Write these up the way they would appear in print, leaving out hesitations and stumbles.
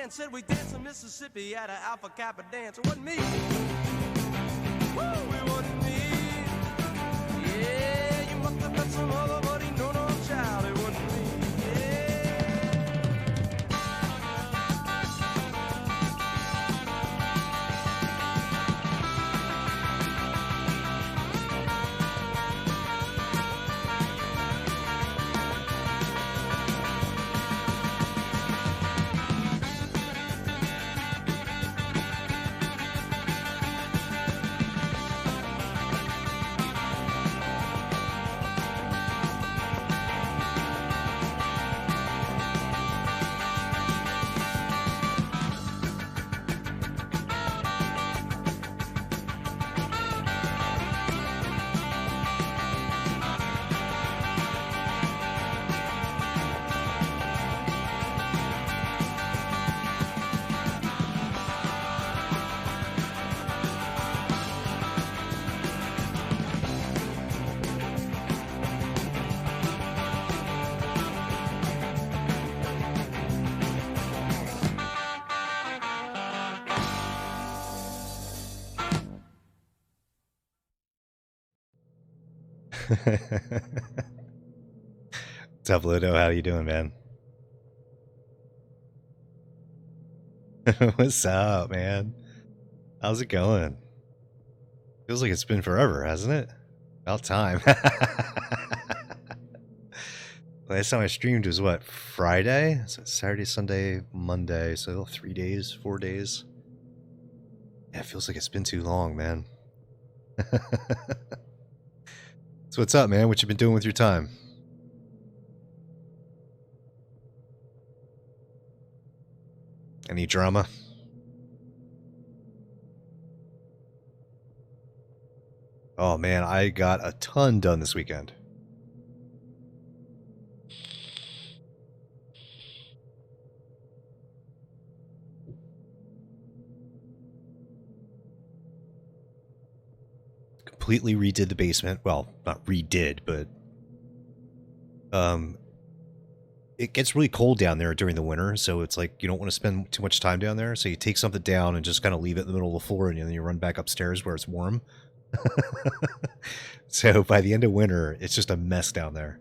man said we danced in Mississippi at an Alpha Kappa dance. It wasn't me. Woo, it wasn't me. Yeah, you must have met some other buddy. No, no, child, it wasn't me. What's up, Ludo? How you doing, man? What's up, man? How's it going? Feels like it's been forever, hasn't it? About time. Last time I streamed was what, Friday? So Saturday, Sunday, Monday, so 3 days, 4 days. Yeah, it feels like it's been too long, man. So what's up, man? What you been doing with your time? Any drama? Oh man, I got a ton done this weekend. Completely redid the basement. Well, not redid, but it gets really cold down there during the winter, so it's like you don't want to spend too much time down there, so you take something down and just kind of leave it in the middle of the floor, and then you run back upstairs where it's warm. So by the end of winter, it's just a mess down there.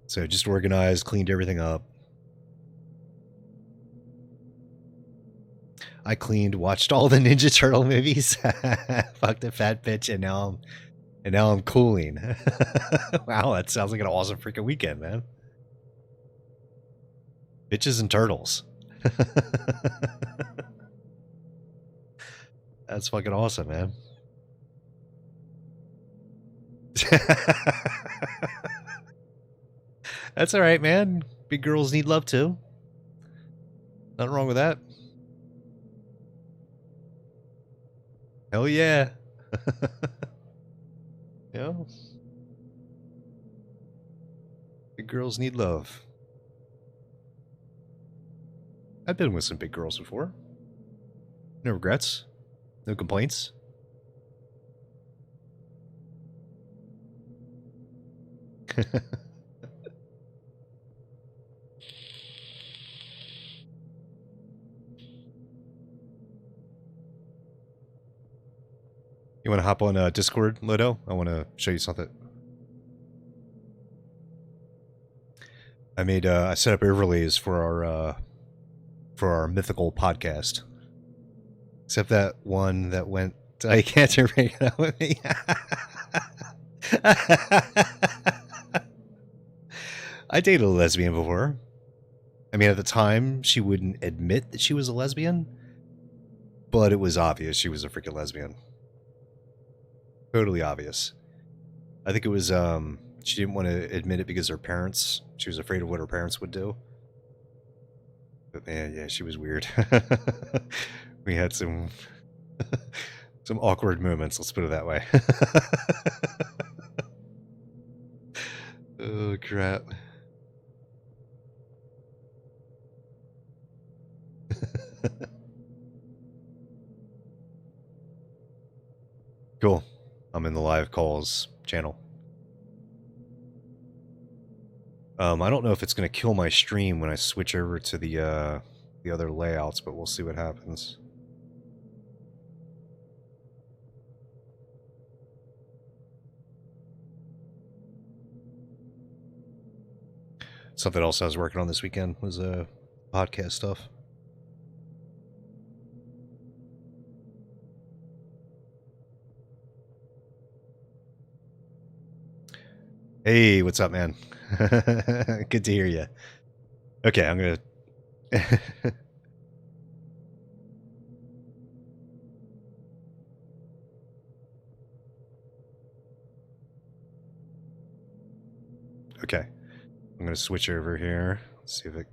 So just organized, cleaned everything up. I cleaned, watched all the Ninja Turtle movies, fucked a fat bitch, and now I'm cooling. Wow, that sounds like an awesome freaking weekend, man. Bitches and turtles. That's fucking awesome, man. That's all right, man. Big girls need love too. Nothing wrong with that. Hell yeah. Yeah. Big girls need love. I've been with some big girls before. No regrets. No complaints. You want to hop on Discord, Ludo? I want to show you something. I set up overlays for our mythical podcast. Except that one that went, I can't break it up with me. I dated a lesbian before. I mean, at the time, she wouldn't admit that she was a lesbian, but it was obvious she was a freaking lesbian. Totally obvious. I think it was, she didn't want to admit it because she was afraid of what her parents would do. But man, yeah, she was weird. We had some awkward moments, let's put it that way. Oh, crap. Cool. I'm in the live calls channel. I don't know if it's going to kill my stream when I switch over to the other layouts, but we'll see what happens. Something else I was working on this weekend was podcast stuff. Hey, what's up, man? Good to hear you. Okay, I'm gonna. Okay, I'm gonna switch over here. Let's see if it.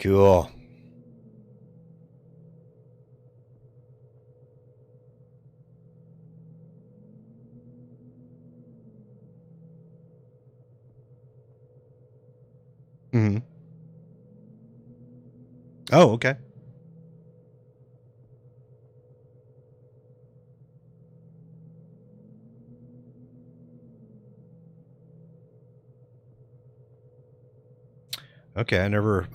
Cool. Hmm. Oh, okay. Okay, I never.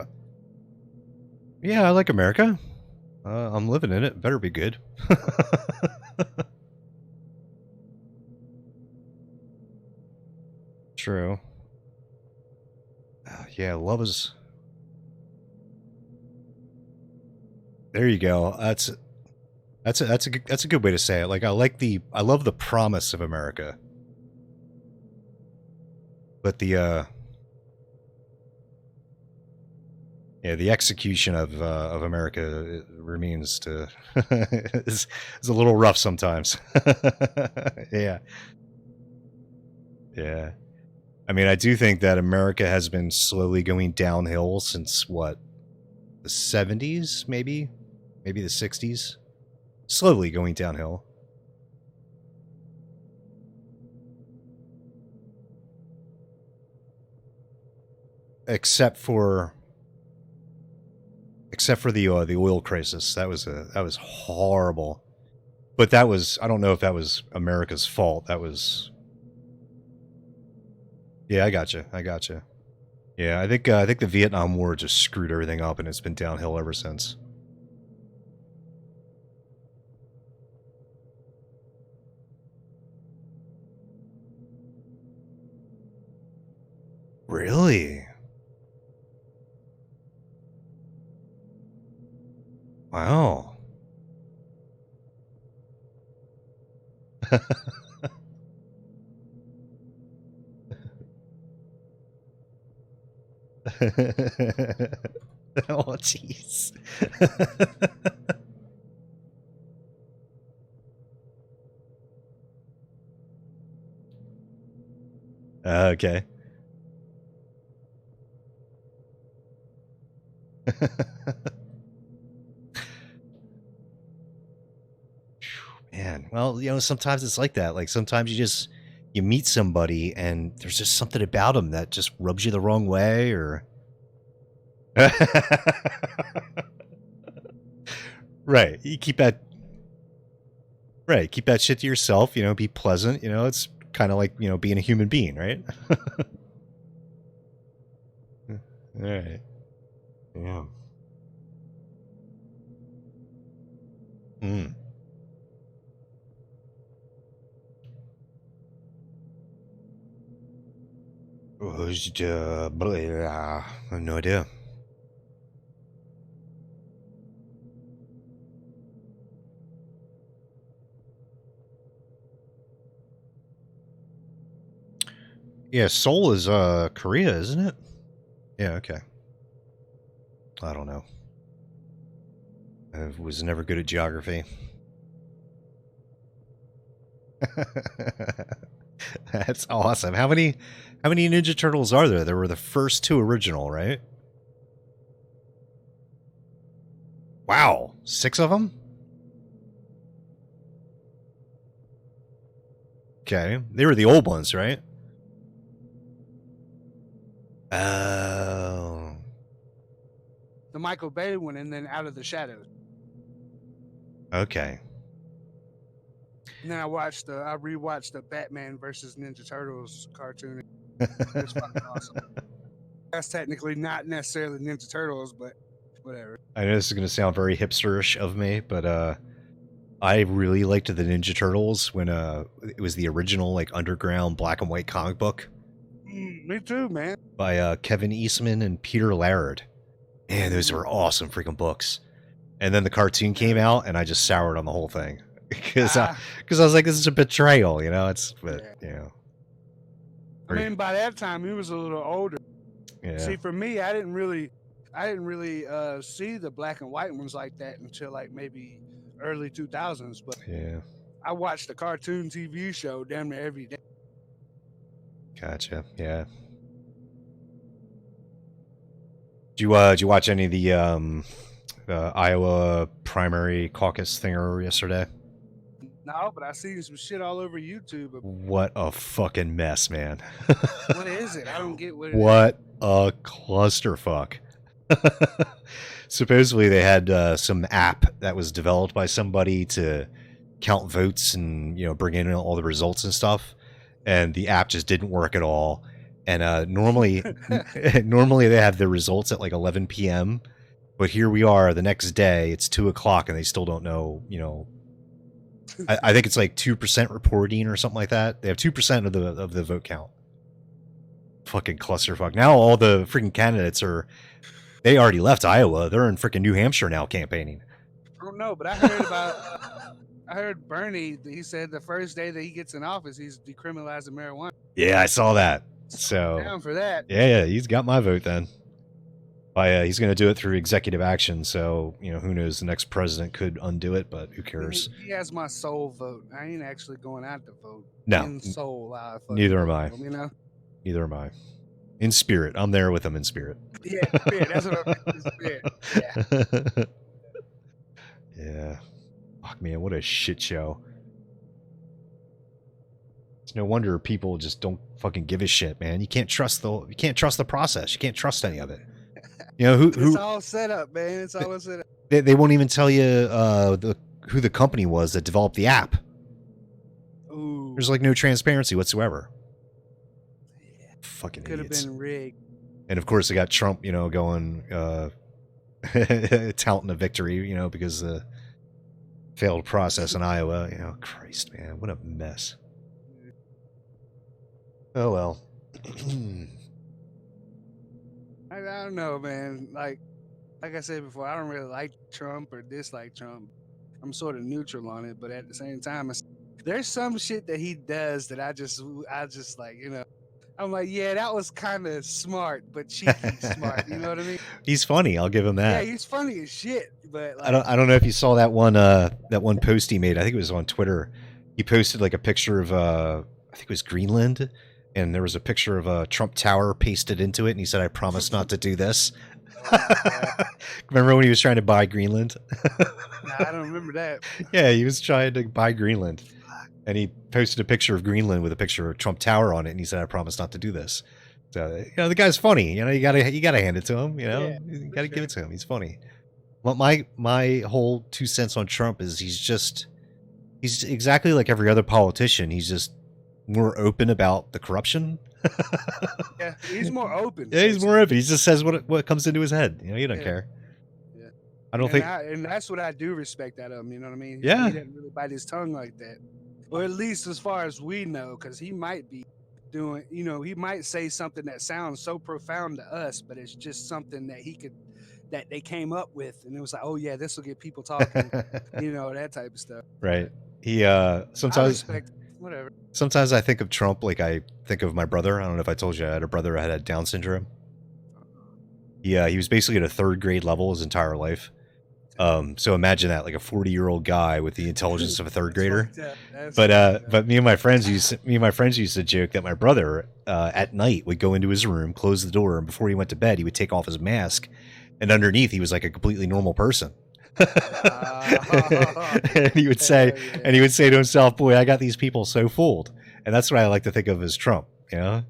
Yeah, I like America. I'm living in it. Better be good. True. Yeah, love is. There you go. That's a good way to say it. Like I love the promise of America, but the execution of America remains to is a little rough sometimes. Yeah, yeah. I mean, I do think that America has been slowly going downhill since what, the 70s, maybe the 60s, slowly going downhill. Except for the oil crisis. That was horrible. But that was, I don't know if that was America's fault. That was, yeah, I gotcha. I gotcha. Yeah, I think the Vietnam War just screwed everything up, and it's been downhill ever since. Really? Wow. Oh, jeez. Okay. Man, well, sometimes it's like that. Like sometimes you meet somebody and there's just something about them that just rubs you the wrong way, or right. You keep that right. Keep that shit to yourself. Be pleasant. It's kind of like being a human being, right? All right. Yeah. Mm. I have no idea. Yeah, Seoul is Korea, isn't it? Yeah, okay. I don't know. I was never good at geography. That's awesome. How many Ninja Turtles are there? There were the first two original, right? Wow, 6 of them? Okay. They were the old ones, right? Oh. The Michael Bay one, and then Out of the Shadows. Okay. And then I rewatched the Batman versus Ninja Turtles cartoon. It's fucking awesome. That's technically not necessarily Ninja Turtles, but whatever. I know this is going to sound very hipsterish of me, but I really liked the Ninja Turtles when it was the original like underground black and white comic book Me too, man. by Kevin Eastman and Peter Laird. Man, those were awesome freaking books. And then the cartoon came out, and I just soured on the whole thing because I was like, this is a betrayal, I mean, by that time he was a little older. Yeah. See, for me, I didn't really see the black and white ones like that until like maybe early 2000s. But Yeah. I watched the cartoon TV show damn near every day. Gotcha. Yeah. Did you watch any of the Iowa primary caucus thing yesterday? No, but I seen some shit all over YouTube. What a fucking mess, man. What is it? I don't get what it is. What a clusterfuck. Supposedly they had some app that was developed by somebody to count votes and, you know, bring in all the results and stuff, and the app just didn't work at all. And normally normally they have the results at like 11 p.m., but here we are the next day, it's 2 o'clock, and they still don't know, you know. I think it's like 2% reporting or something like that. They have 2% of the vote count. Fucking clusterfuck. Now all the freaking candidates they already left Iowa. They're in freaking New Hampshire now campaigning. I don't know, but I heard Bernie, he said the first day that he gets in office, he's decriminalizing marijuana. Yeah, I saw that. So down for that. Yeah, he's got my vote then. He's going to do it through executive action, so, you know, who knows, the next president could undo it, but who cares? He has my soul vote. I ain't actually going out to vote. No. In soul, neither am I. You know? Neither am I. In spirit. I'm there with him in spirit. Yeah, spirit. That's what I'm in spirit. Yeah. Yeah. Fuck, man, what a shit show. It's no wonder people just don't fucking give a shit, man. You can't trust the process. You can't trust any of it. You know it's all set up, man. It's all set up. They won't even tell you who the company was that developed the app. Ooh. There's like no transparency whatsoever. Yeah. Fucking could have idiots. been rigged. And of course they got Trump, you know, going touting a victory, you know, because the failed process in Iowa. You know, Christ, man, what a mess. Oh well. I don't know, man. Like I said before, I don't really like Trump or dislike Trump. I'm sort of neutral on it, but at the same time, there's some shit that he does that I just like, you know, I'm like, yeah, that was kind of smart, but cheeky smart. You know what I mean? He's funny. I'll give him that. Yeah, he's funny as shit. But like, I don't know if you saw that one post he made. I think it was on Twitter. He posted like a picture of I think it was Greenland. And there was a picture of a Trump Tower pasted into it, and he said, "I promise not to do this." Remember when he was trying to buy Greenland? Nah, I don't remember that. Yeah, he was trying to buy Greenland, and he posted a picture of Greenland with a picture of Trump Tower on it, and he said, "I promise not to do this." So, you know, the guy's funny. You know, you gotta hand it to him. You know, you gotta give it to him. He's funny. Well, my whole 2 cents on Trump is he's exactly like every other politician. He's just more open about the corruption. Yeah, he's more open. Yeah, he's more open. He just says what comes into his head. You know, you don't care. Yeah, I don't think, and that's what I do respect out of him. You know what I mean? Yeah, he didn't really bite his tongue like that, or at least as far as we know, because he might be doing. You know, he might say something that sounds so profound to us, but it's just something that they came up with, and it was like, oh yeah, this will get people talking. You know, that type of stuff. Right. He sometimes I respect whatever. Sometimes I think of Trump like I think of my brother. I don't know if I told you I had a brother that had Down syndrome. Yeah, he was basically at a 3rd grade level his entire life. So imagine that, like a 40-year-old guy with the intelligence of a 3rd grader. But me and my friends used to joke that my brother at night would go into his room, close the door, and before he went to bed, he would take off his mask, and underneath he was like a completely normal person. And he would say to himself, "Boy, I got these people so fooled." And that's what I like to think of as Trump, you know?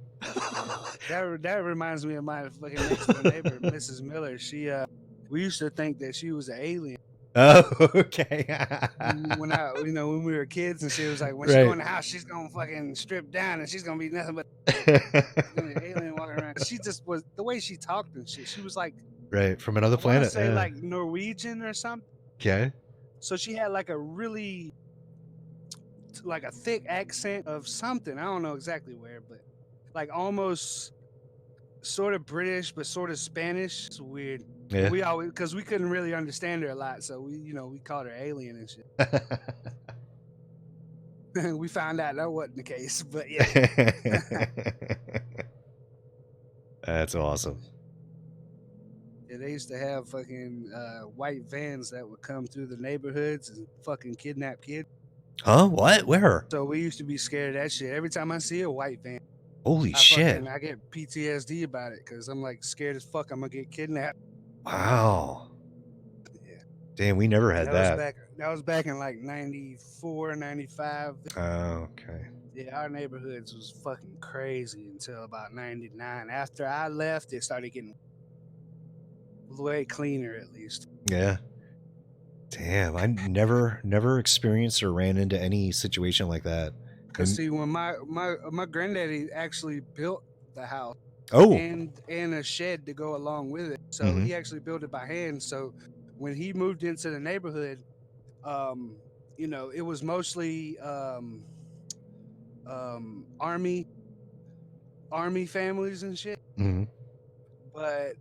That reminds me of my fucking next door neighbor, Mrs. Miller. She we used to think that she was an alien. Oh, okay. when we were kids, and she was like, when she go in the house, she's gonna fucking strip down, and she's gonna be nothing but an alien walking around. She just was the way she talked and shit. She was like, right, from another planet. Say like Norwegian or something. Okay. So she had like a really like a thick accent of something. I don't know exactly where, but like almost sort of British, but sort of Spanish. It's weird. Yeah. We always, because we couldn't really understand her a lot, so we called her alien and shit. We found out that wasn't the case, but yeah. That's awesome. Yeah, they used to have fucking white vans that would come through the neighborhoods and fucking kidnap kids. Huh? What? Where? So we used to be scared of that shit. Every time I see a white van, Holy shit. I get PTSD about it because I'm like scared as fuck I'm gonna get kidnapped. Wow. Yeah. Damn, we never had That was that. back in like 94, 95. Oh, okay. Yeah, our neighborhoods was fucking crazy until about 99. After I left, it started getting way cleaner at least. Yeah. Damn, I never experienced or ran into any situation like that. Cause see, when my granddaddy actually built the house Oh. and a shed to go along with it, so he actually built it by hand. So when he moved into the neighborhood, you know, it was mostly army families and shit. Mm-hmm. But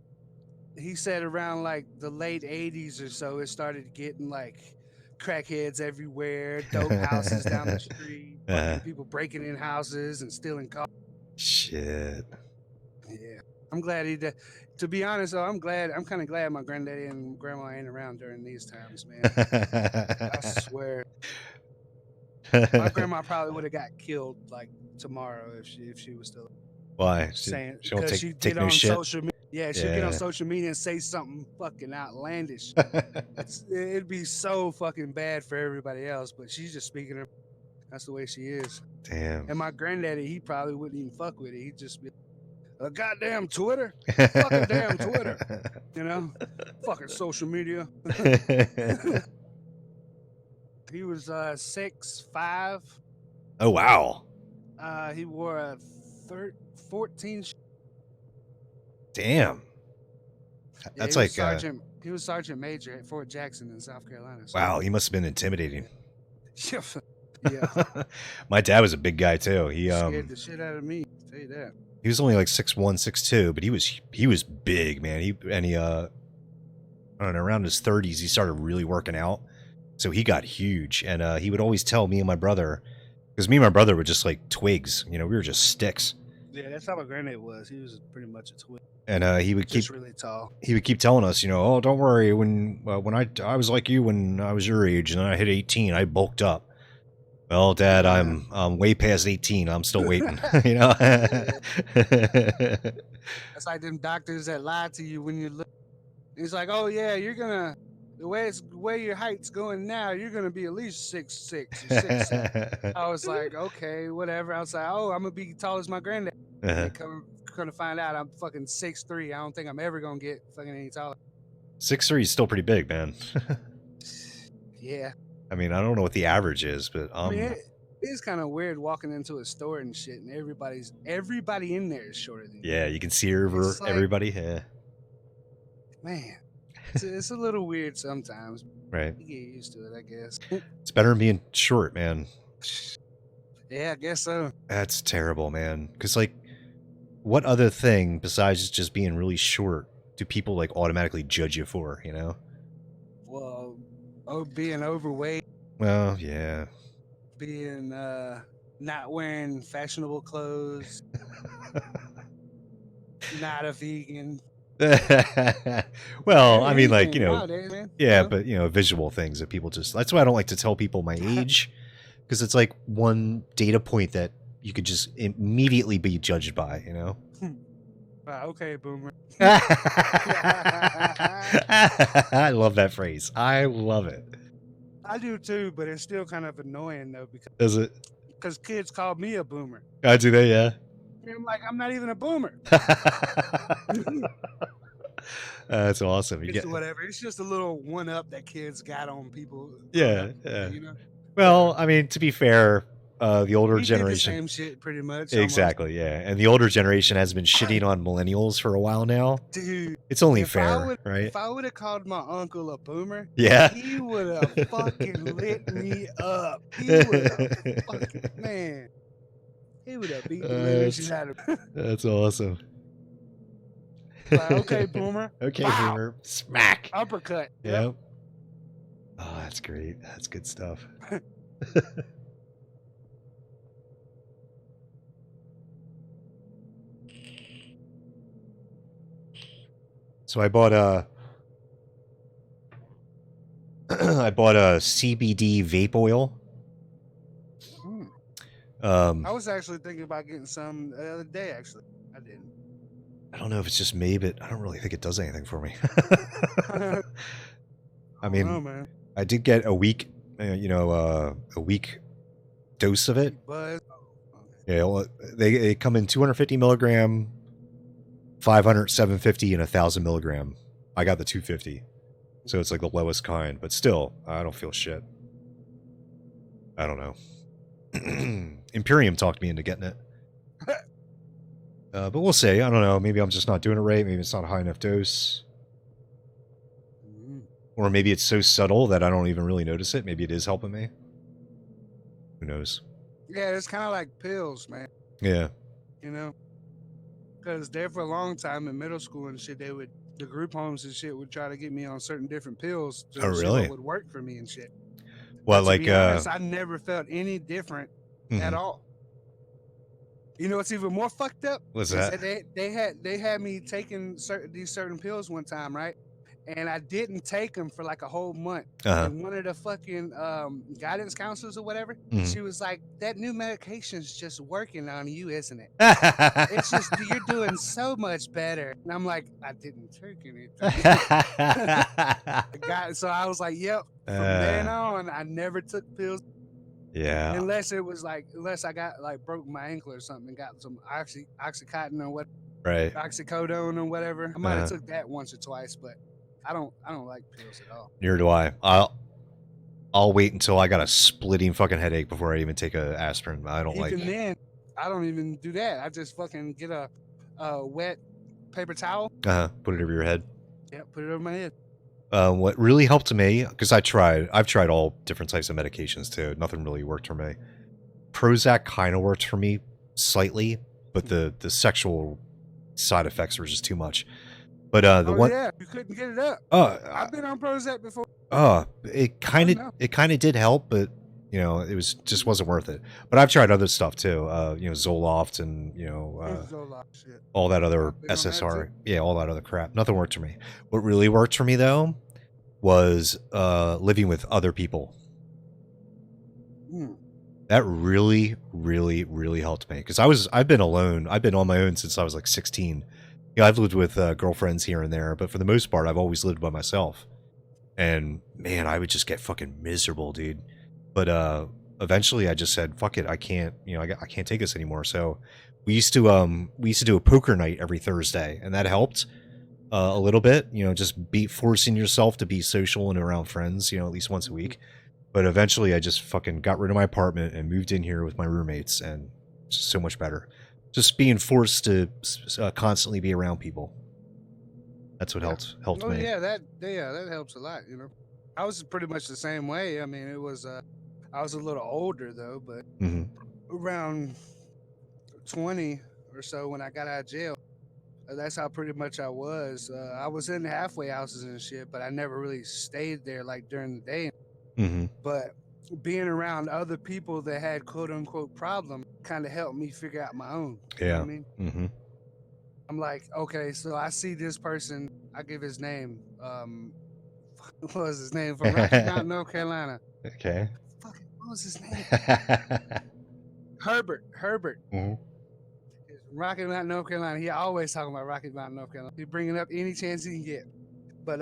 he said around like the late 80s or so, it started getting like crackheads everywhere, dope houses down the street, fucking people breaking in houses and stealing cars. Shit. Yeah. I'm glad he did. To be honest, though, I'm kind of glad my granddaddy and grandma ain't around during these times, man. I swear. My grandma probably would have got killed like tomorrow if she was still. Why? Saying She won't because she take get no on shit. social media. Yeah, she'll get on social media and say something fucking outlandish. It'd be so fucking bad for everybody else, but she's just speaking her. That's the way she is. Damn. And my granddaddy, he probably wouldn't even fuck with it. He'd just be a goddamn Twitter. Fuck a damn Twitter. You know? Fucking social media. He was 6'5". Oh wow. He wore a 14. Damn. That's he like was sergeant. He was sergeant major at Fort Jackson in South Carolina. So. Wow, he must have been intimidating. Yeah. My dad was a big guy too. He scared the shit out of me. I'll tell you that. He was only like 6'1", 6'2", but he was big, man. He I don't know, around his 30s he started really working out. So he got huge, and he would always tell me and my brother, because me and my brother were just like twigs, you know, we were just sticks. Yeah, that's how my granddad was. He was pretty much a twig. And he would just really tall. He would keep telling us, you know, oh, don't worry. When I was like you when I was your age, and then I hit 18, I bulked up. Well, Dad, I'm way past 18. I'm still waiting. You know. That's like them doctors that lie to you when you look. It's like, oh yeah, you're gonna the way your height's going now, you're gonna be at least 6'6" or 6'7". I was like, okay, whatever. I was like, oh, I'm gonna be tall as my granddad. They gonna find out I'm fucking 6'3". I don't think I'm ever gonna get fucking any taller. 6'3" is still pretty big, man. Yeah. I mean, I don't know what the average is, but I mean, it's kind of weird walking into a store and shit, and everybody in there is shorter than you. Yeah, you can see over everybody. Yeah. Man, it's a little weird sometimes. Right. You get used to it, I guess. It's better than being short, man. Yeah, I guess so. That's terrible, man. Because, like, what other thing besides just being really short do people, like, automatically judge you for, you know? Well, being overweight. Well, yeah. Being, not wearing fashionable clothes. Not a vegan. Well, I mean, like, you know, nowadays, man. yeah, but, you know, visual things that people just, that's why I don't like to tell people my age, because it's like one data point that you could just immediately be judged by, you know? Okay, boomer. I love that phrase. I love it. I do too, but it's still kind of annoying though, Is it? Because kids call me a boomer. I do that, yeah. I'm like, I'm not even a boomer. That's awesome. It's whatever. It's just a little one-up that kids got on people. Yeah, yeah. You know? Well, I mean, to be fair, the older generation, did the same shit pretty much. Exactly, almost. Yeah. And the older generation has been shitting on millennials for a while now. Dude, it's only fair, right? If I would have called my uncle a boomer, yeah, he would have fucking lit me up. He would have fucking, man. He would have beat the living shit out of me. That's awesome. Like, okay, boomer. Okay, wow. boomer. Smack. Uppercut. Yep. Oh, that's great. That's good stuff. So I bought a CBD vape oil. I was actually thinking about getting some the other day. Actually, I didn't. I don't know if it's just me, but I don't really think it does anything for me. I I don't know, mean, man. I did get a week, a week dose of it. Buzz. Yeah, well, they come in 250 milligram, 500, 750, and 1,000 milligram. I got the 250, so it's like the lowest kind. But still, I don't feel shit. I don't know. Imperium talked me into getting it. But we'll see. I don't know. Maybe I'm just not doing it right. Maybe it's not a high enough dose. Or maybe it's so subtle that I don't even really notice it. Maybe it is helping me. Who knows? Yeah, it's kind of like pills, man. Yeah. You know, because there for a long time in middle school and shit, the group homes and shit would try to get me on certain different pills to Oh, see really? what would work for me and shit. Well, But to be honest, I never felt any different at all. You know what's even more fucked up? What's is that? they had me taking these certain pills one time, right? And I didn't take them for like a whole month. And one of the fucking guidance counselors or whatever, she was like, "That new medication's just working on you, isn't it? It's just you're doing so much better." And I'm like, I didn't take anything. So I was like, "Yep." From then on, I never took pills. Yeah. Unless I got like broke my ankle or something and got some oxycontin or what, Right. oxycodone or whatever. I might have took that once or twice, but I don't like pills at all. Neither do I. I'll wait until I got a splitting fucking headache before I even take a aspirin. I don't Even then, I don't even do that. I just fucking get a wet paper towel. Put it over your head. Yeah, put it over my head. What really helped me, because I've tried all different types of medications too. Nothing really worked for me. Prozac kind of worked for me slightly, but the sexual side effects were just too much. But yeah, you couldn't get it up. I've been on Prozac before. It kind of did help, but it just wasn't worth it. But I've tried other stuff too. Zoloft and Zoloft, shit. all that other SSR. Yeah, all that other crap. Nothing worked for me. What really worked for me though was living with other people. That really, really, really helped me because I've been alone. I've been on my own since I was like 16. I've lived with girlfriends here and there, but for the most part, I've always lived by myself. And man, I would just get fucking miserable, dude. But eventually, I just said, "Fuck it, I can't. I can't take this anymore." So we used to do a poker night every Thursday, and that helped a little bit. Just forcing yourself to be social and around friends. At least once a week. But eventually, I just fucking got rid of my apartment and moved in here with my roommates, and it's just so much better. Just being forced to constantly be around people. That's what helped me. Yeah, that helps a lot. I was pretty much the same way. I mean, it was I was a little older though, but around 20 or so when I got out of jail, that's how pretty much I was. I was in halfway houses and shit, but I never really stayed there like during the day. But being around other people that had quote unquote problem kind of helped me figure out my own. You know what I mean? I'm like, okay, so I see this person. I give his name. What was his name? From Rocky Mount, North Carolina. Okay. Fucking, what was his name? Herbert. Rocky Mount, North Carolina. He always talking about Rocky Mount, North Carolina. He bringing up any chance he can get. But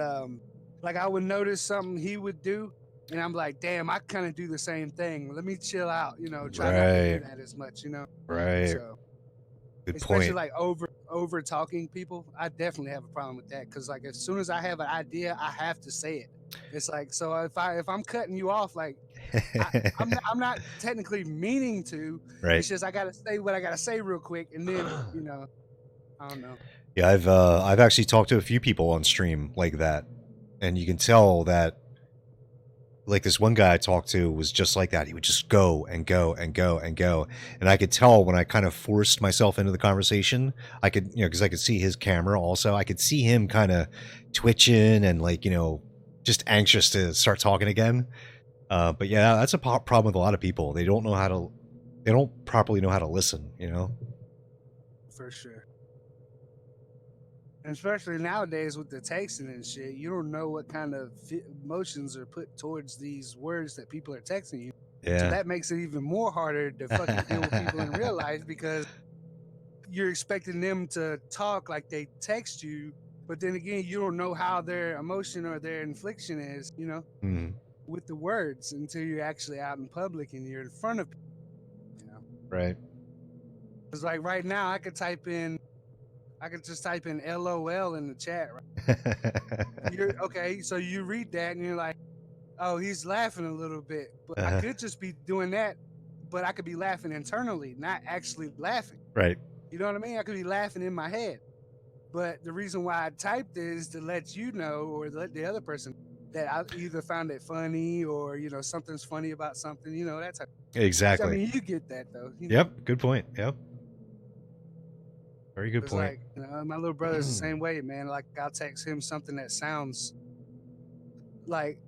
like I would notice something he would do, and I'm like, damn, I kind of do the same thing. Let me chill out, try not to do that as much, Right. So, good especially point. like over talking people, I definitely have a problem with that because like as soon as I have an idea, I have to say it. It's like so if I'm cutting you off, like I'm not technically meaning to. Right. It's just I gotta say what I gotta say real quick, and then I don't know. Yeah, I've actually talked to a few people on stream like that, and you can tell that. Like this one guy I talked to was just like that. He would just go and go and go and go. And I could tell when I kind of forced myself into the conversation, I could, because I could see his camera also. I could see him kind of twitching and like, just anxious to start talking again. But yeah, that's a problem with a lot of people. They don't properly know how to listen, For sure. Especially nowadays with the texting and shit, you don't know what kind of emotions are put towards these words that people are texting you. So Yeah. that makes it even more harder to fucking deal with people in real life because you're expecting them to talk like they text you, but then again, you don't know how their emotion or their infliction is, Mhm. with the words until you're actually out in public and you're in front of people, Right. It's like right now I could just type in LOL in the chat, right? You're okay, so you read that and you're like, oh, he's laughing a little bit. But I could just be doing that, but I could be laughing internally, not actually laughing. Right. You know what I mean? I could be laughing in my head. But the reason why I typed it is to let you know or let the other person that I either found it funny or, something's funny about something, that type. I Exactly. mean, you get that though. Yep. Good point. Yep. Very good It's point. like, my little brother's the same way, man. Like I'll text him something that sounds like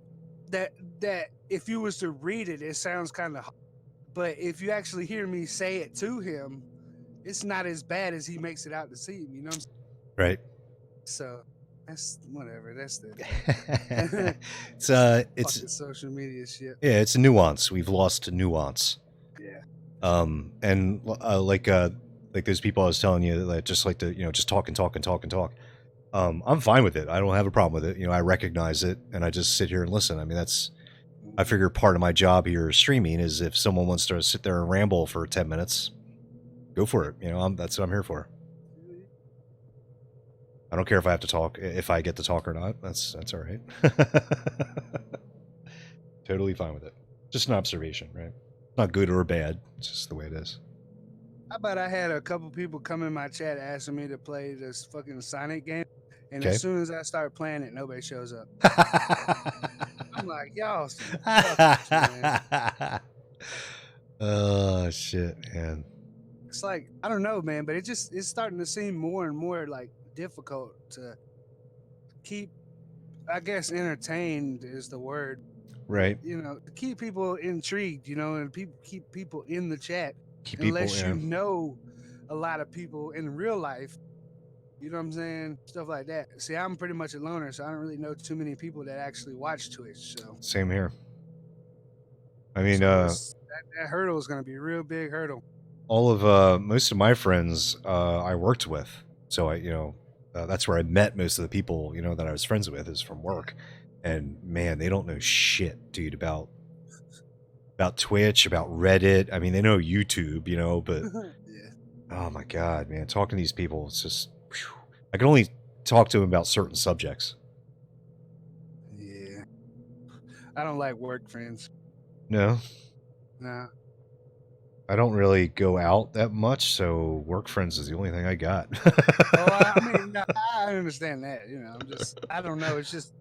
that if you was to read it, it sounds kind of, but if you actually hear me say it to him, it's not as bad as he makes it out to seem, you know what I'm saying? Right. So that's whatever. That's the it's fucking social media shit. yeah, it's a nuance. We've lost nuance. Yeah. And like those people I was telling you that just like to just talk and talk and talk and talk. I'm fine with it. I don't have a problem with it. I recognize it and I just sit here and listen. I mean, I figure part of my job here streaming is if someone wants to sit there and ramble for 10 minutes, go for it. That's what I'm here for. I don't care if I have to talk, if I get to talk or not. That's all right. Totally fine with it. Just an observation, right? Not good or bad. It's just the way it is. How about I had a couple people come in my chat asking me to play this fucking Sonic game, and Okay. as soon as I start playing it, nobody shows up. I'm like, y'all some fuckers, man. Oh shit, man. It's like, I don't know, man, but it's starting to seem more and more like difficult to keep, I guess, entertained is the word. Right. Keep people intrigued, and keep people in the chat. Keep Unless people, yeah. you know a lot of people in real life, you know what I'm saying? Stuff like that. See, I'm pretty much a loner, so I don't really know too many people that actually watch Twitch. So same here. I mean, that hurdle is going to be a real big hurdle. All of most of my friends I worked with, so that's where I met most of the people that I was friends with is from work, and man, they don't know shit, dude, about Twitch, about Reddit. I mean, they know YouTube, but Yeah. Oh my god, man, talking to these people, it's just whew. I can only talk to them about certain subjects. Yeah. I don't like work friends. No. Nah. I don't really go out that much, so work friends is the only thing I got. I mean, no, I understand that. I don't know. It's just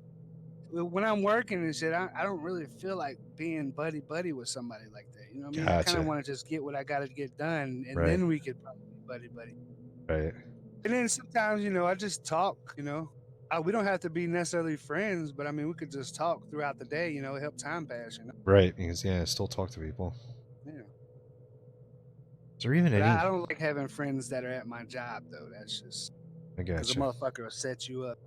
when I'm working and shit, I don't really feel like being buddy with somebody like that. You know what I mean? I kind of want to just get what I got to get done, and Right. then we could probably be buddy. Right. And then sometimes, I just talk. We don't have to be necessarily friends, but I mean, we could just talk throughout the day. Help time pass. Right. Because I still talk to people. Yeah. Is there even any? I don't like having friends that are at my job though. That's just because a motherfucker will set you up.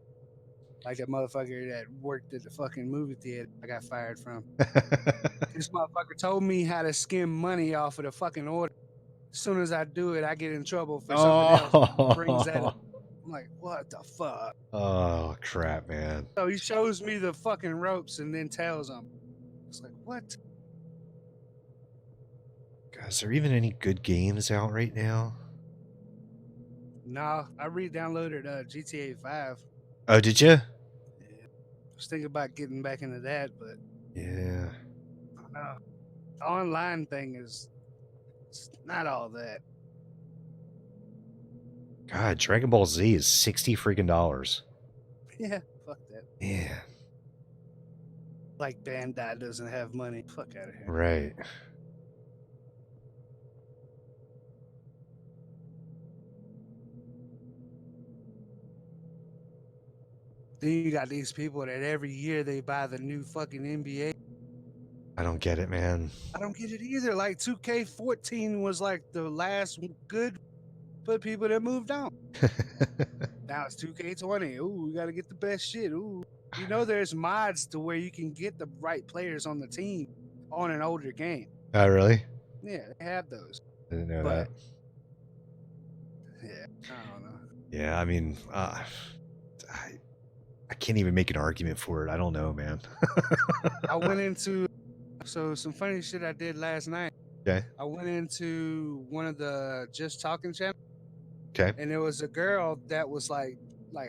Like that motherfucker that worked at the fucking movie theater I got fired from. This motherfucker told me how to skim money off of the fucking order. As soon as I do it, I get in trouble for something else. Brings that up. I'm like, what the fuck? Oh, crap, man. So he shows me the fucking ropes and then tells them. It's like, what? God, is there even any good games out right now? No, I re-downloaded GTA 5. Oh, did you? Yeah. I was thinking about getting back into that, but yeah, I don't know. The online thing it's not all that. God, Dragon Ball Z is $60 freaking. Yeah, fuck that. Yeah. Like Bandai doesn't have money. Fuck out of here. Right. Then you got these people that every year they buy the new fucking NBA. I don't get it, man. I don't get it either. Like 2K14 was like the last good but people that moved on. Now it's 2K20. Ooh, we gotta get the best shit. Ooh. There's mods to where you can get the right players on the team on an older game. Oh, really? Yeah, they have those. Didn't know But that. yeah, I don't know. Yeah, I mean, I can't even make an argument for it. I don't know, man. I went into some funny shit I did last night. Okay. I went into one of the Just Talking channels, Okay. and there was a girl that was like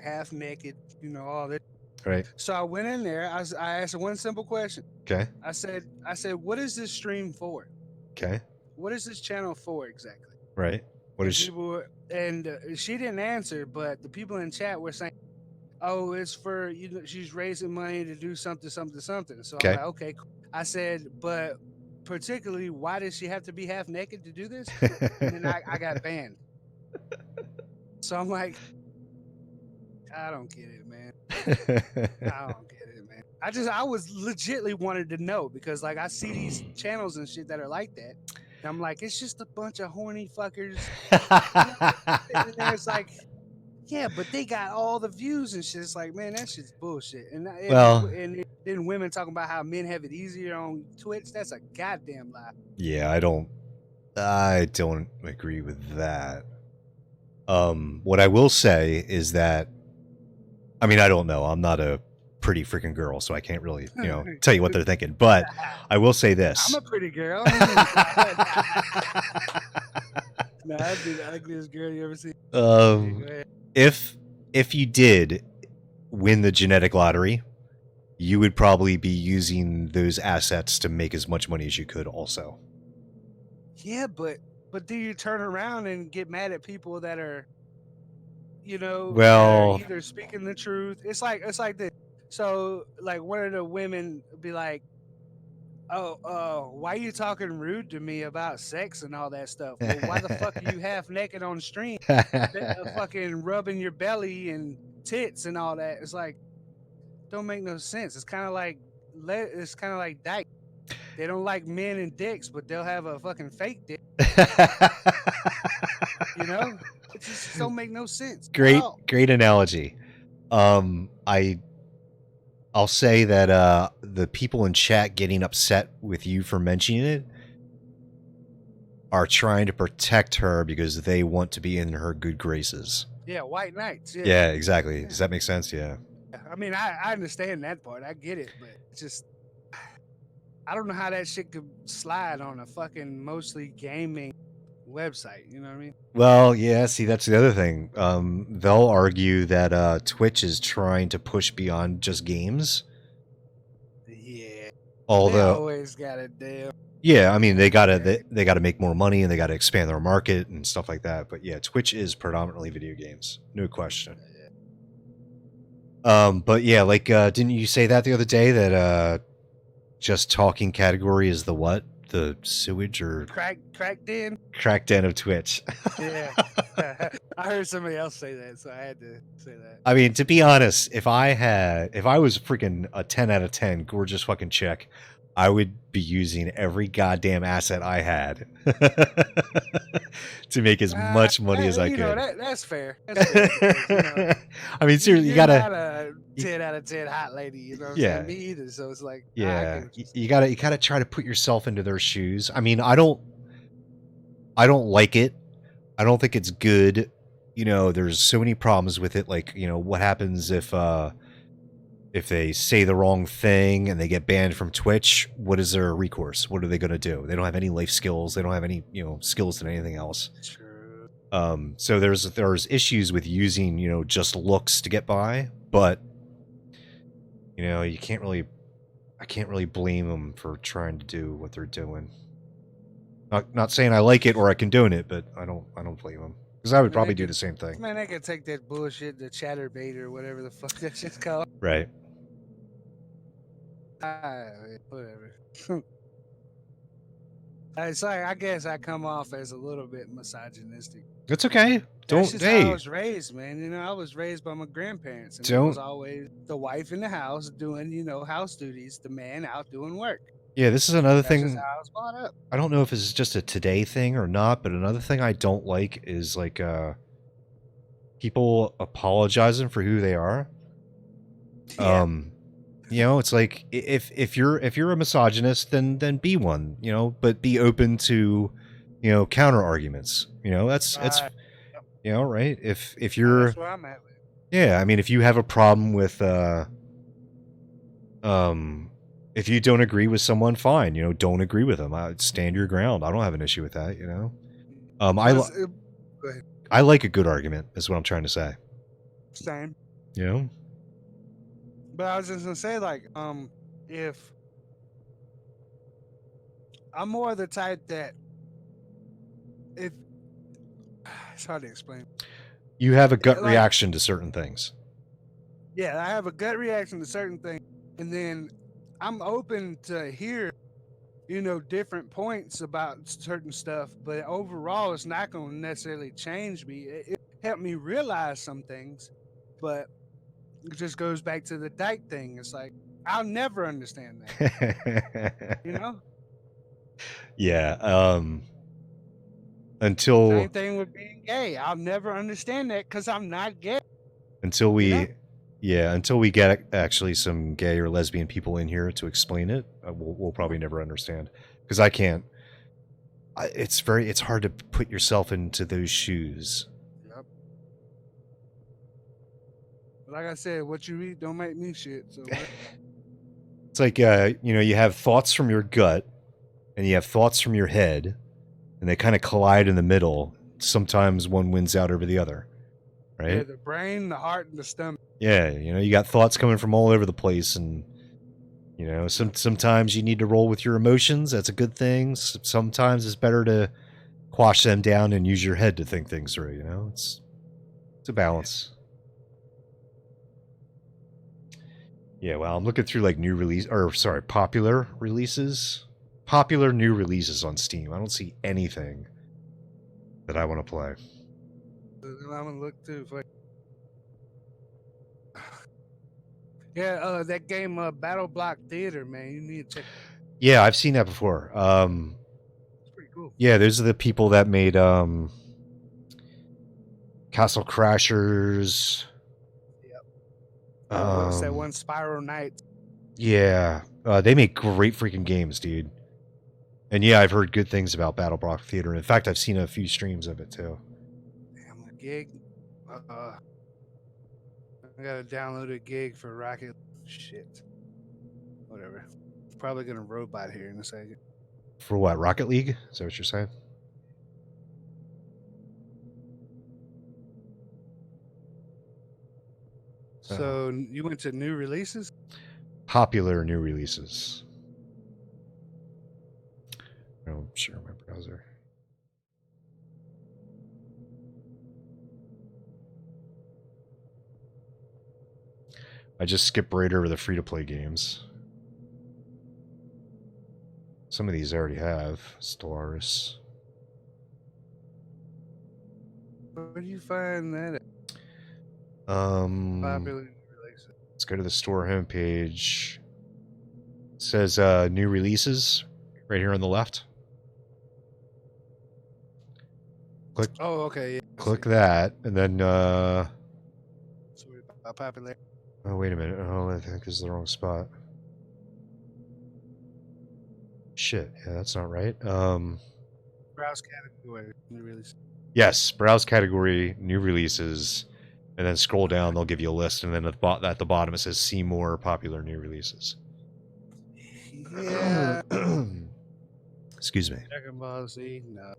half naked, all this. Right. So I went in there. I asked her one simple question. Okay. I said, what is this stream for? Okay. What is this channel for exactly? Right. What And is? she didn't answer, but the people in chat were saying, "Oh, it's for she's raising money to do something, something, something." So Okay. I'm like, "Okay." Cool. I said, "But particularly, why does she have to be half naked to do this?" And then I got banned. So I'm like, I don't get it, man. I don't get it, man. I was legitly wanted to know because like I see these channels and shit that are like that. And I'm like, it's just a bunch of horny fuckers. And then it's like, yeah, but they got all the views and shit. It's like, man, that shit's bullshit. Well, And then women talking about how men have it easier on Twitch. That's a goddamn lie. yeah, I don't agree with that. What I will say is that, I mean, I don't know. I'm not a pretty freaking girl, so I can't really, tell you what they're thinking. But I will say this. I'm a pretty girl. Nah, I'd be the ugliest girl you ever seen. Go ahead. If you did win the genetic lottery, you would probably be using those assets to make as much money as you could also. Yeah, but do you turn around and get mad at people that are, that are either speaking the truth? It's like this. So like one of the women be like, "Oh, why are you talking rude to me about sex and all that stuff? Well, why the fuck are you half naked on the stream, fucking rubbing your belly and tits and all that?" It's like, don't make no sense. It's kind of like dyke. They don't like men and dicks, but they'll have a fucking fake dick. It just don't make no sense. Great analogy. I'll say that the people in chat getting upset with you for mentioning it are trying to protect her because they want to be in her good graces. Yeah, white knights. Yeah, exactly. Does that make sense? Yeah. I mean, I understand that part. I get it, but it's just I don't know how that shit could slide on a fucking mostly gaming website. You know what I mean? Well, yeah. See, that's the other thing. They'll argue that Twitch is trying to push beyond just games. Yeah. Although they always got a deal. Yeah, I mean they gotta make more money and they gotta expand their market and stuff like that. But yeah, Twitch is predominantly video games, no question. But yeah, like didn't you say that the other day that just talking category is the what? The sewage or crack den? Crack den of Twitch. Yeah. I heard somebody else say that, so I had to say that. I mean, to be honest, if I was freaking a 10 out of 10 gorgeous fucking chick, I would be using every goddamn asset I had to make as much money as I could. That's fair. That's fair. I mean, seriously, you gotta. Not a 10 out of 10 hot lady, you know what I'm saying? Me either. So it's like, yeah, you gotta try to put yourself into their shoes. I mean, I don't like it. I don't think it's good. There's so many problems with it. Like, what happens if they say the wrong thing and they get banned from Twitch? What is their recourse? What are they going to do? They don't have any life skills. They don't have any, skills in anything else. True. So there's issues with using, just looks to get by, but I can't really blame them for trying to do what they're doing. Not saying I like it or I condone it, but I don't blame them. Because I would probably do the same thing. Man, I could take that bullshit, the chatterbait or whatever the fuck that shit's called. Right. Whatever. Sorry, I guess I come off as a little bit misogynistic. That's okay. That's just how I was raised, man. I was raised by my grandparents. And it was always the wife in the house doing, house duties, the man out doing work. Yeah, this is another thing. That's just how I was brought up. I don't know if it's just a today thing or not, but another thing I don't like is like people apologizing for who they are. Yeah. You know, it's like if you're a misogynist, then be one. You know, but be open to, you know, counter arguments. You know, that's Right. Yep. you know, right. If That's you're where I'm at with it. yeah, I mean, if you have a problem with if you don't agree with someone, fine. You know, don't agree with them. Stand your ground. I don't have an issue with that. You know, Was it- Go ahead. I like a good argument. Is what I'm trying to say. Same. You know. But I was just gonna say, like, if I'm more the type that if it's hard to explain. You have a gut Like, reaction to certain things. yeah, I have a gut reaction to certain things, and then I'm open to hear, you know, different points about certain stuff. But overall, it's not gonna necessarily change me. It helped me realize some things, but it just goes back to the dyke thing. It's like I'll never understand that, you know. Yeah. Until Same thing with being gay. I'll never understand that because I'm not gay. until we You know? yeah, until we get actually some gay or lesbian people in here to explain it, we'll probably never understand, because I can't. It's hard to put yourself into those shoes. Yep. Like I said, what you eat don't make me shit. So It's like you know, you have thoughts from your gut and you have thoughts from your head, and they kind of collide in the middle. Sometimes one wins out over the other, right? yeah, the brain, the heart, and the stomach. Yeah, you know, you got thoughts coming from all over the place, and you know, sometimes you need to roll with your emotions. That's a good thing. Sometimes it's better to quash them down and use your head to think things through. You know, it's a balance. Yeah, well, I'm looking through like popular releases, popular new releases on Steam. I don't see anything that I want to play. I'm gonna look too. Yeah, that game, Battle Block Theater, man. You need to check. Yeah, I've seen that before. It's pretty cool. Yeah, those are the people that made Castle Crashers. Yep. What's that one? Spiral Knights. Yeah, they make great freaking games, dude. And yeah, I've heard good things about Battle Block Theater. In fact, I've seen a few streams of it too. Damn, a gig. I gotta download a gig for Rocket. Shit. Whatever. Probably gonna robot here in a second. For what? Rocket League? Is that what you're saying? So you went to new releases? Popular new releases. Oh, sure, my browser. I just skip right over the free-to-play games. Some of these I already have. Stellaris. Where do you find that at? Popular new releases. Let's go to the store homepage. It says new releases right here on the left. Click. Oh, okay. Yeah, click that, and then. Sorry about popular. Oh, wait a minute. Oh, I think this is the wrong spot. Shit. Yeah, that's not right. Browse category new release. Yes, browse category, new releases, and then scroll down. They'll give you a list, and then at the bottom it says see more popular new releases. Yeah. Excuse me. Dragon Ball Z, no.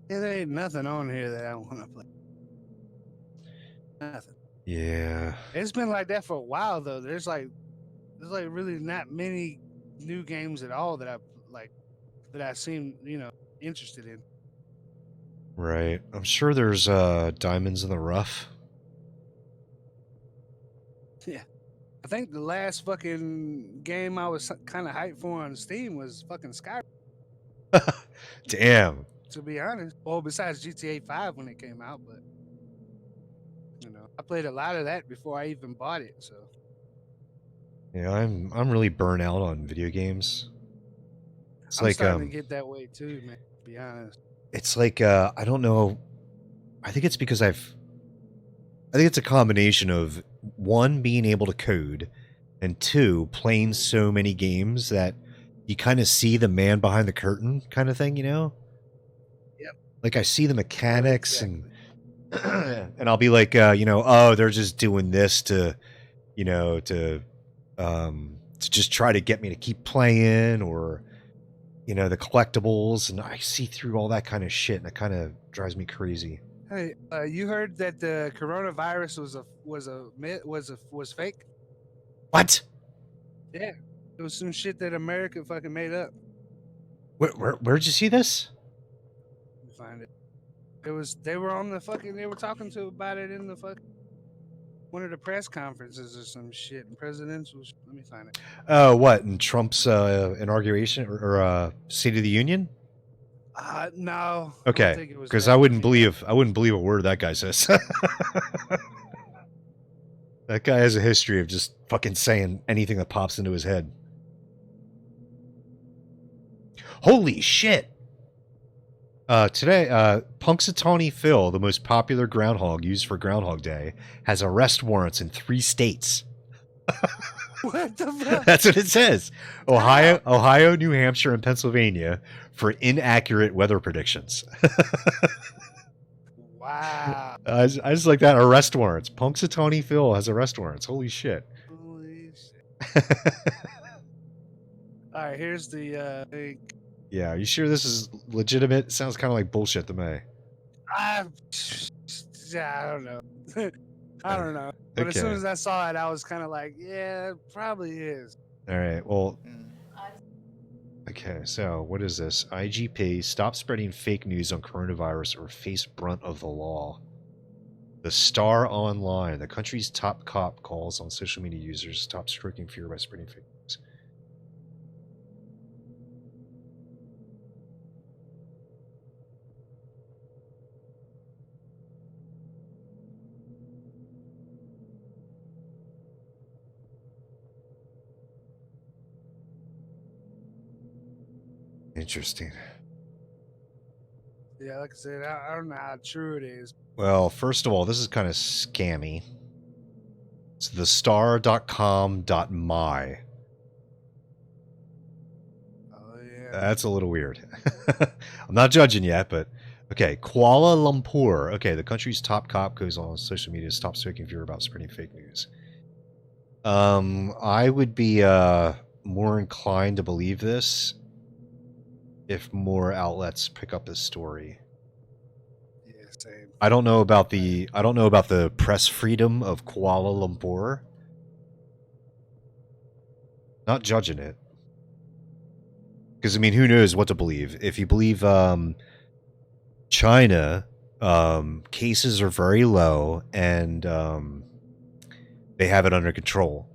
Yeah, there ain't nothing on here that I want to play. Nothing. Yeah. It's been like that for a while though. There's like really not many new games at all that I seem, you know, interested in. Right. I'm sure there's diamonds in the rough. Yeah. I think the last fucking game I was kind of hyped for on Steam was fucking Skyrim. Damn. To be honest, well, besides GTA 5 when it came out, but you know, I played a lot of that before I even bought it. So Yeah, I'm really burnt out on video games. It's I'm like starting to get that way too, man. To be honest, it's like I don't know. I think it's because I think it's a combination of one, being able to code, and 2, playing so many games that you kind of see the man behind the curtain kind of thing, you know? Yep. Like I see the mechanics Exactly. and I'll be like, you know, oh, they're just doing this to, you know, to just try to get me to keep playing, or, you know, the collectibles, and I see through all that kind of shit, and it kind of drives me crazy. Hey, you heard that the coronavirus was fake? What? Yeah, it was some shit that America fucking made up. Where'd you see this? Let me find it. They were on the fucking they were talking to about it in the fucking one of the press conferences or some shit and presidential. Let me find it. What, in Trump's inauguration or State of the Union? No, I don't Okay, think it was because that. I Let wouldn't me look. believe a word that guy says. That guy has a history of just fucking saying anything that pops into his head. Holy shit! Today, Punxsutawney Phil, the most popular groundhog used for Groundhog Day, has arrest warrants in 3 states. What the fuck? That's what it says. Ohio, New Hampshire, and Pennsylvania for inaccurate weather predictions. Wow. I just like that. Arrest warrants. Punxsutawney Phil has arrest warrants. Holy shit. Holy shit. All right, here's the thing. Yeah, are you sure this is legitimate? It sounds kind of like bullshit to me. I don't know. I don't know. But as soon Okay. as I saw it, I was kind of like, yeah, it probably is. All right. Well, okay. So, what is this? IGP, stop spreading fake news on coronavirus or face brunt of the law. The Star Online, the country's top cop, calls on social media users to stop stroking fear by spreading fake news. Interesting. Yeah, like I said, I don't know how true it is. Well, first of all, this is kind of scammy. It's thestar.com.my. Oh yeah. That's a little weird. I'm not judging yet, but okay. Kuala Lumpur. Okay, the country's top cop goes on social media to stop spreading fear about spreading fake news. I would be more inclined to believe this if more outlets pick up this story. Yeah, same. I don't know about the press freedom of Kuala Lumpur. Not judging it. Because, I mean, who knows what to believe. If you believe China, cases are very low and they have it under control.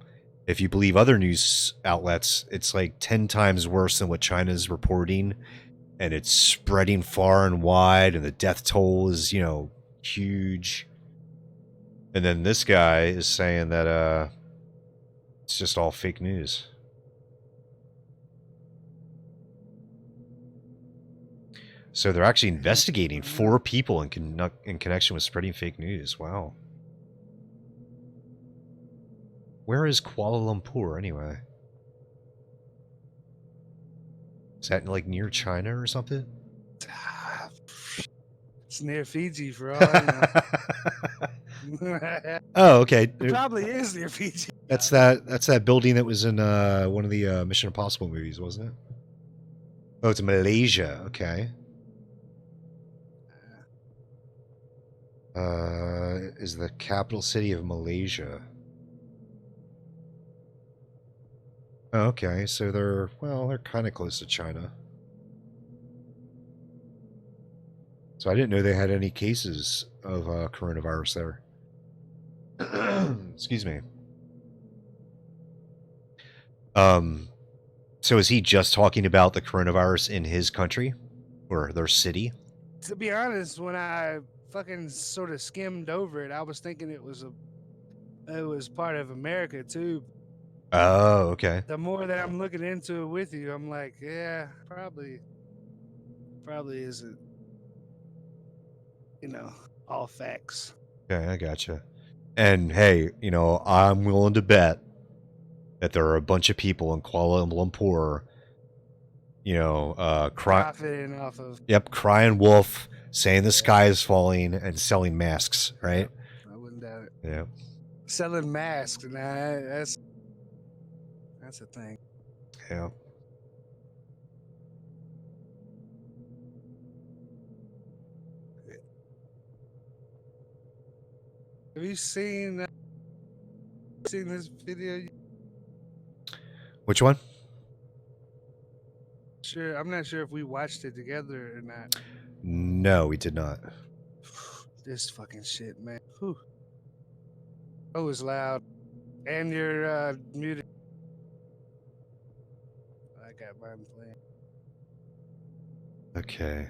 If you believe other news outlets, it's like 10 times worse than what China's reporting, and it's spreading far and wide, and the death toll is, you know, huge. And then this guy is saying that it's just all fake news. So they're actually investigating 4 people in connection with spreading fake news. Wow. Where is Kuala Lumpur anyway? Is that like near China or something? It's near Fiji for all I know. Oh, okay. It probably is near Fiji. That's that building that was in one of the Mission Impossible movies, wasn't it? Oh, it's Malaysia. Okay. Is the capital city of Malaysia. Oh, okay, so they're kind of close to China. So I didn't know they had any cases of coronavirus there. Excuse me. So is he just talking about the coronavirus in his country or their city? To be honest, when I fucking sort of skimmed over it, I was thinking it was part of America too. Oh, okay. The more that I'm looking into it with you, I'm like, yeah, probably isn't, you know, all facts. Okay, I gotcha. And hey, you know, I'm willing to bet that there are a bunch of people in Kuala Lumpur, Profiting off of. crying wolf, saying the sky is falling, and selling masks, right? I wouldn't doubt it. Yeah. Selling masks, nah, that's a thing. Yeah. Have you seen this video? Which one? Sure, I'm not sure if we watched it together or not. No, we did not. This fucking shit, man. Whew. Oh, it's loud, and you're muted. I got mine playing. Okay.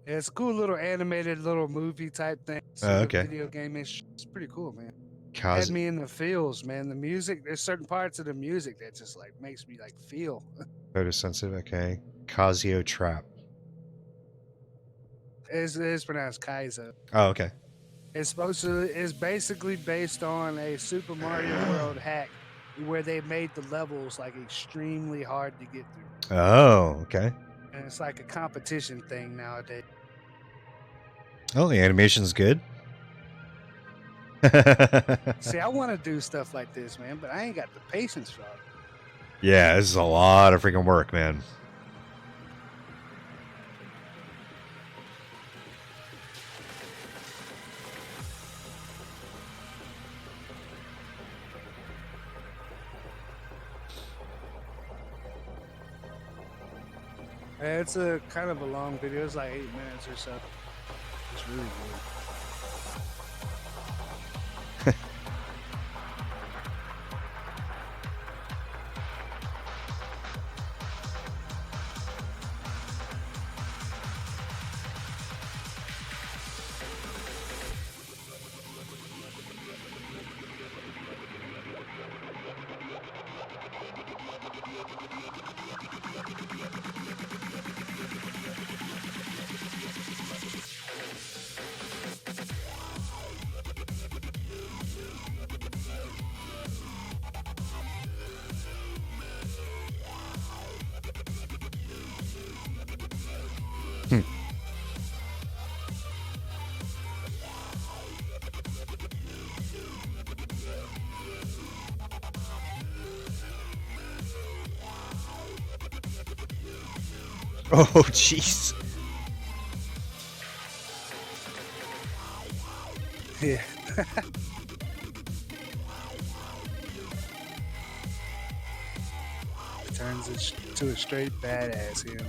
Yeah, it's a cool little animated little movie type thing. Okay. Video game-ish. It's pretty cool, man. Kaz- Had me in the feels, man. The music, there's certain parts of the music that just like makes me like feel. Photosensitive, okay. Casio Trap. It's pronounced Kaizo. Oh, okay. It's basically based on a Super Mario World hack where they made the levels like extremely hard to get through. Oh, okay. And it's like a competition thing nowadays. Oh, the animation's good. See, I want to do stuff like this, man, but I ain't got the patience for it. Yeah, this is a lot of freaking work, man. It's a kind of a long video. It's like 8 minutes or so. It's really good. Oh, jeez. Yeah. Turns it to a straight badass, you know.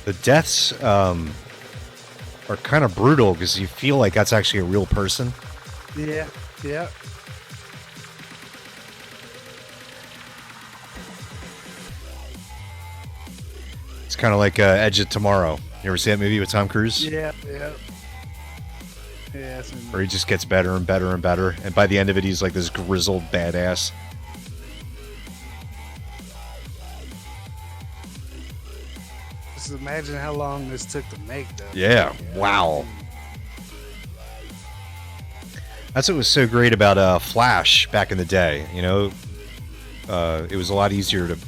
The deaths are kind of brutal because you feel like that's actually a real person. Yeah, yeah. It's kind of like Edge of Tomorrow. You ever see that movie with Tom Cruise? Yeah, yeah. Yeah, Where he just gets better and better and better, and by the end of it, he's like this grizzled badass. just imagine how long this took to make, though. Yeah, wow. That's what was so great about Flash back in the day. You know, it was a lot easier to.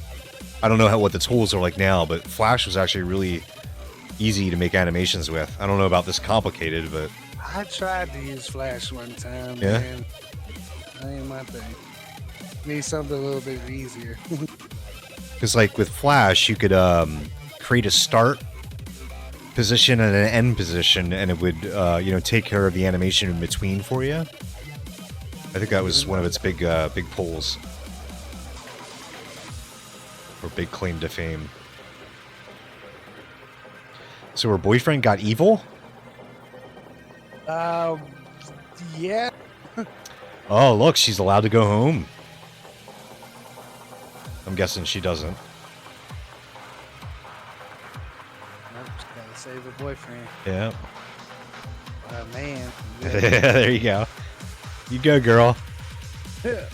I don't know what the tools are like now, but Flash was actually really easy to make animations with. I don't know about this complicated, but I tried to use Flash one time, Yeah? man. That ain't my thing. Need something a little bit easier. because like with Flash, you could create a start position and an end position, and it would take care of the animation in between for you. I think that was one of its big pulls or big claim to fame. So her boyfriend got evil? Yeah. Oh, look, she's allowed to go home. I'm guessing she doesn't. I just gotta say favorite boyfriend. Yeah. Man. Yeah, there you go. You go, girl. Yeah.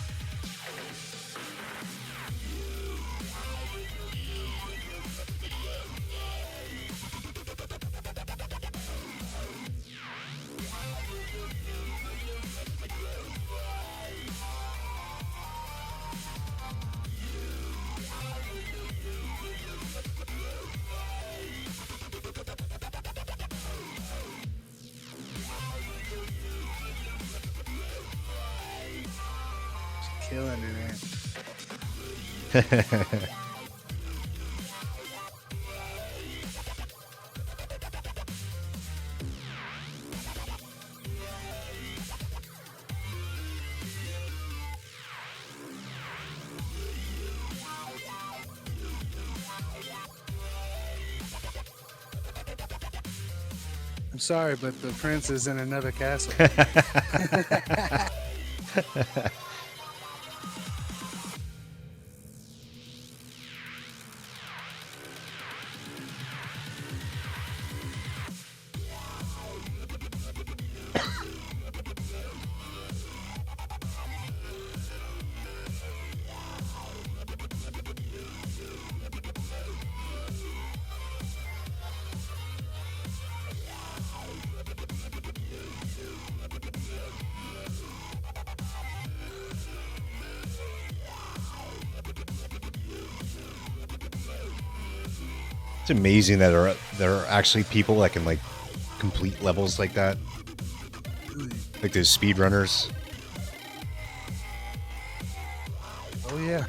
Killing it, man. I'm sorry, but the prince is in another castle. It's amazing that there are actually people that can like complete levels like that, like those speedrunners. Oh yeah.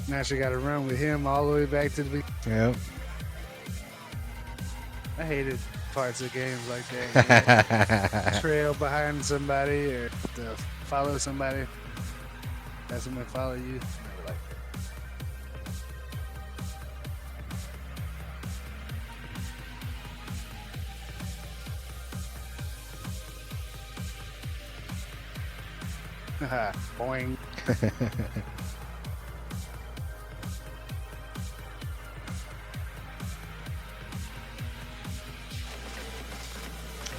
Now she got to run with him all the way back to the beginning. Yeah. I hated parts of games like that. You know, trail behind somebody or to follow somebody. Have someone follow you. Never liked it. Haha, boing.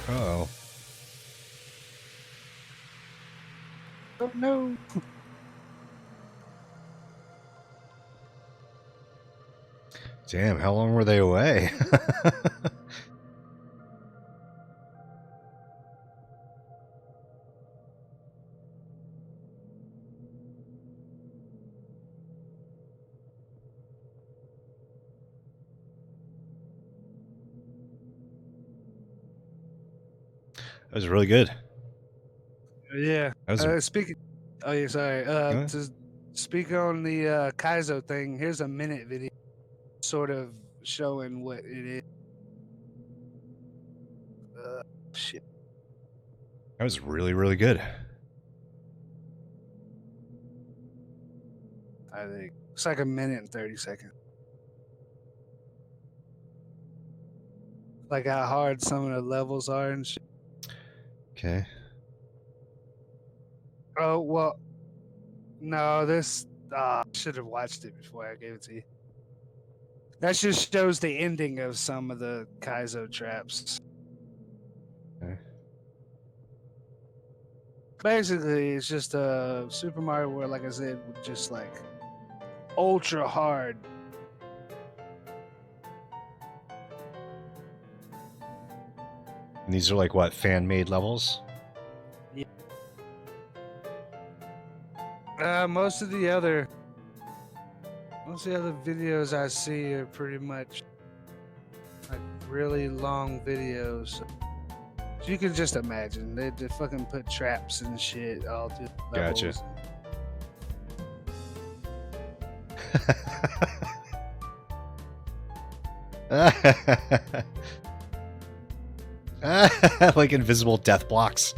Oh. Oh no. Damn, how long were they away? That was really good. Yeah. That was Speaking. Oh yeah, sorry. Huh? To speak on the Kaizo thing, here's a minute video, sort of showing what it is. Shit. That was really, really good. I think it's like a minute and 30 seconds. Like how hard some of the levels are and shit. Okay. Oh well, no, this I should have watched it before I gave it to you. That just shows the ending of some of the Kaizo traps. Okay. Basically, it's just a Super Mario World, like I said, with just like ultra hard. And these are like what, fan-made levels? Most of the other videos I see are pretty much like really long videos. So you can just imagine they fucking put traps and shit all through the Gotcha. levels. Like invisible death blocks.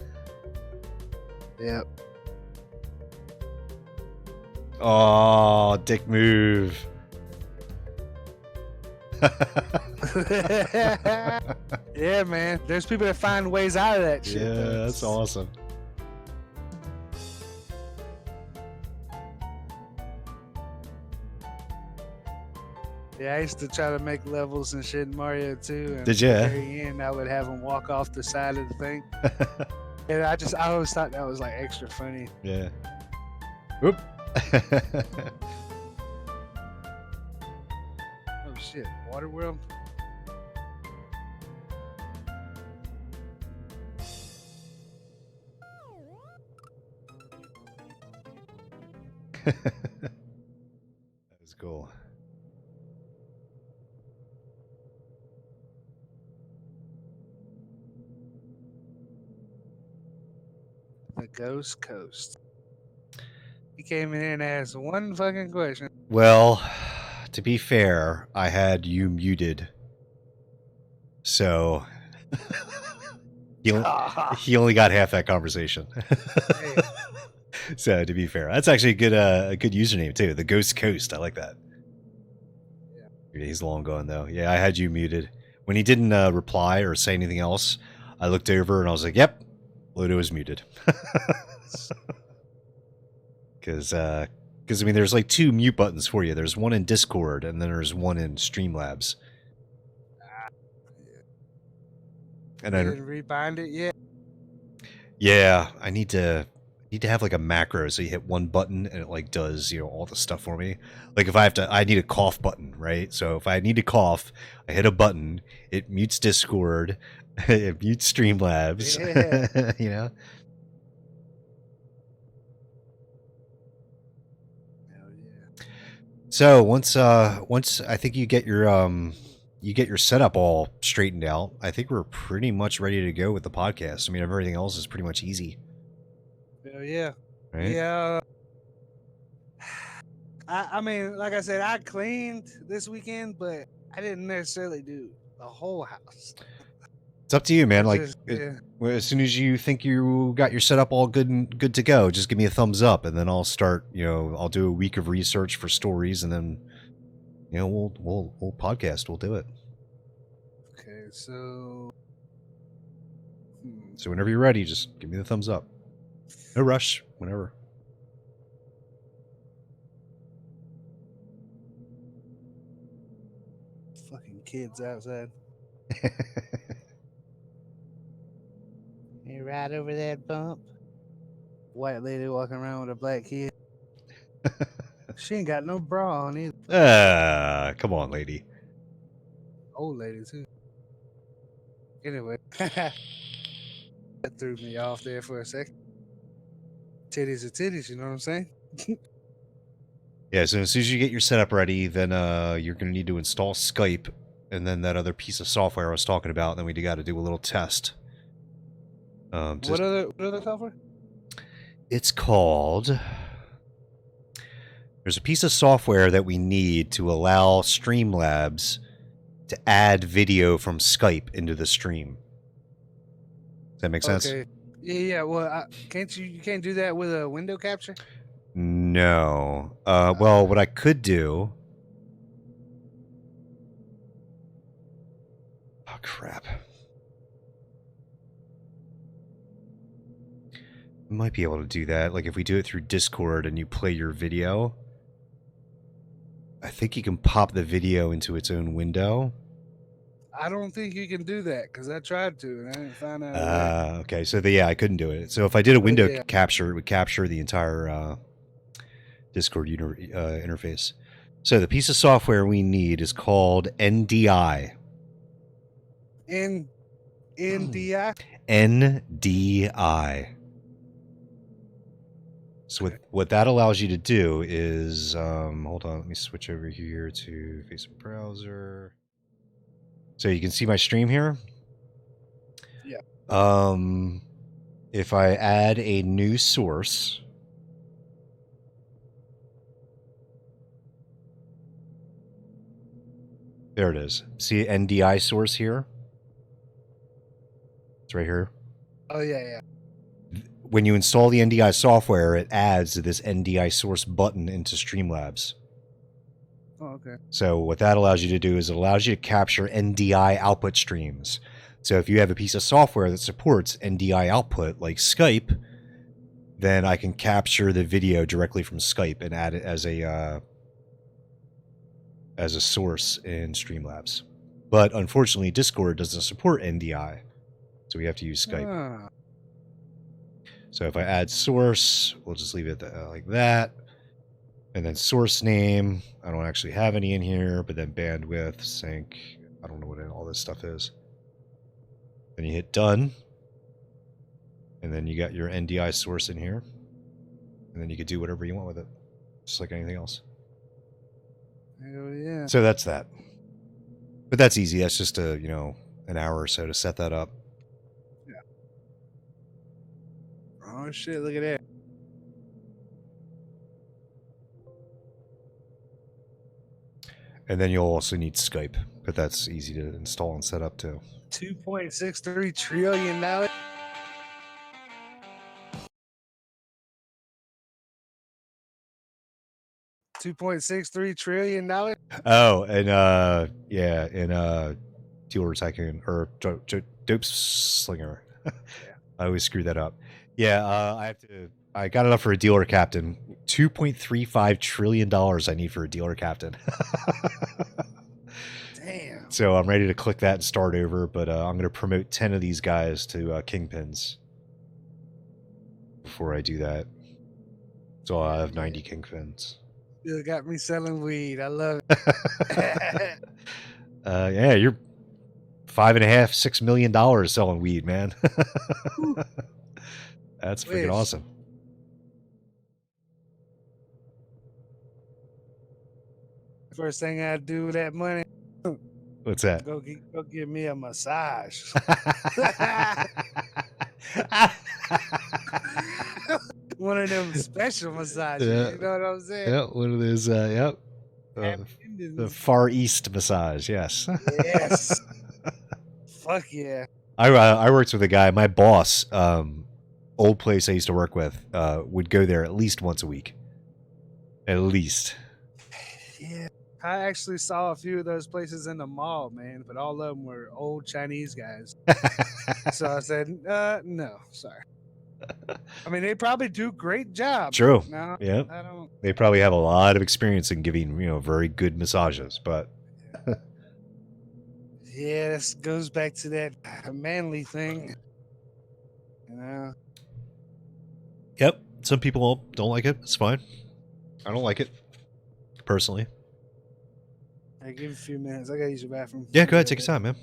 Yep. Oh, dick move. Yeah, man. There's people that find ways out of that shit. Yeah, though. that's awesome. Yeah, I used to try to make levels and shit in Mario too. And Did ya? At the very end, I would have them walk off the side of the thing. And I always thought that was like extra funny. Yeah. Whoop. Oh shit, Waterworld. That was cool. The Ghost Coast. He came in and asked one fucking question. Well, to be fair, I had you muted. So he only got half that conversation. Hey. So to be fair, that's actually a good username too. The Ghost Coast. I like that. Yeah. He's long gone though. Yeah, I had you muted. When he didn't reply or say anything else, I looked over and I was like, "Yep, Ludo is muted." Because I mean, there's like 2 mute buttons for you. There's one in Discord and then there's one in Streamlabs. And I I didn't rebind it yet. Yeah, I need to have like a macro so you hit one button and it like does, all the stuff for me. Like if I need a cough button, right? So if I need to cough, I hit a button, it mutes Discord, it mutes Streamlabs. Yeah. Hell yeah. So once I think you get your setup all straightened out, I think we're pretty much ready to go with the podcast. I mean, everything else is pretty much easy. Hell yeah. Right? Yeah. I mean, like I said, I cleaned this weekend, but I didn't necessarily do the whole house. It's up to you, man. Like, Yeah. as soon as you think you got your setup all good to go, just give me a thumbs up, and then I'll start. I'll do a week of research for stories, and then, we'll podcast. We'll do it. Okay, so. So whenever you're ready, just give me the thumbs up. No rush. Whenever. Fucking kids outside. You right over that bump. White lady walking around with a black kid. She ain't got no bra on either. Come on, lady. Old lady too. Anyway, that threw me off there for a second. Titties are titties, you know what I'm saying? Yeah, so as soon as you get your setup ready, then you're going to need to install Skype, and then that other piece of software I was talking about, and then we got to do a little test. What other software? It's called... There's a piece of software that we need to allow Streamlabs to add video from Skype into the stream. Does that make sense? Okay. Yeah. Well, you can't do that with a window capture? No. Well, what I could do... Oh, crap. I might be able to do that. Like, if we do it through Discord and you play your video, I think you can pop the video into its own window. I don't think you can do that because I tried to and I didn't find out. Okay. So, I couldn't do it. So, if I did a window capture, it would capture the entire Discord interface. So, the piece of software we need is called NDI. NDI? NDI. So what that allows you to do is, hold on, let me switch over here to Facebook browser. So you can see my stream here. Yeah. If I add a new source, there it is. See NDI source here? It's right here. Oh yeah, yeah. When you install the NDI software, it adds this NDI source button into Streamlabs. Oh, okay. So what that allows you to do is it allows you to capture NDI output streams. So if you have a piece of software that supports NDI output, like Skype, then I can capture the video directly from Skype and add it as a source in Streamlabs. But unfortunately, Discord doesn't support NDI, so we have to use Skype. Ah. So if I add source, we'll just leave it like that. And then source name, I don't actually have any in here, but then bandwidth, sync, I don't know what all this stuff is. Then you hit done. And then you got your NDI source in here. And then you could do whatever you want with it, just like anything else. Hell yeah. So that's that. But that's easy. That's just an hour or so to set that up. Yeah. Oh shit, look at that. And then you'll also need Skype, but that's easy to install and set up too. $2.63 trillion. $2.63 trillion. Oh, and yeah, and Dealer Tycoon or Dope Slinger. I always screw that up. Yeah, I got enough for a dealer captain. $2.35 trillion I need for a dealer captain. Damn. So I'm ready to click that and start over, but I'm going to promote 10 of these guys to kingpins before I do that. So I have 90 kingpins. You got me selling weed. I love it. Yeah, you're $5.5–6 million selling weed, man. That's freaking awesome. First thing I do with that money. What's that? Go give me a massage. One of them special massages. Yeah. You know what I'm saying? Yeah, one of those. Yep. The Far East massage. Yes. Yes. Fuck yeah. I worked with a guy. My boss, old place I used to work with, would go there at least once a week. At least. Yeah. I actually saw a few of those places in the mall, man, but all of them were old Chinese guys. So I said, no, sorry. I mean, they probably do great jobs. True. No, yeah. I don't. They probably have a lot of experience in giving, very good massages, but. Yeah, this goes back to that manly thing. You know? Yep. Some people don't like it. It's fine. I don't like it, personally. Hey, give it a few minutes. I gotta use the bathroom. Yeah, go ahead. Take your time, man.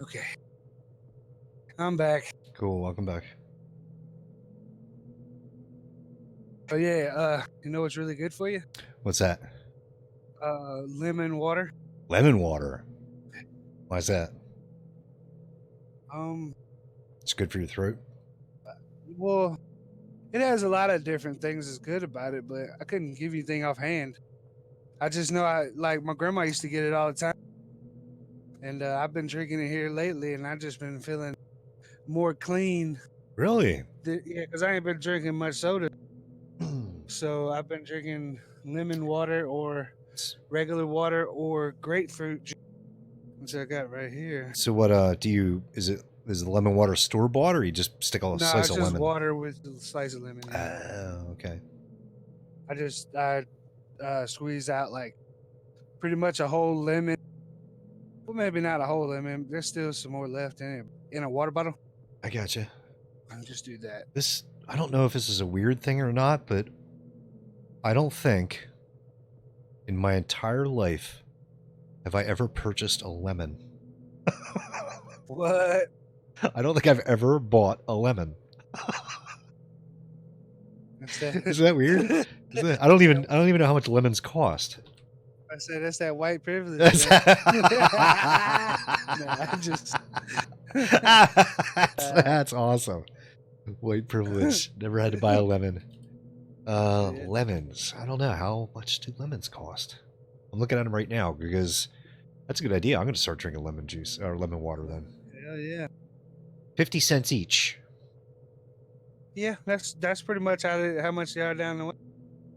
Okay. I'm back. Cool, welcome back. Oh yeah, you know what's really good for you? What's that? Lemon water. Lemon water. Why's that? Um, It's good for your throat. well, it has a lot of different things that's good about it, but I couldn't give you anything offhand. I just know my grandma used to get it all the time, and I've been drinking it here lately, and I've just been feeling more clean. Really? Yeah, because I ain't been drinking much soda, so I've been drinking lemon water or regular water or grapefruit juice, which I got right here. So what do you is the lemon water store bought, or you just stick a No, slice it's of just lemon? water with a slice of lemon. Yeah. Oh, okay. I squeeze out like pretty much a whole lemon. Well, maybe not a whole lemon. There's still some more left in it in a water bottle. I gotcha. I'll just do that. I don't know if this is a weird thing or not, but I don't think in my entire life have I ever purchased a lemon. What? I don't think I've ever bought a lemon. Isn't that weird? I don't even know how much lemons cost. I said that's that white privilege. That's, that's awesome. White privilege. Never had to buy a lemon. Lemons. I don't know. How much do lemons cost? I'm looking at them right now because that's a good idea. I'm going to start drinking lemon juice or lemon water then. Hell yeah. 50 cents each. Yeah, that's pretty much how much they are down the way.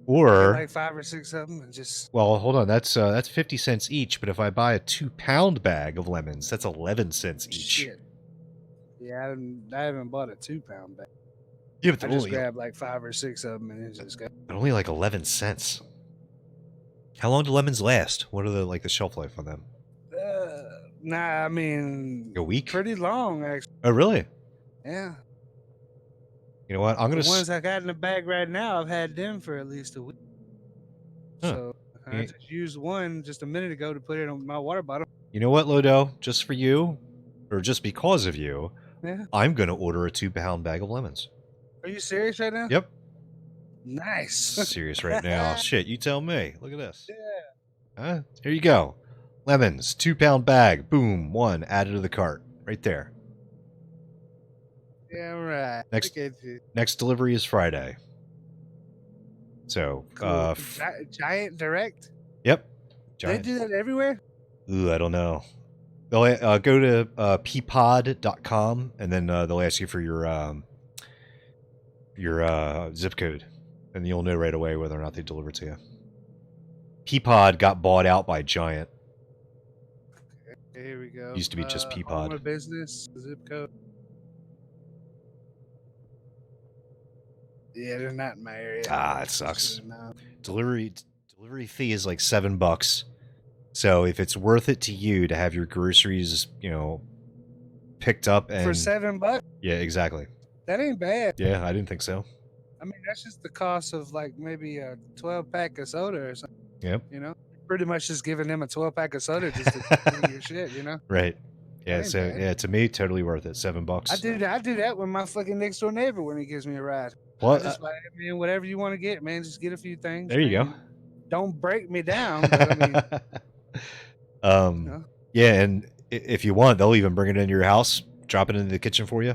Or like 5 or 6 of them, and just. Well, hold on. That's 50 cents each. But if I buy a 2-pound bag of lemons, that's 11 cents each. Shit. Yeah, I haven't bought a 2-pound bag. Yeah, but I just grabbed like 5 or 6 of them, and it just got. They're only like 11 cents. How long do lemons last? What are the shelf life on them? Nah, I mean, a week. Pretty long, actually. Oh, really? Yeah. You know what? I'm gonna. The ones I got in the bag right now, I've had them for at least a week. Huh. So I just used one just a minute ago to put it in my water bottle. You know what, Lodo? Just for you, or just because of you, I'm gonna order a 2-pound bag of lemons. Are you serious right now? Yep. Nice. Serious right now. Shit, you tell me. Look at this. Yeah. Huh? Here you go. Lemons, 2-pound bag. Boom, one added to the cart. Right there. Yeah, right. Next delivery is Friday. So, cool. Giant Direct? Yep. Giant. They do that everywhere? Ooh, I don't know. They'll go to peapod.com and then they'll ask you for your zip code, and you'll know right away whether or not they deliver to you. Peapod got bought out by Giant. Okay, here we go. Used to be just Peapod. Home of business, zip code. Yeah, they're not in my area. Ah, it sucks. Delivery fee is like $7. So if it's worth it to you to have your groceries, picked up and for $7. Yeah, exactly. That ain't bad. Yeah, I didn't think so. I mean, that's just the cost of like maybe a 12-pack of soda or something. Yep. Pretty much just giving them a 12-pack of soda just to do your shit, Right. Yeah, so bad. Yeah, to me, totally worth it. $7. I do that with my fucking next door neighbor when he gives me a ride. What? Just like, man, whatever you want to get, man, just get a few things. There you go. Don't break me down. But I mean, yeah, and if you want, they'll even bring it into your house, drop it into the kitchen for you.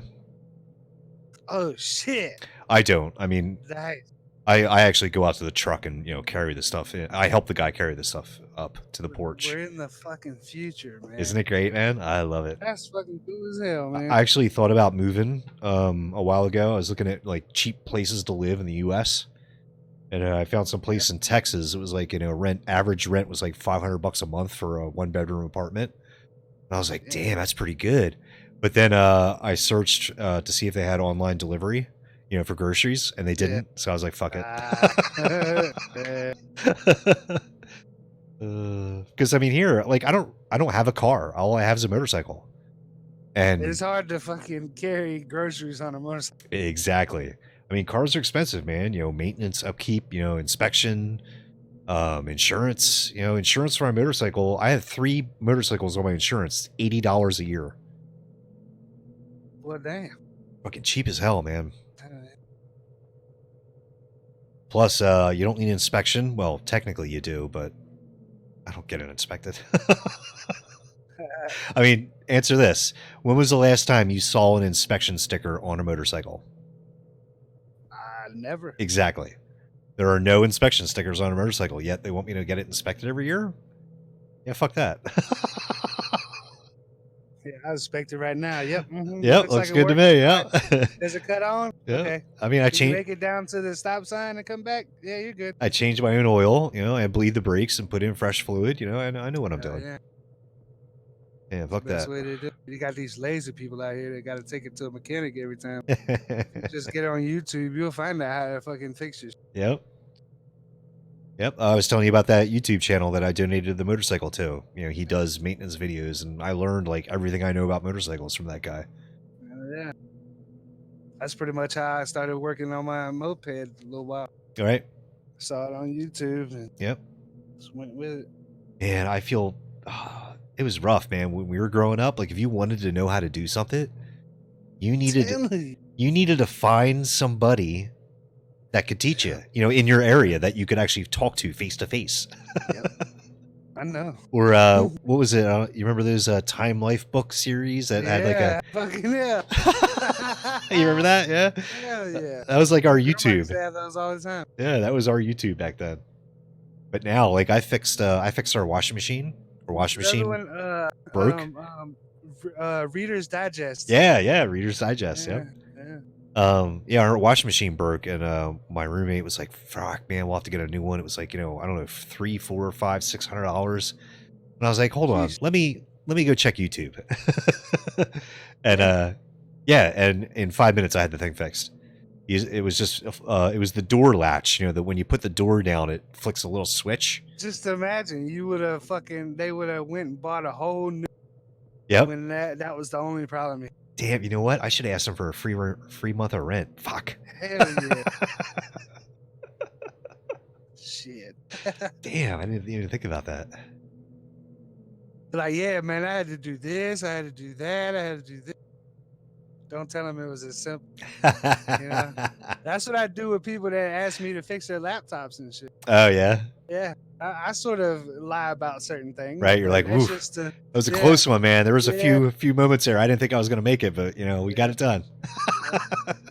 Oh shit! I don't. I mean, nice. I actually go out to the truck and carry the stuff in. I help the guy carry the stuff up to the porch. We're in the fucking future, man. Isn't it great, man? I love it. That's fucking cool as hell, man. I actually thought about moving a while ago. I was looking at like cheap places to live in the U.S. and I found some place in Texas. It was like average rent was like $500 a month for a 1-bedroom apartment. And I was like, damn, that's pretty good. But then I searched to see if they had online delivery. For groceries, and they didn't. Yeah. So I was like, fuck it. Because I mean, here, like, I don't have a car. All I have is a motorcycle. And it's hard to fucking carry groceries on a motorcycle. Exactly. I mean, cars are expensive, man. Maintenance, upkeep, inspection, insurance. Insurance for my motorcycle. I have 3 motorcycles on my insurance. $80 a year. Well, damn. Fucking cheap as hell, man. Uh, Plus, you don't need inspection. Well, technically you do, but I don't get it inspected. I mean, answer this. When was the last time you saw an inspection sticker on a motorcycle? Never. Exactly. There are no inspection stickers on a motorcycle, yet they want me to get it inspected every year? Yeah, fuck that. Yeah, I inspect it right now. Yep. Yep, looks good to me, yeah. Does it cut on? Yeah. Okay. I mean, I Can you changed. make it down to the stop sign and come back? Yeah, you're good. I change my own oil, you know, I bleed the brakes and put in fresh fluid, you know, I know what I'm doing. Yeah. Yeah, fuck Best that. way to do it. You got these lazy people out here that got to take it to a mechanic every time. Just get on YouTube, you'll find out how to fucking fix your. Yep. Yep. I was telling you about that YouTube channel that I donated the motorcycle to. You know, he does maintenance videos, and I learned like everything I know about motorcycles from that guy. Yeah. That's pretty much how I started working on my moped a little while. All right. Saw it on YouTube and Yep. just went with it. Man, I feel it was rough, man. When we were growing up, like if you wanted to know how to do something, you needed to find somebody that could teach you, you know, in your area that you could actually talk to face to face. Yep. I know. Or what was it? You remember those Time Life book series that had like a fucking yeah. You remember that? Yeah. Hell yeah. That was like our Everybody YouTube. used to have those all the time. Yeah, that was our YouTube back then. But now, like I fixed our washing machine. Our washing machine broke. Reader's Digest. Yeah, Reader's Digest. Yeah, yep. Yeah, our washing machine broke, and my roommate was like, "Fuck, man, we'll have to get a new one." It was like, you know, I don't know, $300, $400, $500, $600, and I was like, "Hold on, let me go check YouTube." And yeah, and in 5 minutes I had the thing fixed. It was just it was the door latch, you know, that when you put the door down, it flicks a little switch. Just imagine they would have went and bought a whole new. Yep. When that was the only problem. Damn, you know what? I should have asked him for a free month of rent. Fuck. Hell yeah. Shit. Damn, I didn't even think about that. Like, yeah, man, I had to do this, I had to do that, I had to do this. Don't tell them it was as simple. You know? That's what I do with people that ask me to fix their laptops and shit. Oh, yeah? Yeah. I sort of lie about certain things. Right, you're like, "Oof, that was a close one, man. There was a few moments there. I didn't think I was going to make it, but, you know, we got it done."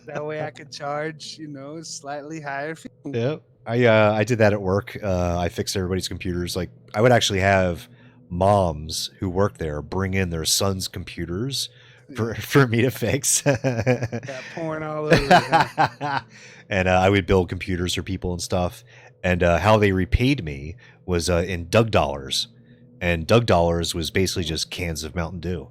That way I could charge, you know, slightly higher fee. Yep. I did that at work. I fixed everybody's computers. Like, I would actually have moms who worked there bring in their sons' computers for me to fix. Got porn all over it. And I would build computers for people and stuff. And how they repaid me was in Doug dollars. And Doug dollars was basically just cans of Mountain Dew.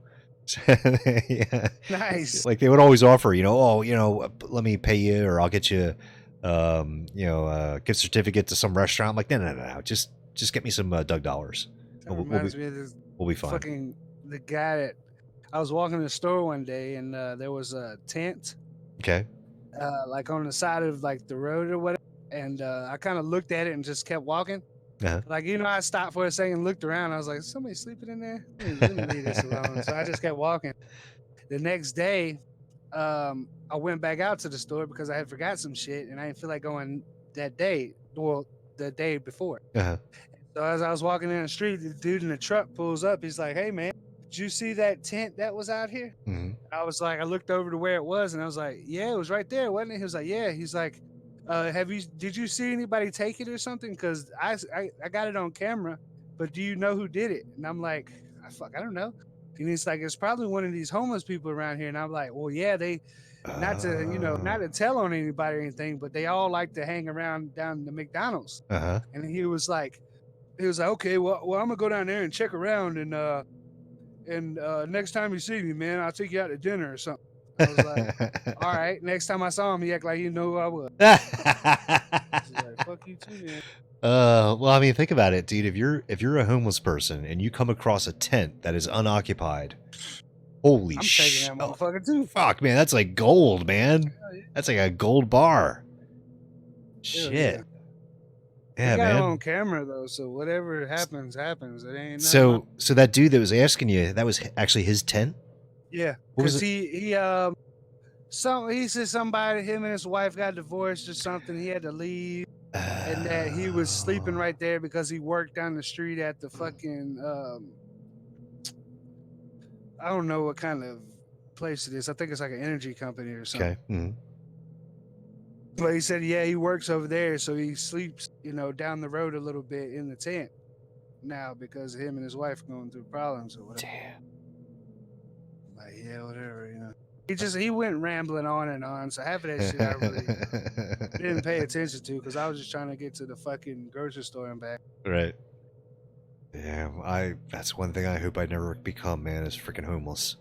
Yeah. Nice. Like they would always offer, you know, "Oh, you know, let me pay you, or I'll get you, you know, a gift certificate to some restaurant." I'm like, no. Just get me some Doug dollars. We'll be fine. Fucking the guy that I was walking in the store one day and there was a tent. Okay. Like on the side of like the road or whatever. And I kind of looked at it and just kept walking. Uh-huh. Like, you know, I stopped for a second, looked around. I was like, "Somebody sleeping in there? Let me leave this alone." So I just kept walking. The next day, I went back out to the store because I had forgot some shit and I didn't feel like going that day. Well, the day before. Uh-huh. So as I was walking down the street, the dude in the truck pulls up. He's like, "Hey, man, did you see that tent that was out here?" Mm-hmm. I was like, I looked over to where it was and I was like, "Yeah, it was right there, wasn't it?" He was like, "Yeah." He's like, did you see anybody take it or something? Because I got it on camera, but do you know who did it? And I'm like, I don't know. And he's like, "It's probably one of these homeless people around here." And I'm like, "Well, yeah, they, not to tell on anybody or anything, but they all like to hang around down the McDonald's." Uh-huh. And he was like, "Okay, well, I'm gonna go down there and check around, and next time you see me, man, I'll take you out to dinner or something." I was like, "All right." Next time I saw him, he acted like he knew who I was. I was like, "Fuck you too, man." Well, I mean, think about it, dude. If you're a homeless person and you come across a tent that is unoccupied, holy shit! I'm taking that motherfucker too. Fuck, man, that's like gold, man. That's like a gold bar. Shit. Yeah, got man. it on camera though, so whatever happens, happens. It ain't. So that dude that was asking you, that was actually his tent. Yeah, What was because it? he said somebody, him and his wife got divorced or something. He had to leave, and that he was sleeping Oh, right there because he worked down the street at the fucking I don't know what kind of place it is. I think it's like an energy company or something. okay. Mhm. But he said, yeah, he works over there, so he sleeps, down the road a little bit in the tent now because him and his wife going through problems or whatever. Damn. Like, yeah, whatever. He went rambling on and on. So half of that shit I really didn't pay attention to because I was just trying to get to the fucking grocery store and back. Right. Yeah, that's one thing I hope I never become, man, is freaking homeless.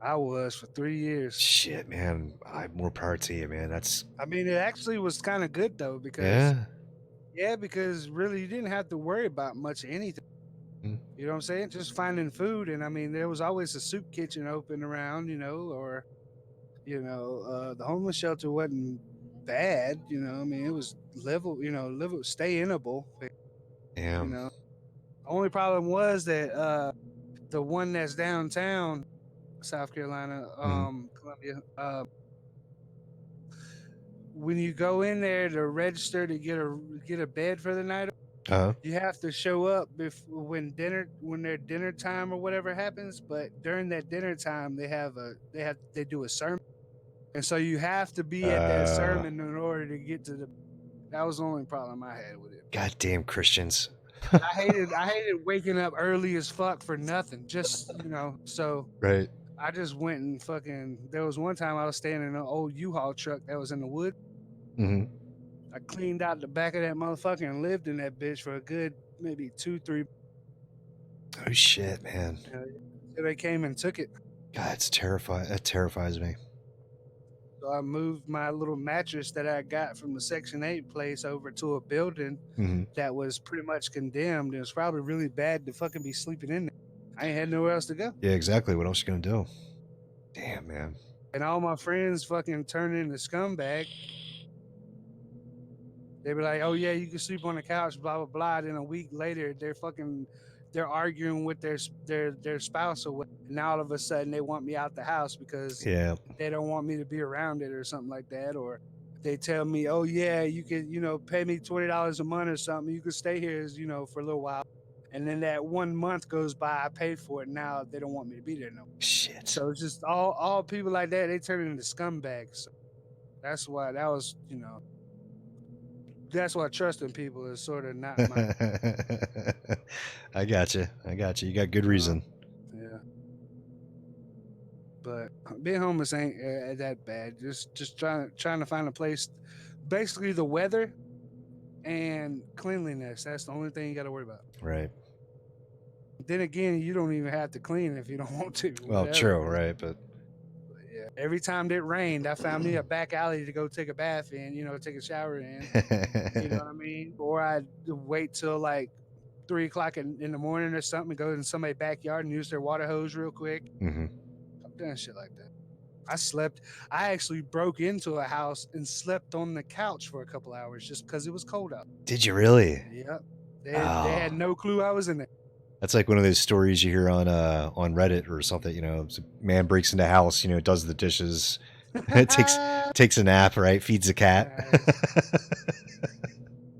I was for 3 years. Shit, man. More power to you, man. That's I mean, it actually was kind of good though because because really you didn't have to worry about much of anything. Mm. You know what I'm saying? Just finding food, and I mean, there was always a soup kitchen open around, or the homeless shelter wasn't bad. I mean, it was stay inable. Yeah. The only problem was that the one that's downtown South Carolina, Columbia, when you go in there to register to get a bed for the night, Uh-huh. you have to show up when their dinner time or whatever happens. But during that dinner time, they do a sermon, and so you have to be at that sermon in order to get to the. That was the only problem I had with it. Goddamn Christians. I hated waking up early as fuck for nothing. Just so Right. I just went and fucking. There was one time I was staying in an old U-Haul truck that was in the wood. Mm-hmm. I cleaned out the back of that motherfucker and lived in that bitch for a good maybe 2-3. Oh shit, man. So they came and took it. God, it's terrifying. That terrifies me. So I moved my little mattress that I got from the Section 8 place over to a building that was pretty much condemned. It was probably really bad to fucking be sleeping in there. I ain't had nowhere else to go. Yeah, exactly. What else you gonna do? Damn, man. And all my friends fucking turned into scumbag. They were like, "Oh yeah, you can sleep on the couch," blah blah blah. Then a week later, they're arguing with their spouse or what. Now all of a sudden they want me out the house because they don't want me to be around it or something like that. Or they tell me, "Oh yeah, you can pay me $20 a month or something. You can stay here for a little while." And then that 1 month goes by, I paid for it. Now they don't want me to be there no more. Shit. So it's just all people like that. They turn into scumbags. So that's why that was that's why trusting people is sort of not my. I got you. You got good reason. Yeah. But being homeless ain't that bad. Just trying to find a place. Basically, the weather and cleanliness. That's the only thing you got to worry about. Right. Then again, you don't even have to clean if you don't want to. Well, true, right? But yeah, every time it rained, I found me a back alley to go take a bath in. Take a shower in. You know what I mean? Or I'd wait till like 3 o'clock in the morning or something, go in somebody's backyard and use their water hose real quick. I've done shit like that. I actually broke into a house and slept on the couch for a couple hours just because it was cold out. Did you really? Yep. They had no clue I was in there. That's like one of those stories you hear on Reddit or something. A man breaks into a house, does the dishes, takes a nap, right? Feeds the cat.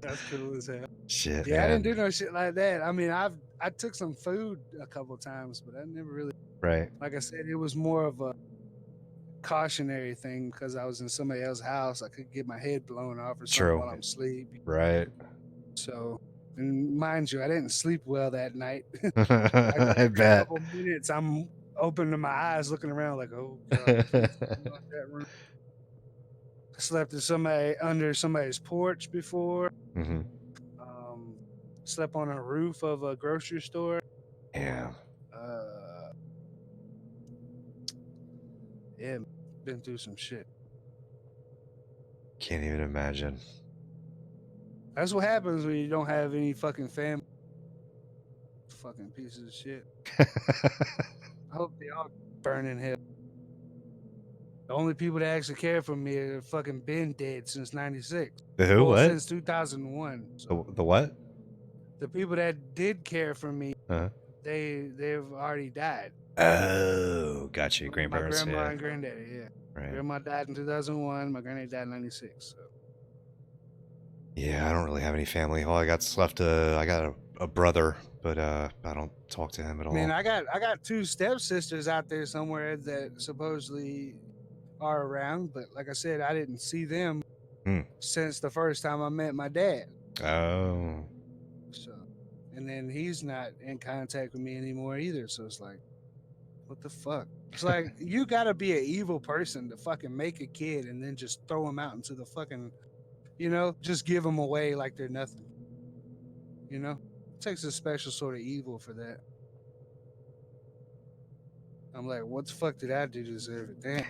That's cool as hell. Shit, yeah, man. I didn't do no shit like that. I mean, I took some food a couple times, but I never really. Right. Like I said, it was more of a cautionary thing because I was in somebody else's house. I could get my head blown off or something while I'm asleep. Right. So, and mind you, I didn't sleep well that night. I bet. A couple minutes, I'm opening my eyes, looking around like, oh god, that room. I slept under somebody's porch before. Slept on a roof of a grocery store. Yeah. Yeah, been through some shit. Can't even imagine. That's what happens when you don't have any fucking family. Fucking pieces of shit. I hope they all burn in hell. The only people that actually care for me are fucking been dead since '96. The who? What? Since 2001. So. The what? The people that did care for me, they've already died. Oh, gotcha. My Grandparents, grandma yeah. and granddaddy, yeah. Right. Grandma died in 2001. My granddaddy died in 96. So. Yeah, I don't really have any family. All I got's left, I got a brother, but I don't talk to him at all. Man, I got 2 stepsisters out there somewhere that supposedly are around, but like I said, I didn't see them since the first time I met my dad. Oh. So, and then he's not in contact with me anymore either. So it's like, what the fuck? It's like you gotta be an evil person to fucking make a kid and then just throw him out into the fucking, just give them away like they're nothing. It takes a special sort of evil for that. I'm like, what the fuck did I do to deserve it? Damn.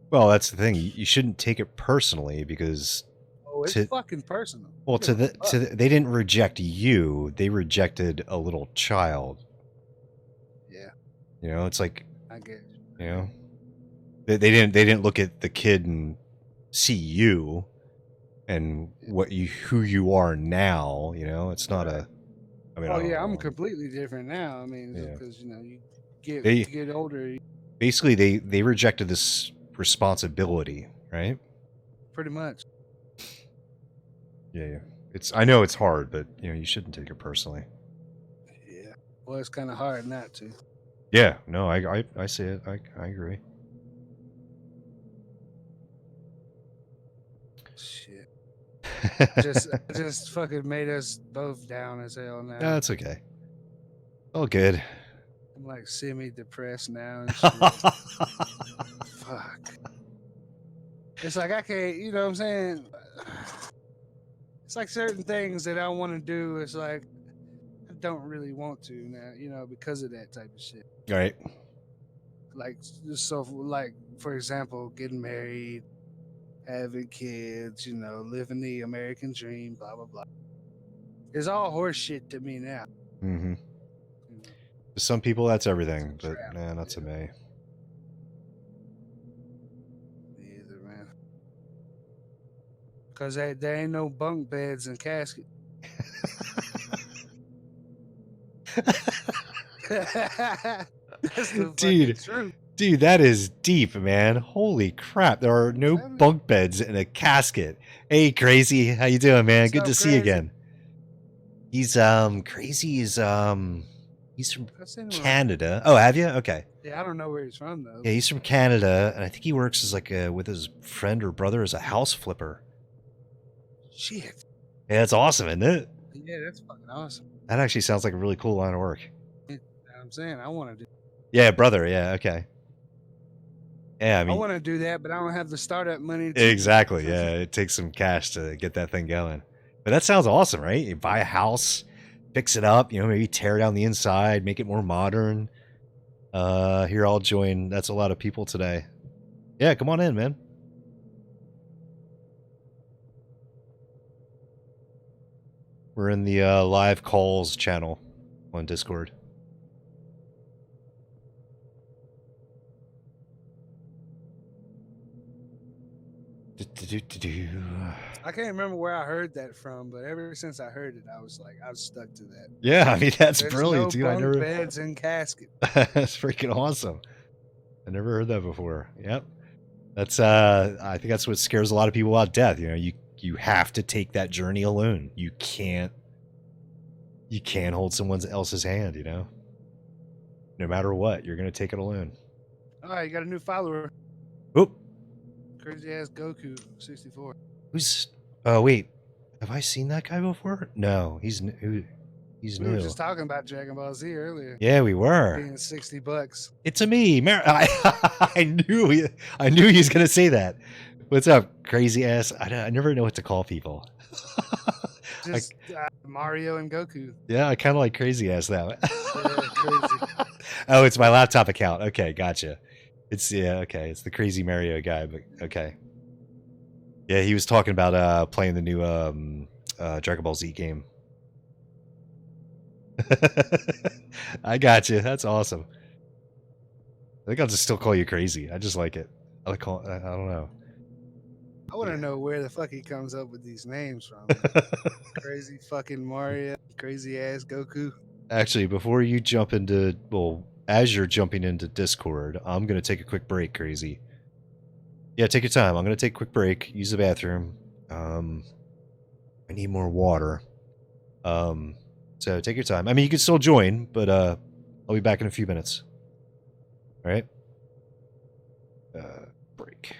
Well, that's the thing. You shouldn't take it personally because It's fucking personal. Well, they didn't reject you. They rejected a little child. Yeah. It's like, I get it. They didn't look at the kid and see you and who you are now. It's not a. I mean, I'm completely different now. I mean, because you get older. Basically, they rejected this responsibility, right? Pretty much. Yeah. I know it's hard, but you shouldn't take it personally. Yeah. Well, it's kind of hard not to. Yeah. No, I see it. I agree. Shit. just fucking made us both down as hell now. No, it's okay. All good. I'm like semi-depressed now and shit. Fuck. It's like I can't, you know what I'm saying? It's like certain things that I want to do. It's like I don't really want to now, because of that type of shit. Right. Like, like, for example, getting married, having kids, living the American dream, blah, blah, blah. It's all horse shit to me now. Mm-hmm. To some people, that's everything, but not to me. Neither, man. Because there ain't no bunk beds and casket. That's the Dude, truth. Dude, that is deep, man. Holy crap. There are no bunk beds in a casket. Hey, Crazy. How you doing, man? Good to see you again. He's, Crazy is, he's from Canada. Oh, have you? Okay. Yeah, I don't know where he's from, though. Yeah, he's from Canada, and I think he works as with his friend or brother as a house flipper. Shit. Yeah, that's awesome, isn't it? Yeah, that's fucking awesome. That actually sounds like a really cool line of work. I'm saying I want to do. Yeah, brother. Yeah, okay. Yeah, I mean, I want to do that, but I don't have the startup money. Exactly. Yeah, it takes some cash to get that thing going. But that sounds awesome, right? You buy a house, fix it up, maybe tear down the inside, make it more modern. Here, I'll join. That's a lot of people today. Yeah, come on in, man. We're in the live calls channel on Discord. I can't remember where I heard that from, but ever since I heard it, I was stuck to that. Yeah, I mean that's brilliant, dude. I never beds and casket. That's freaking awesome. I never heard that before. Yep. That's I think that's what scares a lot of people about death. You have to take that journey alone. You can't hold someone else's hand, No matter what, you're gonna take it alone. All right, you got a new follower. Oop. Crazy ass Goku 64. Who's? Oh wait, have I seen that guy before? No, he's new. We were just talking about Dragon Ball Z earlier. Yeah, we were. Being $60. It's a me, I knew he was gonna say that. What's up, crazy ass? I never know what to call people. Just Mario and Goku. Yeah, I kind of like crazy ass now. Yeah, crazy. Oh, it's my laptop account. Okay, gotcha. It's okay. It's the crazy Mario guy, but okay. Yeah, he was talking about playing the new Dragon Ball Z game. I got you. That's awesome. I think I'll just still call you crazy. I just like it. I don't know. I want to know where the fuck he comes up with these names from. Crazy fucking Mario, crazy ass Goku. Actually, before you jump into, well, as you're jumping into Discord, I'm gonna take a quick break, Crazy. Yeah, take your time. I'm gonna take a quick break, use the bathroom. I need more water. So take your time. I mean, you can still join, but I'll be back in a few minutes. All right. Break.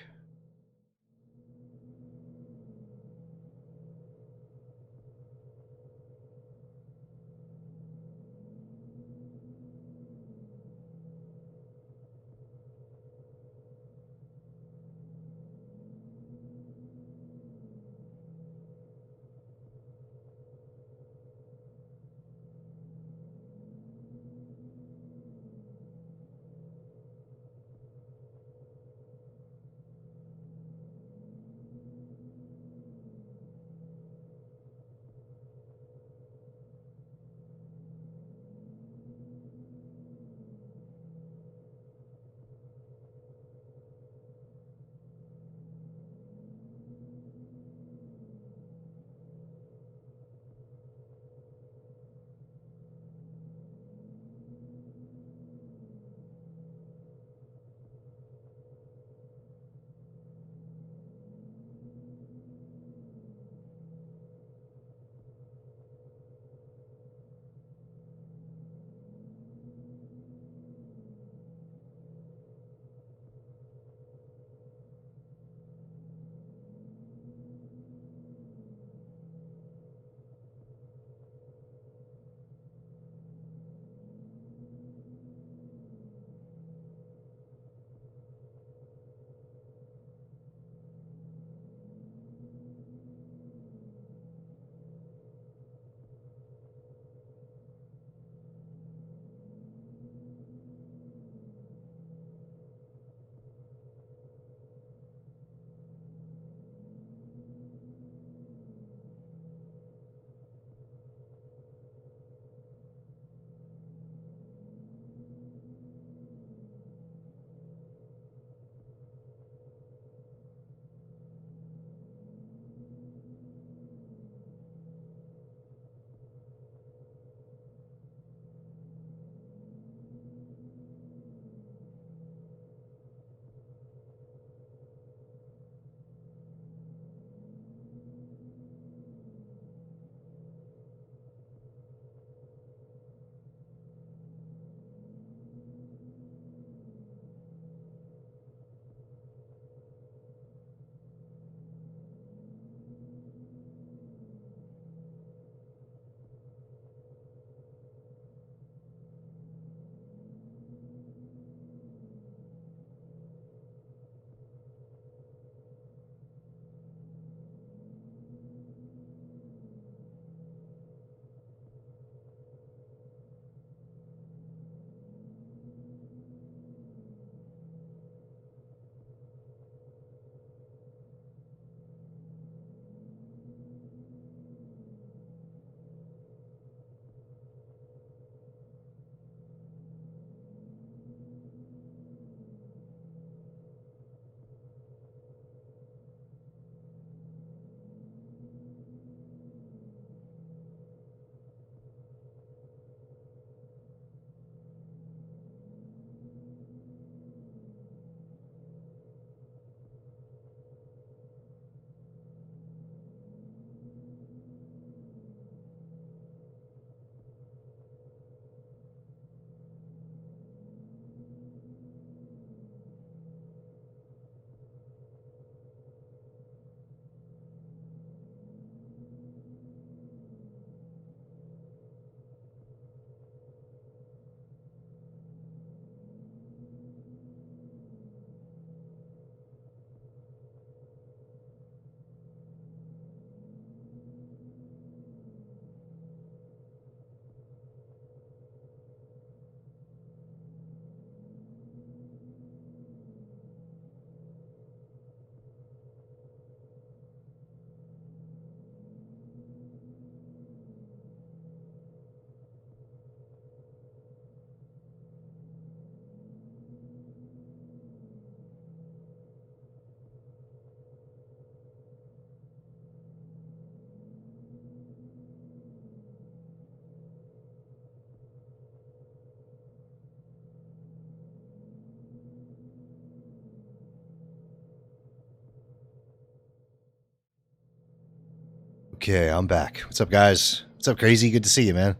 Okay, I'm back. What's up, guys? What's up, Crazy? Good to see you, man.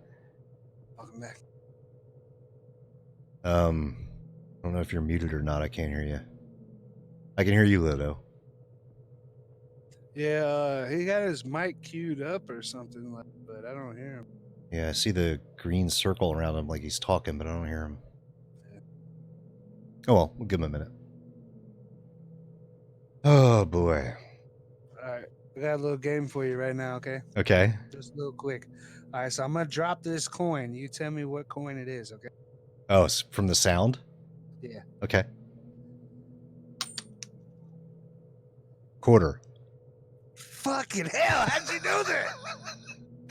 Welcome back. I don't know if you're muted or not. I can't hear you. I can hear you, Ludo. Yeah, he got his mic queued up or something, like, but I don't hear him. Yeah, I see the green circle around him like he's talking, but I don't hear him. Oh well, we'll give him a minute. Oh boy. All right, I got a little game for you right now, okay? Okay. Just a little quick. All right, so I'm gonna drop this coin. You tell me what coin it is, okay? Oh, it's from the sound? Yeah. Okay. Quarter. Fucking hell! How'd you know that?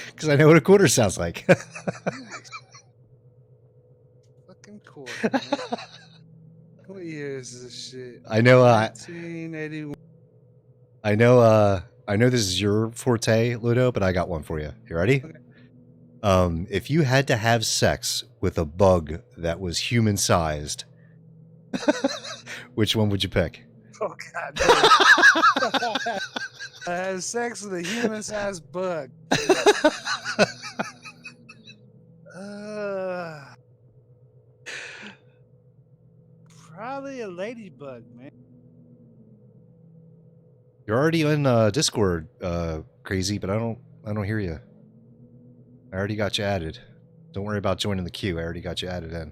Because I know what a quarter sounds like. Nice. Fucking quarter. Man. What year is this shit? I know 1981. I know this is your forte, Ludo, but I got one for you. You ready? Okay. If you had to have sex with a bug that was human sized, which one would you pick? Oh god. I had sex with a human-sized bug. Probably a ladybug, man. You're already in Discord, Crazy, but I don't hear you. I already got you added. Don't worry about joining the queue. I already got you added in.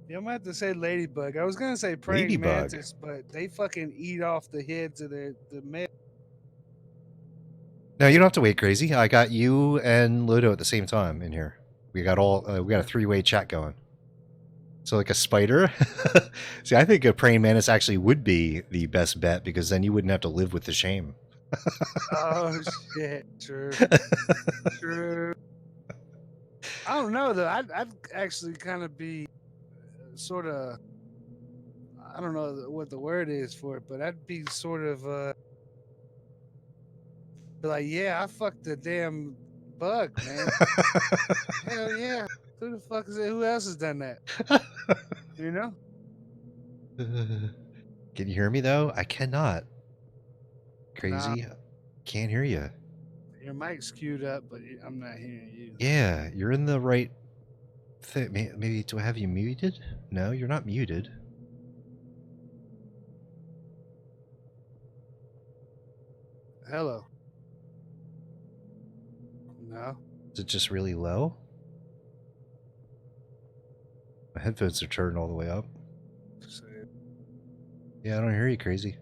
Yeah, I might have to say ladybug. I was gonna say praying Ladybug. mantis, but they fucking eat off the heads of the male. No, you don't have to wait, Crazy. I got you and Ludo at the same time in here. We got we got a three-way chat going. So like a spider. See, I think a praying mantis actually would be the best bet because then you wouldn't have to live with the shame. Oh shit! True. True. I don't know though. I'd actually kind of be sort of. I don't know what the word is for it, but I'd be sort of be like, yeah, I fucked the damn bug, man. Hell yeah. Who the fuck is it? Who else has done that? You know? Can you hear me though? I cannot. Crazy. Nah, Can't hear you. your mic's queued up, but I'm not hearing you. Yeah, you're in the right thing. Maybe do I have you muted? No, you're not muted. Hello. No. Is it just really low? My headphones are turned all the way up. Yeah, I don't hear you, Crazy.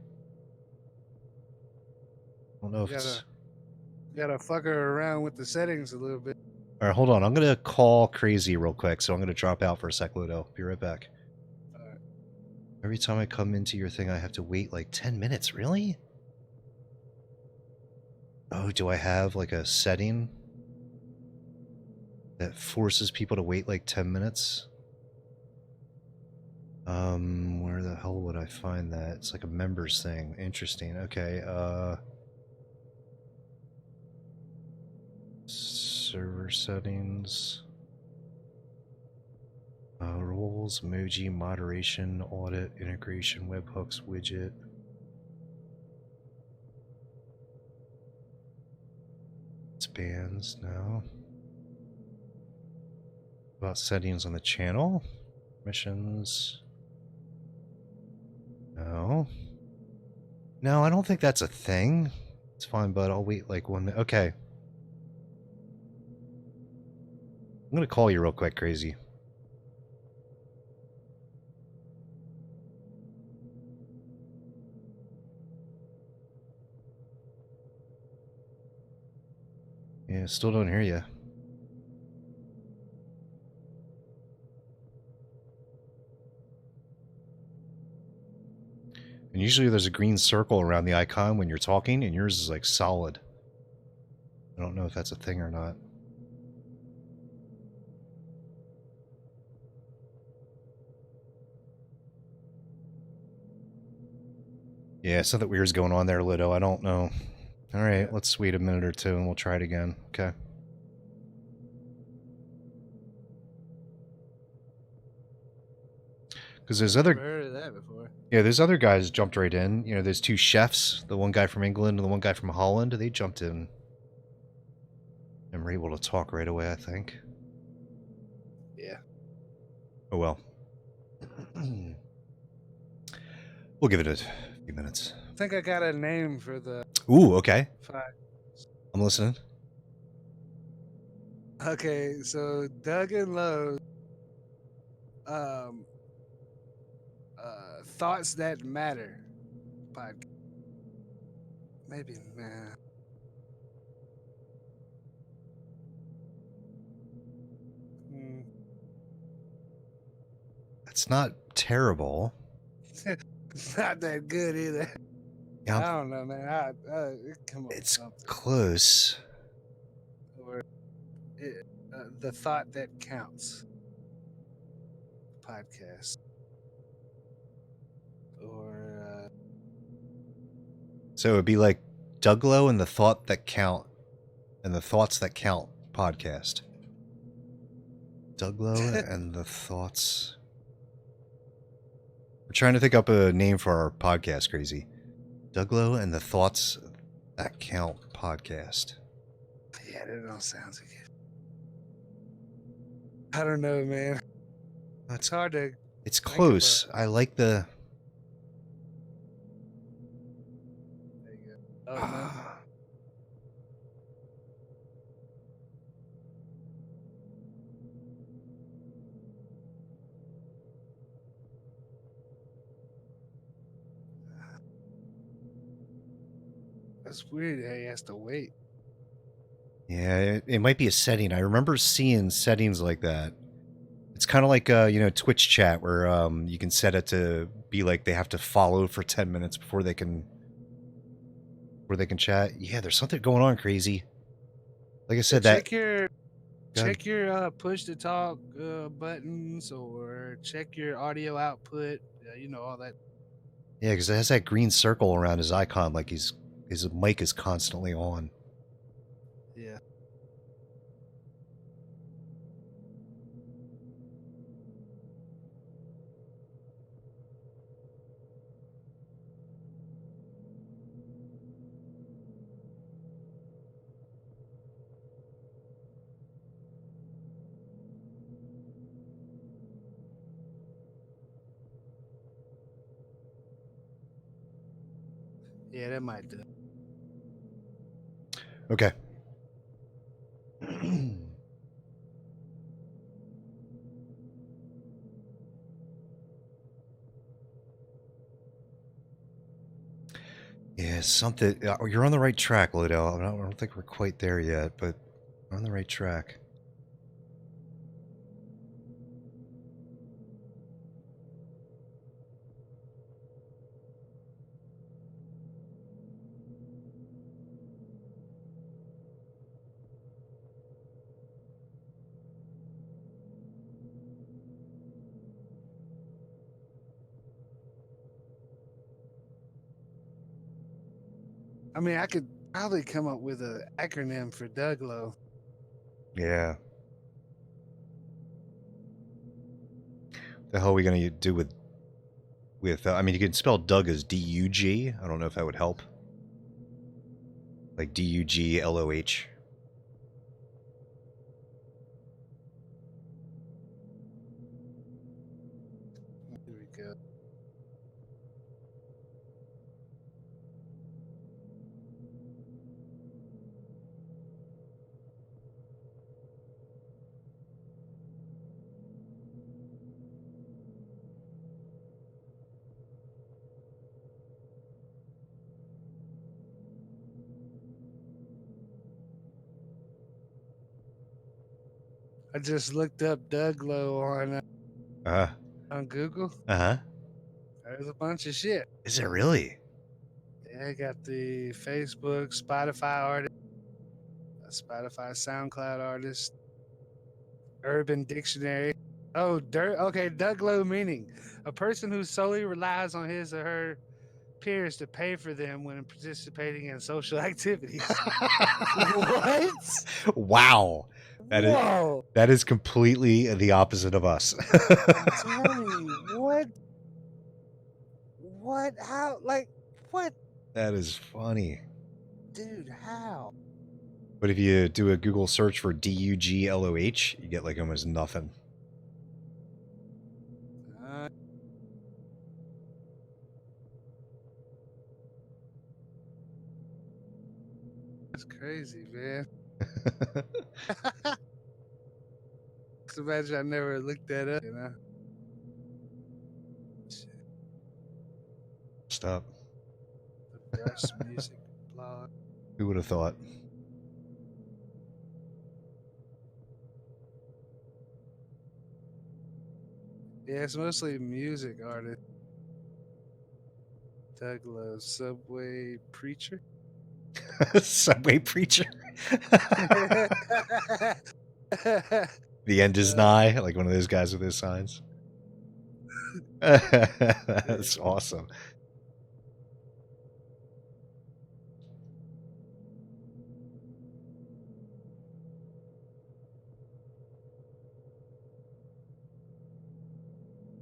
I don't know if it's... Gotta fuck her around with the settings a little bit. Alright, hold on. I'm going to call Crazy real quick, so I'm going to drop out for a sec, Ludo. Be right back. Alright. Every time I come into your thing, I have to wait like 10 minutes. Really? Oh, do I have like a setting that forces people to wait like 10 minutes? Where the hell would I find that? It's like a members thing. Interesting. Okay, server settings. Roles, emoji, moderation, audit, integration, webhooks, widget. Spans, no. About settings on the channel. Missions. No. No, I don't think that's a thing. It's fine, bud. I'll wait like 1 minute. Okay. I'm gonna call you real quick, Crazy. Yeah, still don't hear you. And usually there's a green circle around the icon when you're talking, and yours is like solid. I don't know if that's a thing or not. Yeah, something weird's going on there, Lido. I don't know. Alright, let's wait a minute or two and we'll try it again. Okay. Because there's other... Never heard of that before. Yeah, those other guys jumped right in. You know, there's two chefs, the one guy from England and the one guy from Holland. They jumped in and were able to talk right away, I think. Yeah. Oh, well. We'll give it a few minutes. I think I got a name for the Ooh, okay. 5. I'm listening. Okay, so Doug and Lowe's Thoughts That Matter podcast. Maybe, man. That's not terrible. It's not that good either. Yeah, I don't know, man. Come on. it's close. Or The Thought That Counts podcast. Or So it'd be like Douglow and the Thought That Count and the Thoughts That Count podcast. Douglow and the Thoughts. We're trying to think up a name for our podcast, Crazy. Douglow and the Thoughts That Count podcast. yeah, that don't sound so good. I don't know, man. It's hard to. It's close. I like the. There you go. Oh, no. That's weird how he has to wait. Yeah, it might be a setting. I remember seeing settings like that. It's kind of like you know, Twitch chat where you can set it to be like they have to follow for 10 minutes before they can chat. Yeah, there's something going on, Crazy. Like I said, check your push to talk buttons, or check your audio output. You know, all that. Yeah, because it has that green circle around his icon, like his mic is constantly on. Yeah. Yeah, that might do. Okay. Yeah, something. You're on the right track, Ludo. I don't think we're quite there yet, but we're on the right track. I mean, I could probably come up with an acronym for Douglow. Yeah. The hell are we gonna do with? I mean, you can spell Doug as D-U-G. I don't know if that would help. Like D-U-G-L-O-H. Here we go. I just looked up Douglow on Google. Uh-huh. There's a bunch of shit. Is it really? Yeah, I got the Facebook, Spotify artist, Spotify SoundCloud artist, Urban Dictionary. Oh, okay, Douglow meaning a person who solely relies on his or her peers to pay for them when participating in social activities. What? Wow. That is completely the opposite of us. I'm telling you, what? What? How? Like, what? That is funny. Dude, how? But if you do a Google search for DUGLOH, you get like almost nothing. That's crazy, man. Just imagine I never looked that up, you know? Stop. The Rush Music blog. Who would have thought? Yeah, it's mostly music artists. Doug Love's Subway Preacher. Subway preacher. The end is nigh, like one of those guys with those signs. That's awesome.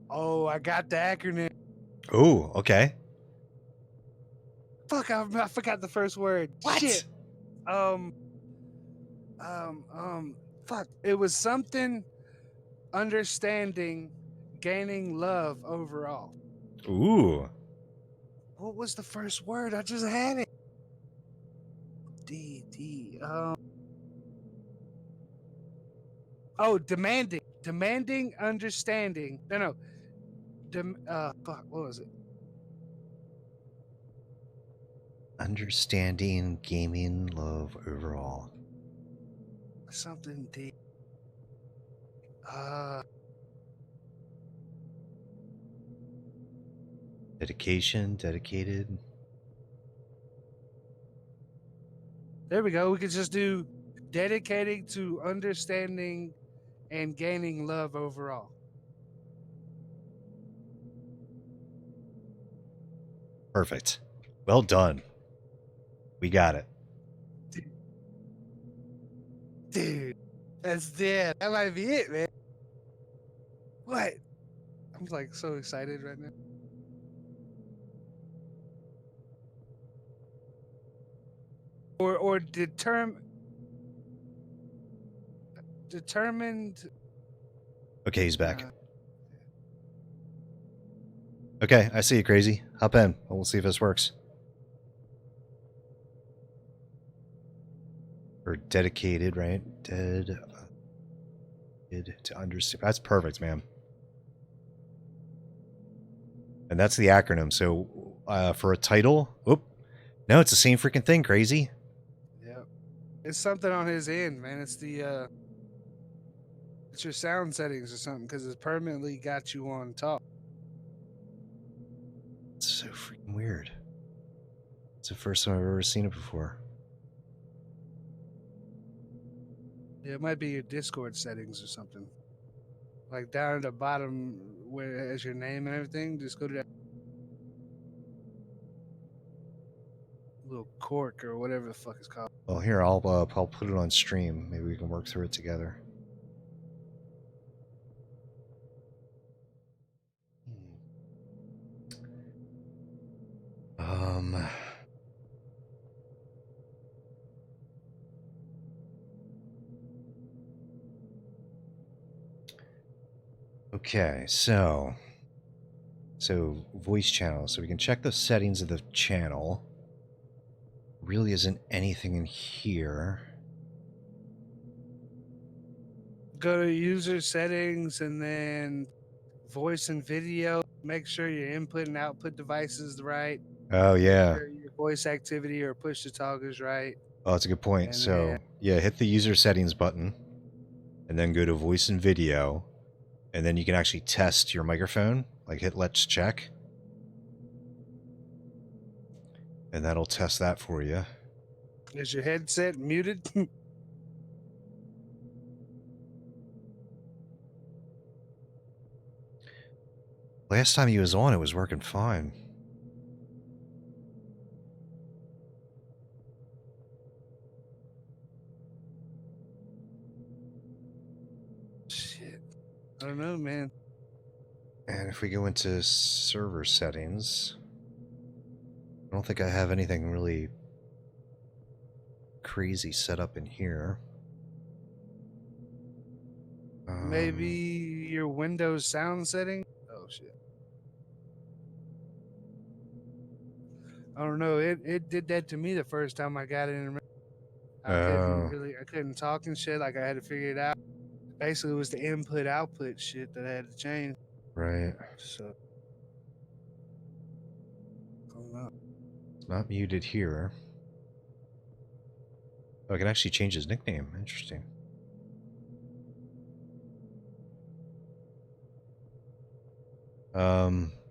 Oh, I got the acronym. Oh, okay. Fuck, I forgot the first word. What? Shit. Fuck. It was something understanding, gaining love overall. Ooh. What was the first word? I just had it. D. Oh, demanding. Demanding understanding. No. Fuck, what was it? Understanding gaming love overall. Something D. Dedication, dedicated. There we go. We could just do dedicating to understanding and gaining love overall. Perfect. Well done. We got it. Dude, that's it. That might be it, man. What? I'm like so excited right now. Or determined. Okay, he's back. Okay, I see you, Crazy. Hop in. We'll see if this works. Or dedicated, right? To understand. That's perfect, man. And that's the acronym. So for a title, no, it's the same freaking thing, Crazy. Yep. It's something on his end, man. It's the it's your sound settings or something because it's permanently got you on top. It's so freaking weird. It's the first time I've ever seen it before. Yeah, it might be your Discord settings or something. Like down at the bottom where it has your name and everything, just go to that little cork or whatever the fuck it's called. Well, here, I'll put it on stream. Maybe we can work through it together. Okay, so voice channel. So we can check the settings of the channel. Really isn't anything in here. Go to user settings and then voice and video. Make sure your input and output device is right. Oh, yeah. Your voice activity or push to talk is right. Oh, that's a good point. And so, yeah, hit the user settings button and then go to voice and video. And then you can actually test your microphone. Like hit let's check. And that'll test that for you. Is your headset muted? Last time he was on, it was working fine. Shit. I don't know, man. And if we go into server settings, I don't think I have anything really crazy set up in here. Maybe your Windows sound setting? Oh, shit. I don't know. It did that to me the first time I got it in. I couldn't talk and shit. Like I had to figure it out. Basically, it was the input output shit that I had to change. Right. So, I don't know. It's not muted here. Oh, I can actually change his nickname. Interesting.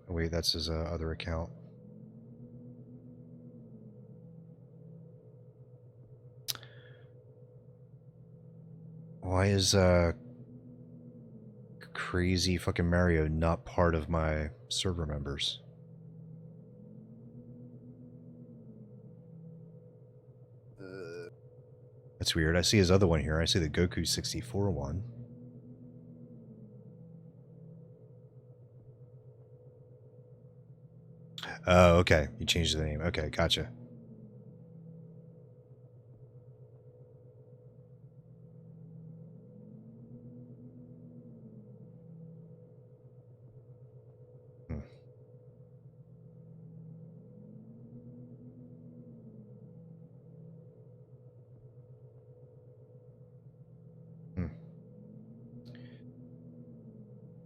Wait, that's his other account. Why is crazy fucking Mario not part of my server members? That's weird. I see his other one here. I see the Goku 64 one. Oh, okay. You changed the name. Okay, gotcha.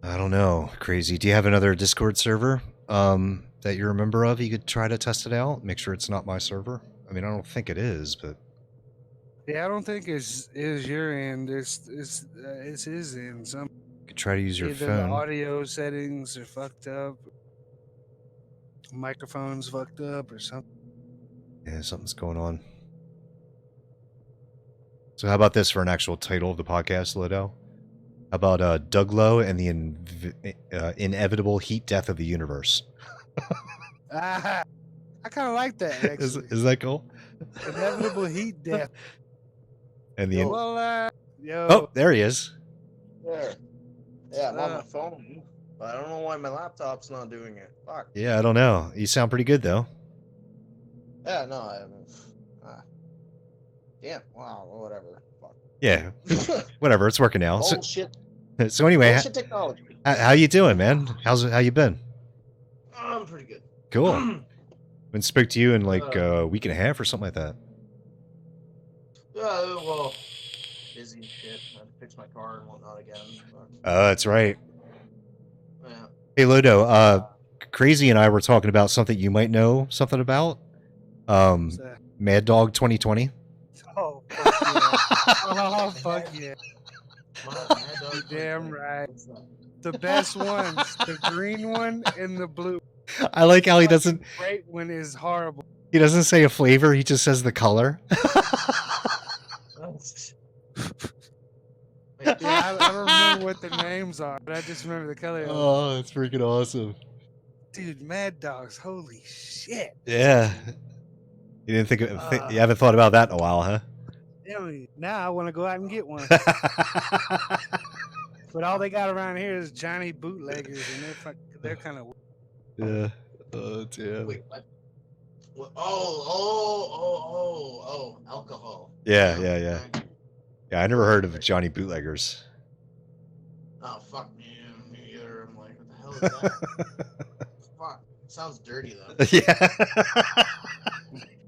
I don't know. Crazy. Do you have another Discord server that you're a member of? You could try to test it out. Make sure it's not my server. I mean, I don't think it is, but Yeah, I don't think it's your end. It's his end. you could try to use your Either phone. the audio settings are fucked up, microphone's fucked up, or something. Yeah, something's going on. So how about this for an actual title of the podcast, Lido? How about Doug Lowe and the inevitable heat death of the universe? I kind of like that, actually. Is that cool? Inevitable heat death. And the Yo. Oh, there he is. There. Yeah, I'm on my phone, but I don't know why my laptop's not doing it. Fuck. Yeah, I don't know. You sound pretty good though. Yeah, no, I haven't. Yeah, wow, whatever. Fuck. Yeah, whatever. It's working now. Bullshit. So anyway, Bullshit technology. how you doing, man? How you been? I'm pretty good. Cool. Been spoke to you in like a week and a half or something like that. Well, busy and shit. I had to fix my car and whatnot again. But, That's right. yeah. Hey, Lodo. Crazy and I were talking about something you might know something about. Mad Dog 2020. Oh, fuck yeah. Oh, fuck yeah. You're damn right. The best ones, the green one and the blue. I like how he doesn't. The great one is horrible. He doesn't say a flavor. He just says the color. Yeah, I don't remember what the names are, but I just remember the color. Oh, that's freaking awesome. Dude, Mad Dogs, holy shit. Yeah. You didn't you haven't thought about that in a while, huh? Damn, now I want to go out and get one. But all they got around here is Johnny bootleggers, and they're kind of. Yeah. Oh, damn. Wait, what? Alcohol. Yeah. Yeah, I never heard of Johnny Bootleggers. Oh, fuck me. Me either. I'm like, what the hell is that? Fuck. It sounds dirty, though. Yeah.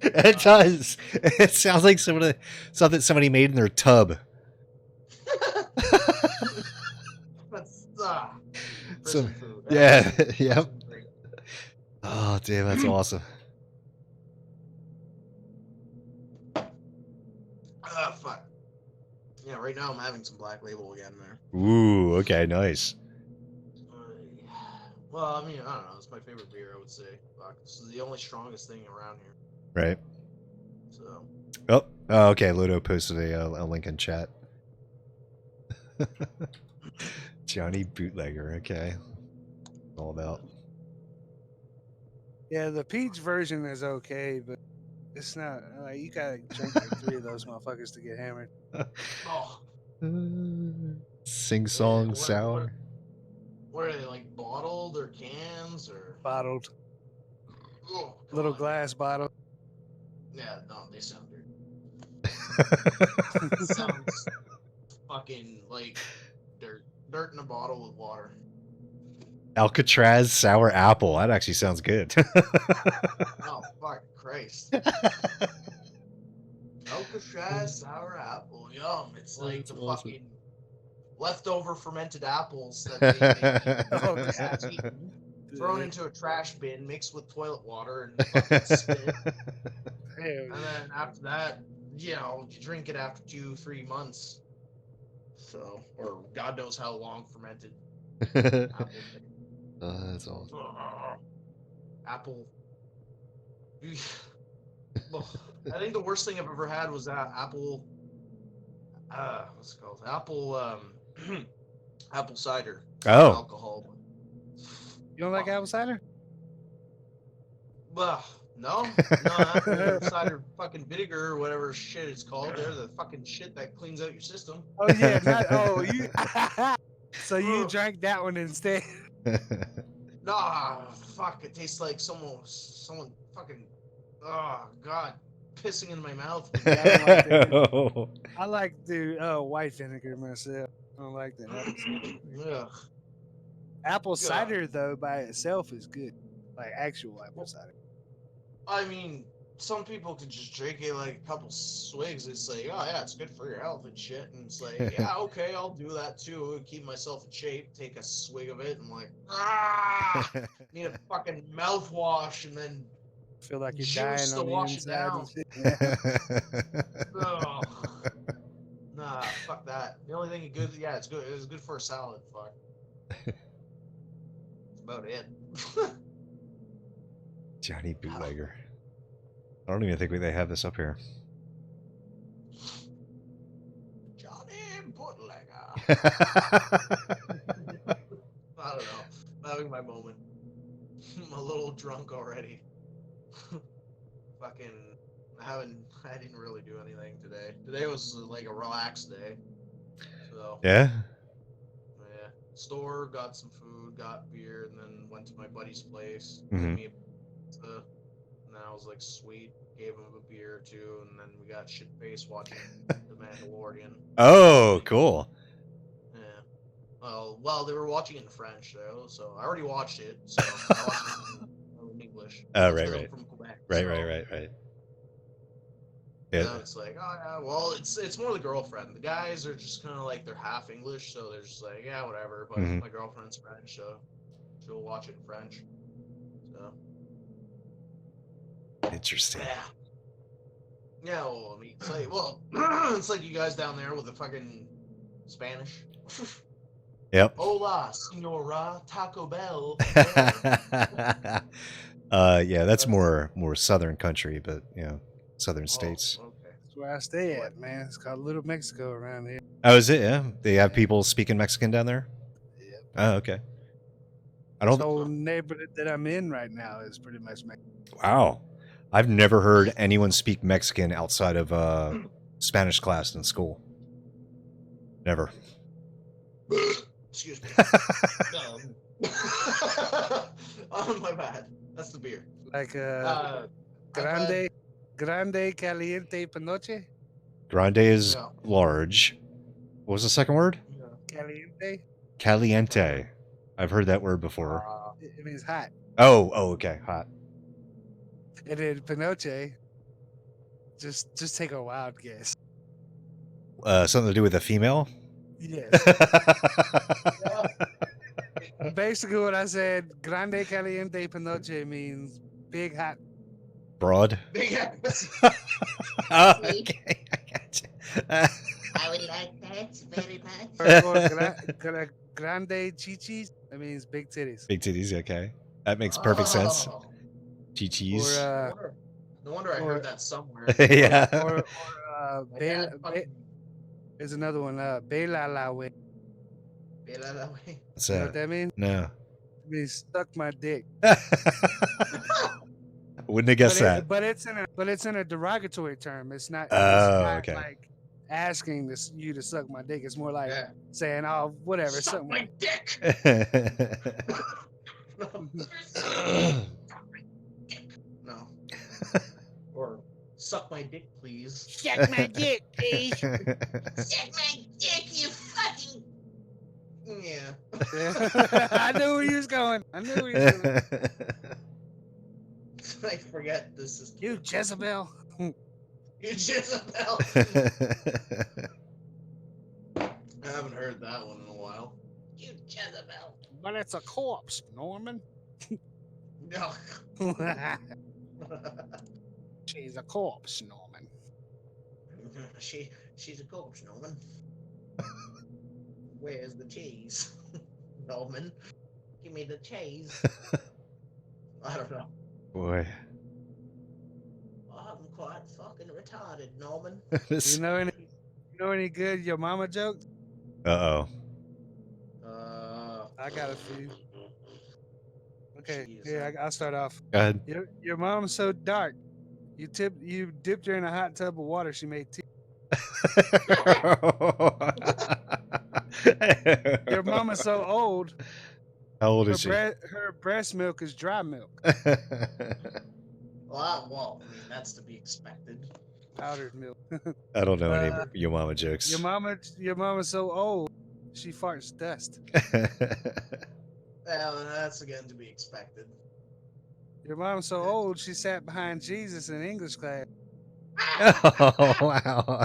It does. It sounds like something somebody made in their tub. That's, So, food. yeah. Yep. Oh, damn, that's awesome. Fuck. Yeah, right now I'm having some Black Label again there. Ooh, okay, nice. Well, I mean, I don't know. It's my favorite beer, I would say. Fuck. This is the only strongest thing around here. Right. So. Oh, okay. Ludo posted a link in chat. Johnny Bootlegger. Okay. All about. Yeah, the peach version is okay, but it's not like you gotta drink like 3 of those motherfuckers to get hammered. Oh. Sing song sour. What are they, like, bottled or cans or Bottled. Oh, come Little on, glass bottle. Yeah, no, they sound dirty. Sounds fucking like dirt. Dirt in a bottle with water. Alcatraz sour apple. That actually sounds good. Oh, fuck Christ. Alcatraz sour apple. Yum. It's like That's the awesome. fucking leftover fermented apples that they Oh, make God. eaten, thrown into a trash bin, mixed with toilet water and fucking spit. Hell And then after that, you know, you drink it after 2-3 months. So, or God knows how long fermented apple. Oh, that's awesome. Apple. Well, I think the worst thing I've ever had was that apple. What's it called? Apple cider. Oh. Alcohol. You don't like apple cider? No, apple cider fucking vinegar or whatever shit it's called. They're the fucking shit that cleans out your system. Oh yeah, you. So you drank that one instead? Nah, fuck. It tastes like someone fucking. Oh God, pissing in my mouth. Yeah, I don't like that. I like the white vinegar myself. I don't like that apple cider. Ugh. Apple cider though by itself is good, like actual apple cider. I mean, some people could just drink it like a couple swigs. It's like, oh yeah, it's good for your health and shit. And it's like, yeah, okay, I'll do that too. Keep myself in shape. Take a swig of it and like, need a fucking mouthwash and then Feel like you're juice dying to on the wash it inside. down. And shit. Ugh. Nah, fuck that. The only thing it good, yeah, it's good. It's good for a salad. Fuck. That's about it. Johnny Bootlegger. I don't even think they have this up here. Johnny Bootlegger. I don't know. I'm having my moment. I'm a little drunk already. Fucking, I didn't really do anything today. Today was like a relaxed day. So Yeah? yeah, store, got some food, got beer, and then went to my buddy's place. Mhm. Gave me a pizza, and then I was like, sweet. Gave him a beer too, and then we got shit faced watching The Mandalorian. Oh, cool. Yeah. Well, they were watching it in French though, so I already watched it. So I watched it in English. Oh, Because right. I'm from Quebec. Right. So, Yeah. it's like, oh yeah, well, it's more the girlfriend. The guys are just kind of like they're half English, so they're just like, yeah, whatever. But Mhm. my girlfriend's French, so she'll watch it in French. So Interesting. yeah. Yeah, well, I mean, it's like, it's like you guys down there with the fucking Spanish. Yep. Hola, senora, Taco Bell. Yeah, that's more southern country, but southern states. Oh, okay. That's where I stay at, man. It's called Little Mexico around here. Oh, is it? Yeah, they have people speaking Mexican down there. Yep. Oh, okay. I This don't. whole neighborhood that I'm in right now is pretty much Mexican. Wow, I've never heard anyone speak Mexican outside of Spanish class in school. Never. Excuse me. Oh, my bad. That's the beer. Like I've grande caliente panoche. Grande is Yeah. large. What was the second word? Caliente. Caliente. I've heard that word before. It means hot. Oh, okay, hot. And then panoche. Just take a wild guess. Something to do with a female? Yes. Basically, what I said, grande caliente panoche means big hot. Broad? Big ass. Oh, okay, I gotcha. I would like that very much. Or grande chichis. That means big titties. Big titties, okay. That makes perfect sense. Oh. Chi-chis. Or No wonder I heard that somewhere. Yeah. or My dad fucking- there's another one. Bela la way. Bela la way. What's You know that? what that means? No. It means suck my dick. Wouldn't have guessed that. But it's in a derogatory term. It's not. Oh, it's not okay. like asking you to suck my dick. It's more like Yeah. saying, "Oh, whatever." Suck Something. my dick. Suck my dick, please. Suck my dick, please. Suck my dick, you fucking. Yeah. I knew where you was going. I knew where you was going. I forget this is You Jezebel. you Jezebel. I haven't heard that one in a while. You Jezebel. But it's a corpse, Norman. No. She's a corpse, Norman. She's a corpse, Norman. Where's the cheese? Norman, give me the cheese. I don't know. Boy. I'm quite fucking retarded, Norman. You know any good your mama jokes? Uh-oh. I got a few. Okay, Jeez, here I'll start off. Go ahead. Your mom's so dark. You dipped her in a hot tub of water. She made tea. Your mama's so old. How old is she? Her breast milk is dry milk. Well, I mean, that's to be expected. Powdered milk. I don't know any your mama jokes. Your mama's so old. She farts dust. Well, that's again to be expected. Your mom's so old. She sat behind Jesus in English class. Oh, wow.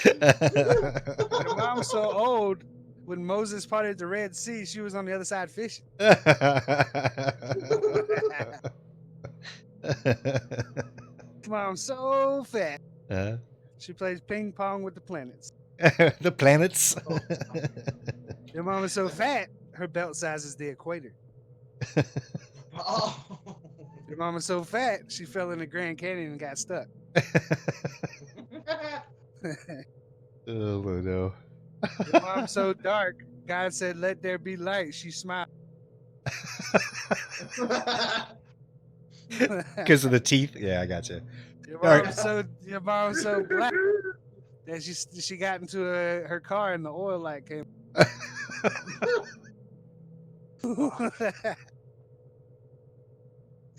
Your mom's so old. When Moses parted the Red Sea, she was on the other side fishing. Mom's so fat. She plays ping pong with the planets. The planets. Your mom is so fat, her belt size is the equator. Oh. Your mom is so fat, she fell in the Grand Canyon and got stuck. Oh, no. Your mom's so dark, God said, "Let there be light." She smiled. Because of the teeth? Yeah, I got you. Your mom's so black that she got into her car and the oil light came.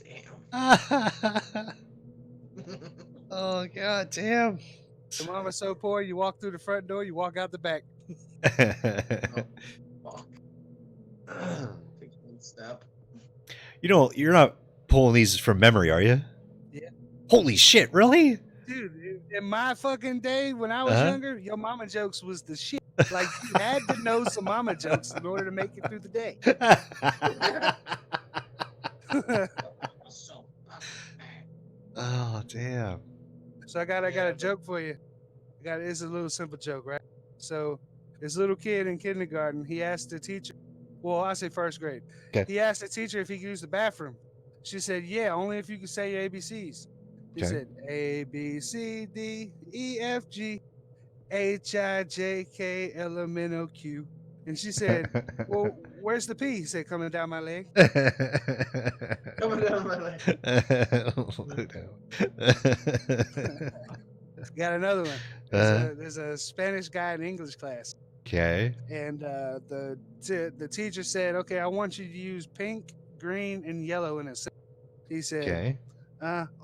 Damn. Oh, God damn. Your mom is so poor, you walk through the front door, you walk out the back. Fuck. Take one step. You know, you're not pulling these from memory, are you? Yeah. Holy shit, really? Dude, in my fucking day when I was younger, your mama jokes was the shit. Like, you had to know some mama jokes in order to make it through the day. So Oh, damn. So I got a joke for you. It's a little simple joke, right? So this little kid in kindergarten, he asked the teacher, well, I say first grade. Okay. He asked the teacher if he could use the bathroom. She said, yeah, only if you can say your ABCs. He Okay. said, A, B, C, D, E, F, G, H, I, J, K, L, M, N, O, Q. And she said, well, where's the P? He said, coming down my leg. coming down my leg. Got another one. There's a Spanish guy in English class. Okay. And the teacher said, okay, I want you to use pink, green, and yellow in a sentence. He said, Okay.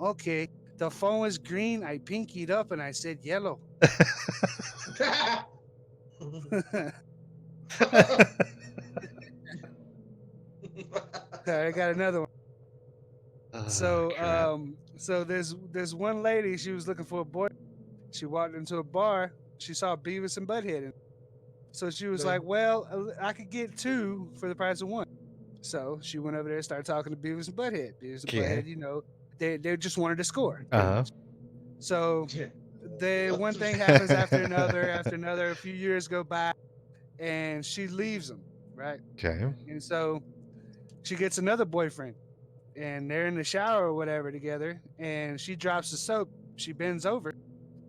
Okay. The phone was green. I pinkied up and I said yellow. I got another one. Oh, So crap. so there's one lady, she was looking for a boy. She walked into a bar. She saw Beavis and Butthead. So she was like, well, I could get two for the price of one. So she went over there and started talking to Beavis and Butthead. Beavis and Butthead, you know, they just wanted to score. So one thing happens after another. A few years go by, and she leaves him, right? Okay. And so she gets another boyfriend, and they're in the shower or whatever together, and she drops the soap. She bends over.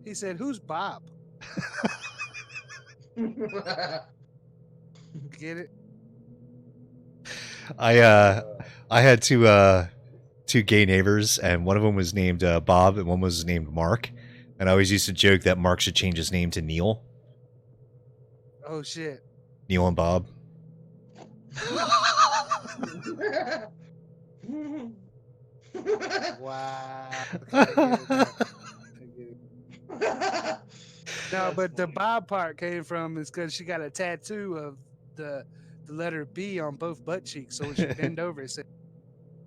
He said, "Who's Bob?" Get it? I had two gay neighbors, and one of them was named Bob, and one was named Mark. And I always used to joke that Mark should change his name to Neil. Oh shit! Neil and Bob. Wow. Okay, No, That's but the funny. Bob part came from is because she got a tattoo of the letter B on both butt cheeks. So when she bend over, it said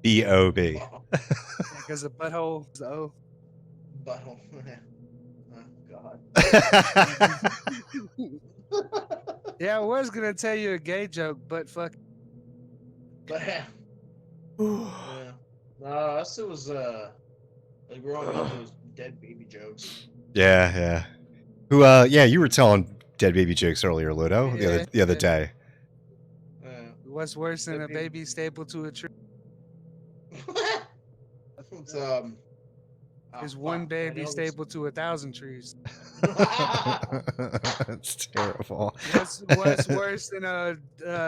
B.O.B. because the butthole is the O. Butthole. Oh God. Yeah, I was gonna tell you a gay joke, but fuck. But yeah. No, us it was like growing up it was dead baby jokes. Yeah, yeah. Who? Yeah, you were telling dead baby jokes earlier, Ludo. The other Yeah. day. What's worse than Dead a baby- baby stapled to a tree? It's Is fuck, one I baby know this- stapled to 1,000 trees? That's terrible. What's worse than a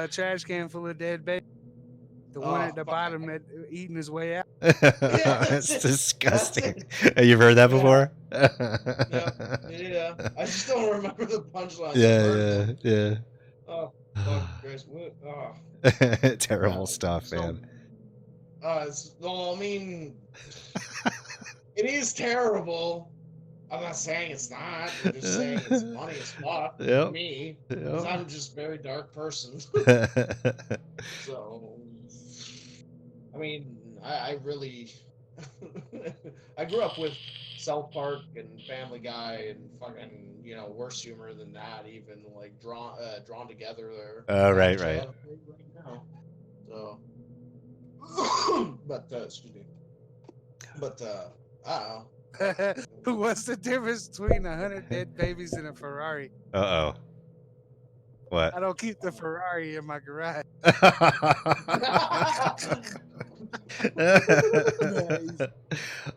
trash can full of dead babies? The one Oh, at the fuck. bottom that eating his way out. It's it. disgusting. That's You've heard that before? Yeah. I just don't remember the punchlines. Yeah, yeah, Oh, fuck, Chris. What? Oh. yeah. Terrible Yeah, stuff, so- man. Well, I mean, it is terrible. I'm not saying it's not. I'm just saying it's funny as fuck to Yep. me. Because Yep. I'm just a very dark person. So, I mean, I really, I grew up with South Park and Family Guy and fucking, worse humor than that, even like drawn together there. Oh, right, Which I right. have right now. So, but excuse me. But I don't know. What's the difference between 100 dead babies and a Ferrari? Uh-oh. What? I don't keep the Ferrari in my garage.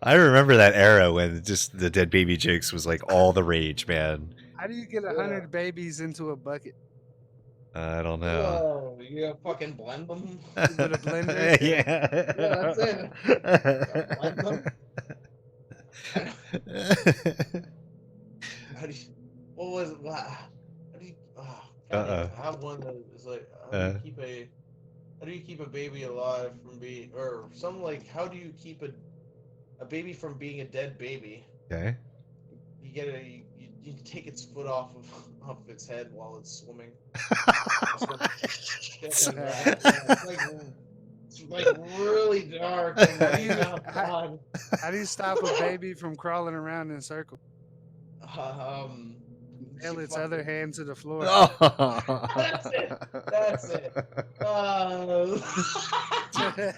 I remember that era when just the dead baby jokes was like all the rage, man. How do you get 100 babies into a bucket? I don't know. Oh, you fucking blend them? With a blender? Yeah. Yeah, that's it. Blend them? How do you, what was it? How do you, Uh-oh. I have one that is like, how do you keep a baby alive from being, or something like, how do you keep a baby from being a dead baby? Okay. You get you take its foot off its head while it's swimming. It's like really dark. And like, oh, God. How do you stop a baby from crawling around in circles? Nail its other hand to the floor. That's it. That's it.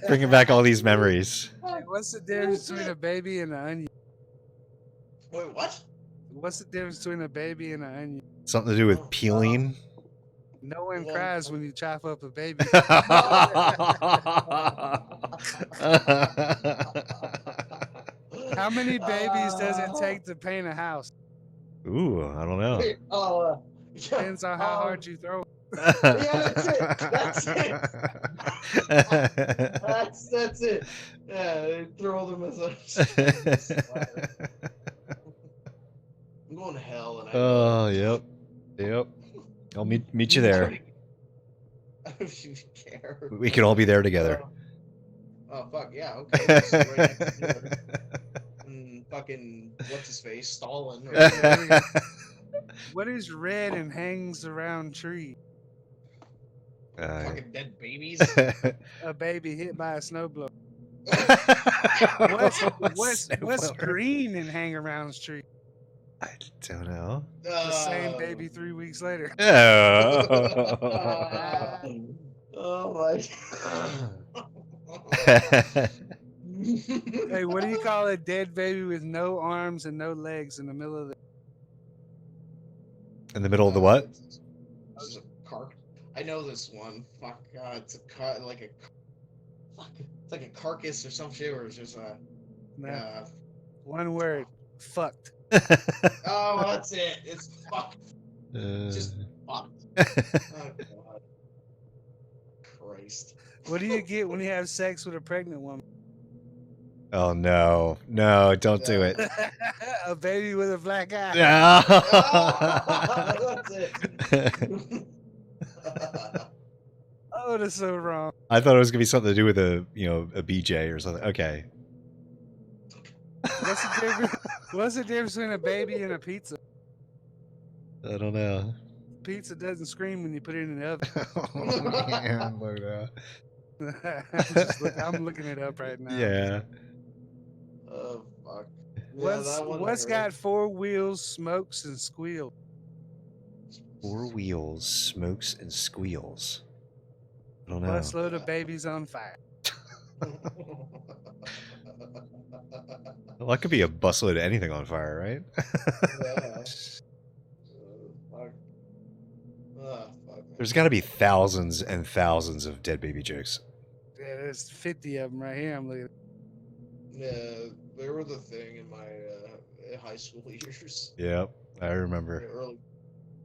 Bringing back all these memories. Hey, what's the difference between a baby and an onion? Wait, what? What's the difference between a baby and an onion? Something to do with peeling. No one Well, cries when you chop up a baby. How many babies does it take to paint a house? Ooh, I don't know. Depends on how hard you throw it. Yeah, that's it. That's it. Yeah, they throw them as a splatter. I'm going to hell, and I Oh, yep. Yep. I'll meet you there. I don't even care. We can all be there together. Oh fuck yeah, okay. This is right next door. Fucking what's his face, Stalin. Or What is red and hangs around trees? fucking dead babies. A baby hit by a snowblower. What's What's green and hang around the tree? I don't know. The same baby 3 weeks later. Oh. Oh my. Hey, what do you call a dead baby with no arms and no legs in the middle of the... In the middle of the what? It's a I know this one. Fuck, it's like a carcass or some shit, or it's just a. No. One word. Fucked. Oh, that's it. It's fucked. Just fucked. Oh God. Christ. What do you get when you have sex with a pregnant woman? Oh no. No, don't do it. A baby with a black eye. No. That's it. Oh, that's so wrong. I thought it was gonna be something to do with a BJ or something. Okay. What's the difference? What's the difference between a baby and a pizza? I don't know. Pizza doesn't scream when you put it in the oven. Oh, man, look at I'm looking it up right now. Yeah. Oh fuck. Yeah, that one. What's got 4 wheels, smokes, and squeals? 4 wheels, smokes, and squeals. I don't know. Busload of babies on fire. Well, that could be a busload of anything on fire, right? Yeah. Fuck. Ah, fuck. There's got to be thousands and thousands of dead baby jokes. Yeah, there's 50 of them right here. I'm looking. Yeah, they were the thing in my high school years. Yep, I remember. Early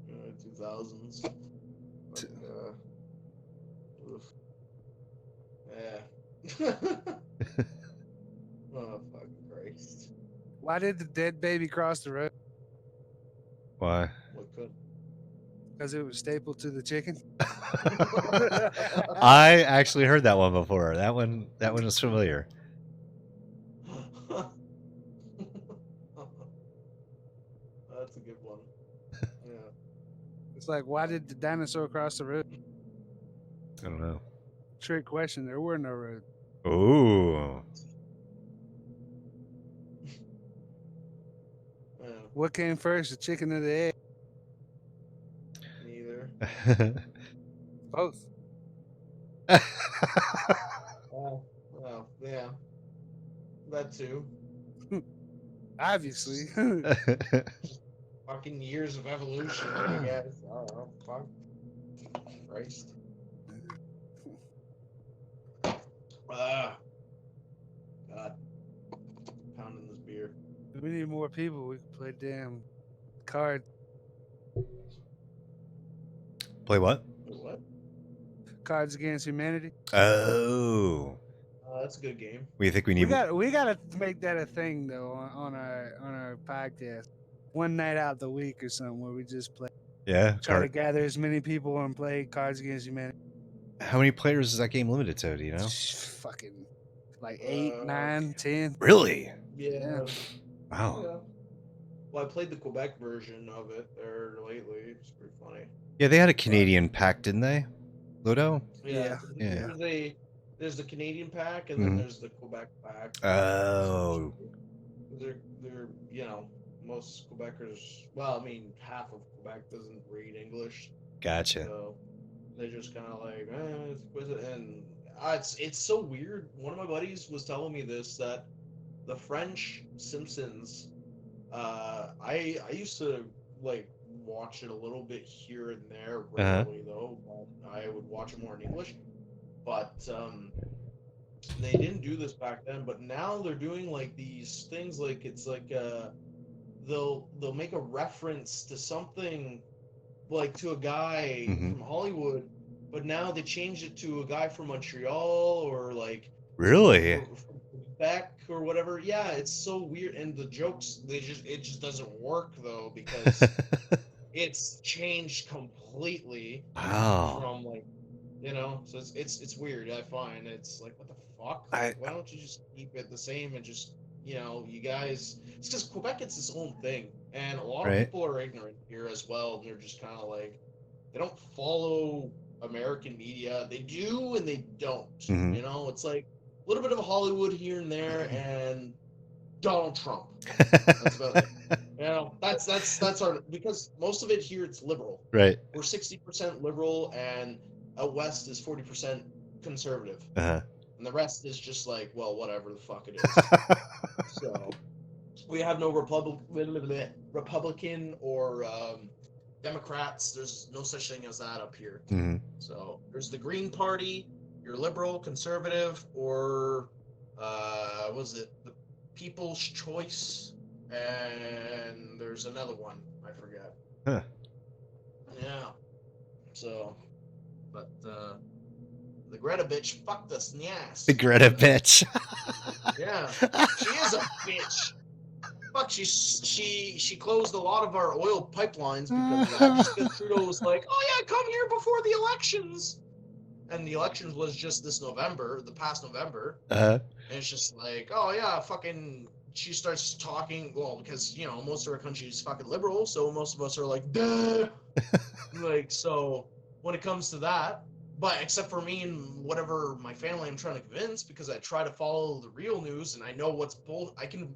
2000s. But, oof. Yeah. Oh, fucking Christ. Why did the dead baby cross the road? Why? What could? Because it was stapled to the chicken. I actually heard that one before. That one is familiar. That's a good one. Yeah. It's like, why did the dinosaur cross the road? I don't know. Trick question. There were no roads. Ooh. Yeah. What came first, the chicken or the egg? Neither. Both. Oh, well, yeah. That too. Obviously. Fucking years of evolution, I guess. I don't know. Fuck. Christ. Ah. God. Pounding this beer. We need more people. We can play damn card. Play what? What? Cards Against Humanity. Oh. That's a good game. We think we need. We gotta make that a thing though on our podcast. One night out the week or something where we just play. Yeah. Try to gather as many people and play Cards Against Humanity. How many players is that game limited to? Do you know? Fucking like 8, 9, 10. Really? Yeah. Wow. Yeah. Well, I played the Quebec version of it there lately. It's pretty funny. Yeah, they had a Canadian pack, didn't they? Ludo? Yeah. There's the Canadian pack, and then there's the Quebec pack. Oh. They're most Quebecers. Well, I mean, half of Quebec doesn't read English. Gotcha. So they're just kind of like, and it's so weird. One of my buddies was telling me this, that the French Simpsons. I used to like watch it a little bit here and there, rarely though. But I would watch it more in English. But they didn't do this back then. But now they're doing like these things, like it's like they'll make a reference to something, like to a guy from Hollywood, but now they changed it to a guy from Montreal or like really from Quebec or whatever. Yeah, it's so weird, and the jokes it just doesn't work though, because it's changed completely. Wow. From like, so it's weird. I find it's like, what the fuck? Like, why don't you just keep it the same and just you guys? It's because Quebec, it's its own thing, and a lot of people are ignorant here as well. And they're just kind of like, they don't follow American media. They do and they don't. It's like a little bit of Hollywood here and there, and Donald Trump. That's about it. That's our, because most of it here, it's liberal. Right. We're 60% liberal, and out west is 40% conservative. And the rest is just like, well, whatever the fuck it is. So we have no Republican or Democrats. There's no such thing as that up here. So there's the Green Party, you're liberal, conservative, or was it the People's Choice? And there's another one, I forget. Yeah. So, but the Greta bitch fucked us in the ass. The Greta bitch. Yeah, she is a bitch. Fuck, she closed a lot of our oil pipelines because of that. Just because Trudeau was like, oh yeah, come here before the elections. And the elections was just this November, the past November. And it's just like, oh yeah, fucking she starts talking, well, because, you know, most of our country is fucking liberal, so most of us are like, duh. Like, so when it comes to that, but except for me and whatever my family I'm trying to convince, because I try to follow the real news and I know what's I can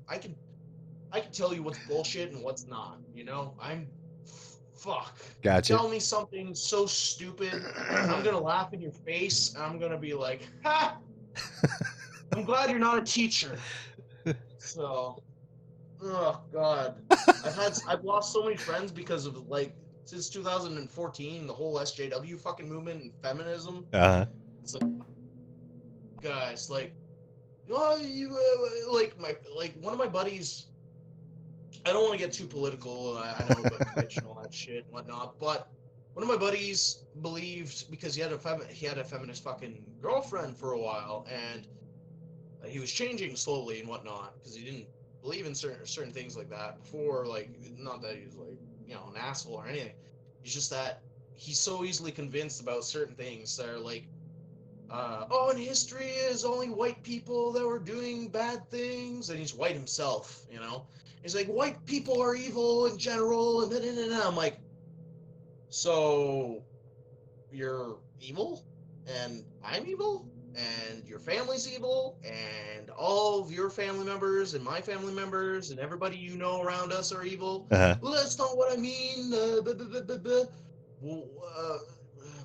tell you what's bullshit and what's not, you know? Fuck. Gotcha. Tell me something so stupid, I'm gonna laugh in your face, and I'm gonna be like, ha! I'm glad you're not a teacher. So, oh god. I've lost so many friends because of, like, since 2014, the whole SJW fucking movement and feminism. Uh-huh. It's like, guys, like, oh, you, like, one of my buddies, I don't want to get too political, I know about Twitch and all that shit and whatnot, but one of my buddies believed, because he had a feminist fucking girlfriend for a while, and he was changing slowly and whatnot, because he didn't believe in certain things like that before, like, not that he was, like, you know, an asshole or anything. It's just that he's so easily convinced about certain things that are like, oh, in history is only white people that were doing bad things, and he's white himself, you know? He's like, white people are evil in general, and then I'm like, so you're evil, and I'm evil, and your family's evil, and all of your family members and my family members and everybody you know around us are evil? Uh-huh. Well, that's not what I mean. Well,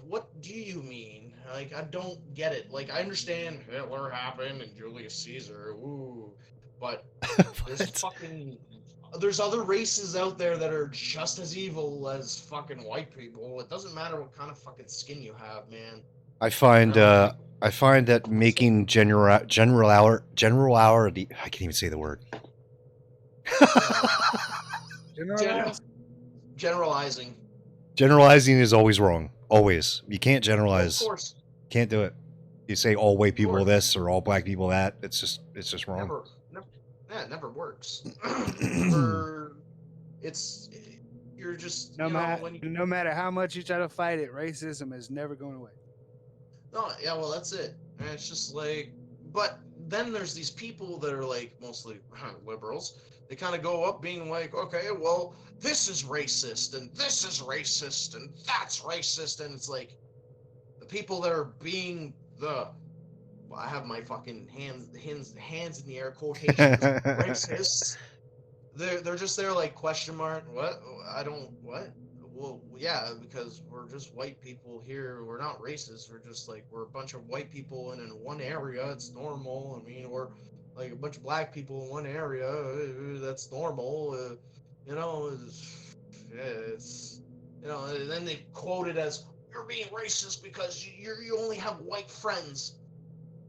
what do you mean? Like, I don't get it. Like, I understand Hitler happened and Julius Caesar, ooh, but there's other races out there that are just as evil as fucking white people. It doesn't matter what kind of fucking skin you have, man. I find You know? I find that making generality, I can't even say the word. Generalizing. Generalizing is always wrong. Always. You can't Well, of generalize. course. Can't do it. You say all white people course. this or all black people that. It's just wrong. It never works. Never. You're just, No matter how much you try to fight it, racism is never going away. No, yeah, well, that's it. And it's just like, but then there's these people that are like mostly liberals. They kind of go up being like, okay, well, this is racist, and this is racist, and that's racist, and it's like the people that are being I have my fucking hands in the air quotations, racists. They're just there like question mark. What? I don't what? Well, yeah, because we're just white people here. We're not racist. We're just like we're a bunch of white people in one area. It's normal. I mean, we're like a bunch of black people in one area. That's normal. You know, it's you know. And then they quote it as you're being racist because you only have white friends.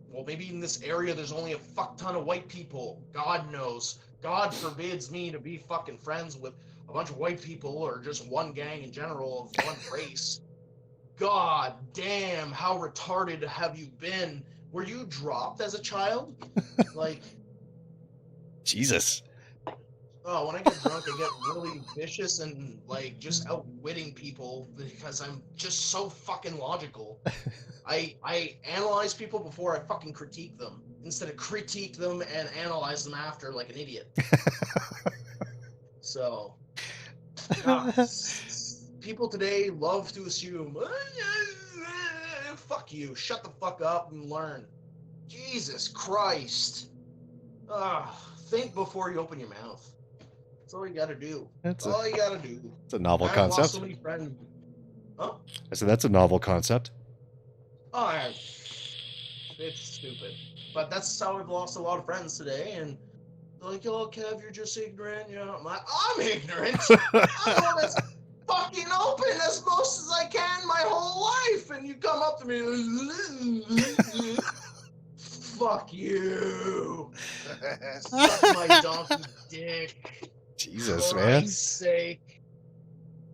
Well, maybe in this area there's only a fuck ton of white people. God knows. God forbids me to be fucking friends with a bunch of white people or just one gang in general of one race. God damn, how retarded have you been? Were you dropped as a child? Like, Jesus. oh, when I get drunk, I get really vicious and, like, just outwitting people because I'm just so fucking logical. I analyze people before I fucking critique them, instead of critique them and analyze them after like an idiot. So, people today love to assume, fuck you, shut the fuck up and learn. Jesus Christ. Think before you open your mouth. That's all you gotta do. That's all you gotta do. It's a novel I've lost concept. so many friends. Huh? I said that's a novel concept. Oh, it's stupid. But that's how I've lost a lot of friends today, and they're like, oh, Kev, you're just ignorant. You know, I'm ignorant. I'm as fucking open as most as I can my whole life, and you come up to me, fuck you. Suck my donkey dick. Jesus, For man. Christ's sake.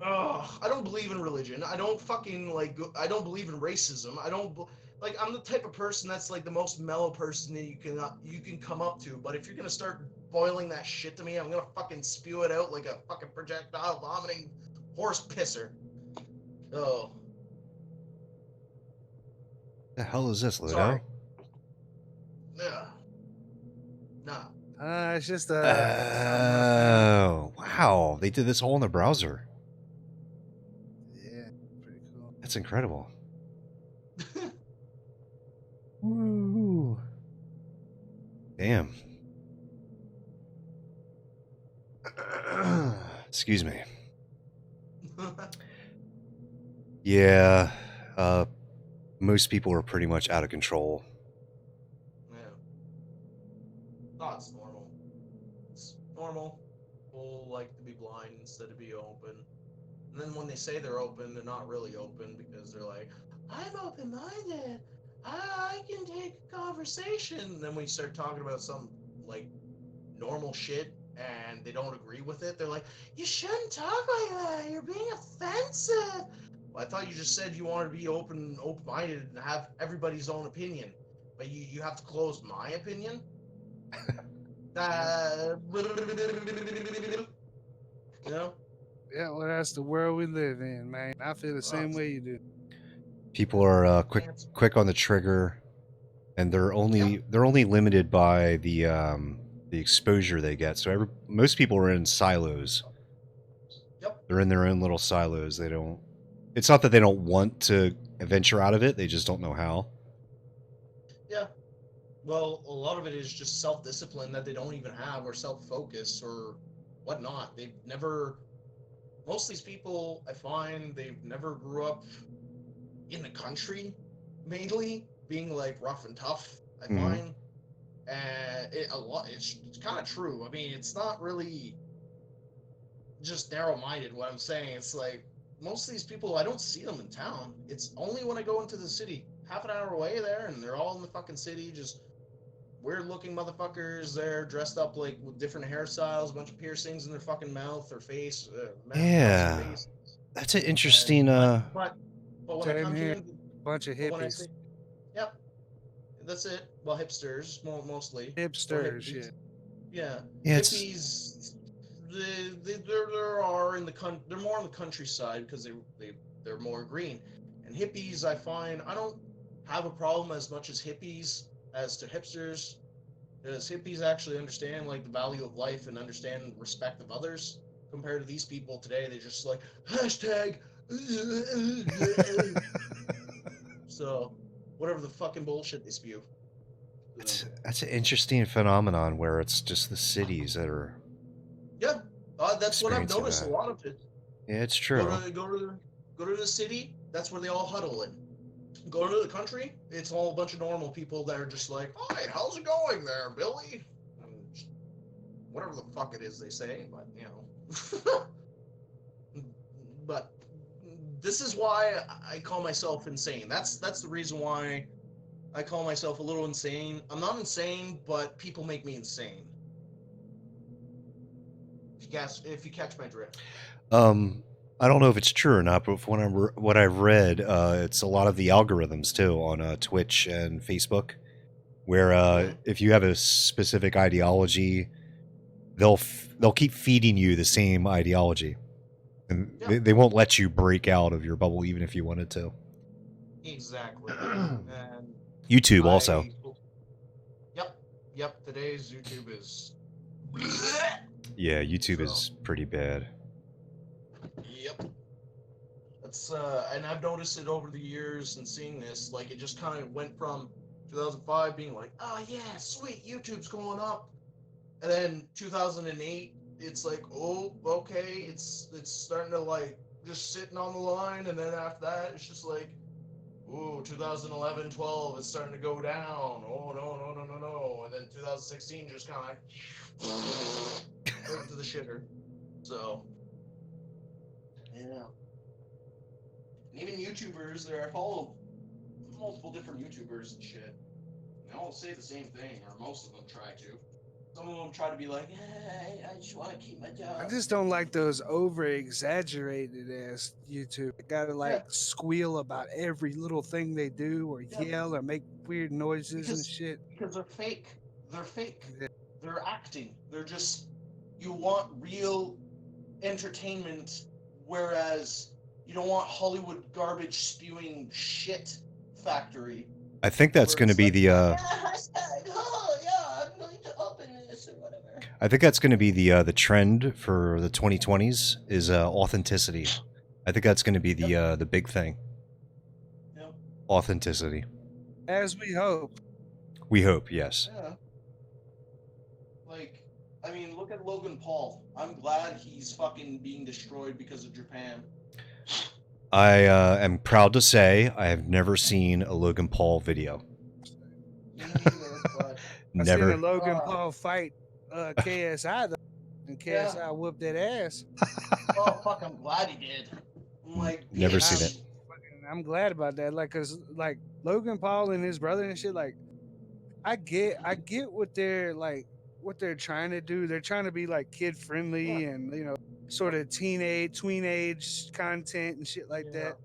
Oh, I don't believe in religion. I don't fucking I don't believe in racism. I don't like. I'm the type of person that's like the most mellow person that you can come up to. But if you're gonna start boiling that shit to me, I'm gonna fucking spew it out like a fucking projectile vomiting horse pisser. Oh. The hell is this, Ludo? Sorry. Yeah. Nah. It's just Oh, wow. They did this all in the browser. yeah, pretty cool. That's incredible. Woo. Damn. Excuse me. Yeah. Most people are pretty much out of control. Yeah. No, it's normal. It's normal. People like to be blind instead of be open. And then when they say they're open, they're not really open because they're like, I'm open-minded. I can take a conversation. And then when you start talking about some like normal shit and they don't agree with it, they're like, you shouldn't talk like that. You're being offensive. Well, I thought you just said you wanted to be open-minded and have everybody's own opinion. But you have to close my opinion? You know? Yeah, well, that's the world we live in, man. I feel the same way you do. People are quick on the trigger, and they're only limited by the exposure they get. So most people are in silos. Yep. They're in their own little silos. They don't. It's not that they don't want to venture out of it. They just don't know how. Yeah. Well, a lot of it is just self-discipline that they don't even have, or self-focus, or whatnot. They've never. Most of these people, I find, they've never grew up in the country, mainly being like rough and tough. I find, and it's kind of true. I mean, it's not really just narrow-minded. What I'm saying, it's like most of these people, I don't see them in town. It's only when I go into the city, half an hour away there, and they're all in the fucking city, just weird-looking motherfuckers. They're dressed up like with different hairstyles, a bunch of piercings in their fucking mouth or face. Yeah, face. that's an interesting. But when I Same come here. to Bunch of but when I hippies. say, yep, that's it. Well, hipsters mostly. Or Hipsters, hippies. yeah. Yeah, Hippies. There are in the they're more on the countryside because they're more green. And hippies, I find, I don't have a problem as much as hippies as to hipsters. Because hippies actually understand like the value of life and understand respect of others. Compared to these people today, they just like hashtag. So whatever the fucking bullshit they spew. That's an interesting phenomenon where it's just the cities that are. Yeah, that's what I've Experiencing noticed. that. A lot of it. Yeah, it's true. Go to the city. That's where they all huddle in. Go to the country. It's all a bunch of normal people that are just like, "Hi, how's it going there, Billy?" And whatever the fuck it is they say, but you know. But this is why I call myself insane. That's the reason why I call myself a little insane. I'm not insane, but people make me insane. If you catch my drift. I don't know if it's true or not, but from what I've read, it's a lot of the algorithms too on Twitch and Facebook, where if you have a specific ideology, they'll keep feeding you the same ideology, and they won't let you break out of your bubble even if you wanted to. Exactly. And YouTube also. Yep. Today's YouTube is. Yeah, YouTube is pretty bad. Yep. That's and I've noticed it over the years and seeing this, like it just kind of went from 2005 being like, oh yeah, sweet, YouTube's going up, and then 2008, it's like, oh, okay, it's starting to like just sitting on the line, and then after that, it's just like, ooh, 2011, 12, it's starting to go down. Oh no, and then 2016 just kind of right into the shitter. So. Yeah. And even YouTubers, I follow multiple different YouTubers and shit. They all say the same thing, or most of them try to. Some of them try to be like, hey, I just want to keep my job. I just don't like those over exaggerated ass YouTube. They gotta like squeal about every little thing they do, or yell, or make weird noises and shit. Because they're fake. They're fake. Yeah. They're acting. They're just. You want real entertainment, whereas you don't want Hollywood garbage spewing shit factory. I think that's going to be the. Oh, yeah, I'm going to open this or whatever. I think that's going to be the trend for the 2020s is authenticity. I think that's going to be the big thing. Yep. Authenticity. As we hope. We hope, yes. Yeah. Like, I mean, look at Logan Paul. I'm glad he's fucking being destroyed because of Japan. I am proud to say I have never seen a Logan Paul video. Me neither, but I seen Never. a Logan Paul fight KSI though, and KSI Yeah. whooped that ass. oh fuck, I'm glad he did. I'm like, Never bitch. seen it. Fucking, I'm glad about that. Like, cause like Logan Paul and his brother and shit. Like, I get what they're trying to do. They're trying to be like kid friendly and sort of tweenage content and shit like Yeah. that.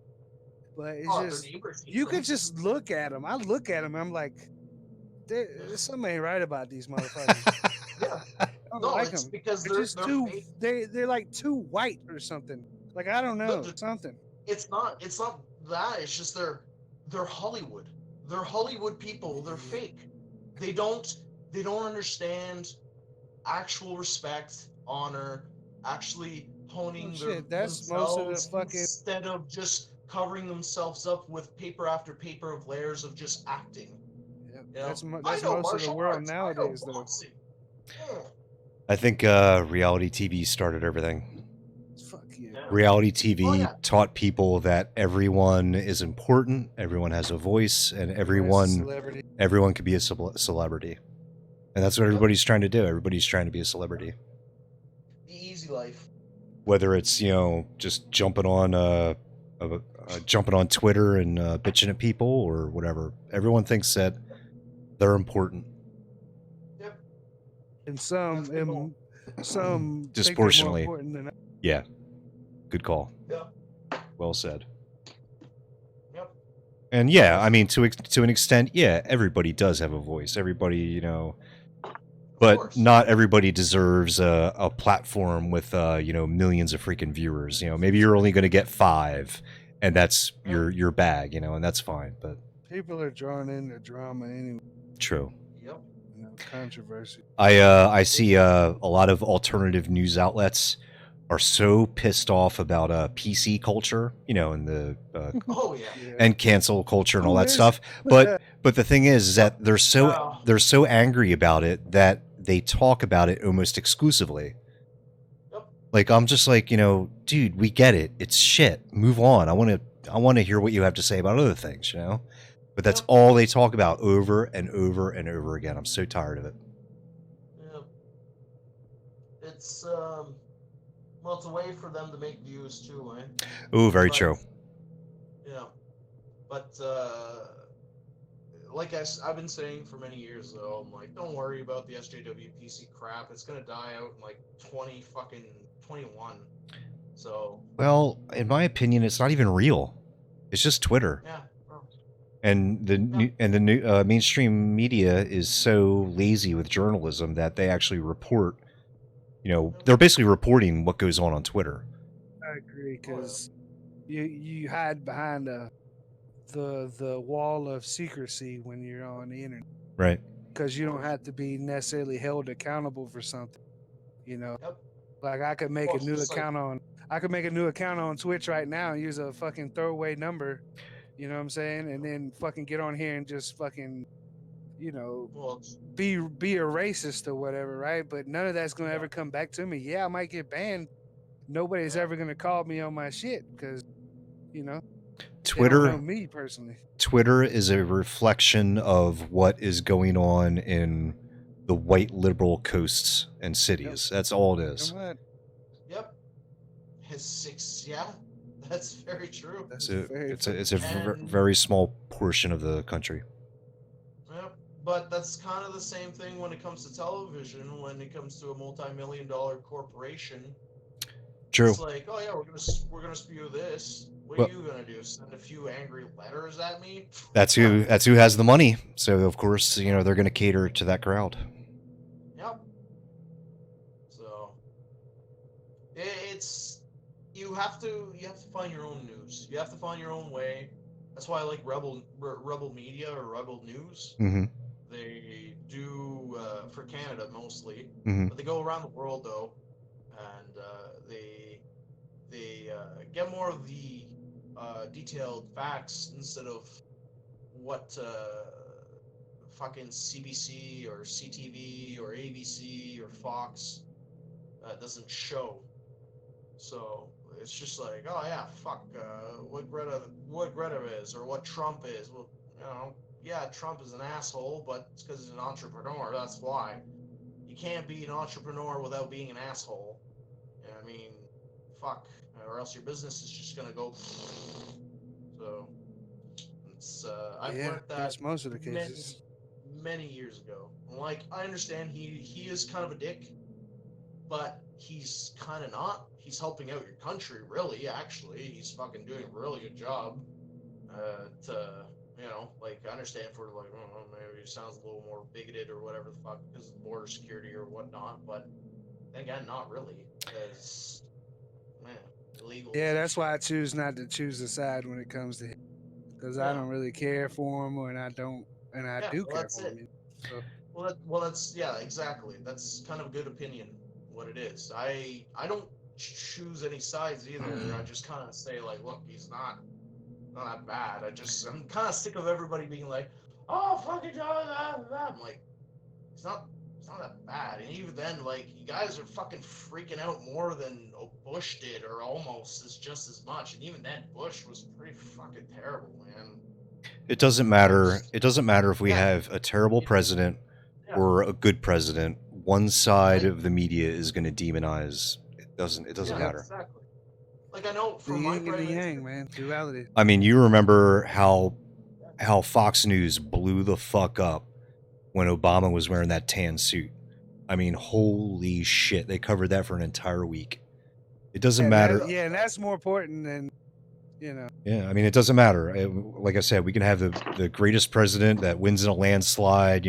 But it's Oh, their just neighbors hate you them. could just look at them. I look at them. I'm like, there's something ain't right about these motherfuckers. Yeah. I don't No, like it's them. because They're just they're too. fake. They're like too white or something. Like I don't know just- something. It's not that. It's just they're Hollywood. They're Hollywood people. They're fake. They don't understand actual respect, honor, actually honing Oh, their shit, that's most of the themselves fucking- instead of just covering themselves up with paper after paper of layers of just acting. Yeah, You know? that's I most know of the martial world arts, I know nowadays, though. boxing. Yeah. I think reality TV started everything. Fuck yeah. Yeah. Reality TV Oh, yeah. taught people that everyone is important, everyone has a voice, and everyone Celebrity. can be a celebrity. And that's what everybody's trying to do. Everybody's trying to be a celebrity. The easy life. Whether it's just jumping on Twitter and bitching at people or whatever, everyone thinks that they're important. Yep. And That's the goal. some think they're more Disproportionately. important than Yeah, good call. Yep. Well said. Yep. And yeah, I mean, to an extent, yeah, everybody does have a voice. Everybody, but course. not everybody deserves a platform with millions of freaking viewers. Maybe you're only going to get 5, and that's your bag. And that's fine. But people are drawn into drama anyway. true. Yep. Controversy. I see a lot of alternative news outlets are so pissed off about PC culture, and the Oh yeah. Yeah. and cancel culture and all Who that is- stuff. But the thing is that they're Wow. so angry about it that they talk about it almost exclusively. Yep. Like I'm just like, dude, we get it. It's shit. Move on. I want to hear what you have to say about other things, But that's Yep. all they talk about over and over and over again. I'm so tired of it. Yep. It's well, it's a way for them to make views too, eh? Oh, very But- true. Yeah. But like I've been saying for many years though, I'm like, don't worry about the SJW PC crap. It's gonna die out in like 2021. So Well, in my opinion, it's not even real. It's just Twitter. yeah. Well, And the new mainstream media is so lazy with journalism that they actually report. They're basically reporting what goes on Twitter. I agree because you hide behind the wall of secrecy when you're on the internet Right. because you don't have to be necessarily held accountable for something. Yep. Like I could make Well, a it's new just like- account on Twitch right now and use a fucking throwaway number. You know what I'm saying? And then fucking get on here and just fucking, Well, it's- be a racist or whatever, right? But none of that's gonna ever come back to me. Yeah, I might get banned. Nobody's ever gonna call me on my shit because, they don't know Twitter me personally. Twitter is a reflection of what is going on in the white liberal coasts and cities. That's all it is. You know what? yep. His 6. Yeah, that's very true. That's So very it's a And- very small portion of the country. Yep. But that's kind of the same thing when it comes to television. When it comes to a multi-million-dollar corporation, True. it's like, oh yeah, we're gonna spew this. What Well- are you gonna do? Send a few angry letters at me? That's who has the money. So of course, they're going to cater to that crowd. Yep. So it's you have to find your own news. You have to find your own way. That's why I like Rebel Media or Rebel News. Mm-hmm. They do for Canada mostly, Mhm. but they go around the world though, and they get more of the detailed facts instead of what fucking CBC or CTV or ABC or Fox doesn't show. So it's just like, oh yeah, fuck, what Greta is or what Trump is. Well, yeah, Trump is an asshole, but it's because he's an entrepreneur. That's why. You can't be an entrepreneur without being an asshole. I mean, fuck, or else your business is just gonna go. So it's I've Yeah, learned that that's most of the many cases. many years ago. Like I understand he is kind of a dick, but he's kind of not. He's helping out your country, really. Actually, he's fucking doing a really good job. To like I understand for like I don't know, maybe it sounds a little more bigoted or whatever the fuck because of border security or whatnot, but then again, not really because man, illegal. Yeah, that's why I choose not to choose a side when it comes to him, because I Yeah, don't really care for him, and I yeah. do Well, care that's for him. it. So That's yeah, exactly. That's kind of a good opinion. What it is, I don't choose any sides either. I just kind of say like, look, he's not that bad. I'm kind of sick of everybody being like, oh fucking that. I'm like, it's not that bad. And even then, like you guys are fucking freaking out more than Bush did, or almost as just as much. And even then, Bush was pretty fucking terrible, man. It doesn't matter. Just It doesn't matter if we yeah, have a terrible president yeah. or a good president. One side Like of the media is going to demonize. It doesn't yeah, yep, matter. exactly. Like I know the from my yin and the prime yang, minister. man, duality. I mean, you remember how Fox News blew the fuck up when Obama was wearing that tan suit. I mean, holy shit, they covered that for an entire week. It doesn't matter. And that's more important than you know. Yeah, I mean, it doesn't matter. Like I said, we can have the greatest president that wins in a landslide,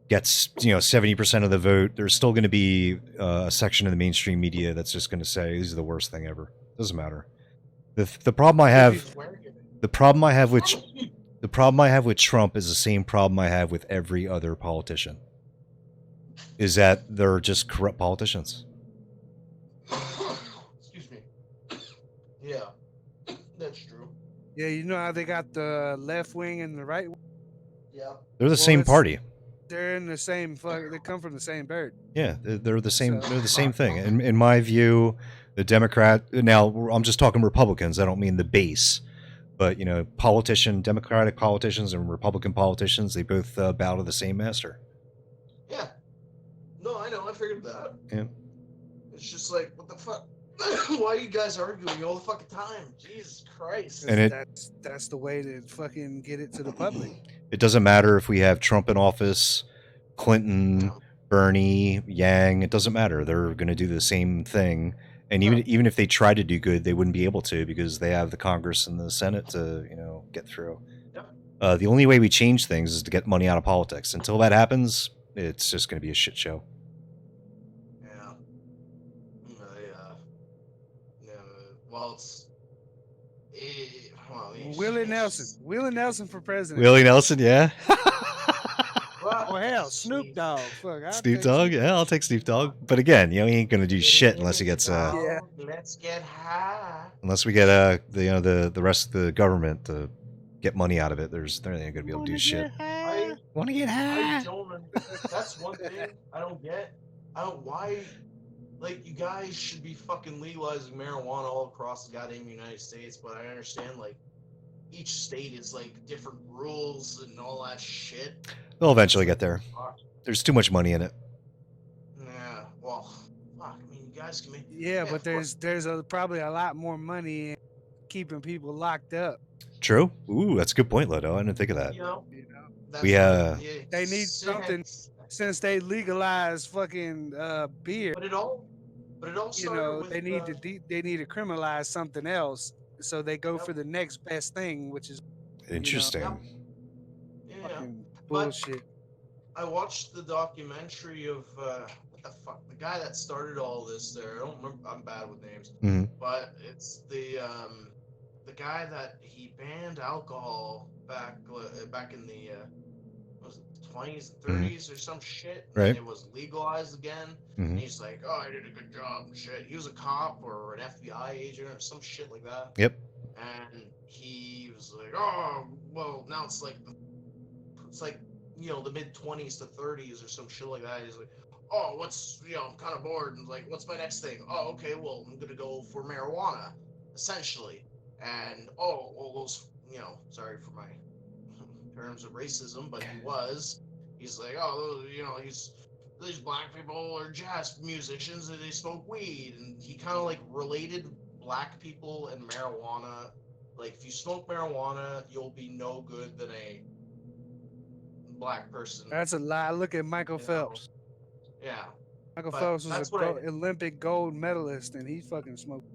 gets 70% of the vote. There's still going to be a section of the mainstream media that's just going to say this is the worst thing ever. Doesn't matter. The problem I If have he's wearing it. the problem I have with the problem I have with Trump is the same problem I have with every other politician. Is that they're just corrupt politicians. Excuse me. Yeah, that's true. Yeah, you know how they got the left wing and the right wing? Yeah. They're the Well, same party. they're in the same fuck. They come from the same bird. Yeah, they're the same. So They're the same thing. In my view, the Democrat. Now I'm just talking Republicans. I don't mean the base, but Democratic politicians and Republican politicians, they both bow to the same master. Yeah. No, I know. I figured that. Yeah. It's just like, what the fuck? Why are you guys arguing all the fucking time? Jesus Christ. And that's the way to fucking get it to the public. it doesn't matter if we have Trump in office, Clinton, Bernie, Yang. It doesn't matter. They're going to do the same thing. And even if they tried to do good, they wouldn't be able to because they have the Congress and the Senate to get through. Yep. The only way we change things is to get money out of politics. Until that happens, it's just going to be a shit show. Yeah. Yeah. Well, Willie Nelson for president. Willie Nelson, yeah. Oh hell, Snoop Dogg. Fuck, I'll Snoop take Dogg, yeah, I'll take Snoop Dogg. But again, he ain't gonna do shit unless he gets Yeah. Let's get high. unless we get the rest of the government to get money out of it. They ain't gonna be able to do shit. Want to get high? I don't. That's one thing I don't get. Why. Like, you guys should be fucking legalizing marijuana all across the goddamn United States, but I understand, like, each state is, like, different rules and all that shit. They'll eventually get there. There's too much money in it. Yeah, well, fuck, I mean, you guys can make... Yeah, but there's probably a lot more money in keeping people locked up. True. Ooh, that's a good point, Lodo. I didn't think of that. You know? They need something since they legalized fucking beer. But it all started with, they need to criminalize something else, so they go for the next best thing, which is interesting. Yeah. fucking But bullshit. I watched the documentary of what the fuck, the guy that started all this. There, I don't remember. I'm bad with names, but it's the guy that he banned alcohol back in the was it, 20s and 30s or some shit, and Right. then it was legalized again. Mhm. And he's like, "Oh, I did a good job," and shit. He was a cop or an FBI agent or some shit like that. Yep. And he was like, "Oh, well, now it's like the mid 20s to 30s or some shit like that." He's like, "Oh, I'm kind of bored, and like, what's my next thing? Oh, okay, well, I'm gonna go for marijuana, essentially." And all those, sorry for my terms of racism, but he's like, "Oh, these black people are jazz musicians and they smoke weed," and he kind of like related black people and marijuana. Like, if you smoke marijuana, you'll be no good than a black person. That's a lie. Look at Michael you know? Phelps. Yeah. Michael But Phelps was that's a what I. Olympic gold medalist, and he fucking smoked.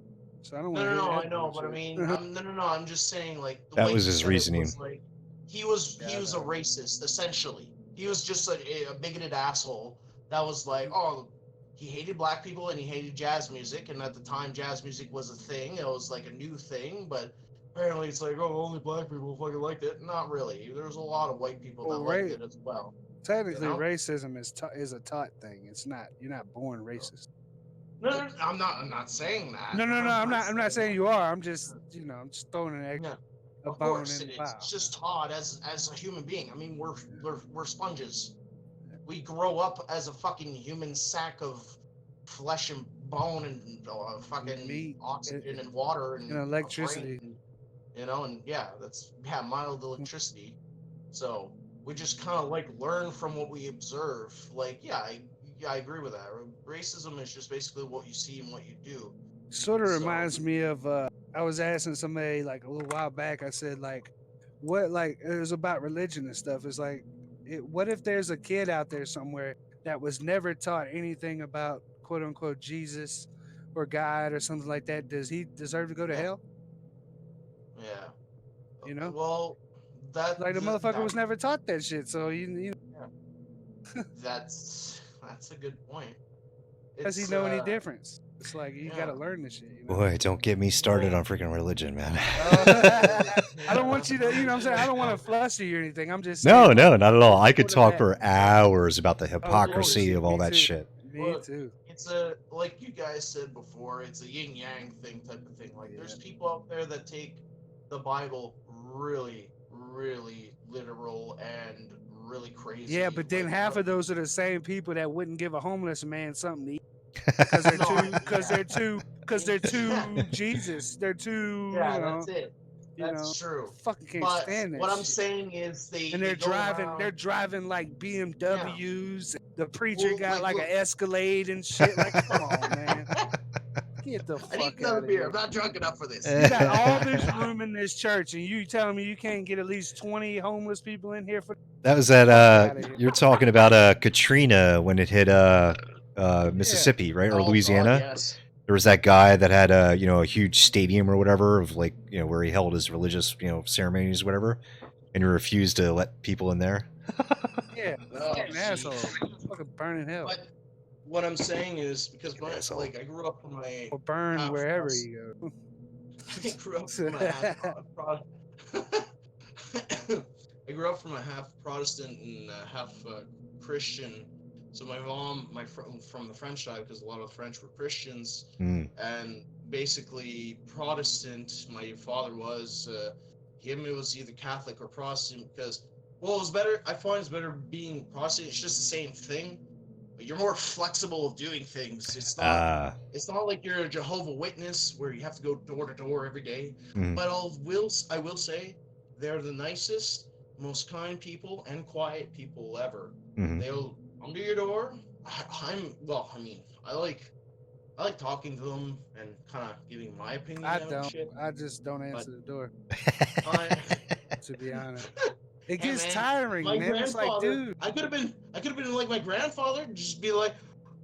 So I don't want to No, hear no, that I know, but I bullshit. mean, no. I'm just saying, like, the That way was he his said reasoning. it was like he was Yeah, I a know. racist, essentially. He was just a bigoted asshole that was like, oh, he hated black people and he hated jazz music, and at the time, jazz music was a thing. It was like a new thing, but apparently, it's like, oh, only black people fucking liked it. Not really. There was a lot of white people that Well, liked it as well. Technically, You know? racism is a taught thing. It's not. You're not born racist. No, I'm not saying that. No. I'm not saying that. you are. I'm just I'm just throwing No. a Of bone course, in the it's pile. just taught as a human being. I mean, we're sponges. We grow up as a fucking human sack of flesh and bone and fucking Meat oxygen and water and and a electricity. brain, and that's mild electricity. So we just kind of like learn from what we observe. Like, I agree with that. Racism is just basically what you see and what you do. Sort of So- reminds me of I was asking somebody like a little while back. I said like, what like it was about religion and stuff. It's like, what if there's a kid out there somewhere that was never taught anything about quote unquote Jesus or God or something like that? Does he deserve to go to Yeah. hell? Yeah. You know, Well, that like the th- motherfucker that was never taught that shit. So you that's a good point. does he know any difference? It's like you got to yeah. learn this shit. You know? Boy, don't get me started on freaking religion, man. I don't want you to, what I'm saying? I don't want to fluster you or anything. I'm just No, saying, no, like, not at all. I could go to talk that. for hours about the Oh, hypocrisy shit, of all me that too. shit. Me Look, too. It's like you guys said before, it's a yin yang thing type of thing. Like, there's people out there that take the Bible really, really literal and really crazy. Yeah, but then like, half of those are the same people that wouldn't give a homeless man something to eat because they're No, too, yeah. because they're too Jesus. They're too, Yeah, that's it. you know, That's true. fucking can't But stand that what I'm shit. saying is And they they're go around. they're driving like BMWs. The preacher Well, got like, like look. an Escalade and shit. Like, come on, man. Get the I need fuck another out of beer. here. I'm not drunk enough for this. You got all this room in this church, and you telling me you can't get at least 20 homeless people in here for? That was that. outta here. You're talking about Katrina when it hit Mississippi, right, or Oh, Louisiana. God, yes. There was that guy that had a a huge stadium or whatever of like where he held his religious ceremonies, or whatever, and he refused to let people in there. Yeah, Oh, fucking jeez. asshole, fucking burn in hell, But what I'm saying is because Asshole. I grew up from a or burn half wherever Protest- you go. I grew up from a half I grew up from a half Protestant and half Christian. So my mom, from the French side, because a lot of the French were Christians, Mm. and basically Protestant. My father was him. It was either Catholic or Protestant because, well, it was better. I find it's better being Protestant. It's just the same thing, but you're more flexible of doing things. It's not. It's not like you're a Jehovah Witness where you have to go door to door every day. Mhm. But I will say they're the nicest, most kind people and quiet people ever. Mhm. They'll come to your door. I like talking to them and kind of giving my opinion I on don't. shit. I just don't answer the door. I- To be honest, it Hey, gets man, tiring, my man. It's like, grandfather. dude, I could have been like my grandfather, just be like,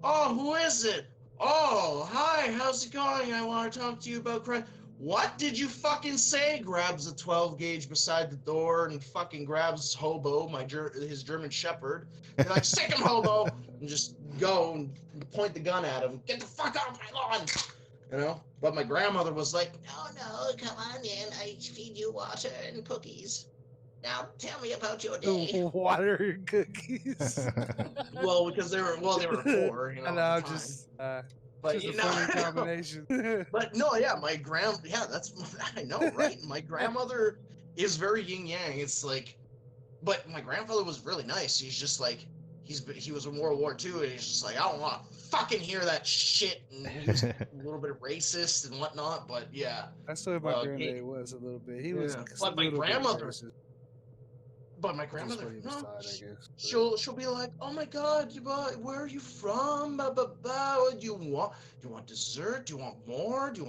"Oh, who is it? Oh, hi, how's it going? I want to talk to you about crime." What did you fucking say? Grabs a 12 gauge beside the door and fucking grabs Hobo, his German Shepherd. Be like, "Sick him, Hobo," and just go and point the gun at him. Get the fuck off my lawn, But my grandmother was like, No, come on in. I feed you water and cookies. Now tell me about your day. Water and cookies. Well, because they were poor, I at know, the time. just But just you a know, funny combination. but no, yeah, that's I know, right? My grandmother is very yin yang. It's like, but my grandfather was really nice. He's just like, he was in World War II, and he's just like, I don't want to fucking hear that shit. And he was a little bit racist and whatnot. But yeah, That's what my granddad was a little bit. He was yeah. a But my little bit grandmother, racist. but my Just grandmother, when he was no, tired, I guess. But she'll be like, oh my god, where are you from? Blah, blah, blah. What do you want dessert? Do you want more? Do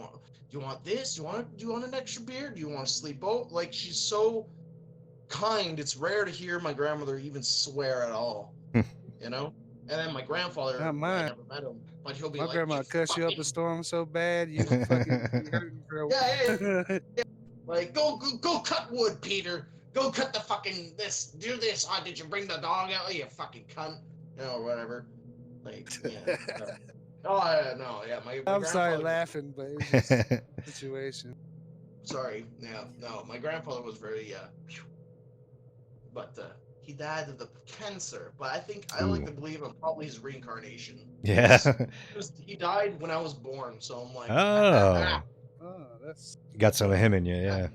you want this? Do you want an extra beer? Do you want to sleep out? Like, she's so kind. It's rare to hear my grandmother even swear at all. And then my grandfather, not I mine. never met him, but he'll be My like, grandma you cuss you up a fucking storm so bad you fucking be hurting for a yeah. Like, go cut wood, Peter. Go cut the fucking do this. Oh, did you bring the dog out? You fucking cunt. Or whatever. Like, yeah. No, yeah. My I'm sorry grandfather. laughing, but it's just a situation. Sorry. Yeah. No, my grandfather was very but he died of the cancer. But I like Ooh. to believe I'm probably his reincarnation. Yeah. He died when I was born, so I'm like, Oh. Oh, that's Got some of him in you, yeah.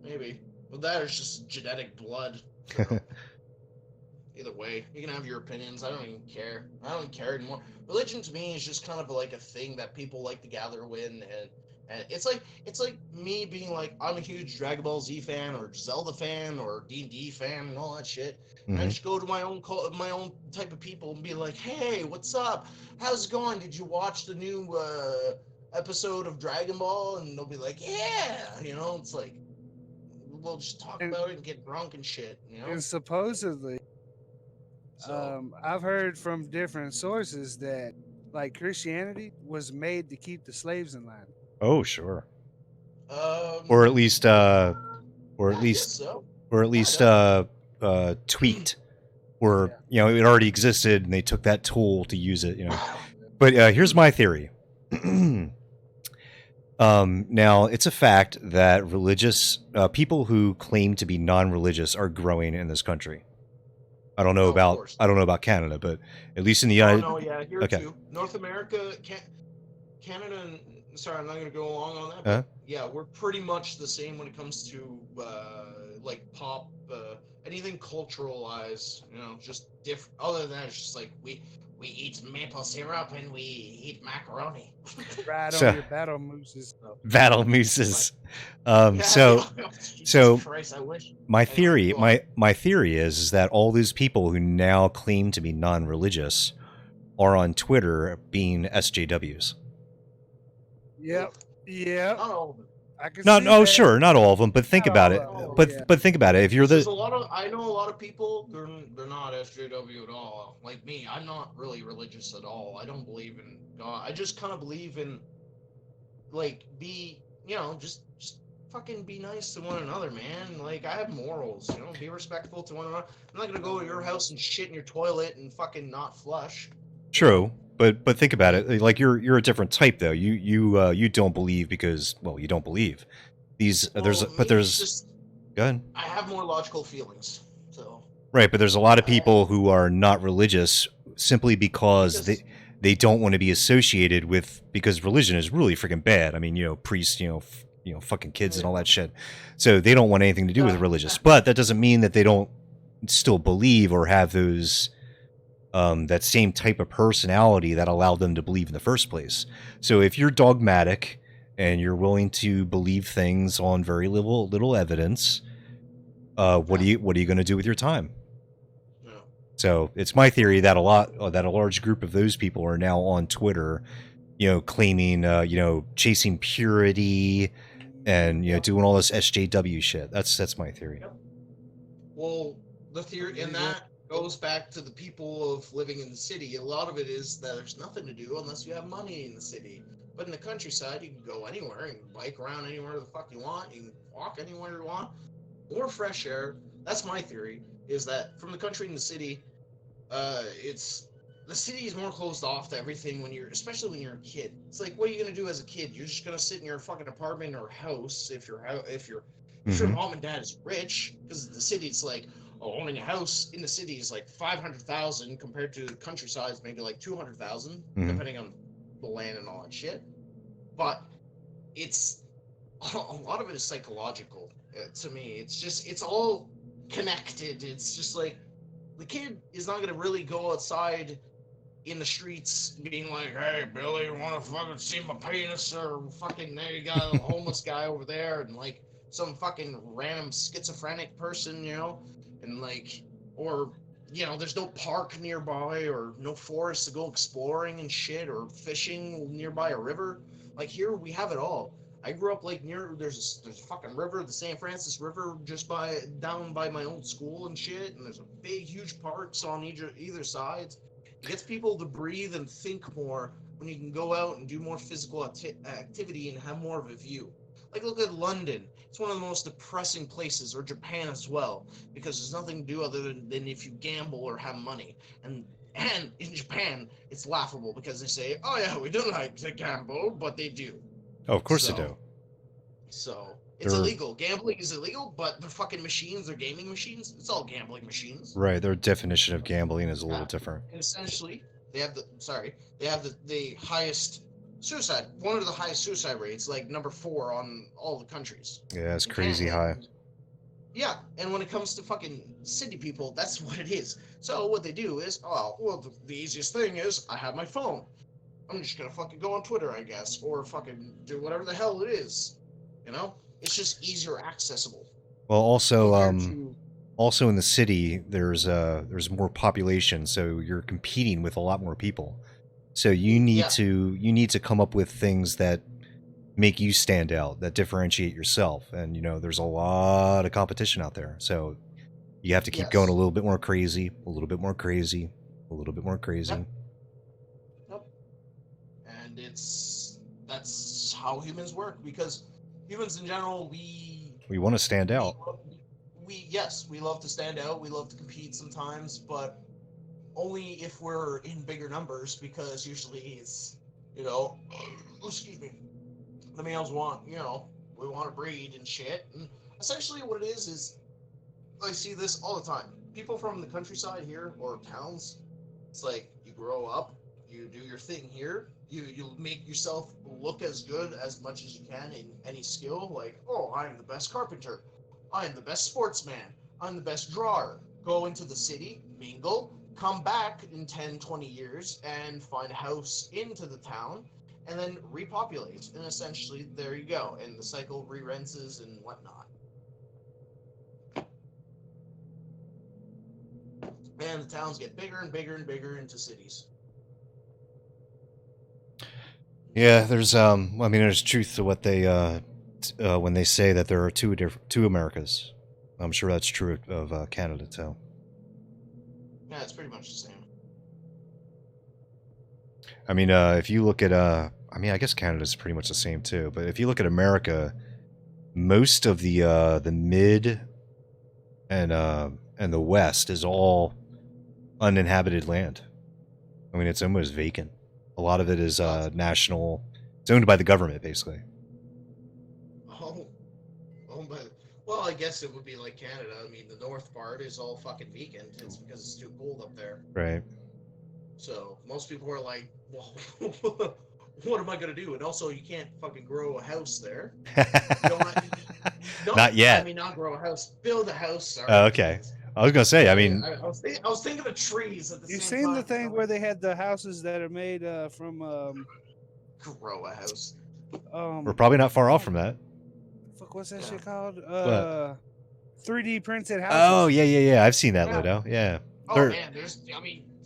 maybe. Well, that is just genetic blood. So. Either way, you can have your opinions. I don't even care. I don't care anymore. Religion to me is just kind of like a thing that people like to gather in, and it's like me being like, I'm a huge Dragon Ball Z fan or Zelda fan or D&D fan and all that shit. And I just go to my own type of people and be like, hey, what's up? How's it going? Did you watch the new episode of Dragon Ball? And they'll be like, yeah. It's like, we'll just talk about it and get drunk and shit. and supposedly So. I've heard from different sources that like Christianity was made to keep the slaves in line. Oh, sure. Or at least so. tweaked, or it already existed and they took that tool to use it. But here's my theory. Now it's a fact that religious people who claim to be non-religious are growing in this country. I don't know about Canada, but at least in the United. Oh no, yeah, here too. North America, Canada, and sorry, I'm not going to go along on that. But yeah, we're pretty much the same when it comes to like pop, anything culturalized. Just different. Other than that, it's just like we eat maple syrup and we eat macaroni. Ride on your battle mooses. Battle mooses. Jesus Christ, I wish. My theory is that all those people who now claim to be non-religious are on Twitter being SJWs. Yep. Not all of them. I can see that. Sure, not all of them, but think about it. But think about it. If you're I know a lot of people. They're not SJW at all. Like me, I'm not really religious at all. I don't believe in God. I just kind of believe in, like, just fucking be nice to one another, man. Like, I have morals. Be respectful to one another. I'm not gonna go to your house and shit in your toilet and fucking not flush. True. But think about it. Like, you're a different type, though. You don't believe because, well, you don't believe. Go ahead. I have more logical feelings, so. Right, but there's a lot of people who are not religious simply because they don't want to be associated with, because religion is really freaking bad. I mean, priests, fucking kids and all that shit. So they don't want anything to do with religious. But that doesn't mean that they don't still believe or have those. That same type of personality that allowed them to believe in the first place. So if you're dogmatic and you're willing to believe things on very little evidence, what are you going to do with your time? Yeah. So it's my theory that a large group of those people are now on Twitter, claiming, chasing purity and doing all this SJW shit. That's my theory. Yep. Well, the theory in that goes back to the people of living in the city. A lot of it is that there's nothing to do unless you have money in the city. But in the countryside, you can go anywhere and bike around anywhere the fuck you want. You can walk anywhere you want. More fresh air. That's my theory, is that from the country and the city, the city is more closed off to everything especially when you're a kid. It's like, what are you going to do as a kid? You're just going to sit in your fucking apartment or house if you're Sure, Mhm. mom and dad is rich because the city's like, owning a house in the city is like 500,000 compared to the countryside, is maybe like 200,000, Mhm. depending on the land and all that shit. But it's a lot of it is psychological to me. It's all connected. It's just like the kid is not gonna really go outside in the streets being like, "Hey, Billy, you want to fucking see my penis?" Or fucking there you got a homeless guy over there, and like some fucking random schizophrenic person, and like, or there's no park nearby or no forest to go exploring and shit or fishing nearby a river. Like here, we have it all. I grew up like near there's a fucking river, the St. Francis River, just down by my old school and shit, and there's a big, huge parks on either side. It gets people to breathe and think more when you can go out and do more physical activity and have more of a view. Like, look at London. It's one of the most depressing places, or Japan as well, because there's nothing to do other than if you gamble or have money. And in Japan, it's laughable because they say, "Oh yeah, we don't like to gamble," but they do. Oh, of course they do. So it's They're illegal. Gambling is illegal, but the fucking machines are gaming machines. It's all gambling machines. right. Their definition of gambling is a little Yeah. different. And essentially, they have the highest suicide, one of the highest suicide rates, like number 4 on all the countries. Yeah, it's You crazy can't- high. Yeah, and when it comes to fucking city people, that's what it is. So what they do is, the easiest thing is I have my phone. I'm just gonna fucking go on Twitter, I guess, or fucking do whatever the hell it is. It's just easier accessible. Well, also, compared to also in the city, there's more population, so you're competing with a lot more people. So you need to come up with things that make you stand out, that differentiate yourself. And there's a lot of competition out there. So you have to keep going a little bit more crazy, a little bit more crazy, a little bit more crazy. Yep. And that's how humans work, because humans in general, We want to stand out. we love to stand out. We love to compete sometimes, but only if we're in bigger numbers, because usually it's excuse me, the males want we want to breed and shit. And essentially what it is I see this all the time. People from the countryside here or towns, it's like you grow up, you do your thing here, you make yourself look as good as much as you can in any skill. Like, oh, I am the best carpenter, I am the best sportsman, I'm the best drawer. Go into the city, mingle, come back in 10, 20 years and find a house into the town, and then repopulate. And essentially, there you go. And the cycle re-renses and whatnot. And the towns get bigger and bigger and bigger into cities. Yeah, there's there's truth to what they when they say that there are two Americas. I'm sure that's true of Canada too. Yeah, it's pretty much the same. I mean, if you look at I guess Canada's pretty much the same too. But if you look at America, most of the mid and the west is all uninhabited land. I mean, it's almost vacant. A lot of it is national. It's owned by the government, basically. Well, I guess it would be like Canada. I mean, the north part is all fucking vacant. It's because it's too cold up there. Right. So most people are like, well, what am I gonna do? And also, you can't fucking grow a house there. Not yet. I mean, not grow a house, build a house. Sorry. Oh, okay. I was gonna say. I mean, I was thinking of trees at the You've same seen time. the thing where they had the houses that are made from grow a house. We're probably not far off from that. Fuck, what's that Yeah. shit called? What? 3D printed houses. Oh yeah. I've seen that, Yeah. Ludo. Yeah. Oh They're- man,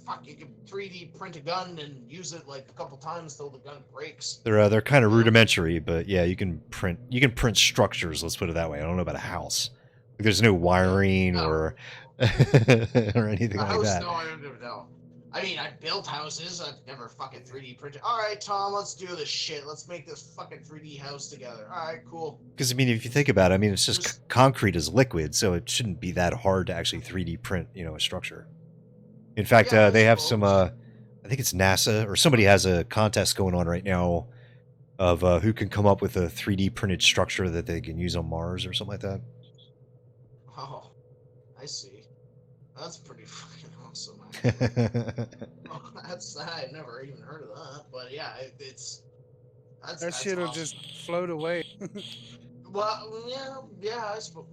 fuck, you can 3D print a gun and use it like a couple times till the gun breaks. They're kind of rudimentary, but yeah, you can print structures. Let's put it that way. I don't know about a house. Like, there's no wiring No. or or anything A like house? that. No, I don't know. I mean, I built houses. I've never fucking 3D printed. All right, Tom, let's do this shit. Let's make this fucking 3D house together. All right, cool. Because I mean, if you think about it, I mean, it's just concrete is liquid, so it shouldn't be that hard to actually 3D print, a structure. In fact, Yeah, I they have some. suppose. I think it's NASA or somebody has a contest going on right now of who can come up with a 3D printed structure that they can use on Mars or something like that. I see. That's pretty fucking awesome. Actually. I've never even heard of that, but yeah, That that's shit'll awesome. just float away. Well, yeah, I suppose.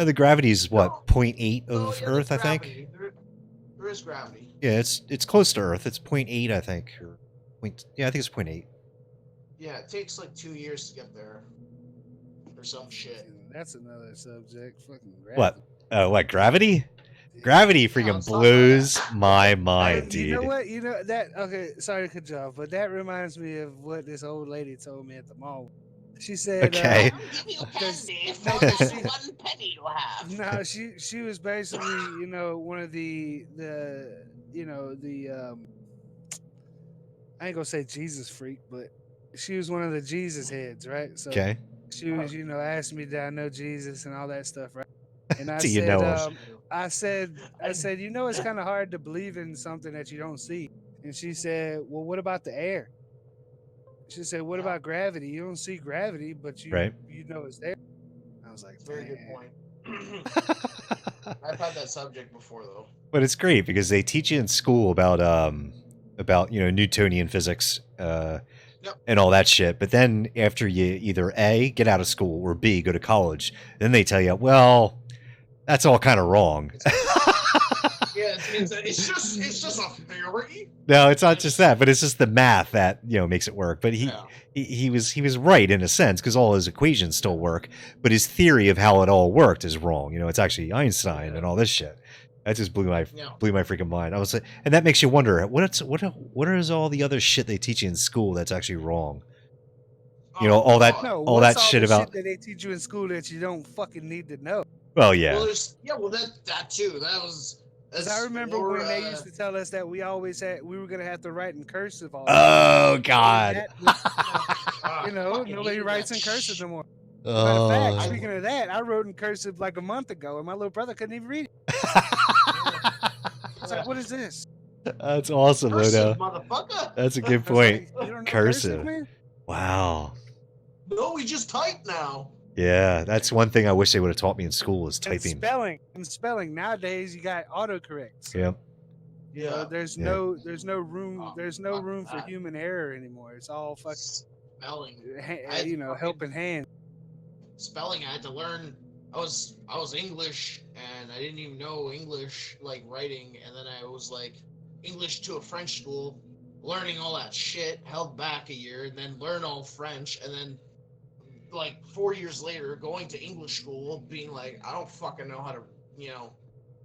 The gravity's No, what, point 0.8 no, of yeah, there's Earth, I think. gravity. There is gravity. Yeah, it's close to Earth. It's point 0.8, I think, or point. Yeah, I think it's point 0.8. Yeah, it takes like 2 years to get there, or some shit. That's another subject. Fucking What? gravity. What? Gravity? Gravity Yeah, freaking let's talk about blows that. my Hey, mind, you know dude. what? You know that. Okay, sorry to cut you off, but that reminds me of what this old lady told me at the mall. She said, Okay. I will give you because candy no, for because every she 1 penny you have. no, she was basically, one of the I ain't gonna say Jesus freak, but she was one of the Jesus heads, right? So Okay. she was, asking me, did I know Jesus and all that stuff, right? And I Do you said, know him? I said, it's kind of hard to believe in something that you don't see. And she said, well, what about the air? She said, what Yeah, about gravity? You don't see gravity, but Right. you know it's there. I was like, it's a very good damn. point. I've had that subject before though. But it's great because they teach you in school about Newtonian physics Yep. and all that shit. But then after you either A, get out of school, or B, go to college, then they tell you, well, that's all kind of wrong. Yeah, it's just a theory. No, it's not just that, but it's just the math that makes it work. But Yeah. he was right in a sense because all his equations still work, but his theory of how it all worked is wrong. It's actually Einstein and all this shit. That just blew my Yeah. freaking mind. I was like, and that makes you wonder what is all the other shit they teach you in school that's actually wrong. Oh, All that God. No, all what's that all shit the about. shit that they teach you in school that you don't fucking need to know? Well, Well, yeah, well, that too. Because I That's remember more. when they used to tell us that we were gonna have to write in cursive all the time. oh god, That was, Fucking nobody hated writes that in cursive shit. no more. Matter of fact, oh, speaking of that, I wrote in cursive like a month ago, and my little brother couldn't even read it. It's like, what is this? that's awesome, Cursive, Ludo. motherfucker. That's a good I was point. like, you don't know Cursive. man? Wow. No, we just type now. Yeah, that's one thing I wish they would have taught me in school is And typing. spelling. Nowadays, you got autocorrect. So, Yep. Yeah. there's Yeah. no room Fuck for that. human error anymore. It's all fucking Spelling. Fucking- helping hand. Spelling. I had to learn. I was English, and I didn't even know English like writing, and then I was like English to a French school, learning all that shit. Held back a year, and then learn all French, and then like 4 years later, going to English school, being like, I don't fucking know how to,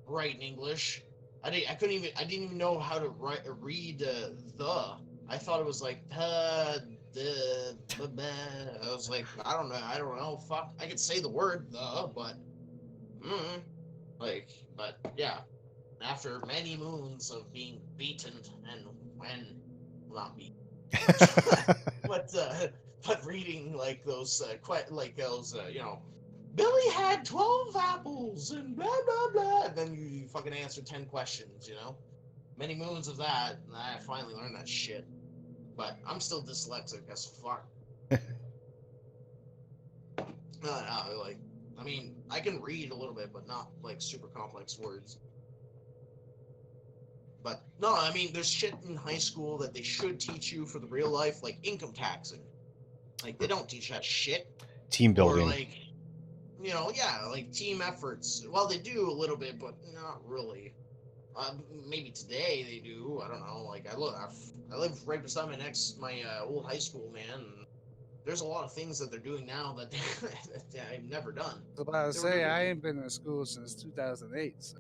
write in English. I didn't even know how to read the. I thought it was like the. I was like, I don't know. Fuck, I could say the word the, but, but yeah. After many moons of being beaten and not beaten, but reading like those Billy had 12 apples and blah blah blah, and then you fucking answer 10 questions, many moons of that, and I finally learned that shit. But I'm still dyslexic as fuck. I mean, I can read a little bit, but not like super complex words. But no, I mean, there's shit in high school that they should teach you for the real life, like income taxing. Like, they don't teach that shit. Team building. Or like, like team efforts. Well, they do a little bit, but not really. Maybe today they do. I don't know. Like, I live right beside my old high school, man. And there's a lot of things that they're doing now that, that I've never done. I was about to They were say doing- I ain't been in school since 2008. So.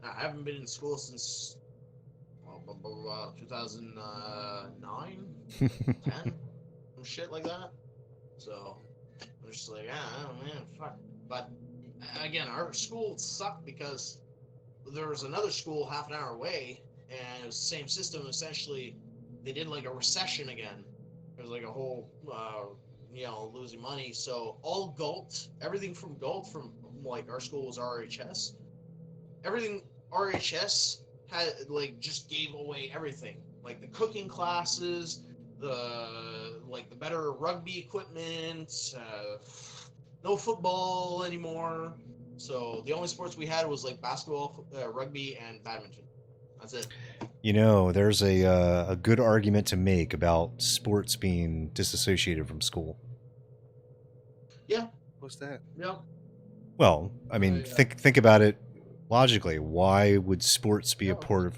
I haven't been in school since 2009, 10, some shit like that. So I'm just like, oh man, fuck. But again, our school sucked because there was another school half an hour away, and it was the same system. Essentially, they did like a recession again. There was like a whole, losing money. So all Galt, everything from Galt, from like our school was RHS. Everything RHS had like just gave away everything, like the cooking classes, the better rugby equipment, no football anymore. So the only sports we had was like basketball, rugby, and badminton. That's it. You know, there's a good argument to make about sports being disassociated from school. Yeah. What's that? Yeah. Well, I mean, Yeah. think about it logically. Why would sports be Yeah.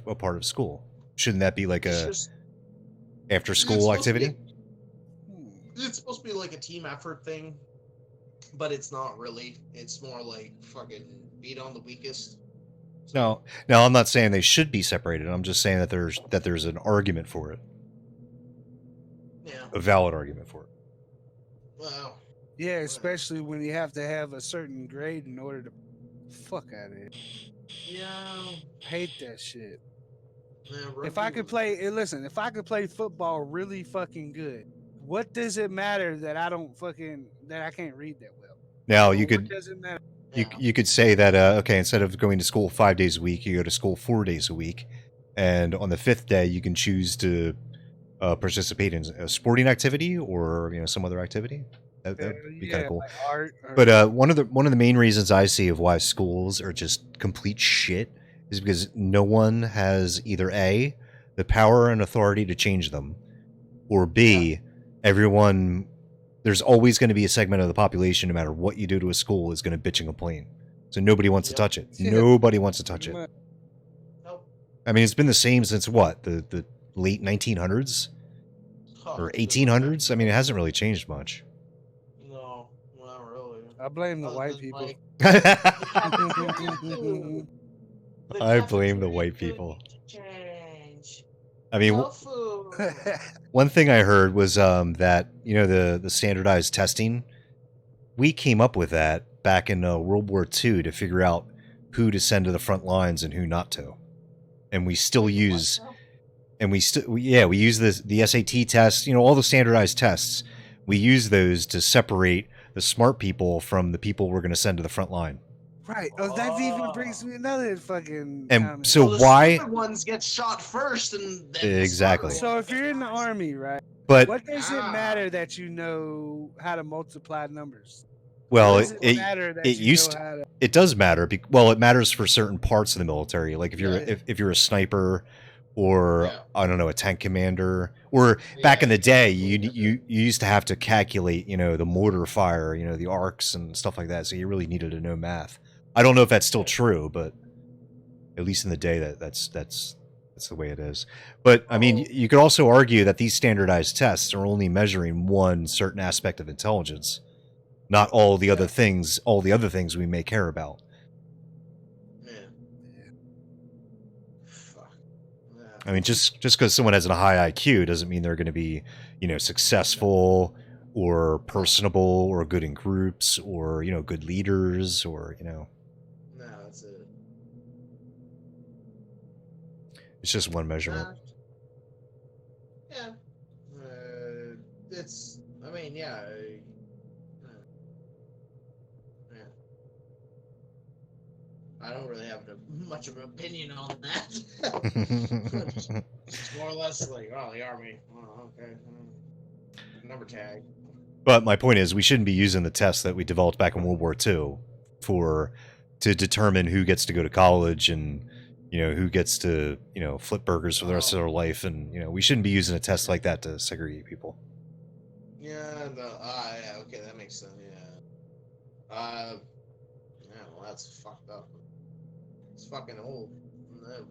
a part of school? Shouldn't that be like It's a just after it's school supposed to be activity? it's supposed to be like a team effort thing, but it's not really. It's more like fucking beat on the weakest. No, now I'm not saying they should be separated. I'm just saying that there's an argument for it, Yeah. a valid argument for it. Well. Yeah, especially when you have to have a certain grade in order to fuck out of it. Yeah. I hate that shit. Yeah, If I could listen, if I could play football really fucking good, what does it matter that I can't read that well? Now Or you what could does it matter? you could say that okay, instead of going to school 5 days a week, you go to school 4 days a week, and on the fifth day you can choose to participate in a sporting activity or some other activity. That'd be kind of cool. Like art. But one of the main reasons I see of why schools are just complete shit is because no one has either A, the power and authority to change them, or B, everyone, there's always going to be a segment of the population, no matter what you do to a school, is going to bitch and complain. So nobody wants to touch it. Nobody wants to touch it. Nope. I mean, it's been the same since what, the late 1900s or 1800s? I mean, it hasn't really changed much. No, not really. I blame the Other white than, people. like, I blame the white people. Change. I mean, Tofu. one thing I heard was that the standardized testing, we came up with that back in World War II to figure out who to send to the front lines and who not to, and we still use, we use the SAT test, all the standardized tests. We use those to separate the smart people from the people we're going to send to the front line. Right. Oh, that even brings me another fucking And comment. so the why stupid ones get shot first, and then exactly? So if you're in the army, right? But what does it matter that you know how to multiply numbers? Well, it does matter. Well, it matters for certain parts of the military. Like if you're a sniper, or I don't know, a tank commander, or back in the day, you used to have to calculate, the mortar fire, the arcs and stuff like that. So you really needed to know math. I don't know if that's still true, but at least in the day, that's the way it is. But I mean, you could also argue that these standardized tests are only measuring one certain aspect of intelligence, not all the other things. All the other things we may care about. I mean, just because someone has a high IQ doesn't mean they're going to be, successful or personable or good in groups or, good leaders or, No, that's it. It's just one measurement. Yeah. It's, I mean, yeah. I don't really have much of an opinion on that. It's more or less like, oh, the army. Oh, okay. Number tag. But my point is, we shouldn't be using the tests that we developed back in World War II to determine who gets to go to college and, who gets to, flip burgers for the rest of their life. And, we shouldn't be using a test like that to segregate people. Yeah, yeah, okay, that makes sense, yeah. Yeah, well, that's fucked up. It's fucking old.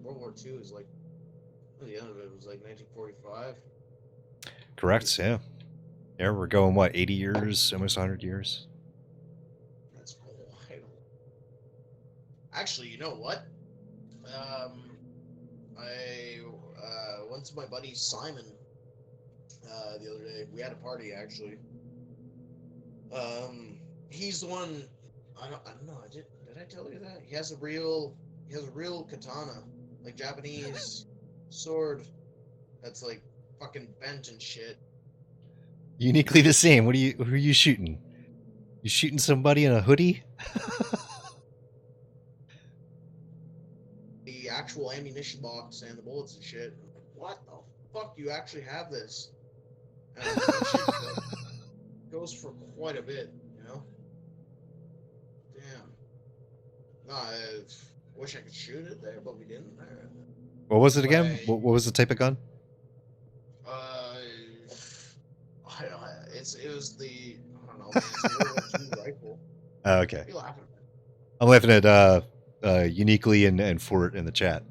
World War II is like, the end of it was like 1945. Correct, yeah. Yeah, we're going, what, 80 years, almost 100 years? That's wild. Actually, you know what? I went to my buddy Simon the other day. We had a party, actually. He's the one. I don't know. Did I tell you that? He has a real katana, like Japanese sword that's like fucking bent and shit. Uniquely the same. Who are you shooting? You shooting somebody in a hoodie? The actual ammunition box and the bullets and shit. What the fuck? You actually have this? And shit goes for quite a bit, Damn. I wish I could shoot it there, but we didn't. What was it again? Wait. What was the type of gun? It was the, I don't know, man, it's a World War II rifle. Oh, okay. What are you laughing at? I'm laughing at Uniquely and Fort in the chat.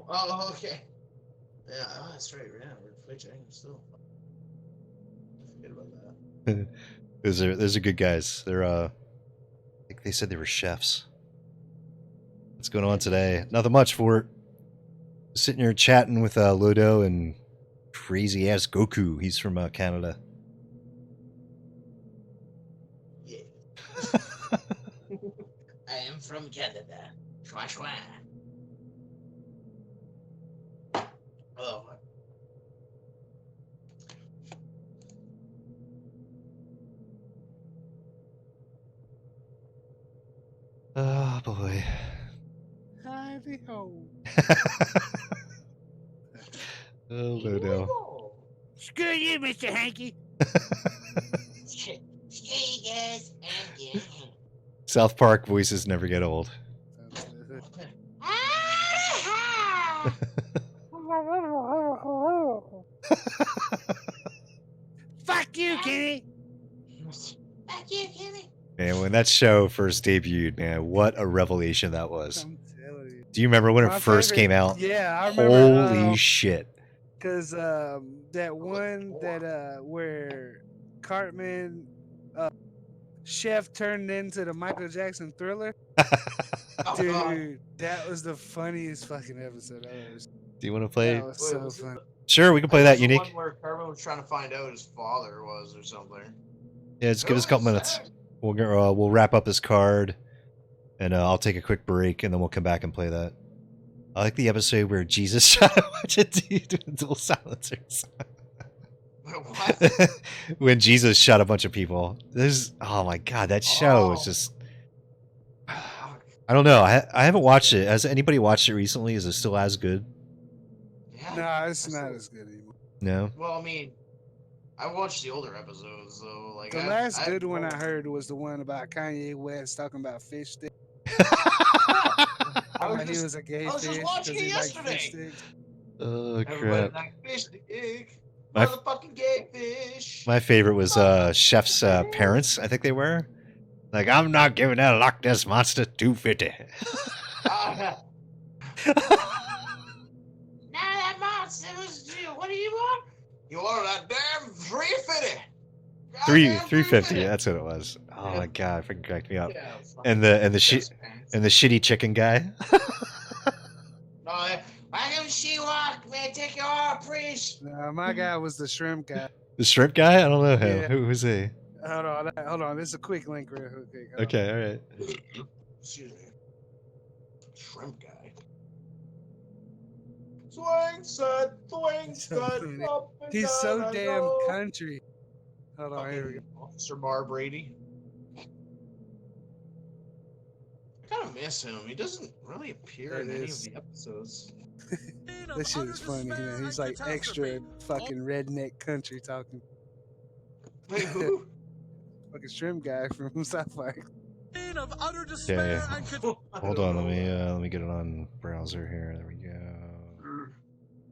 Oh, okay. Yeah, that's right. Yeah, we're Twitching still. I forget about that. Those are good guys. They're I think they said they were chefs. What's going on today? Nothing much, Fort. Sitting here chatting with Ludo and crazy ass Goku. He's from Canada. Yeah. I am from Canada. Schwa schwa. Oh. Oh boy. Hidey ho. Oh Ludo. Screw you, Mr. Hanky. Screw you guys. I'm good. South Park voices never get old. Ah! Fuck you, Kenny. Fuck you, Kenny. Man, when that show first debuted, man, what a revelation that was. I'm telling you. Do you remember when My it first favorite- came out? Yeah, I remember. Holy shit. Because that one that where Cartman Chef turned into the Michael Jackson Thriller. Oh, Dude, God. that was the funniest fucking episode I ever seen. Do you want to play? That was Wait, so was it fun. Sure, we can play It that was the unique. one where Carmen was trying to find out who his father was or something. Yeah, just give us a couple Who is minutes. that? We'll wrap up this card, and I'll take a quick break, and then we'll come back and play that. I like the episode where Jesus shot a bunch of dudes with dual silencers. What? When Jesus shot a bunch of people. Oh my god, that show is Oh. just. I don't know. I haven't watched it. Has anybody watched it recently? Is it still as good? Yeah. Nah, it's I not still- as good anymore. No. Well, I mean, I watched the older episodes though. Like The last good one I heard was the one about Kanye West talking about fish sticks. I was How he just- was a gay I was just fish watching 'cause it he liked fish yesterday. sticks. Oh Everybody crap. like fish stick. My- Motherfucking gay fish. My favorite was Chef's parents. I think they were. Like, I'm not giving that Loch Ness monster 250. Ah, Now that monster was due. What do you want? you ordered that damn 350. 350. That's what it was. Oh my god, freaking cracked me up. Yeah, And the shitty chicken guy. No, why don't she walk, man? Take your arm, priest. Nah, my guy was the shrimp guy. The shrimp guy? I don't know him. Yeah. Who's he? Hold on. This is a quick link real quick. Hold on. Okay, all right. Excuse me. Shrimp guy. Swing set, swing set. funny. up and He's down so I damn go. country. Hold on, here we go. Officer Bar Brady. I kind of miss him. He doesn't really appear That in any of is- the episodes. This shit is funny, man. He's like extra fucking redneck country talking. Wait, who? Fucking shrimp guy from South Park. Of utter despair Yeah. and con- Hold on, let me get it on browser here. There we go.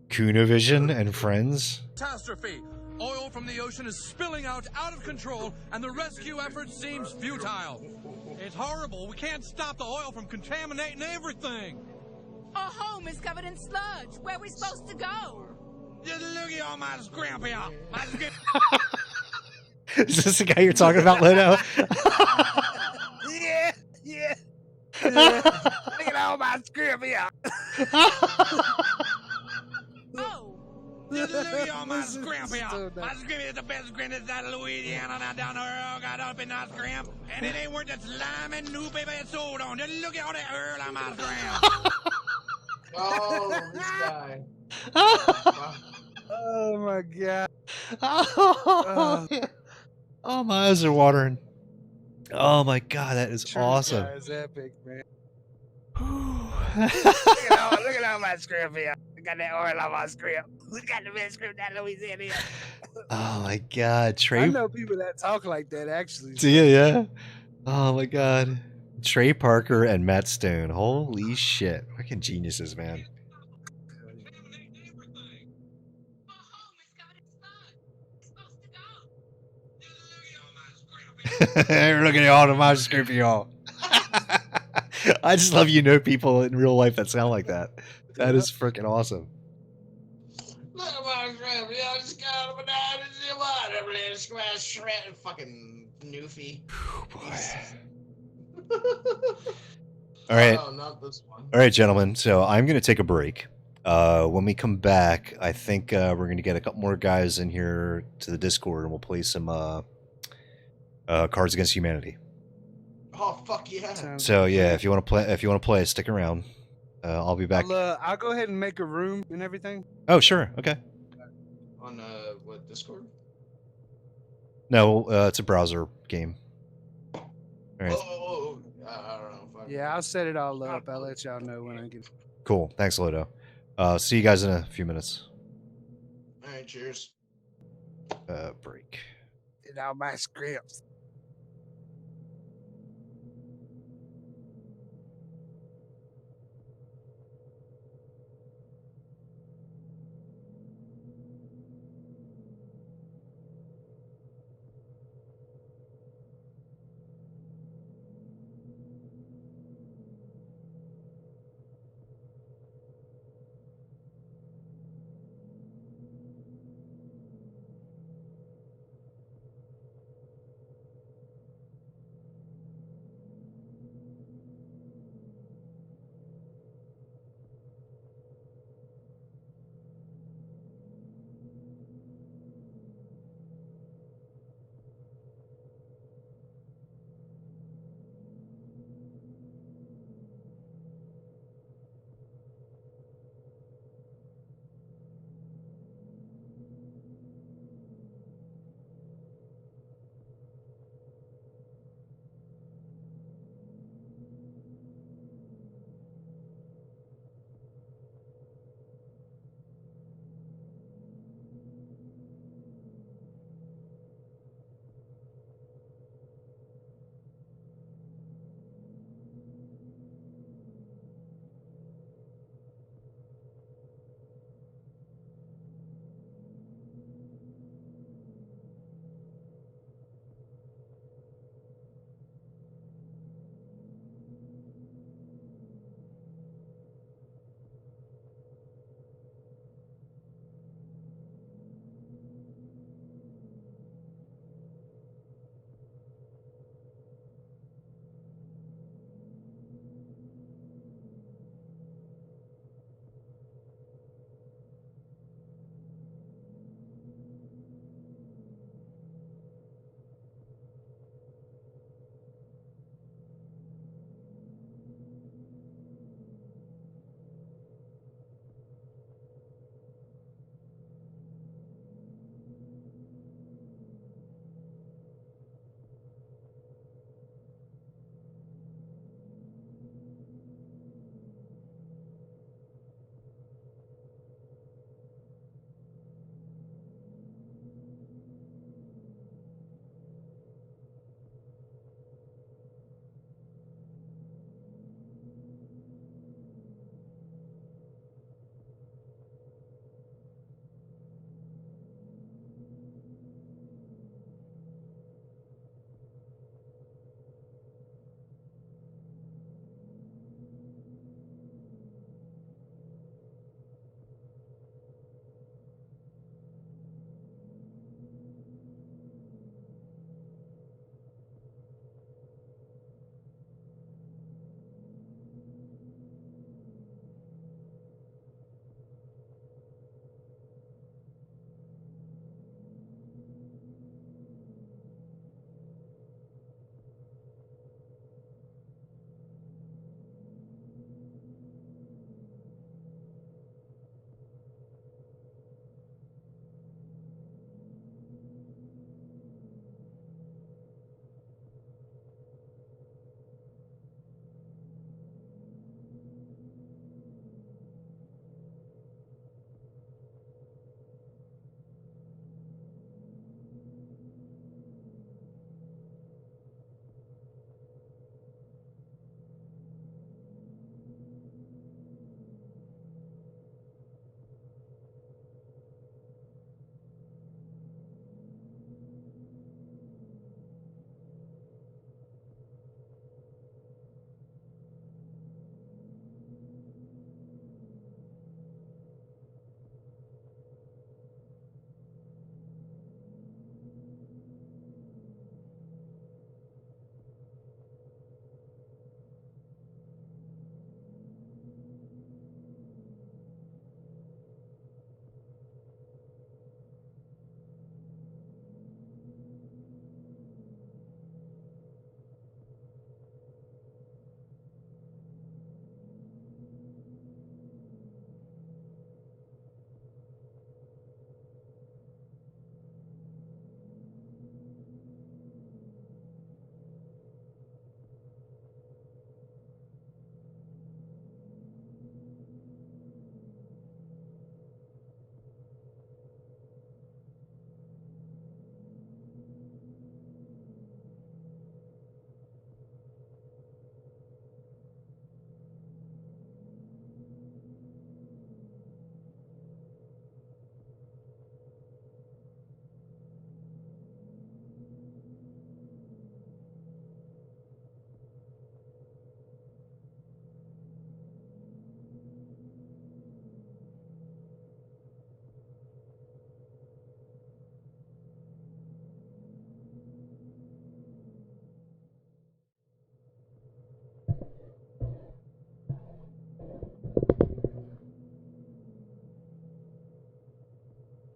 Cunavision and Friends. catastrophe. Oil from the ocean is spilling out of control, and the rescue effort seems futile. It's horrible. We can't stop the oil from contaminating everything. Our home is covered in sludge. Where are we supposed to go? Just look at all my scrimp here. My scrimp. Is this the guy you're talking about, Ludo? Yeah, yeah. Look at all my script here. Oh, Just look at all my This is scrimp here. so My nice. scrimp is the best scrimp inside of Louisiana. Now down the road, got up in that scrimp. And it ain't worth the slime and new paper it's sold on. Just look at all that earl on my scrimp. Oh, this guy. Oh my god. Oh, my eyes are watering. Oh my god, that is Shrimp awesome. guy is epic, man. oh Look at all my script here. I got that oil on my script. We got the best script that Louisiana. Here. my god, I Trey. know people that talk like that actually. Do you, yeah? Oh my god. Trey Parker and Matt Stone. Holy shit. Fucking geniuses, man. We're looking at all the my script, y'all. I just love people in real life that sound like that. That is freaking awesome. Fucking Newfie. Oh, boy. All right. No, not this one. All right, gentlemen. So I'm going to take a break. When we come back, I think we're going to get a couple more guys in here to the Discord, and we'll play some Cards Against Humanity. Oh fuck yeah! So yeah, if you want to play, stick around. I'll be back. I'll go ahead and make a room and everything. Oh sure, okay. On what, Discord? No, it's a browser game. All right. I don't know. Yeah, I'll set it all up. I'll let y'all know when I get. Cool. Thanks, Lodo. See you guys in a few minutes. All right, cheers. Break. Get out my scripts.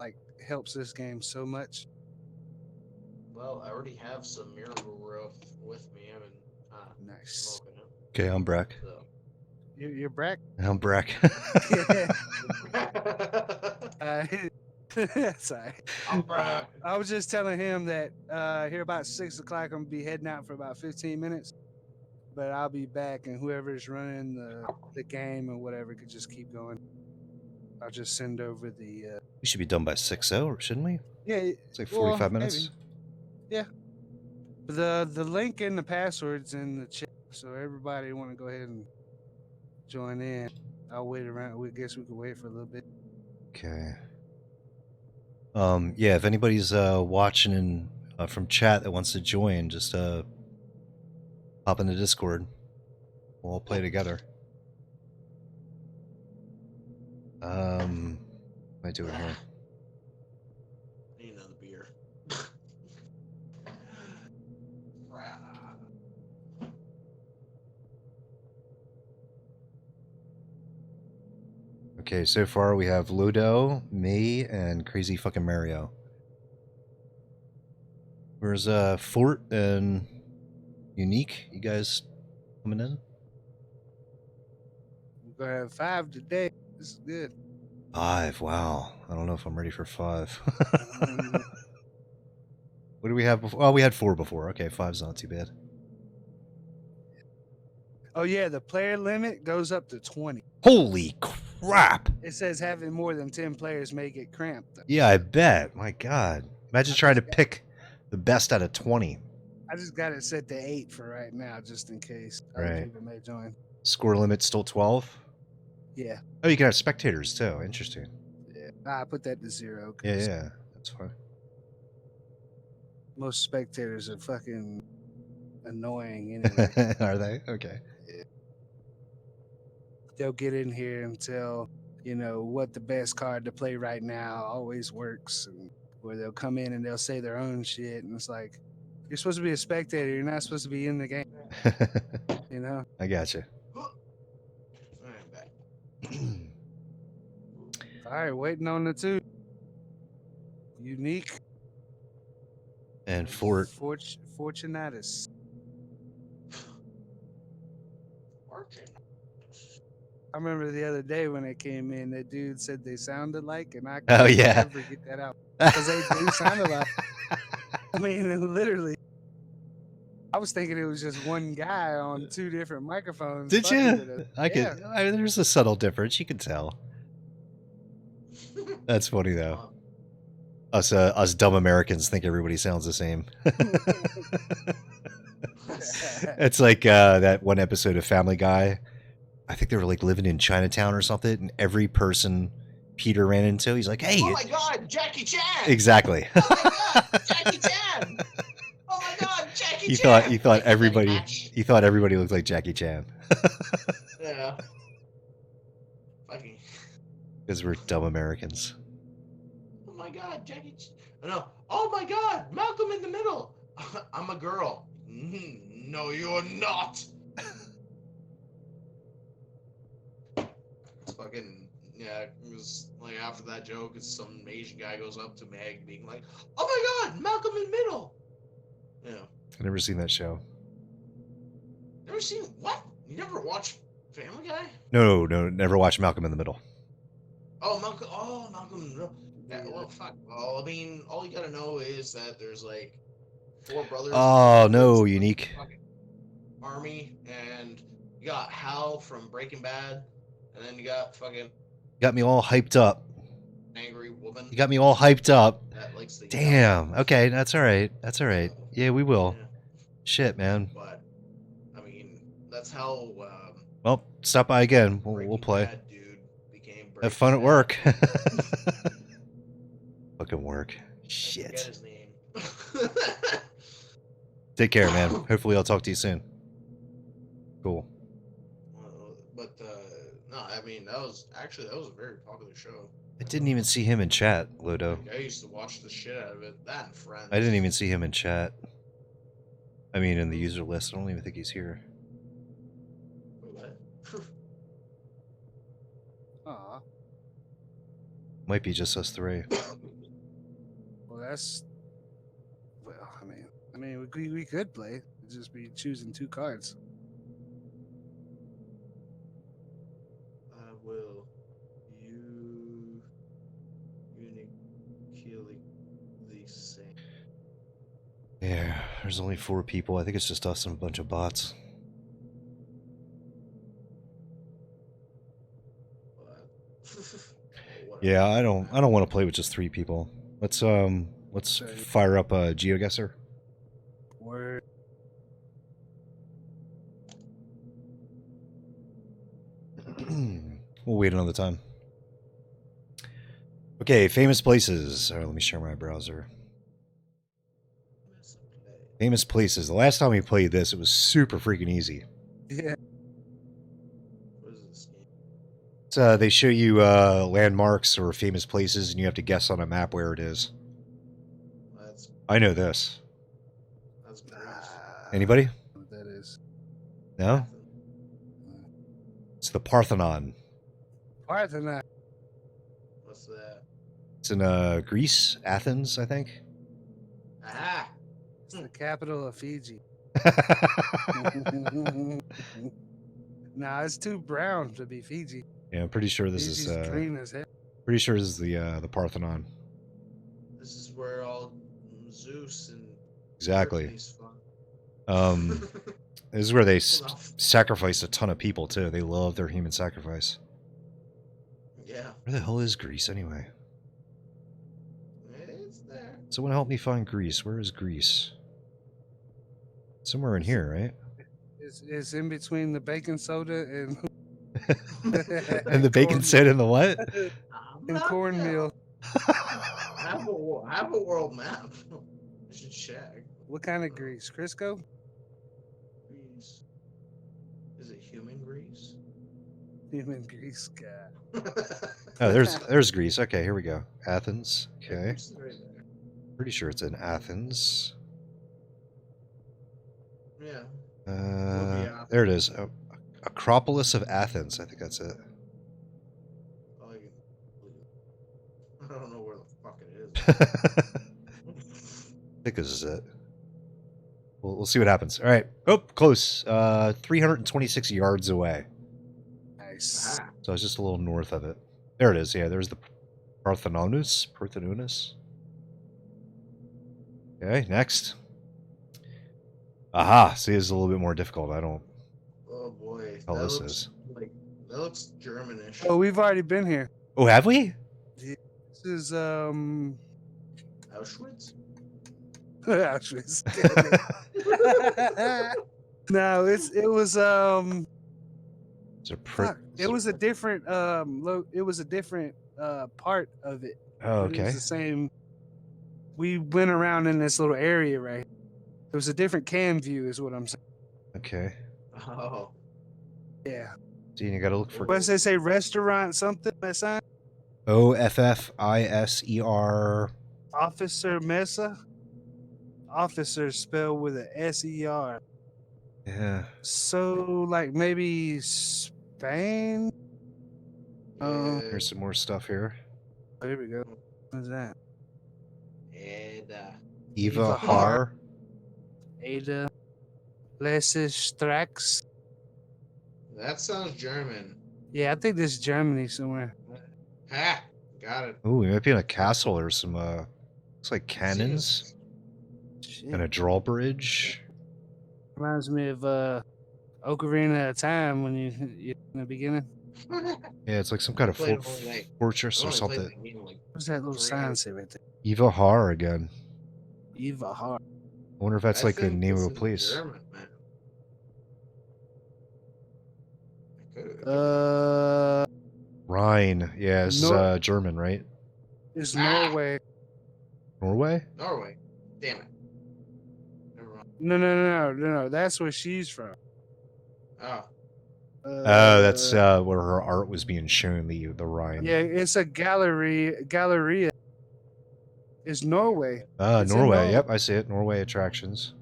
like helps this game so much. Well, I already have some Miracle Growth with me. I've been Nice. smoking it. Okay, I'm Brack. So. You're Brack. I'm Brack. Uh, sorry. I'm Brack. I was just telling him that here about 6 o'clock, I'm gonna be heading out for about 15 minutes, but I'll be back, and whoever's running the game or whatever could just keep going. I'll just send over the. We should be done by 6:00, shouldn't we? Yeah, It's like 45 minutes. Maybe. Yeah. The link and the passwords in the chat, so everybody want to go ahead and join in. I'll wait around. We guess we could wait for a little bit. Okay. Yeah, if anybody's watching in, from chat that wants to join, just hop in the Discord. We'll all play together. What am I doing here? Need another beer. Okay, so far we have Ludo, me, and Crazy Fucking Mario. Where's Fort and Unique? You guys coming in? We're gonna have 5 today. This is good. 5, wow. I don't know if I'm ready for 5. What do we have before? Oh, we had 4 before. Okay, 5's not too bad. Oh yeah, the player limit goes up to 20. Holy crap! It says having more than 10 players may get cramped. Yeah, I bet. My God. Imagine trying to pick the best out of 20. I just got it set to 8 for right now, just in case other Right. people may join. Score limit still 12? Yeah. Oh, you can have spectators too. Interesting. Yeah. I put that to 0. Yeah, 'cause yeah. That's fine. most spectators are fucking annoying anyway. Are they? Okay. They'll get in here and tell, what the best card to play right now always works. Or they'll come in and they'll say their own shit. And it's like, you're supposed to be a spectator. You're not supposed to be in the game. I gotcha. Alright, back. All right, waiting on the 2. Unique. And Fort. Fortunatus. I remember the other day when they came in, that dude said they sounded like, and I Oh, could yeah. never get that out. Because they do sound alike. I mean, literally. I was thinking it was just one guy on 2 different microphones. Did fucking you? with us. I could. I mean, there's a subtle difference. You can tell. That's funny though. Us dumb Americans think everybody sounds the same. It's like that one episode of Family Guy. I think they were like living in Chinatown or something, and every person Peter ran into, he's like, "Hey!" Oh my God, Jackie Chan! Exactly. Oh my God, Jackie Chan! Oh my God, Jackie He Chan! thought everybody looked like Jackie Chan. Yeah. Fucking. Because we're dumb Americans. Oh my God, Jackie Chan! No. Oh my God, Malcolm in the Middle! I'm a girl. No, you're not! It's fucking, yeah, it was like after that joke, it's some Asian guy goes up to Meg being like, oh my God, Malcolm in the Middle! Yeah. I've never seen that show. Never seen, what? You never watched Family Guy? No, never watched Malcolm in the Middle. Oh, Malcolm in the Middle. Yeah, well, fuck. Well, I mean, all you gotta know is that there's like 4 brothers. Oh, no, Unique. Army, and you got Hal from Breaking Bad, and then you got fucking Got me all hyped up. angry woman. You got me all hyped up. That likes to Damn. Okay, that's all right. That's all right. Yeah, we will. Yeah. Shit, man. But I mean, that's how. Well, stop by again. We'll Breaking play. Bad dude became Have Breaking fun at Bad. work. Fucking work. I forget Shit. his name. Take care, man. Hopefully I'll talk to you soon. Cool. But no, I mean that was a very popular show. I didn't even see him in chat, Ludo. I used to watch the shit out of it. That and Friends. I didn't even see him in chat. I mean, in the user list. I don't even think he's here. What? Aw. Might be just us three. Well, that's. Well, I mean, we could play. It'd just be choosing 2 cards. I will. You. Uniquely the same. Yeah, there's only 4 people. I think it's just us and a bunch of bots. Yeah, I don't want to play with just 3 people. Let's fire up a GeoGuessr. Word. We'll wait another time. Okay, famous places. All right, let me share my browser. Famous places. The last time we played this, it was super freaking easy. Yeah. What is this game? It's, they show you landmarks or famous places, and you have to guess on a map where it is. That's I know this. Greece. Anybody? What that is. No? It's the Parthenon. Parthenon. What's that? It's in Greece, Athens, I think. Ah! It's the capital of Fiji. Nah, it's too brown to be Fiji. Yeah, I'm pretty sure this Fiji's is green as hell. pretty sure this is the Parthenon. This is where all Zeus and Exactly. Hercules fun. This is where they Well, sacrifice a ton of people too. They love their human sacrifice. yeah, Where the hell is Greece anyway? it's there. Someone help me find Greece. Where is Greece? Somewhere in here, right? It's in between the baking soda and And the bacon said in the what? and cornmeal. I have a world map. I should check. What kind of grease? Crisco? Greece. Is it human Greece? Human grease guy. Oh, there's Greece. Okay, here we go. Athens. Okay. Greece is right there. Pretty sure it's in Athens. Yeah. There it is. Acropolis of Athens. I think that's it. Oh, I don't know where the fuck it I is. think this is it. We'll see what happens. All right. Oh, close. 326 yards away. Nice. Ah, So it's just a little north of it. There it is. Yeah, there's the Parthenonus. Parthenonus. Okay, next. Aha. See, this is a little bit more difficult. I don't. oh boy. Oh, that this looks is. like that looks Germanish. Oh, we've already been here. Oh, have we? This is Auschwitz? Auschwitz. No, it was It's a fuck, it was a different it was a different part of it. Oh, But it was okay. the same. We went around in this little area right here. It was a different cam view is what I'm saying. Okay. Oh. Yeah. See, you gotta look for What does they say? Restaurant something? That sign? OFFISER. Officer Mesa? Officer spelled with a S-E-R. Yeah. So, like, maybe Spain? Yeah. Here's some more stuff here. Oh, here we go. What's that? And Eva Eva Har. Ada Strax. that sounds German. Yeah, I think this is Germany somewhere. Ha! Got it. Ooh, we might be in a castle. There's some, looks like cannons Shit. and a drawbridge. Reminds me of Ocarina of Time when you in the beginning. Yeah, it's like some kind of Played only like- fortress I or only played something. that game like What's that little 3 sign hours. say right there? Eva Har again. Eva Hart. I wonder if that's I like the think name this of a is place. German, man. Rhine. Yeah, this is Nor- German, right? It's Ah! Norway. Norway? Norway. Damn it. Never mind. No. That's where she's from. Oh. Oh, that's where her art was being shown, the Rhine. Yeah, it's a Galleria. It's Norway. Ah, It's in Norway. Norway. Yep, I see it. Norway attractions.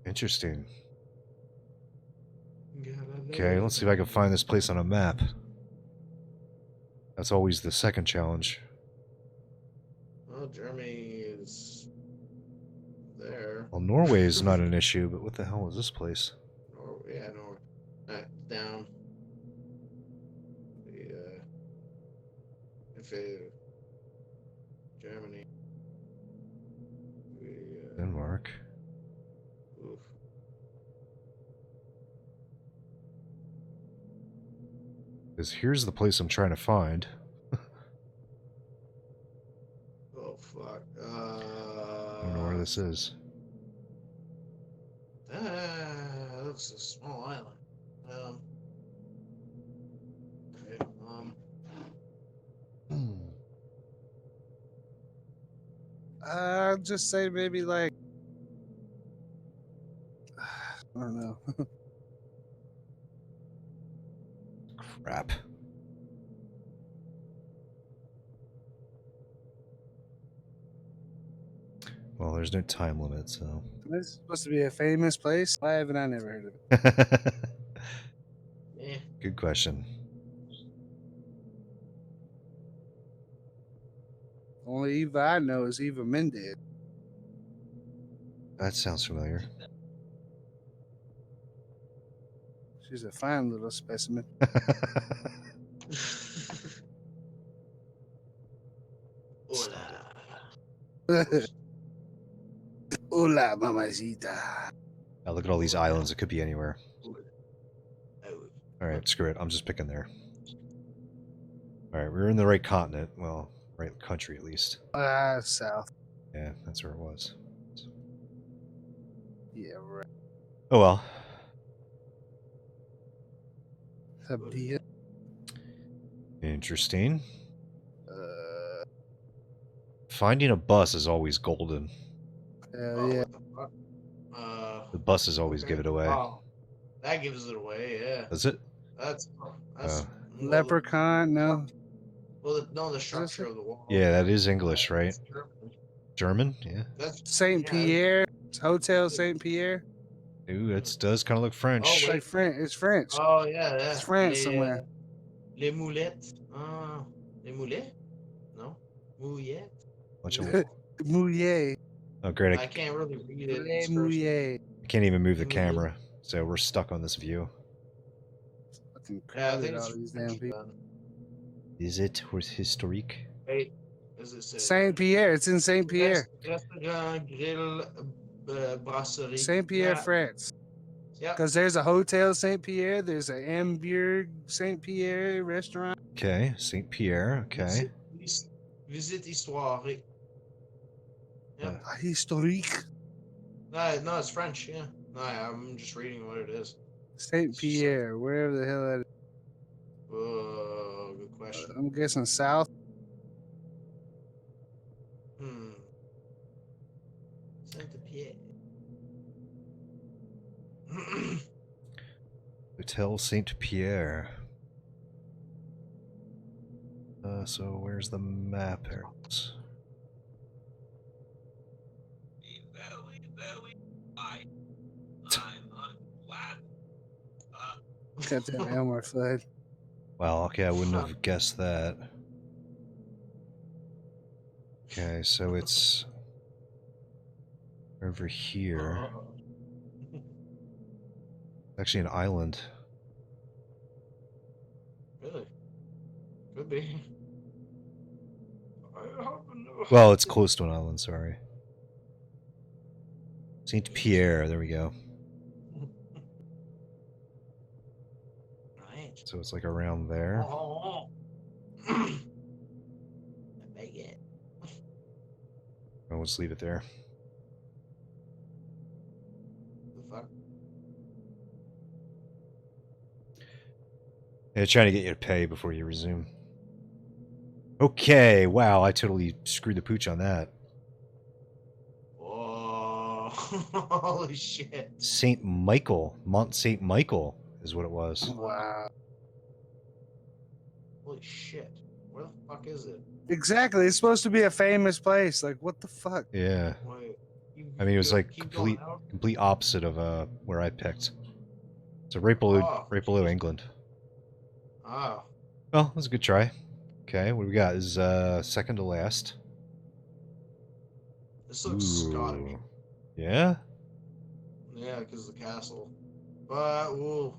Interesting. Okay, let's see if I can find this place on a map. That's always the second challenge. Well, Germany is there. Well, Norway is not an issue, but what the hell is this place? Yeah, Norway. Down. If it, Germany. Denmark. Oof. Because here's the place I'm trying to find. Oh fuck. I don't know where this is. That looks a small island. Okay, I'll just say maybe like I don't know. Crap. Well, there's no time limit, so. This is supposed to be a famous place. Why haven't I never heard of it? yeah. Good question. Only Eva I know is Eva Mendes. That sounds familiar. She's a fine little specimen. Hola. Hola, mamacita. Now look at all these islands. It could be anywhere. Oh. Alright, screw it. I'm just picking there. Alright, we're in the right continent. Well, right country at least. South. Yeah, that's where it was. Yeah, right. Oh well. Sabia. Interesting. Finding a bus is always golden. Hell yeah. What the fuck? The buses always give it away. Oh, that gives it away, yeah. Does it? That's Leprechaun, no. Well, no, the structure of the wall. Yeah, that is English, right? German? Yeah. That's Saint Pierre. Hotel Saint Pierre. Ooh, it does kind of look French. Oh, It's wait. like French. It's French. Oh yeah, yeah. It's France somewhere. Les moulettes. Les moulets? No. Mouillette. Bunch of... Mouillé. Oh, great. I can't really read it. Les It's cursed. Mouillé. I can't even move the camera, so we're stuck on this view. Fucking Yeah, I crowded, think all it's these damn French people. then. Is it historique? Wait, does it say? Saint Pierre. It's in Saint Pierre. Restaurant, grill, brasserie. Saint Pierre, Yeah. France. Yeah. Because there's a Hotel Saint Pierre. There's a Hamburg Saint Pierre restaurant. Okay, Saint Pierre. Okay. Visit Histoire. Yeah. Historique. No, it's French. Yeah. No, I'm just reading what it is. Saint Pierre, wherever the hell that is. Oh, good question. I'm guessing south. Saint Pierre. Hotel Saint Pierre. So where's the map here? Goddamn Elmer Fudd. Well, okay, I wouldn't have guessed that. Okay, so it's over here. Actually, an island. Really? Could be. Well, it's close to an island, sorry. Saint Pierre, there we go. Right. So it's like around there. Oh. It. I'll just leave it there. The fuck? Yeah, trying to get you to pay before you resume. Okay, wow, I totally screwed the pooch on that. Oh, holy shit. Saint Michael, Mont Saint Michael is what it was. Wow. Holy shit. Where the fuck is it? Exactly. It's supposed to be a famous place. Like, what the fuck? Yeah. Wait, I mean, it was like keep going complete out? opposite of where I picked. So right below Oh, England. Oh. Well, it was a good try. Okay, what do we got? This is second to last. This looks Scottish. Ooh. Yeah? Yeah, because of the castle. But we'll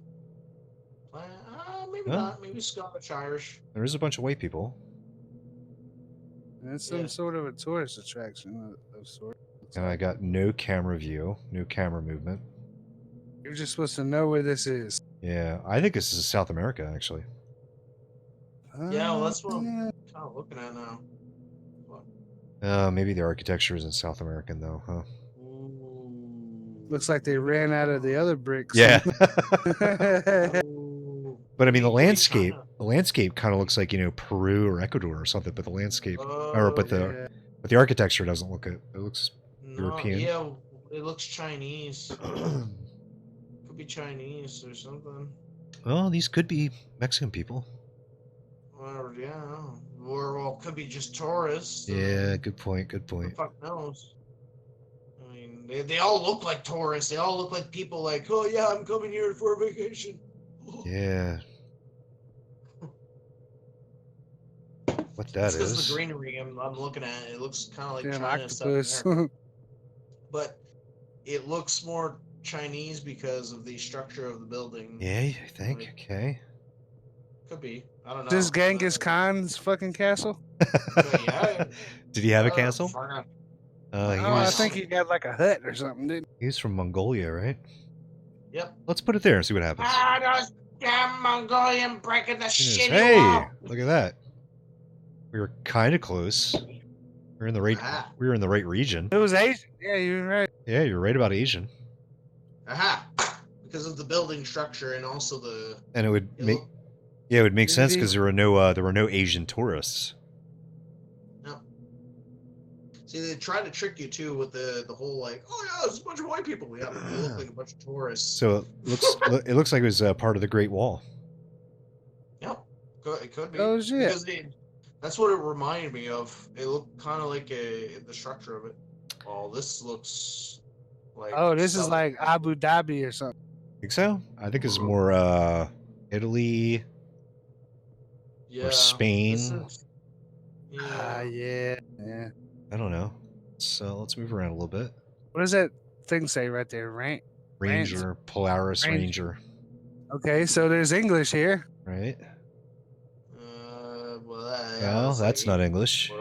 maybe Huh? not. Maybe Scottish Irish. There is a bunch of white people. It's some Yeah. sort of a tourist attraction of sorts. And I got no camera view, no camera movement. You're just supposed to know where this is. Yeah, I think this is South America, actually. Yeah, well, that's what I'm Yeah. kind of looking at now. Maybe the architecture isn't South American, though, huh? Ooh. Looks like they ran out of the other bricks. Yeah. Ooh. But I mean, the Could be landscape, China. kind of looks like, Peru or Ecuador or something, but the landscape, but yeah. the architecture doesn't look it. It looks No, European. yeah, it looks Chinese. Could be Chinese or something. Well, these could be Mexican people. Or yeah, or well, could be just tourists. Yeah, good point. Good Who the point. fuck knows? I mean, they all look like tourists. They all look like people like, oh yeah, I'm coming here for a vacation. Yeah. What that It's because is? the greenery I'm looking at. It looks kind of like Damn China, South octopus. America. But it looks more Chinese because of the structure of the building. Yeah, I think. Like, Okay. could be. I don't know. This Genghis Khan's fucking castle? Yeah. Did he have a castle? Fuck. He Oh, I was. think he got like a hut or something, didn't He was from Mongolia, right? Yep. Let's put it there and see what happens. Those damn Mongolian breaking the Goodness, shitty hey, wall. look at that. We were kind of close. We're in the right. Ah. We were in the right region. he? It was Asian. Yeah, you're right. Yeah, you're right about Asian. Aha! Because of the building structure and also the. And it would It make. look- Yeah, it would make sense Maybe- because there were no Asian tourists. No. See, they try to trick you too with the whole like, oh yeah, there's a bunch of white people. Yeah, they look like a bunch of tourists. So it looks like it was part of the Great Wall. Yep, it could be. Oh, shit. Because that's what it reminded me of. It looked kind of like the structure of it. Oh, this looks like. Oh, this is South- like Abu Dhabi or something. Think so? I think it's more Italy yeah, Spain. this is- Ah, Yeah. yeah. I don't know. So let's move around a little bit. What does that thing say right there? Rank. Ranger, Polaris Ranger. Ranger, Okay, so there's English here. right? Well, No, that's not English.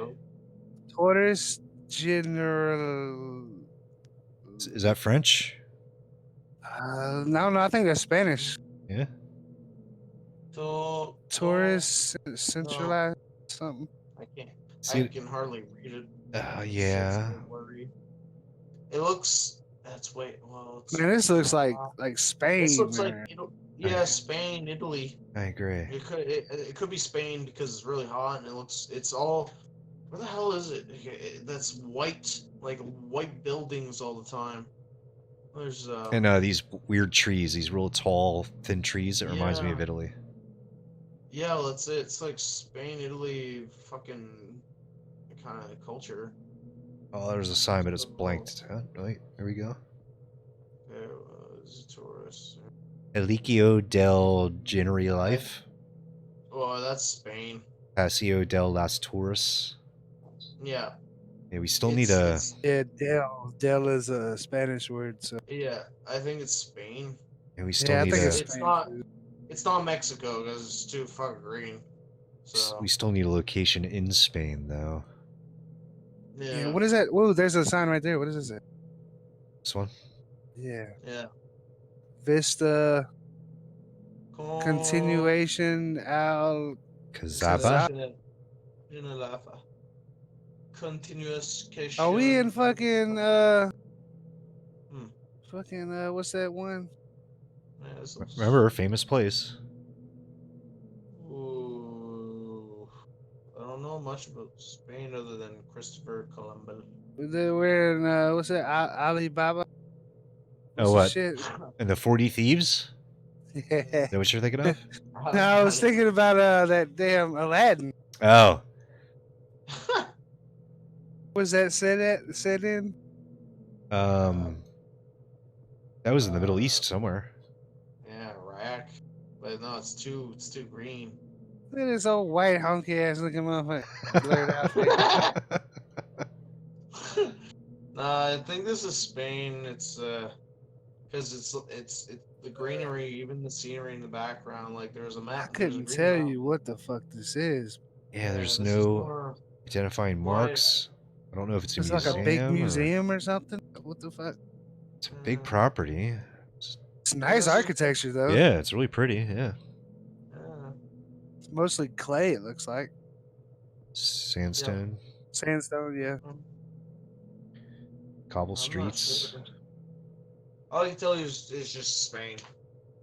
Torres General. Is that French? No, I think that's Spanish. Yeah. So Torres Centralized something. I can't. See, I can hardly read it. yeah. Shit's blurry. It looks. That's wait. Well, it's, Man, this looks like Spain. This looks man. like yeah, Spain, Italy. I agree. It could be Spain because it's really hot and it's all. Where the hell is it? That's white, like white buildings all the time. There's And these weird trees, these real tall, thin trees. It reminds me of Yeah. Italy. yeah, well, that's it. It's like Spain, Italy, fucking kind of culture. Oh, there's a sign, but it's blanked. Huh? Right, there we go. There was a tourist. Elicchio del Generi Life, Oh, that's Spain. Paseo del las Torres. Yeah. Yeah, we still need a. Yeah, Del. Del is a Spanish word. So Yeah, I think it's Spain. Yeah, we still yeah, I need think a. it's It's Spain. not- It's not Mexico because it's too fucking green. So We still need a location in Spain, though. Yeah. yeah, What is that? Whoa, there's a sign right there. What is this? This one. Yeah. yeah. Vista Oh, Continuation Al. Kazaba. Unalafa. Continuous. Are we in fucking Hmm. fucking what's that one? Yeah, this looks- Remember our famous place? Ooh, I don't know much about Spain other than Christopher Columbus. We're in what's that? Alibaba. Oh, What's what? the shit? And the 40 Thieves? Yeah. Is that what you're thinking of? No, I was thinking about that damn Aladdin. Oh, Was that set in? that was in the Middle East somewhere. Yeah, Iraq. But no, it's too green. Look at this old white honky ass looking motherfucker. Blurred out face. Nah, I think this is Spain. It's because it's the greenery, even the scenery in the background. Like there's a I map. There's a couldn't green tell mountain. you what the fuck this is. Yeah, there's This is no more identifying why. marks. I don't know if it's a It's like a big museum or museum or something. What the fuck? it's a big property. It's nice this is- architecture though. Yeah, it's really pretty. Yeah, It's mostly clay. It looks like sandstone, sandstone. Yeah. cobble I'm not streets. sure. All I can tell you is just Spain.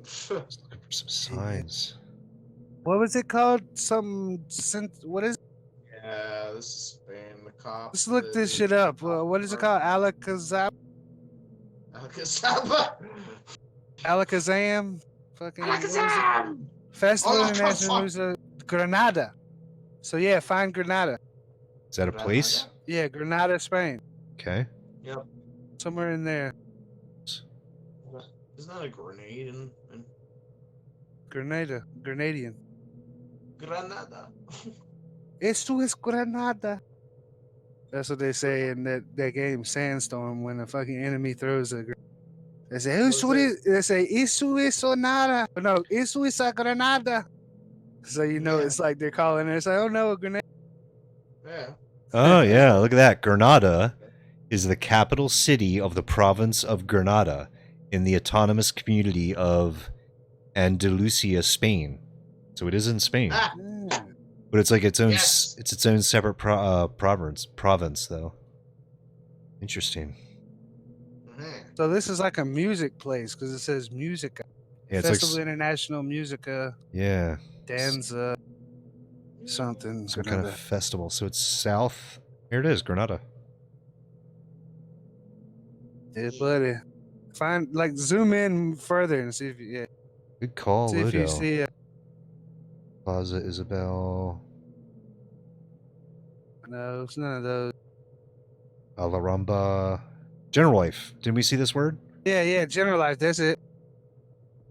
Just looking for some signs. What was it called? What is? Yeah, this is Spain. The cops. Let's look this shit up. What is it called? Alakazam? Alakazam? Fucking. what is it? Alakazam! Festival Alakazam! International Music. Granada. So yeah, find Granada. Is that a place? Yeah, Granada, Spain. Okay. Yep. Somewhere in there. Isn't that a grenade in Grenadian. Granada? Esto es Granada. That's what they say in that game Sandstorm when a fucking enemy throws a grenade. They say, they say, Eso es sonada. No, Eso es a Granada. So you know Yeah. it's like they're calling it. It's like, oh no, a grenade. Yeah. Oh yeah, look at that. Granada is the capital city of the province of Granada in the autonomous community of Andalusia, Spain. So it is in Spain, Ah, Yeah. but it's like its own. Yes. It's its own separate province though. Interesting. So this is like a music place because it says Musica. Yeah, it's Festival like International Musica yeah, Danza something. some kind of festival. So it's south. Here it is, Granada. Yeah, buddy. Find zoom in further and see if you Good call, see if you Ludo. see Plaza Isabel, no, it's none of those. Alaramba, General Life. Didn't we see this word? Yeah, generalized. That's it.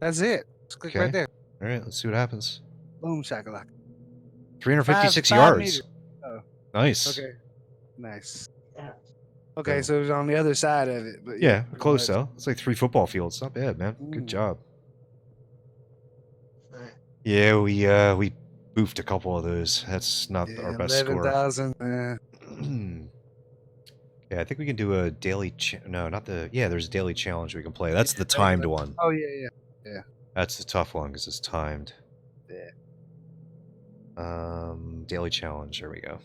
That's it. Just click right Okay. there. All right, let's see what happens. Boom shakalaka. 356 5 yards. meters. Oh. Nice. Okay. Nice. Yeah. Okay, so it's on the other side of it. But Yeah, pretty close much. though. It's like 3 football fields. Not bad, man. Good Mm. job. Yeah, we boofed a couple of those. That's not Yeah, our best score. 11,000. Yeah, I think we can do a daily. No, not the. Yeah, there's a daily challenge we can play. That's the timed one. Oh yeah. That's the tough one because it's timed. Yeah. Daily challenge. There we go.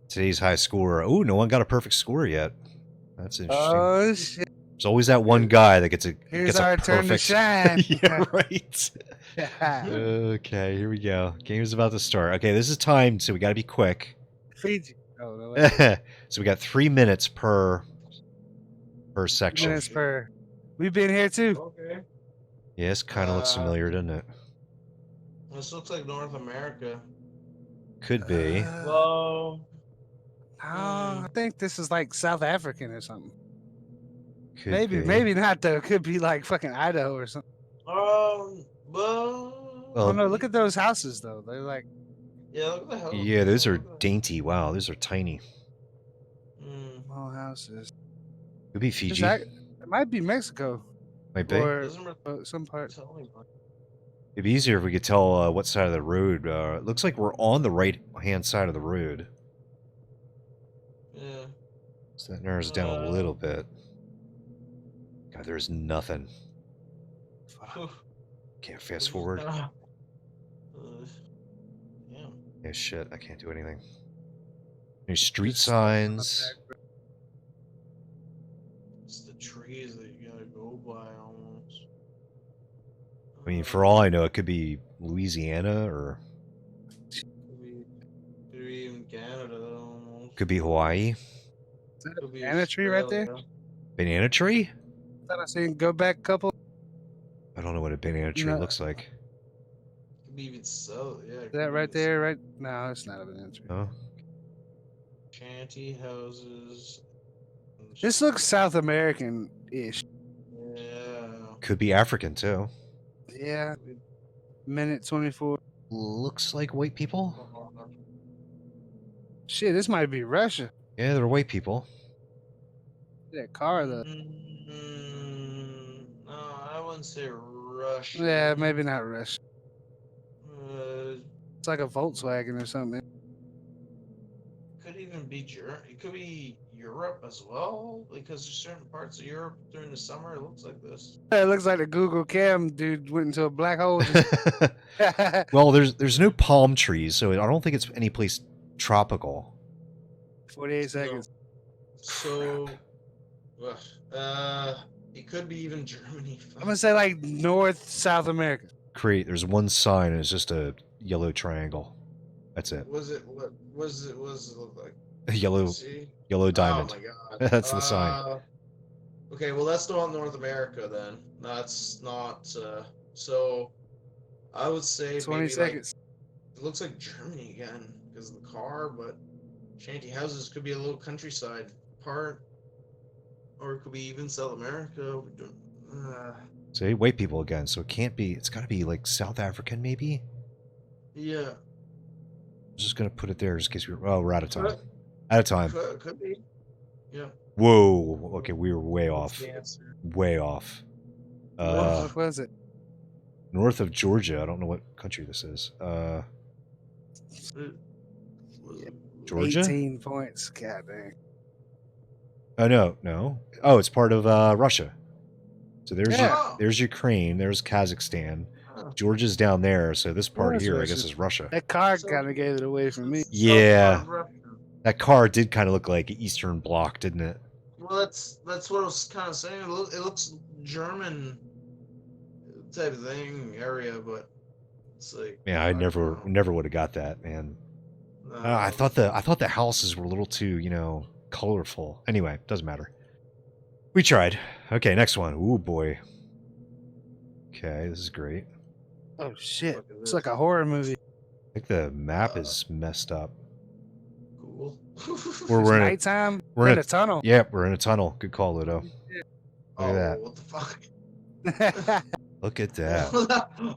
Today's high score. Oh, no one got a perfect score yet. That's interesting. Oh shit. There's always that one guy that gets a Here's gets a our turn to perfect. shine. Yeah, right. Okay, here we go. Game's about to start. Okay, this is timed, so we got to be quick. Fiji. Oh no. Wait. So we got 3 minutes per section. Minutes per. We've been here too. Okay. Yes, kind of looks familiar, doesn't it? This looks like North America. Could be. Well, I think this is like South African or something. Could Maybe, be. maybe not though. It could be like fucking Idaho or something. well, Oh no, look at those houses though. They're like yeah, look at the hell. Yeah, those are dainty. Wow, those are tiny. small houses. Could be Is Fiji. that- It might be Mexico Might be. or Doesn't really some part. tell me much. It'd be easier if we could tell what side of the road. It looks like we're on the right-hand side of the road. Yeah. So that narrows it down a little bit. God, there's nothing. Can't fast forward. Yeah. Yeah, shit, I can't do anything. There's street signs. It's the trees that you gotta go by almost. I mean, for all I know, it could be Louisiana or Could be even Canada almost. could be Hawaii. Is that a Could be banana tree right there? Australia. Banana tree? Thought I seen go back couple. I don't know what a banana tree No. looks like. Could be even south. Yeah. Is that right there? Right? No, it's not a banana tree. Oh, Shanty houses. This looks South American-ish. Yeah. could be African too. Yeah. Minute 24. Looks like white people. Shit, this might be Russia. Yeah, they're white people. That car, though. No, I wouldn't say Russia. Yeah, maybe not Russia. Uh, It's like a Volkswagen or something. could even be It could be Europe as well, because there's certain parts of Europe during the summer it looks like this. It looks like the Google Cam dude went into a black hole. Well, there's no palm trees, so I don't think it's any place tropical. 48 seconds. So, it could be even Germany. I'm gonna say like North South America. Great. There's one sign, and it's just a yellow triangle. That's it. What does it look like? A yellow See? diamond. Oh my god. That's the sign. Okay, well that's not North America then. That's not so I would say 20 maybe seconds. it looks like Germany again because of the car, but shanty houses could be a little countryside part. Or it could be even South America. See, white people again, so it can't be. It's got to be like South African, maybe. Yeah. I'm just gonna put it there, just in case we're out of time. Out of time. Could be. Yeah. Whoa. Okay, we were way off. That's the answer. Way off. What was it? North of Georgia. I don't know what country this is. Georgia? 18 points. God dang. Oh no. Oh, it's part of Russia. So Yeah. there's Ukraine, there's Kazakhstan. Georgia's down there, so this part That's here, I Russia. guess, is Russia. That car kind of gave it away from me. Yeah. That car did kind of look like Eastern Bloc, didn't it? Well, that's what I was kind of saying. It looks German type of thing area, but it's like Yeah, I never would have got that, man. I thought the houses were a little too, colorful. Anyway, doesn't matter. We tried. Okay, next one. Ooh boy. Okay, this is great. Oh shit! It's like a horror movie. I think the map is messed up. Cool. We're in nighttime. we're in in a tunnel. Yep, we're in a tunnel. Good call, Ludo. Oh, at that. what the fuck? Look at that.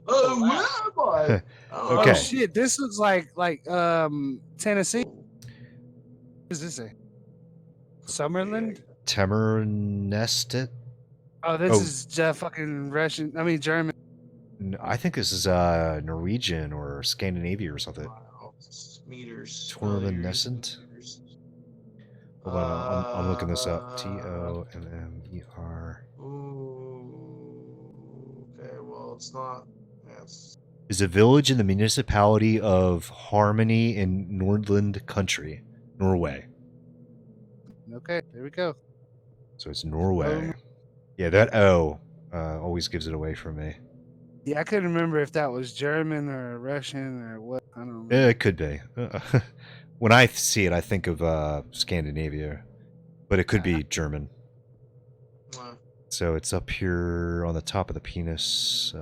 Oh, where am I? Oh, Okay. Oh shit! This looks like Tennessee. What does this say? Summerland. Temernestet? Oh, this is fucking Russian. I mean German. I think this is Norwegian or Scandinavia or something. Meters. Torvanescent? Hold on, I'm looking this up. Tommer. Ooh, okay, well, it's not. Yes. Is a village in the municipality of Harmony in Nordland Country, Norway. Okay, there we go. So it's Norway. Yeah, that O always gives it away for me. Yeah, I couldn't remember if that was German or Russian or what. I don't know. Yeah, it could be. When I see it, I think of Scandinavia, but it could be German. So it's up here on the top of the penis.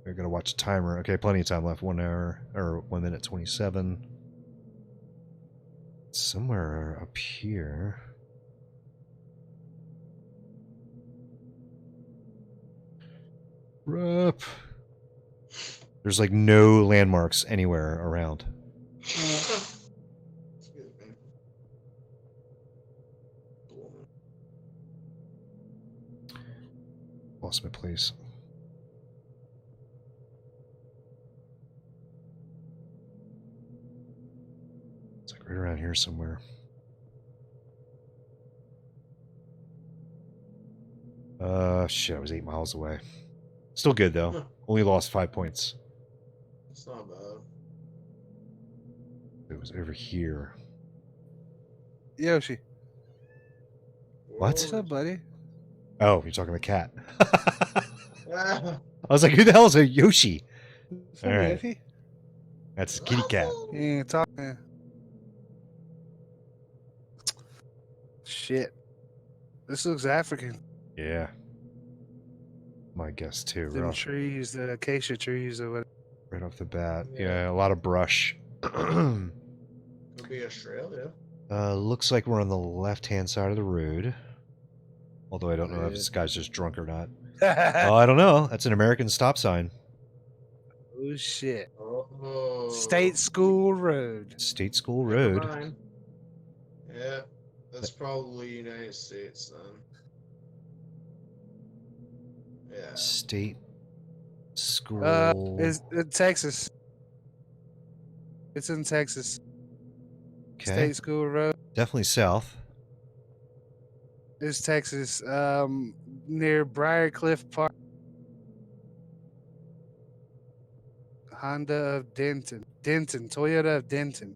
We're gonna watch the timer. Okay, plenty of time left. 1 hour or 1 minute 27. Somewhere up here. Rup. There's like no landmarks anywhere around. Lost my place. It's like right around here somewhere. Shit, I was 8 miles away. Still good though. Only lost 5 points. It's not bad. It was over here. Yoshi. What? What's up, buddy? Oh, you're talking to the cat. Ah, I was like, who the hell is a Yoshi? What's All up, right. Yoshi? That's a kitty cat. He ain't talking. Shit. This looks African. Yeah. My guess too. Them Right off, trees, the acacia trees or whatever. right off the bat. Yeah. Yeah, a lot of brush. could Could be Australia. Looks like we're on the left-hand side of the road. Although I don't know if Yeah. this guy's just drunk or not. Oh Oh, I don't know. That's an American stop sign. shit! Oh. State School Road. State School Never Road. mind. Yeah, that's probably United States then. Yeah. State School. It's in Texas. It's in Texas. Okay. State School Road. Definitely south. It's Texas. Near Briarcliff Park. Honda of Denton. Toyota of Denton.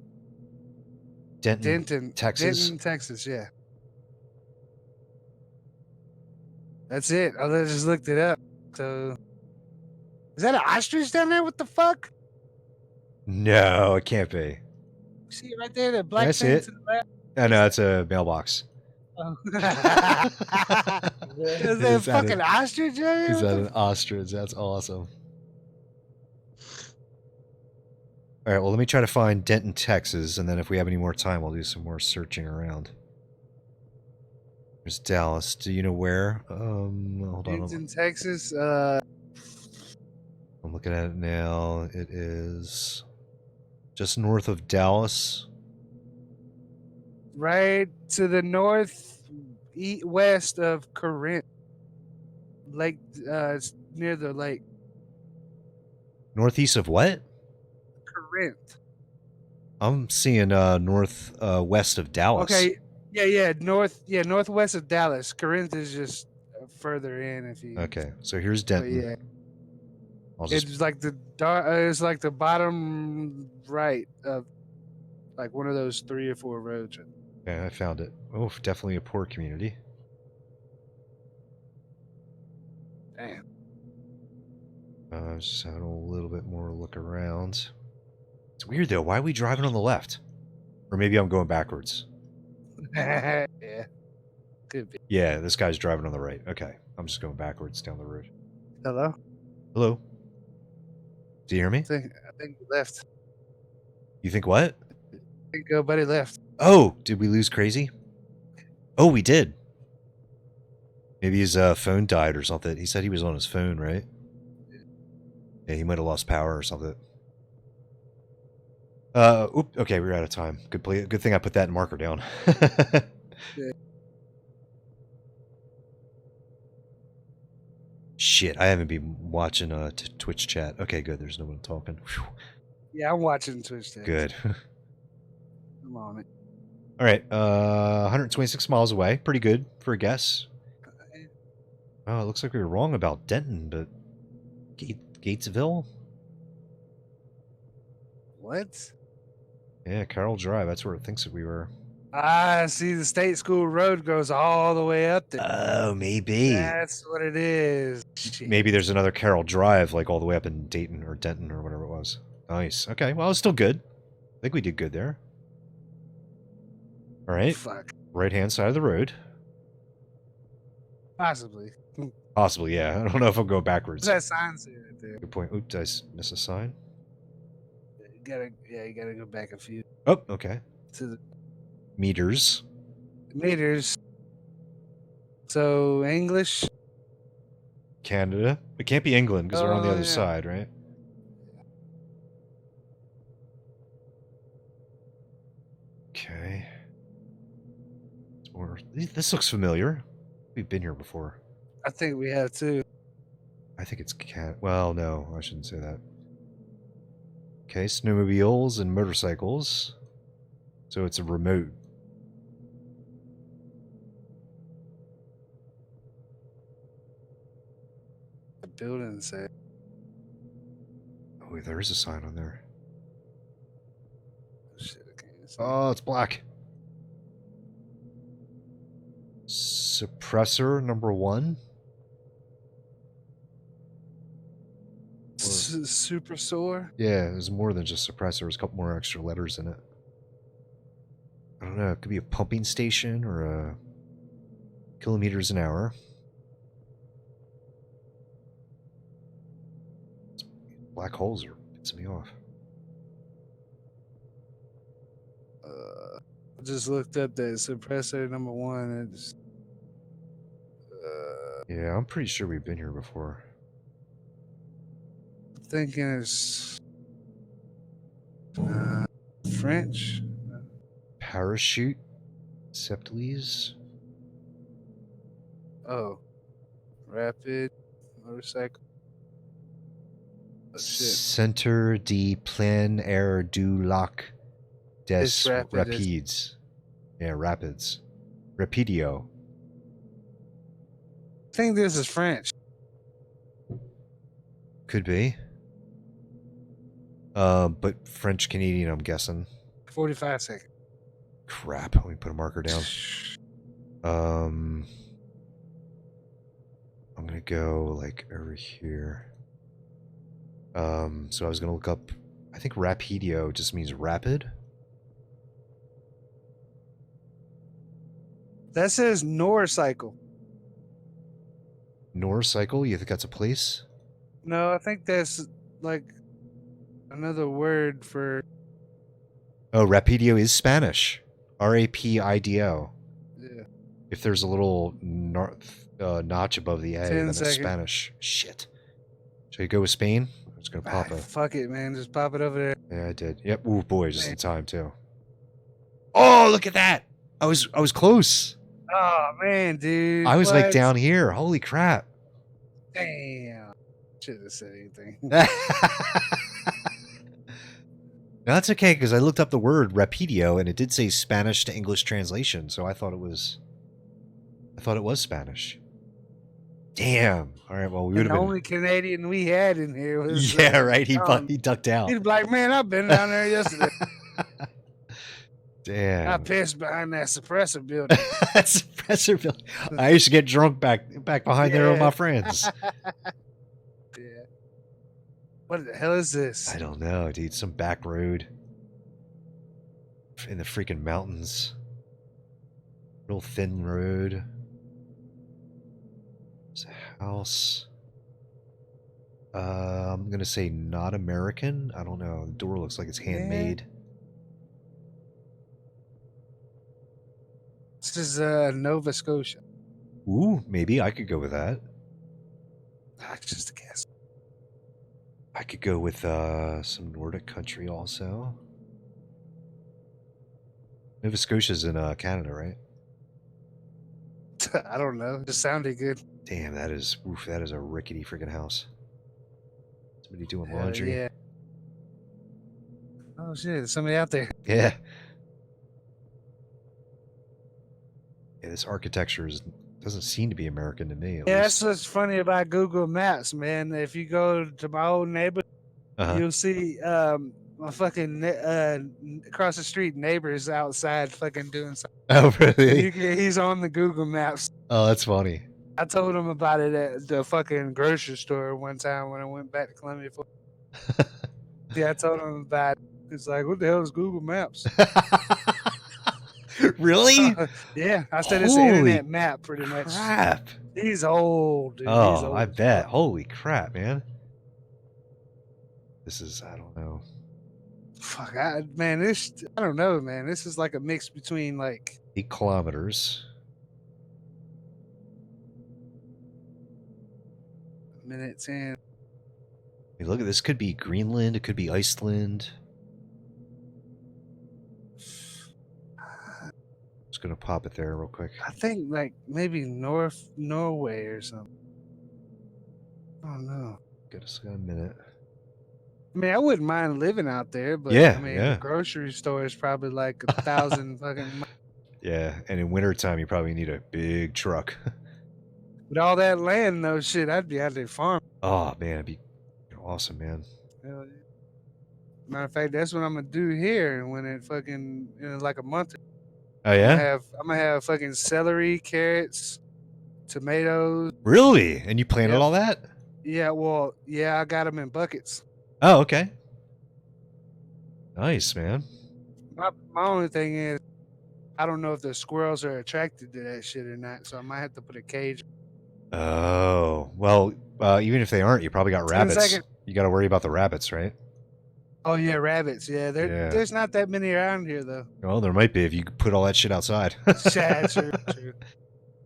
Denton, Texas. Denton, Texas, yeah. That's it. I just looked it up. So, is that an ostrich down there? What the fuck? No, it can't be. See it right there? The black I see thing it. to the left? Oh, no, it's a mailbox. Oh. Is Is that a that fucking ostrich right there? Is What that the an ostrich? That's awesome. All right, well, let me try to find Denton, Texas, and then if we have any more time, I'll do some more searching around. There's Dallas. Do you know where? Hold on. Denton, Texas. I'm looking at it now. It is just north of Dallas. Right to the west of Corinth. Lake, it's near the lake. Northeast of what? Corinth. I'm seeing west of Dallas. Okay. Northwest of Dallas. Corinth is just further in if you Okay, so here's but Denton. yeah. I'll just It's like the it's like the bottom right of like one of those 3 or 4 roads. okay, I found it. Oh, definitely a poor community. Damn. Just having a little bit more look around. It's weird though. Why are we driving on the left? Or maybe I'm going backwards. Yeah. Could be. Yeah, this guy's driving on the right. Okay, I'm just going backwards down the road. Hello? Hello? Do you hear me? I think he left. You think what? I think buddy left. Oh, did we lose Crazy? Oh, we did. Maybe his phone died or something. He said he was on his phone, right? Yeah, he might have lost power or something. Okay, we're out of time. Good thing I put that marker down. Yeah. Shit, I haven't been watching Twitch chat. Okay, good. There's no one talking. Whew. Yeah, I'm watching Twitch. Today. Good. I'm on it. All right, 126 miles away. Pretty good for a guess. Oh, it looks like we were wrong about Denton, but Gatesville? What? Yeah, Carroll Drive. That's where it thinks that we were. Ah, see, the State School Road goes all the way up there. Oh, maybe. That's what it is. Shit. Maybe there's another Carroll Drive, like all the way up in Dayton or Denton or whatever it was. Nice. Okay, well, it's still good. I think we did good there. All right. Fuck. Right-hand side of the road. Possibly. Possibly, yeah. I don't know if I'll go backwards. What's that sign say right there? Good point. Oops, did I miss a sign? You gotta go back a few Oh, okay. to the Meters. meters. So English. Canada. It can't be England because they're on the Oh, other yeah. side, right? Okay. This looks familiar. We've been here before. I think we have too. I think it's well, no, I shouldn't say that. Okay, snowmobiles and motorcycles. So it's a remote. The building say. Oh, wait, there is a sign on there. Shit, I can't see. Oh, it's black. Suppressor number 1. Super sore. Yeah, there's more than just suppressor. There's a couple more extra letters in it. I don't know. It could be a pumping station or a kilometers an hour. Black holes are pissing me off. I just looked up that suppressor number 1. It's, Yeah, I'm pretty sure we've been here before. thinking it's French. Parachute? Septles? Oh, rapid motorcycle. Oh, shit. Centre de plein air du lac des It's rapid, it's- Rapides. Yeah, Rapids. Rapidio. I think this is French. Could be. But French Canadian, I'm guessing. 45 seconds. Crap. Let me put a marker down. I'm gonna go like over here. So I was gonna look up. I think Rapidio just means rapid. That says Norcycle. Norcycle? You think that's a place? No, I think that's like another word for. Oh, Rapidio is Spanish. Rapido. Yeah. If there's a little notch above the A, 10 then it's seconds. Spanish. Shit. Should I go with Spain? I'm just gonna pop Ah, a. fuck it, man. Just pop it over there. Yeah, I did. Yep. Ooh, boy, just in Man. time too. Oh, look at that! I was close. Oh man, dude. I was like what? down here. Holy crap! Damn. Should have said anything. No, that's okay because I looked up the word Rapidio and it did say Spanish to English translation, so I thought it was Spanish. Damn. All right. Well, we would And the have been. only Canadian we had in here was. Yeah, right. He Tom. he ducked out. He'd be like, man, I've been down there yesterday. I Damn. pissed behind that suppressor building. That's suppressor building. I used to get drunk back behind there with Yeah. my friends. Yeah. What the hell is this? I don't know, dude. Some back road in the freaking mountains. Real thin road. There's a house. I'm gonna say not American. I don't know. The door looks like it's handmade. This is Nova Scotia. Ooh, maybe I could go with that. Just a guess. I could go with some Nordic country also. Nova Scotia's in Canada, right? I don't know. Just sounded good. Damn, that is a rickety freaking house. Somebody doing Hell laundry. yeah. Oh shit, there's somebody out there. Yeah. Yeah, this architecture doesn't seem to be American to me. At Yeah, least. that's what's funny about Google Maps, man. If you go to my old neighbor, Uh-huh. you'll see my fucking across the street neighbors outside fucking doing something. Oh, really? He's on the Google Maps. Oh, that's funny. I told him about it at the fucking grocery store one time when I went back to Columbia. Yeah, I told him about it. It's like, what the hell is Google Maps? Really? Yeah, I said it's Holy an internet map, pretty much. Crap. He's old, dude. He's Oh, old I as bet. fuck. Holy crap, man. This is, I don't know. Fuck, man, this, I don't know, man. This is like a mix between like 8 kilometers. minute 10. I mean, look at this. Could be Greenland. It could be Iceland. Just gonna pop it there real quick. I think like maybe Norway or something. I don't know. Got a minute. I mean, I wouldn't mind living out there, but Yeah, I mean, yeah. the grocery store is probably like 1,000 fucking. Yeah, and in wintertime, you probably need a big truck. With all that land, though, shit, I'd be out there farming. Oh, man, it'd be awesome, man. Hell yeah. Matter of fact, that's what I'm gonna do here when it fucking in like a month. Oh, yeah? I'm gonna have fucking celery, carrots, tomatoes. Really? And you planted Yep. all that? Yeah, well, yeah, I got them in buckets. Oh, okay. Nice, man. My only thing is, I don't know if the squirrels are attracted to that shit or not, so I might have to put a cage. Oh, well, even if they aren't, you probably got 10 rabbits. seconds. You got to worry about the rabbits, right? Oh yeah, rabbits. Yeah, Yeah. there's not that many around here though. Well, there might be if you put all that shit outside. Yeah, true, true.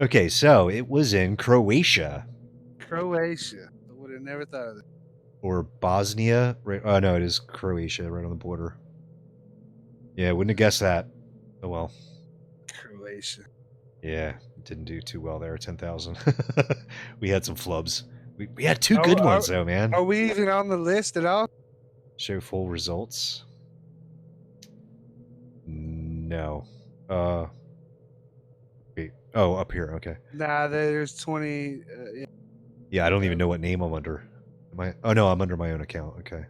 Okay, so it was in Croatia Croatia. I would have never thought of it. or Bosnia. Right? Oh no, it is Croatia, right on the border. Yeah, wouldn't have guessed that. Oh well. Croatia. Yeah, didn't do too well there. 10,000. We had some flubs. We had two Oh, good ones though, man. Are we even on the list at all? Show full results. No. Wait. Oh, up here. Okay. Nah, there's 20. Yeah. Yeah, I don't even know what name I'm under. Am I? Oh no, I'm under my own account. Okay.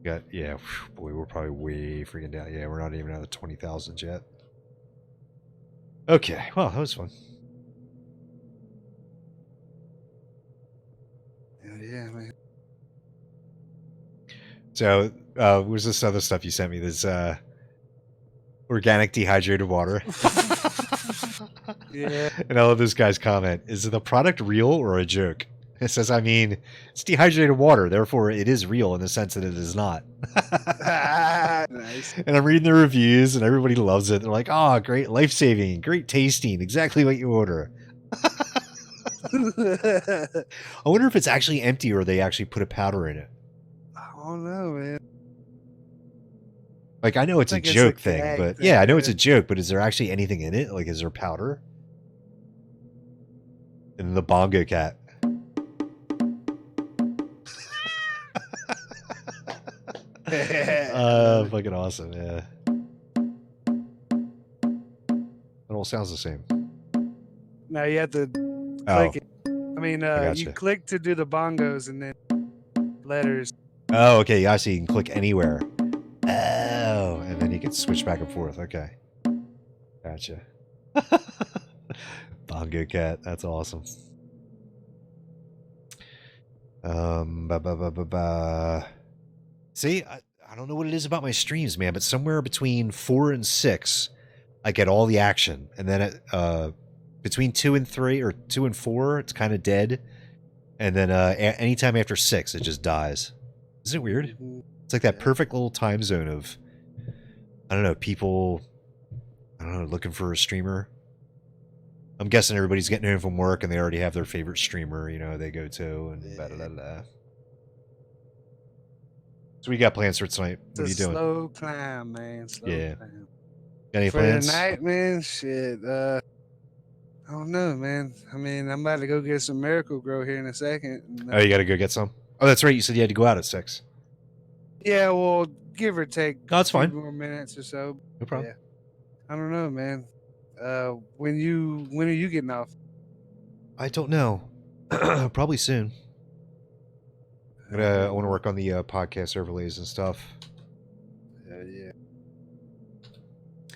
Got yeah. Boy, we're probably way freaking down. Yeah, we're not even at the 20,000 yet. Okay. Well, that was fun. Yeah, man. So, where's this other stuff you sent me? This organic dehydrated water. Yeah. And I love this guy's comment. Is the product real or a joke? It says, I mean, it's dehydrated water, therefore it is real in the sense that it is not. Nice. And I'm reading the reviews and everybody loves it. They're like, oh, great, life-saving, great tasting, exactly what you order. I wonder if it's actually empty or they actually put a powder in it. I don't know, man. Like, I know it's a think it's joke a thing, gag but thing, yeah, I know it's yeah. a joke, but is there actually anything in it? Like, is there powder? And the bongo cat. Fucking awesome, yeah. It all sounds the same. Now you have to Oh, click it. I mean, gotcha. you click to do the bongos and then letters. oh, okay, yeah, so you can click anywhere. Oh, and then you can switch back and forth. Okay. Gotcha. Bongo cat, that's awesome. Ba, ba, ba, ba, ba. See, I don't know what it is about my streams, man, but somewhere between 4 and 6, I get all the action, and then between 2 and 3 or 2 and 4, it's kind of dead, and then anytime after 6, it just dies. Isn't it weird? It's like that perfect little time zone of, I don't know, people, I don't know, looking for a streamer. I'm guessing everybody's getting home from work and they already have their favorite streamer, you know, they go to and blah, blah, blah. So we got plans for tonight. What are you doing? Slow climb, man. Slow climb. Got any For plans? tonight, man, shit. I don't know, man. I mean, I'm about to go get some Miracle Grow here in a second. And, Oh, you got to go get some? Oh, that's right. You said you had to go out at 6. yeah, well, give or take. No, that's fine. 2 more minutes or so. No problem. Yeah. I don't know, man. When are you getting off? I don't know. Probably soon. I want to work on the podcast overlays and stuff. Yeah.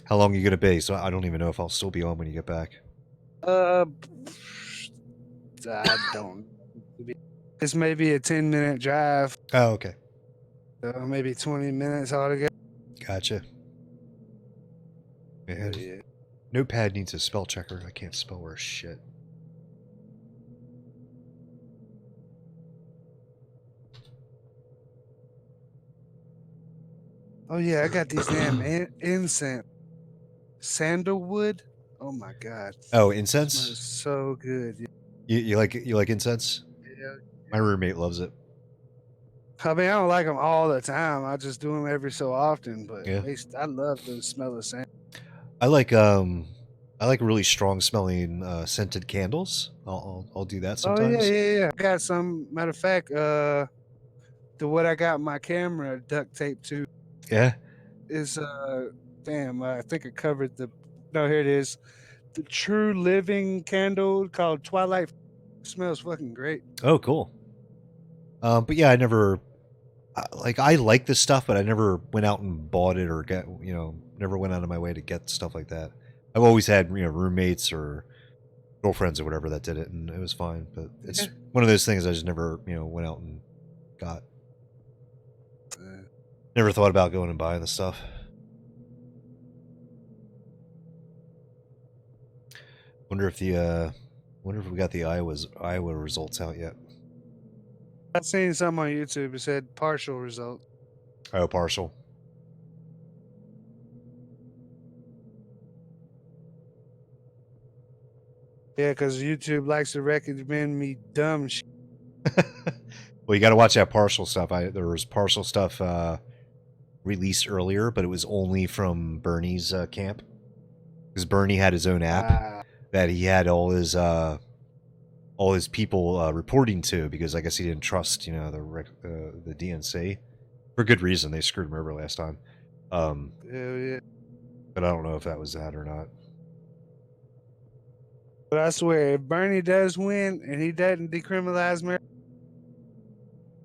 How long are you going to be? So I don't even know if I'll still be on when you get back. I don't. It's maybe a 10-minute drive. Oh, okay. Maybe 20 minutes altogether. Gotcha. Man, Yeah. Notepad needs a spell checker. I can't spell worth shit. Oh yeah, I got these damn incense. Sandalwood. Oh my god. Oh, It incense? smells so good. You like incense? Yeah. My roommate loves it. I mean, I don't like them all the time. I just do them every so often. But Yeah. I love the smell of sand. I like really strong smelling scented candles. I'll do that sometimes. Oh yeah. I got some. Matter of fact, the what I got my camera duct tape to Yeah. is damn. I think I covered the. No, here it is. The True Living candle called Twilight. Smells fucking great. Oh, cool. But yeah, I never I like this stuff, but I never went out and bought it or never went out of my way to get stuff like that. I've always had, roommates or girlfriends or whatever that did it, and it was fine. But it's one of those things I just never, went out and got. Never thought about going and buying the stuff. Wonder if we got the Iowa results out yet. I seen some on YouTube. It said partial result. Oh, partial. Yeah, because YouTube likes to recommend me dumb shit. Well, you got to watch that partial stuff. There was partial stuff released earlier, but it was only from Bernie's camp, because Bernie had his own app that he had all his people reporting to, because I guess he didn't trust, the DNC for good reason. They screwed him over last time. Yeah. But I don't know if that was that or not. But I swear, if Bernie does win and he doesn't decriminalize marijuana,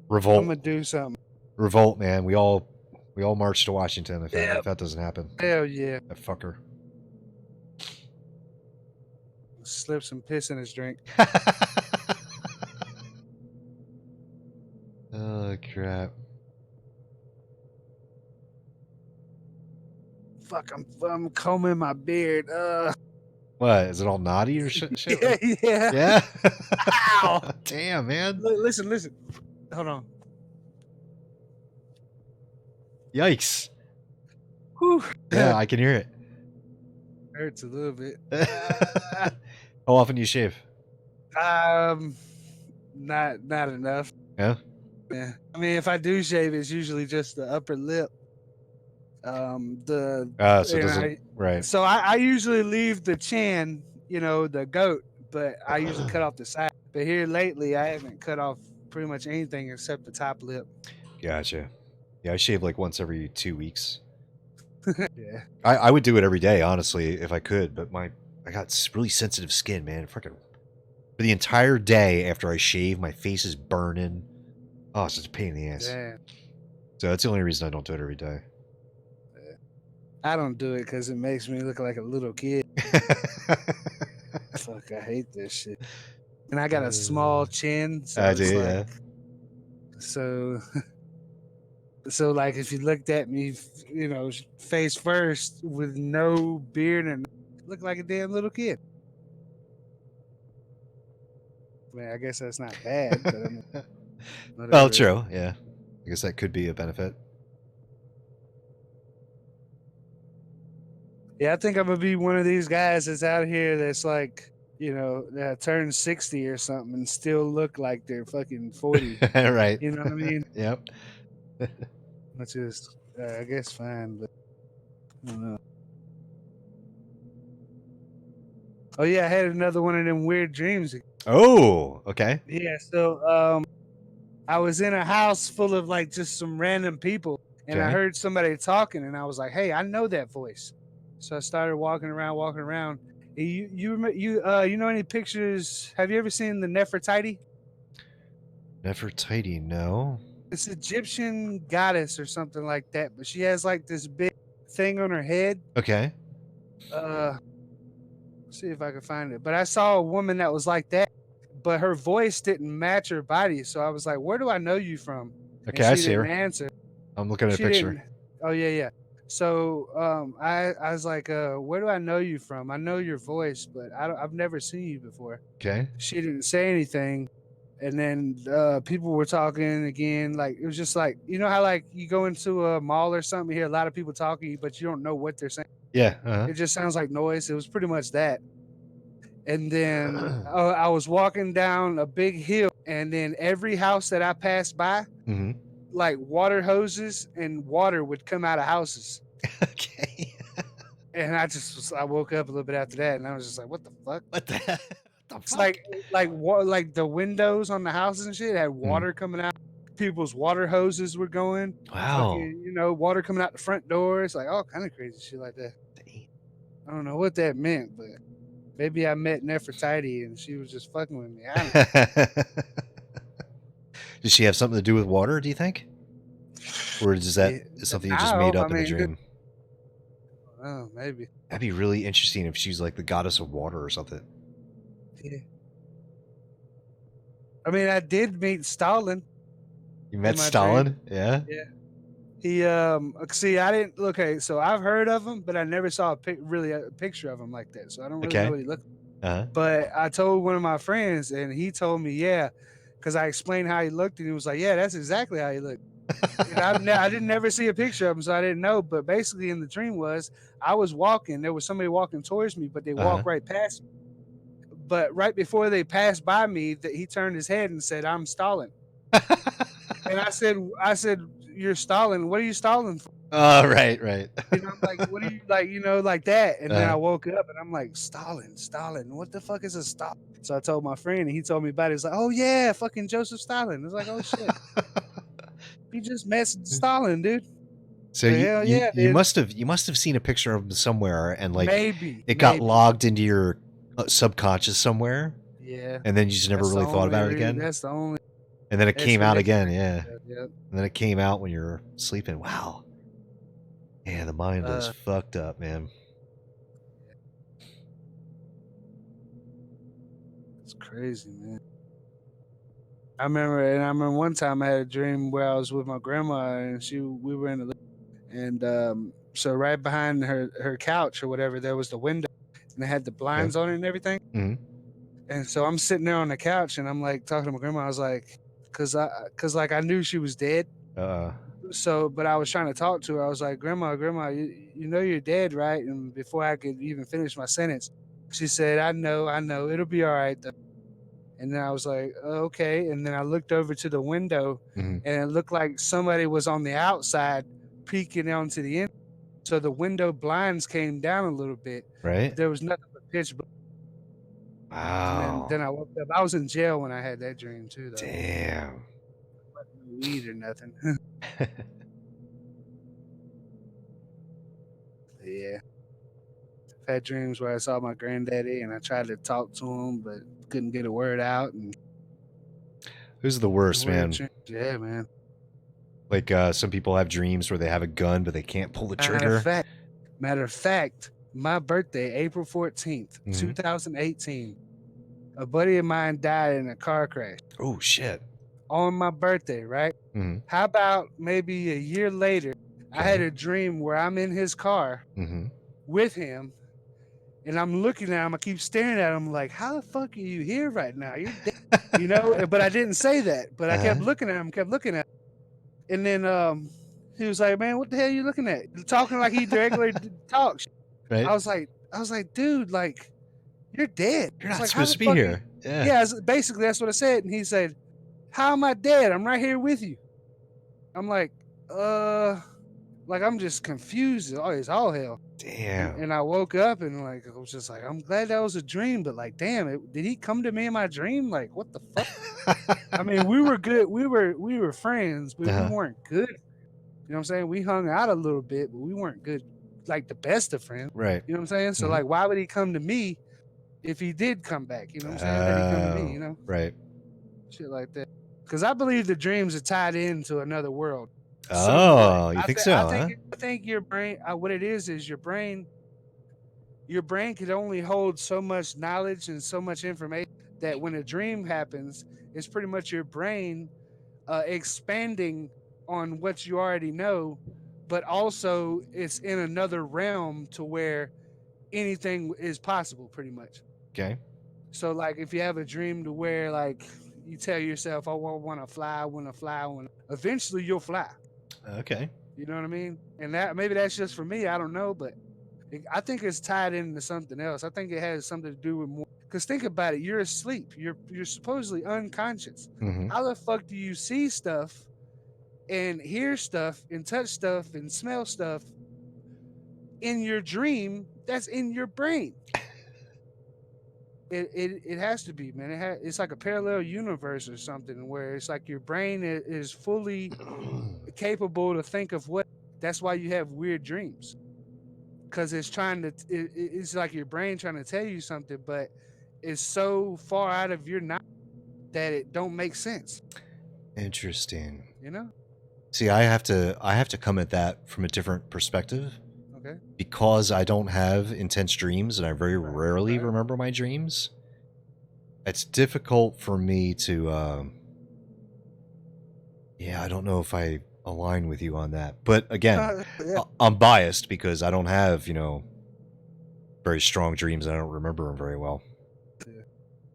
Revolt. I'm gonna do something. Revolt, man. We all march to Washington if that doesn't happen. Hell yeah. That fucker. Slip some piss in his drink. Oh crap. Fuck, I'm combing my beard. What? Is it all naughty or shit? Yeah. Yeah? Ow. Damn, man. Listen. Hold on. Yikes. Whew. Yeah, I can hear it. Hurts a little bit. How often do you shave? Not enough. Yeah? Yeah. I mean, if I do shave, it's usually just the upper lip. Right. So I usually leave the chin, the goat, but I usually cut off the side. But here lately, I haven't cut off pretty much anything except the top lip. Gotcha. Yeah, I shave like once every 2 weeks. Yeah. I would do it every day, honestly, if I could, but I got really sensitive skin, man. Freaking for the entire day after I shave, my face is burning. Oh, it's such a pain in the ass. Yeah. So that's the only reason I don't do it every day. I don't do it because it makes me look like a little kid. Fuck, I hate this shit. And I got a small chin. So I do, yeah. So like if you looked at me, face first with no beard and look like a damn little kid. Man, I guess that's not bad, but I mean, well, true, yeah. I guess that could be a benefit. Yeah, I think I'm gonna be one of these guys that's out here that's like, that turns 60 or something and still look like they're fucking 40. Right. You know what I mean? Yep. Which is, I guess, fine, but I don't know. Oh yeah, I had another one of them weird dreams. Oh, okay. Yeah, so I was in a house full of like just some random people, and I heard somebody talking, and I was like, "Hey, I know that voice." So I started walking around. You know any pictures? Have you ever seen the Nefertiti? Nefertiti, no. It's Egyptian goddess or something like that, but she has like this big thing on her head. Okay. See if I can find it. But I saw a woman that was like that, but her voice didn't match her body. So I was like, "Where do I know you from?" Okay, I see her. Answer. I'm looking at a picture. Oh yeah. So I was like, "Where do I know you from? I know your voice, but I've never seen you before." Okay. She didn't say anything, and then people were talking again. Like it was just like, how like you go into a mall or something, you hear a lot of people talking, but you don't know what they're saying. Yeah. It just sounds like noise. It was pretty much that. And then I was walking down a big hill, and then every house that I passed by, like water hoses and water would come out of houses. Okay. And I woke up a little bit after that, and I was just like, "What the fuck?" What the fuck? It's like the windows on the houses and shit had water coming out. People's water hoses were going. Wow. Fucking, water coming out the front door. It's like all kind of crazy shit like that. I don't know what that meant, but maybe I met Nefertiti and she was just fucking with me. I don't know. Does she have something to do with water, do you think? Or is that something you just made up in a dream? Oh, maybe. That'd be really interesting if she's like the goddess of water or something. Yeah. I mean, I did meet Stalin. You met Stalin? Yeah? Yeah. He, see, I didn't, okay, so I've heard of him, but I never saw a picture of him like that. So I don't really know what he looked like. But I told one of my friends, and he told me, yeah, because I explained how he looked, and he was like, "Yeah, that's exactly how he looked." And I didn't never see a picture of him, so I didn't know. But basically, in the dream was I was walking. There was somebody walking towards me, but they walked right past me. But right before they passed by me, that he turned his head and said, "I'm stalling." And I said, "You're stalling. What are you stalling for?" Oh, right, right. You know, I'm like, "What are you like?" You know, like that. And then I Uh-huh. woke up and I'm like, "Stalin. What the fuck is a Stalin?" So I told my friend, and he told me about it. He's like, "Oh yeah, fucking Joseph Stalin." I was like, "Oh shit, he just messed Stalin, dude." So But hell yeah, you dude. must have seen a picture of him somewhere, and like Maybe. it got logged into your subconscious somewhere, Yeah. and then you just never That's the really thought only about it reason. again. That's the only And then it came out again, yeah. Yep. And then it came out when you were sleeping. Wow. Yeah, the mind is fucked up, man. It's crazy, man. I remember one time I had a dream where I was with my grandma and we were in the and so right behind her couch or whatever there was the window and it had the blinds on it and everything. And so I'm sitting there on the couch and I'm like talking to my grandma. I was like, cause like I knew she was dead. So, but I was trying to talk to her. I was like, Grandma, you know you're dead, right? And before I could even finish my sentence, she said, I know, it'll be all right though. And then I was like, okay. And then I looked over to the window and it looked like somebody was on the outside peeking onto the end. So the window blinds came down a little bit. Right. There was nothing but pitch black. Wow. And then I woke up. I was in jail when I had that dream too, though. Damn. No weed or nothing. Yeah. I've had dreams where I saw my granddaddy and I tried to talk to him, but couldn't get a word out. And Those are the worst, man. Yeah, man. Like some people have dreams where they have a gun, but they can't pull the trigger. Matter of fact, my birthday, April 14th, 2018, a buddy of mine died in a car crash. Oh, shit. On my birthday, right? How about maybe a year later, I had a dream where I'm in his car with him, and I'm looking at him. I keep staring at him like, how the fuck are you here right now? You're dead. You know, but I didn't say that. But I kept looking at him, And then he was like, man, what the hell are you looking at? Talking like he regularly talks. Right. I was like, dude, like, you're dead. You're not like, supposed to be here. Yeah, basically that's what I said. And he said, how am I dead? I'm right here with you. I'm like, I'm just confused. Oh, it's all hell. Damn. And I woke up and like I was just like, I'm glad that was a dream, but like, damn, did he come to me in my dream? Like, what the fuck? I mean, we were good. We were friends, but we weren't good. You know what I'm saying? We hung out a little bit, but we weren't good, like the best of friends. Right. You know what I'm saying? So like, why would he come to me if he did come back? You know what I'm saying? That he come to me, you know? Right. Shit like that. Because I believe the dreams are tied into another world. Oh, you think so? I think your brain. What it is your brain. Your brain could only hold so much knowledge and so much information that when a dream happens, it's pretty much your brain expanding on what you already know, but also it's in another realm to where anything is possible, pretty much. Okay. So, like, if you have a dream to where, like, you tell yourself, "Oh, I want to fly. Eventually, you'll fly." Okay. You know what I mean? And that maybe that's just for me. I don't know, but I think it's tied into something else. I think it has something to do with more. Because think about it, you're asleep. You're supposedly unconscious. How the fuck do you see stuff and hear stuff and touch stuff and smell stuff in your dream that's in your brain? It has to be, man. It's like a parallel universe or something where it's like your brain is fully capable to think of what. That's why you have weird dreams, because it's trying to. It's like your brain trying to tell you something, but it's so far out of your knowledge that it don't make sense. Interesting. You know. See, I have to come at that from a different perspective. Okay. Because I don't have intense dreams and I very rarely remember my dreams, it's difficult for me to, I don't know if I align with you on that. But again, I'm biased because I don't have, very strong dreams. I don't remember them very well.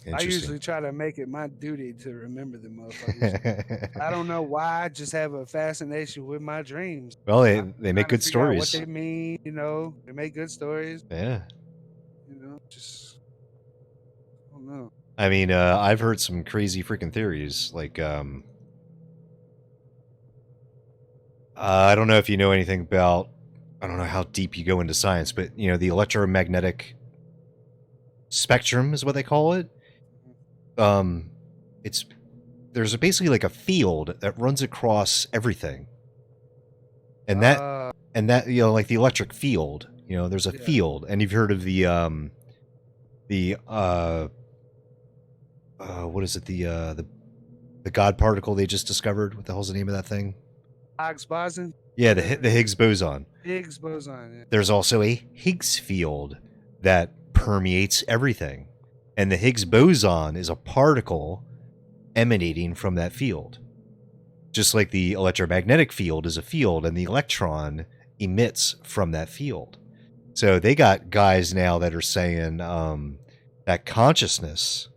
I Interesting. usually try to make it my duty to remember the motherfuckers. I don't know why. I just have a fascination with my dreams. Well, they I'm make trying to good figure out what stories. they mean. You know, they make good stories. Yeah. You know, just I don't know. I mean, I've heard some crazy freaking theories. Like, I don't know if you know anything about. I don't know how deep you go into science, but you know, the electromagnetic spectrum is what they call it. It's there's basically like a field that runs across everything, and that you know, like the electric field. You know, there's a field, and you've heard of the what is it, the God particle they just discovered? What the hell's the name of that thing? Higgs boson. Yeah, the Higgs boson. Higgs boson. Yeah. There's also a Higgs field that permeates everything, and the Higgs boson is a particle emanating from that field. Just like the electromagnetic field is a field, and the electron emits from that field. So they got guys now that are saying that consciousness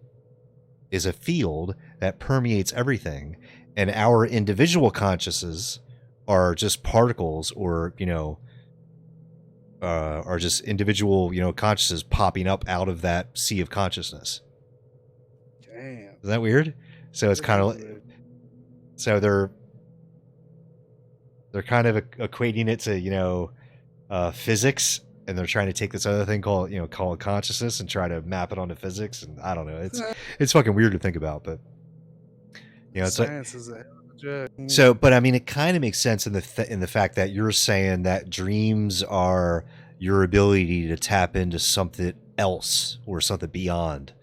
is a field that permeates everything, and our individual consciousnesses are just particles, or you know, are just individual, you know, consciousness popping up out of that sea of consciousness. Damn. Is that weird? So it's kind of, so they're kind of equating it to, you know, physics, and they're trying to take this other thing called consciousness and try to map it onto physics. And I don't know, it's fucking weird to think about, but you know, it's science is a hell of a drug. so. But I mean, it kind of makes sense in the fact that you're saying that dreams are your ability to tap into something else or something beyond.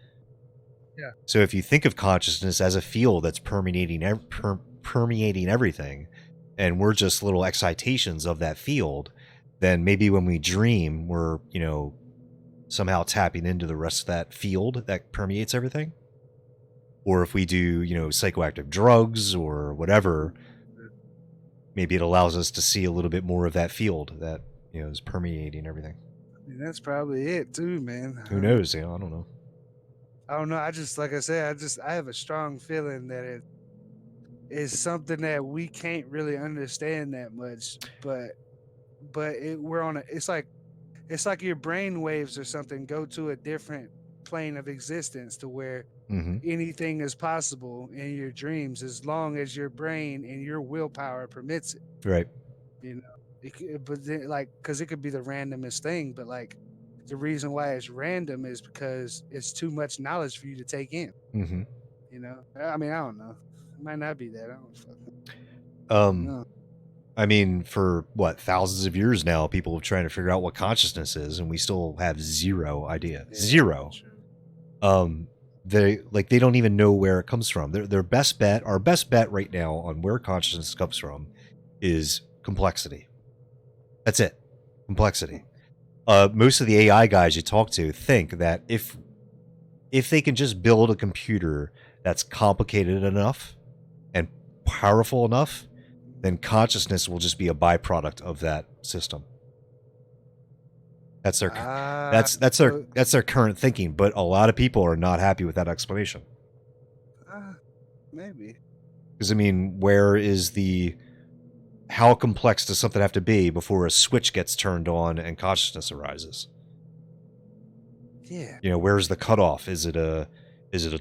Yeah. So if you think of consciousness as a field that's permeating everything, and we're just little excitations of that field, then maybe when we dream, we're, you know, somehow tapping into the rest of that field that permeates everything. Or if we do, you know, psychoactive drugs or whatever, maybe it allows us to see a little bit more of that field that, you know, is permeating everything. I mean, that's probably it too, man. Who knows? You know, I don't know. I don't know. I just, like I said, I have a strong feeling that it is something that we can't really understand that much, but we're on a. It's like your brain waves or something go to a different plane of existence to where anything is possible in your dreams as long as your brain and your willpower permits it. Right. You know, but then, like, because it could be the randomest thing, but like the reason why it's random is because it's too much knowledge for you to take in. Mm-hmm. You know, I mean, I don't know. It might not be that. I don't fucking know. I mean, for what, thousands of years now, people have trying to figure out what consciousness is, and we still have zero idea. Yeah, Zero. They don't even know where it comes from. Our best bet right now on where consciousness comes from is complexity. That's it. Complexity. Most of the AI guys you talk to think that if they can just build a computer that's complicated enough and powerful enough, then consciousness will just be a byproduct of that system. That's their that's their current thinking, but a lot of people are not happy with that explanation. Maybe. Because I mean, how complex does something have to be before a switch gets turned on and consciousness arises? Yeah. You know, where's the cutoff? Is it a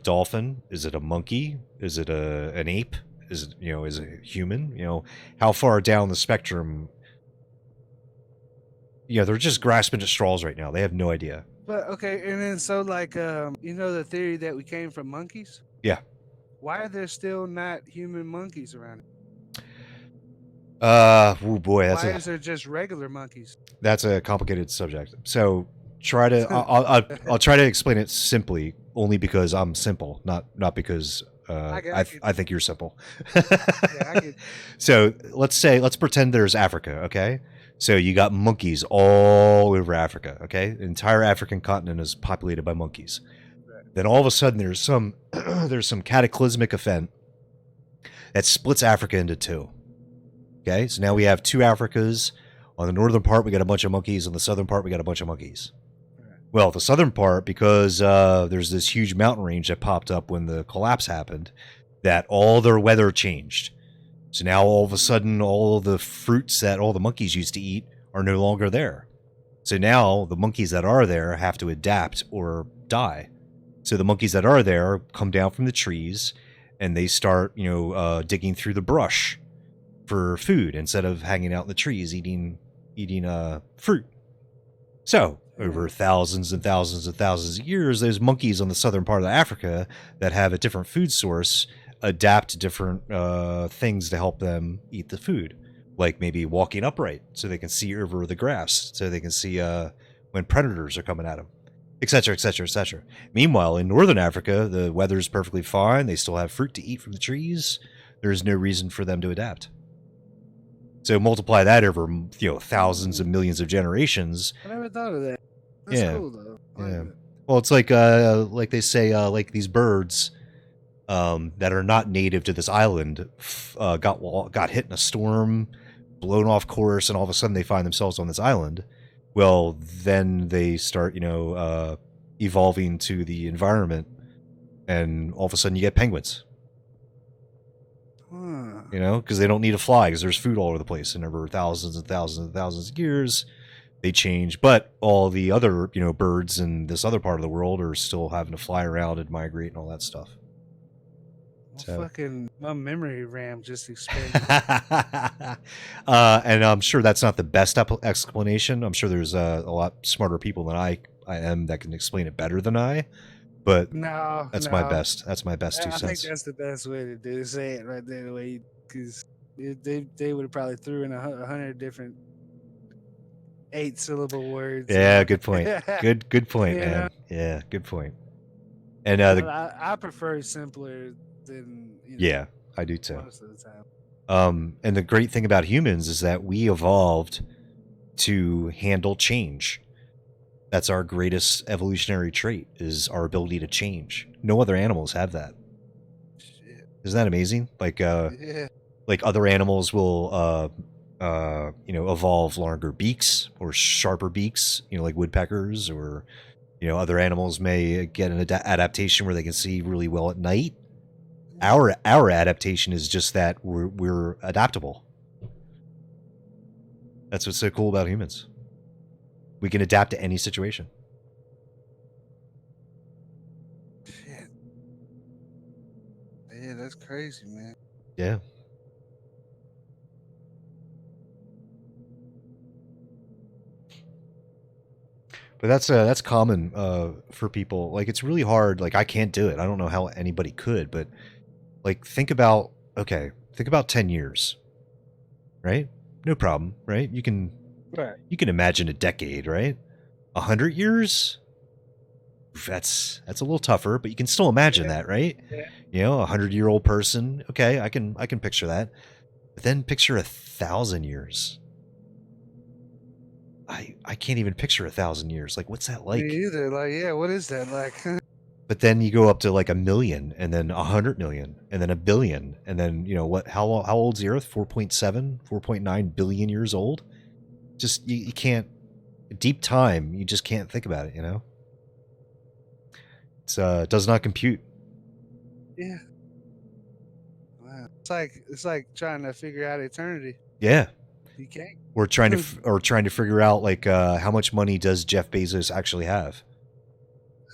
dolphin? Is it a monkey? Is it an ape? Is it a human? You know, how far down the spectrum? Yeah, they're just grasping at straws right now. They have no idea. But okay, and then so like you know the theory that we came from monkeys? Yeah. Why are there still not human monkeys around? Oh boy, why is there just regular monkeys? That's a complicated subject. So I'll try to explain it simply, only because I'm simple, not because I think you're simple. So let's pretend there's Africa, okay? So you got monkeys all over Africa, okay? The entire African continent is populated by monkeys. Right. Then all of a sudden there's some cataclysmic event that splits Africa into two. Okay? So now we have two Africas. On the northern part we got a bunch of monkeys, on the southern part we got a bunch of monkeys. Right. Well, the southern part, because there's this huge mountain range that popped up when the collapse happened, that all their weather changed. So now all of a sudden, all the fruits that all the monkeys used to eat are no longer there. So now the monkeys that are there have to adapt or die. So the monkeys that are there come down from the trees and they start, digging through the brush for food instead of hanging out in the trees eating fruit. So over thousands and thousands and thousands of years, those monkeys on the southern part of Africa that have a different food source adapt to different things to help them eat the food, like maybe walking upright so they can see over the grass, so they can see when predators are coming at them, etc., etc., etc. Meanwhile, in northern Africa, the weather's perfectly fine. They still have fruit to eat from the trees. There's no reason for them to adapt. So multiply that over, thousands of millions of generations. I never thought of that. That's cool though. Yeah. Well, it's like they say, like these birds that are not native to this island got hit in a storm, blown off course, and all of a sudden they find themselves on this island. Well, then they start, evolving to the environment, and all of a sudden you get penguins. Because they don't need to fly because there's food all over the place, and over thousands and thousands and thousands of years, they change. But all the other, birds in this other part of the world are still having to fly around and migrate and all that stuff. My memory RAM just expanded. And I'm sure that's not the best explanation. I'm sure there's a lot smarter people than I am that can explain it better than I. But that's my best. That's my best 2 cents. I think that's the best way to do. Say it right there, the way, because they would have probably threw in 100 different 8-syllable words. Yeah, good point. good point, man. Yeah, good point. And I prefer simpler than. Yeah, I do too. Most of the time. And the great thing about humans is that we evolved to handle change. That's our greatest evolutionary trait, is our ability to change. No other animals have that. Shit. Isn't that amazing? Like other animals will evolve longer beaks or sharper beaks, like woodpeckers, or other animals may get an adaptation where they can see really well at night. Our adaptation is just that we're adaptable. That's what's so cool about humans. We can adapt to any situation. Shit. Yeah, that's crazy, man. Yeah. But that's common for people. Like, it's really hard. Like, I can't do it. I don't know how anybody could, but like, think about 10 years, right? No problem, right? You can imagine a decade, right? 100 years? That's a little tougher, but you can still imagine that, right? Yeah. 100-year-old person. Okay, I can picture that. But then picture 1,000 years. I can't even picture 1,000 years. Like, what's that like? Me either. Like, yeah, what is that like? But then you go up to like 1 million, and then 100 million, and then 1 billion, and then what? How old's the Earth? 4.7, 4.9 billion years old. Just you can't. Deep time. You just can't think about it. It's it does not compute. Yeah. Wow. It's like trying to figure out eternity. Yeah. You can't. Or trying to figure out like how much money does Jeff Bezos actually have?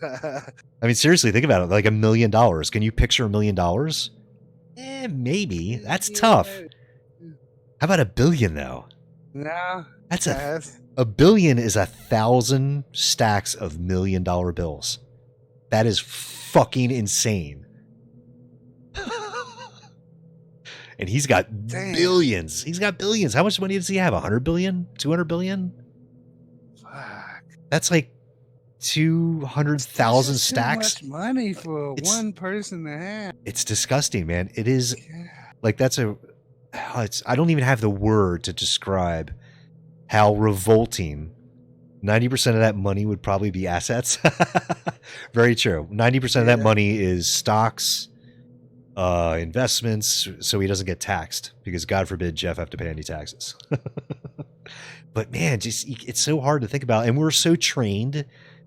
I mean, seriously, think about it. Like $1 million. Can you picture $1 million? Maybe. That's tough. How about 1 billion though? No. That's a billion is 1,000 stacks of $1 million bills. That is fucking insane. And he's got billions. He's got billions. How much money does he have? 100 billion? 200 billion? Fuck. That's like 200,000 stacks. Too much money for one person to have. It's disgusting, man. It is like I don't even have the word to describe how revolting. 90% of that money would probably be assets. Very true. 90% of that money is stocks, investments, so he doesn't get taxed, because God forbid Jeff have to pay any taxes. But man, it's so hard to think about, and we're so trained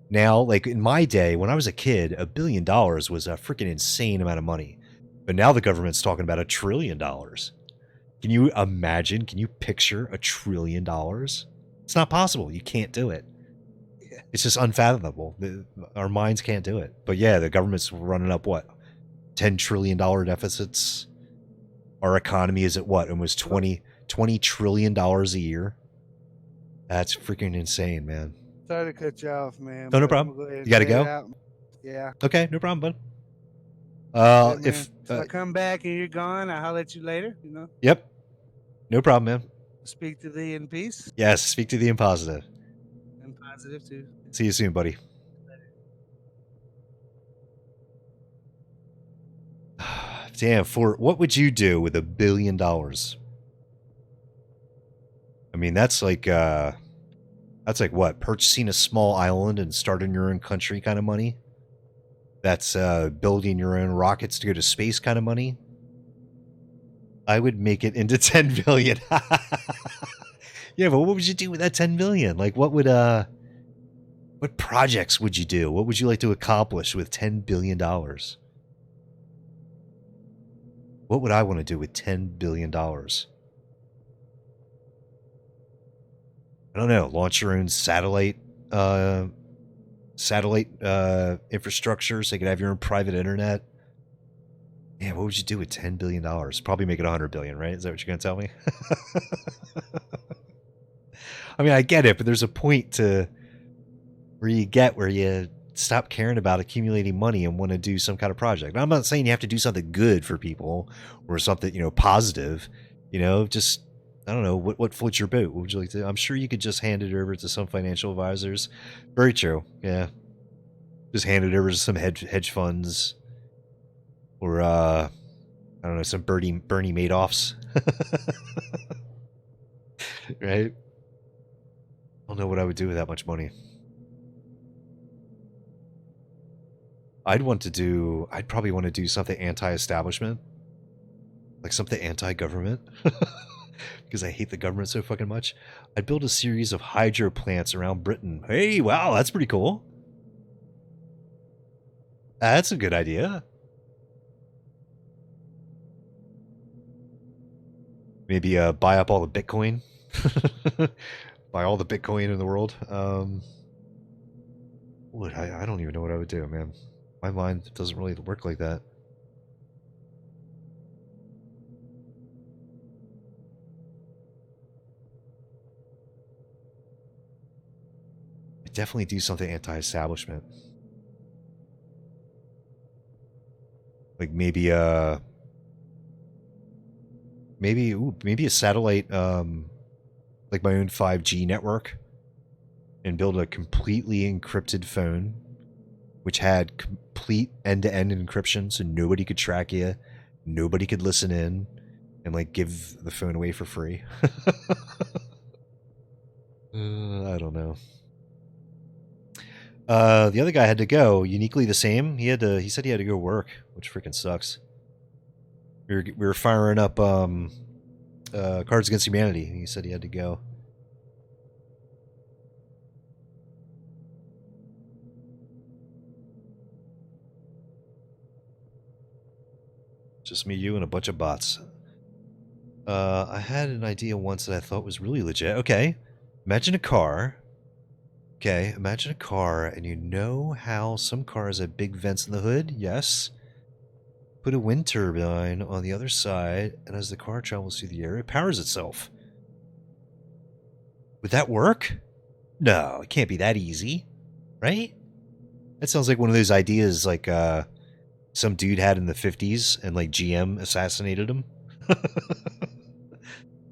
Now, like in my day, when I was a kid, $1 billion was a freaking insane amount of money. But now the government's talking about $1 trillion. Can you imagine? Can you picture $1 trillion? It's not possible. You can't do it. It's just unfathomable. Our minds can't do it. But yeah, the government's running up what? $10 trillion deficits. Our economy is at what? Almost $20 trillion a year. That's freaking insane, man. Sorry to cut you off, man. Oh, no but I'm problem. gonna go ahead You gotta and cut it go? out. Yeah. Okay, no problem, bud. Yeah, man. If If I come back and you're gone, I'll holler at you later. You know, yep, no problem, man. speak to thee in peace Yes, speak to the impositive. and positive too. See you soon, buddy. Damn, for what would you do with $1 billion? I mean, that's like what? Purchasing a small island and starting your own country kind of money? That's building your own rockets to go to space kind of money? I would make it into 10 billion. Yeah, but what would you do with that 10 billion? Like what projects would you do? What would you like to accomplish with $10 billion? What would I want to do with $10 billion? I don't know. Launch your own satellite infrastructure so you could have your own private internet. Yeah, what would you do with $10 billion? Probably make it $100 billion, right? Is that what you're going to tell me? I mean, I get it, but there's a point to where you stop caring about accumulating money and want to do some kind of project. Now, I'm not saying you have to do something good for people or something, positive, just, I don't know, what floats your boat? What would you like to? I'm sure you could just hand it over to some financial advisors. Very true. Yeah. Just hand it over to some hedge funds or, I don't know, some Bernie Madoffs. Right? I don't know what I would do with that much money. I'd probably want to do something anti-establishment. Like something anti-government. Because I hate the government so fucking much. I'd build a series of hydro plants around Britain. Hey, wow, that's pretty cool. That's a good idea. Maybe buy up all the Bitcoin. Buy all the Bitcoin in the world. I don't even know what I would do, man. My mind doesn't really work like that. I'd definitely do something anti-establishment. Like maybe a satellite, like my own 5G network, and build a completely encrypted phone, which had complete end-to-end encryption, so nobody could track you, nobody could listen in, and like give the phone away for free. I don't know. The other guy had to go. Uniquely the same. He said he had to go work, which freaking sucks. We were firing up Cards Against Humanity. He said he had to go. Just me, you, and a bunch of bots. I had an idea once that I thought was really legit. Okay, imagine a car. Okay, imagine a car, and you know how some cars have big vents in the hood? Yes. Put a wind turbine on the other side, and as the car travels through the air, it powers itself. Would that work? No, it can't be that easy, right? That sounds like one of those ideas like some dude had in the 50s, and like GM assassinated him.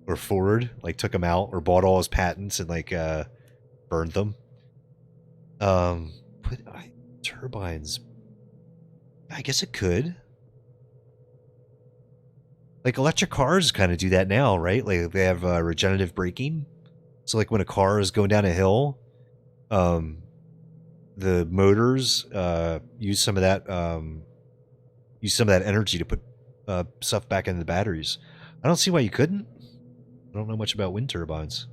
Or Ford, like took him out, or bought all his patents and like burned them. Put turbines. I guess it could. Like electric cars kind of do that now, right? Like they have regenerative braking. So like when a car is going down a hill, the motors use some of that energy to put stuff back into the batteries. I don't see why you couldn't. I don't know much about wind turbines.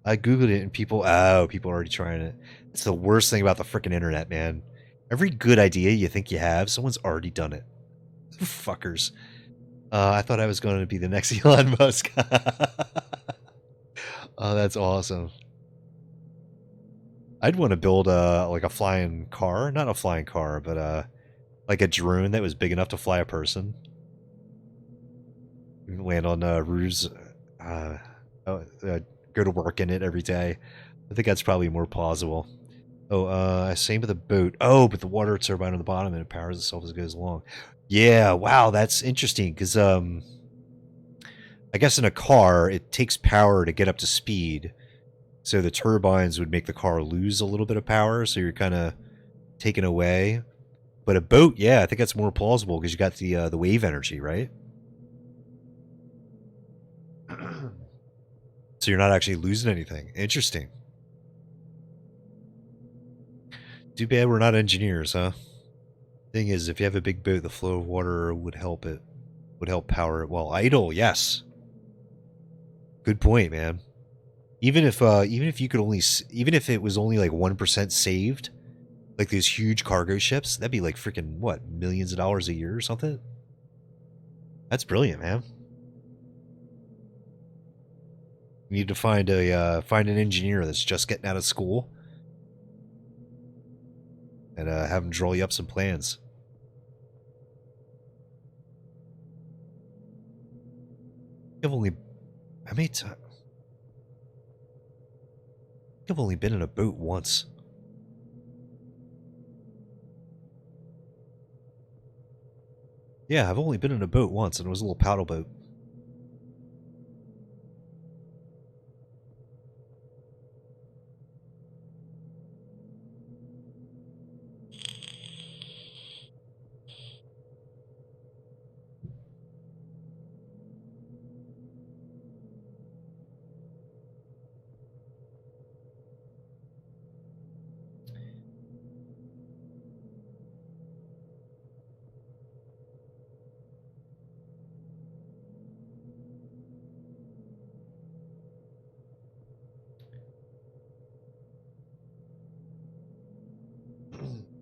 I googled it and people are already trying it. It's the worst thing about the freaking internet, man. Every good idea you think you have, someone's already done it. Fuckers. I thought I was going to be the next Elon Musk. Oh, that's awesome. I'd want to build like a flying car, not a flying car, but like a drone that was big enough to fly a person. Land on roofs, go to work in it every day. I think that's probably more plausible. Oh, same with the boat. Oh, but the water turbine on the bottom and it powers itself as it goes along. Yeah, wow, that's interesting because I guess in a car it takes power to get up to speed, so the turbines would make the car lose a little bit of power, so you're kind of taken away. But a boat, yeah, I think that's more plausible because you got the wave energy, right? So you're not actually losing anything. Interesting. Too bad we're not engineers, huh? Thing is, if you have a big boat, the flow of water would help it. Would help power it while idle. Yes. Good point, man. Even if you could only, even if it was only like 1% saved, like these huge cargo ships, that'd be like freaking what, millions of dollars a year or something. That's brilliant, man. You need to find an engineer that's just getting out of school, and have him draw you up some plans. I've only been in a boat once. Yeah, I've only been in a boat once, and it was a little paddle boat.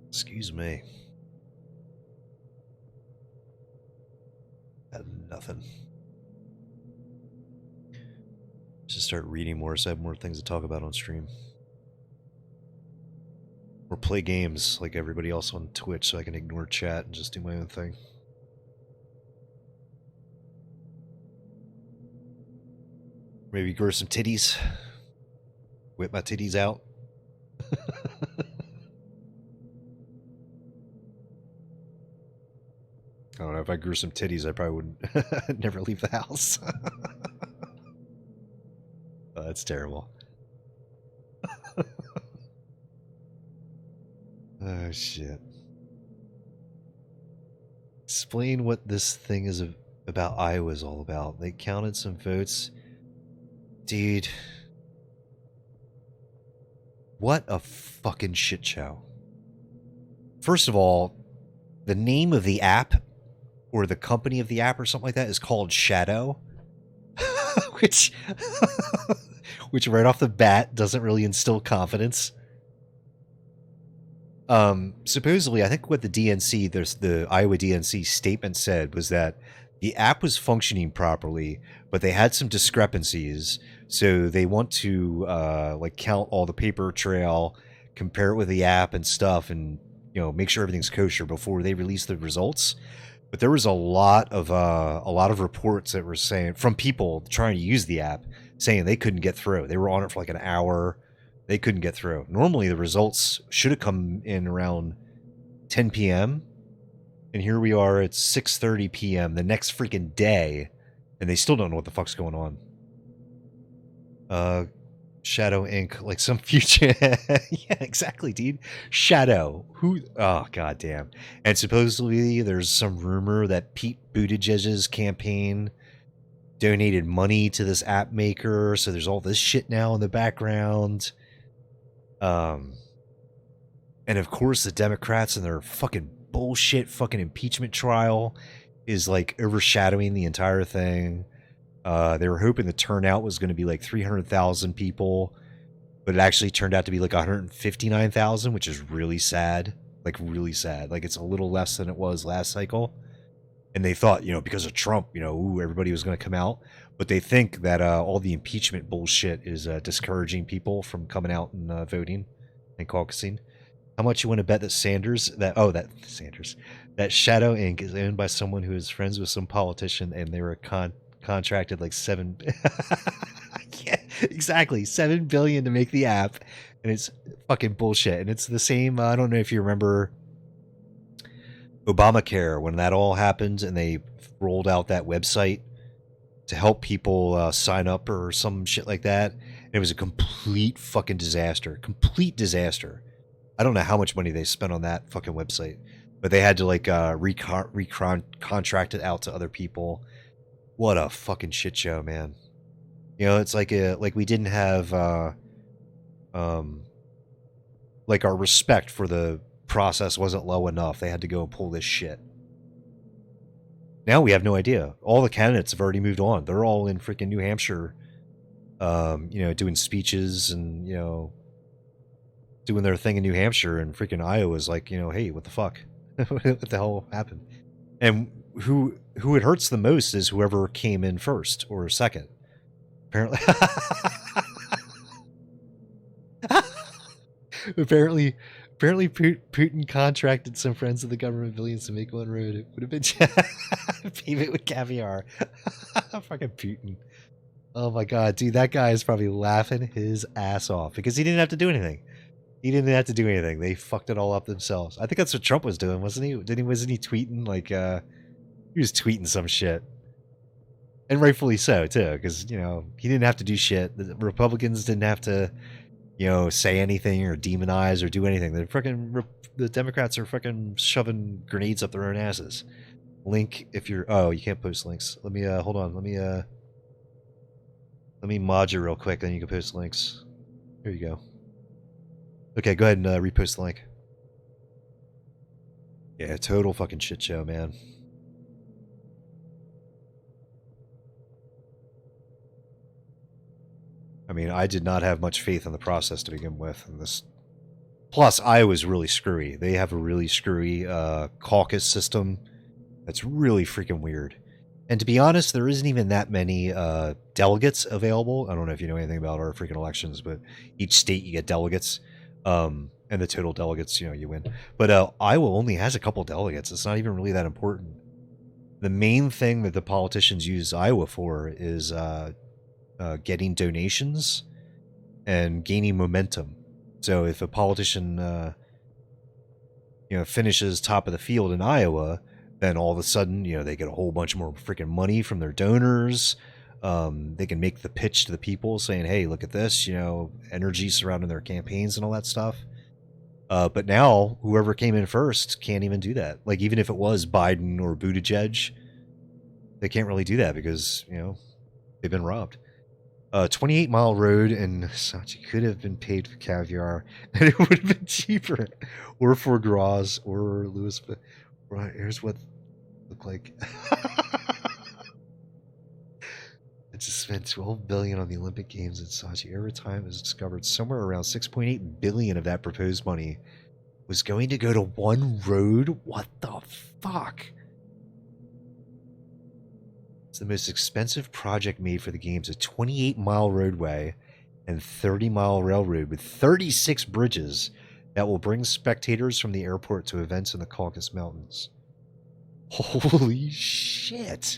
Excuse me. Had nothing. Just start reading more so I have more things to talk about on stream. Or play games like everybody else on Twitch so I can ignore chat and just do my own thing. Maybe grow some titties. Whip my titties out. I don't know, if I grew some titties, I probably would never leave the house. Oh, that's terrible. Oh, shit. Explain what this thing is about Iowa is all about. They counted some votes. Dude. What a fucking shit show. First of all, the name of the app, or the company of the app or something like that, is called Shadow. which right off the bat doesn't really instill confidence. Supposedly, I think what the Iowa DNC statement said was that the app was functioning properly, but they had some discrepancies. So they want to like count all the paper trail, compare it with the app and stuff, and make sure everything's kosher before they release the results. But there was a lot of reports that were saying from people trying to use the app, saying they couldn't get through. They were on it for like an hour. They couldn't get through. Normally, the results should have come in around 10 p.m. And here we are at 6:30 p.m. the next freaking day, and they still don't know what the fuck's going on. Shadow Inc. Like some future. Yeah, exactly, dude. Shadow. Who? Oh, goddamn. And supposedly there's some rumor that Pete Buttigieg's campaign donated money to this app maker. So there's all this shit now in the background. And of course the Democrats and their fucking bullshit fucking impeachment trial is like overshadowing the entire thing. They were hoping the turnout was going to be like 300,000 people, but it actually turned out to be like 159,000, which is really sad. Like really sad. Like it's a little less than it was last cycle. And they thought, because of Trump, everybody was going to come out. But they think that all the impeachment bullshit is discouraging people from coming out and voting and caucusing. How much you want to bet that that Shadow Inc. is owned by someone who is friends with some politician and they were contracted like yeah, exactly, $7 billion to make the app, and it's fucking bullshit. And it's the same. I don't know if you remember Obamacare when that all happened and they rolled out that website to help people sign up or some shit like that. And it was a complete fucking disaster. Complete disaster. I don't know how much money they spent on that fucking website, but they had to like contract it out to other people. What a fucking shit show, man. It's like we didn't have like our respect for the process wasn't low enough. They had to go and pull this shit. Now we have no idea. All the candidates have already moved on. They're all in freaking New Hampshire, doing speeches and, doing their thing in New Hampshire, and freaking Iowa's like, hey, what the fuck? What the hell happened? And who it hurts the most is whoever came in first or second. Apparently. Apparently Putin contracted some friends of the government billions to make one road. It would have been payment with caviar. Fucking Putin. Oh my god, dude, that guy is probably laughing his ass off because he didn't have to do anything. They fucked it all up themselves. I think that's what Trump was doing, wasn't he? Wasn't he tweeting like he was tweeting some shit. And rightfully so too, because he didn't have to do shit. The Republicans didn't have to say anything or demonize or do anything. The Democrats are fucking shoving grenades up their own asses. Link if you're you can't post links. Let me hold on. Let me mod you real quick, then you can post links. Here you go. Okay, go ahead and repost the link. Yeah, total fucking shit show, man. I mean, I did not have much faith in the process to begin with. And this, plus, Iowa's really screwy. They have a really screwy caucus system that's really freaking weird. And to be honest, there isn't even that many delegates available. I don't know if you know anything about our freaking elections, but each state you get delegates. And the total delegates, you win. But Iowa only has a couple delegates. It's not even really that important. The main thing that the politicians use Iowa for is getting donations and gaining momentum. So if a politician, finishes top of the field in Iowa, then all of a sudden, they get a whole bunch more freaking money from their donors. They can make the pitch to the people saying, hey, look at this, energy surrounding their campaigns and all that stuff. But now whoever came in first can't even do that. Like, even if it was Biden or Buttigieg, they can't really do that because, they've been robbed. 28-mile road in Sachi could have been paid for caviar and it would have been cheaper. Or for Graz or Louis. Right, here's what it looked like. It just spent $12 billion on the Olympic Games in Sochi. Every time it was discovered somewhere around $6.8 billion of that proposed money was going to go to one road. What the fuck? It's the most expensive project made for the games, a 28-mile roadway and 30-mile railroad with 36 bridges that will bring spectators from the airport to events in the Caucasus Mountains. Holy shit.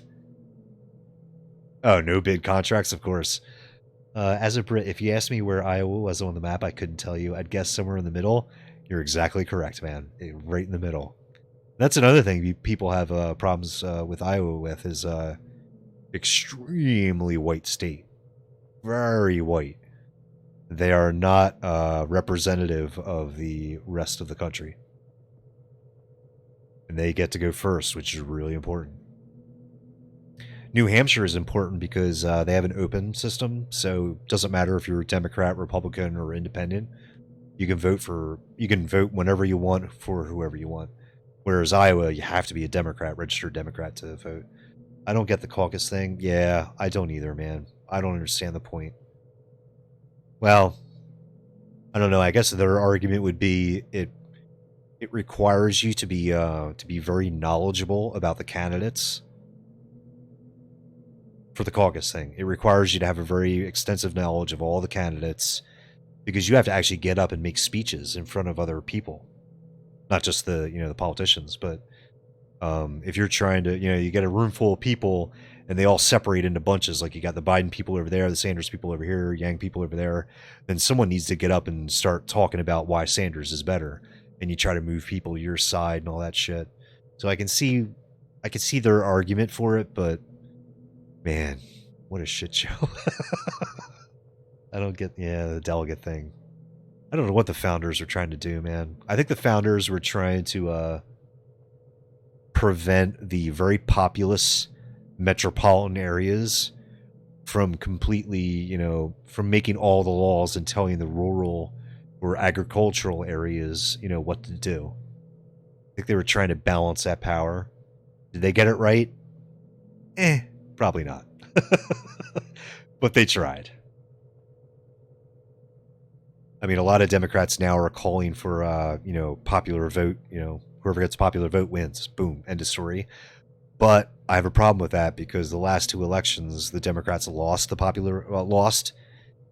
Oh, no bid contracts, of course. As a Brit, if you asked me where Iowa was on the map, I couldn't tell you. I'd guess somewhere in the middle. You're exactly correct, man. Right in the middle. That's another thing people have problems with Iowa with is extremely white state. Very white. They are not representative of the rest of the country. And they get to go first, which is really important. New Hampshire is important because they have an open system, so it doesn't matter if you're a Democrat, Republican, or Independent. You can vote whenever you want for whoever you want. Whereas Iowa, you have to be a Democrat, registered Democrat to vote. I don't get the caucus thing. Yeah, I don't either, man. I don't understand the point. Well, I don't know. I guess their argument would be it requires you to be very knowledgeable about the candidates for the caucus thing. It requires you to have a very extensive knowledge of all the candidates because you have to actually get up and make speeches in front of other people, not just the the politicians, but if you're trying to, you get a room full of people and they all separate into bunches, like you got the Biden people over there, the Sanders people over here, Yang people over there, then someone needs to get up and start talking about why Sanders is better, and you try to move people to your side and all that shit. So I can see their argument for it, but man, what a shit show. I don't get the delegate thing. I don't know what the founders are trying to do, man. I think the founders were trying to prevent the very populous metropolitan areas from completely, from making all the laws and telling the rural or agricultural areas, what to do. I think they were trying to balance that power. Did they get it right? Probably not. But they tried. I mean, a lot of Democrats now are calling for, popular vote, whoever gets popular vote wins. Boom, end of story. But I have a problem with that because the last two elections, the Democrats lost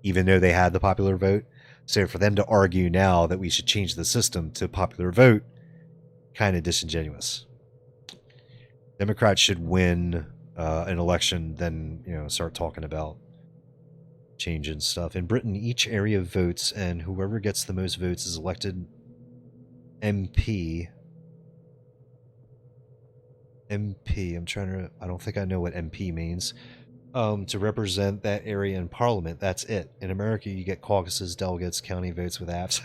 even though they had the popular vote. So for them to argue now that we should change the system to popular vote, kind of disingenuous. Democrats should win an election, then start talking about changing stuff. In Britain, each area votes, and whoever gets the most votes is elected MP. I don't think I know what MP means. To represent that area in Parliament. That's it. In America, you get caucuses, delegates, county votes with apps.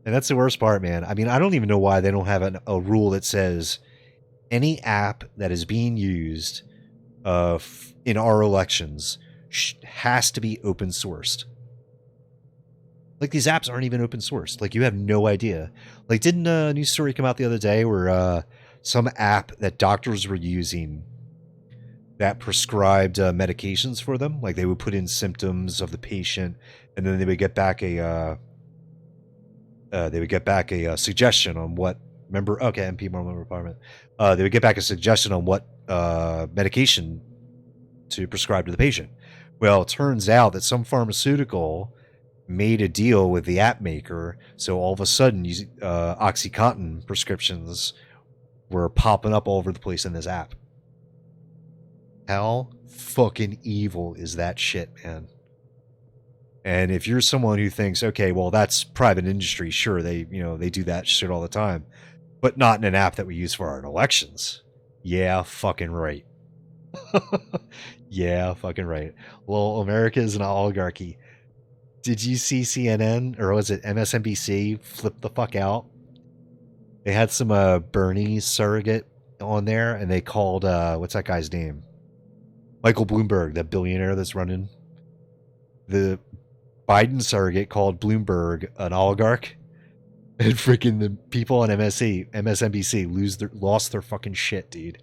And that's the worst part, man. I mean, I don't even know why they don't have a rule that says any app that is being used in our elections has to be open sourced. Like, these apps aren't even open sourced. Like, you have no idea. Like, didn't a news story come out the other day where some app that doctors were using that prescribed medications for them, like they would put in symptoms of the patient, and then they would get back a suggestion on what MP member requirement. They would get back a suggestion on what medication to prescribe to the patient. Well, it turns out that some pharmaceutical made a deal with the app maker, so all of a sudden, OxyContin prescriptions were popping up all over the place in this app. How fucking evil is that shit, man? And if you're someone who thinks, okay, well, that's private industry, sure, they do that shit all the time, but not in an app that we use for our elections. Yeah, fucking right. Yeah, fucking right. Well, America is an oligarchy. Did you see CNN, or was it MSNBC, flip the fuck out? They had some Bernie surrogate on there, and they called, what's that guy's name? Michael Bloomberg, that billionaire that's running. The Biden surrogate called Bloomberg an oligarch. And freaking the people on MSNBC lost their fucking shit, dude.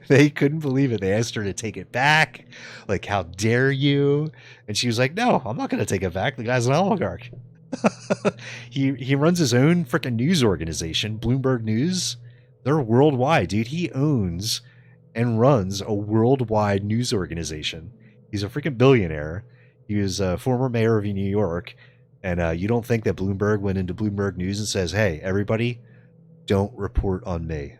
They couldn't believe it. They asked her to take it back. Like, how dare you? And she was like, no, I'm not going to take it back. The guy's an oligarch. He runs his own freaking news organization, Bloomberg News. They're worldwide, dude. He owns and runs a worldwide news organization. He's a freaking billionaire. He was a former mayor of New York. And you don't think that Bloomberg went into Bloomberg News and says, hey, everybody, don't report on me.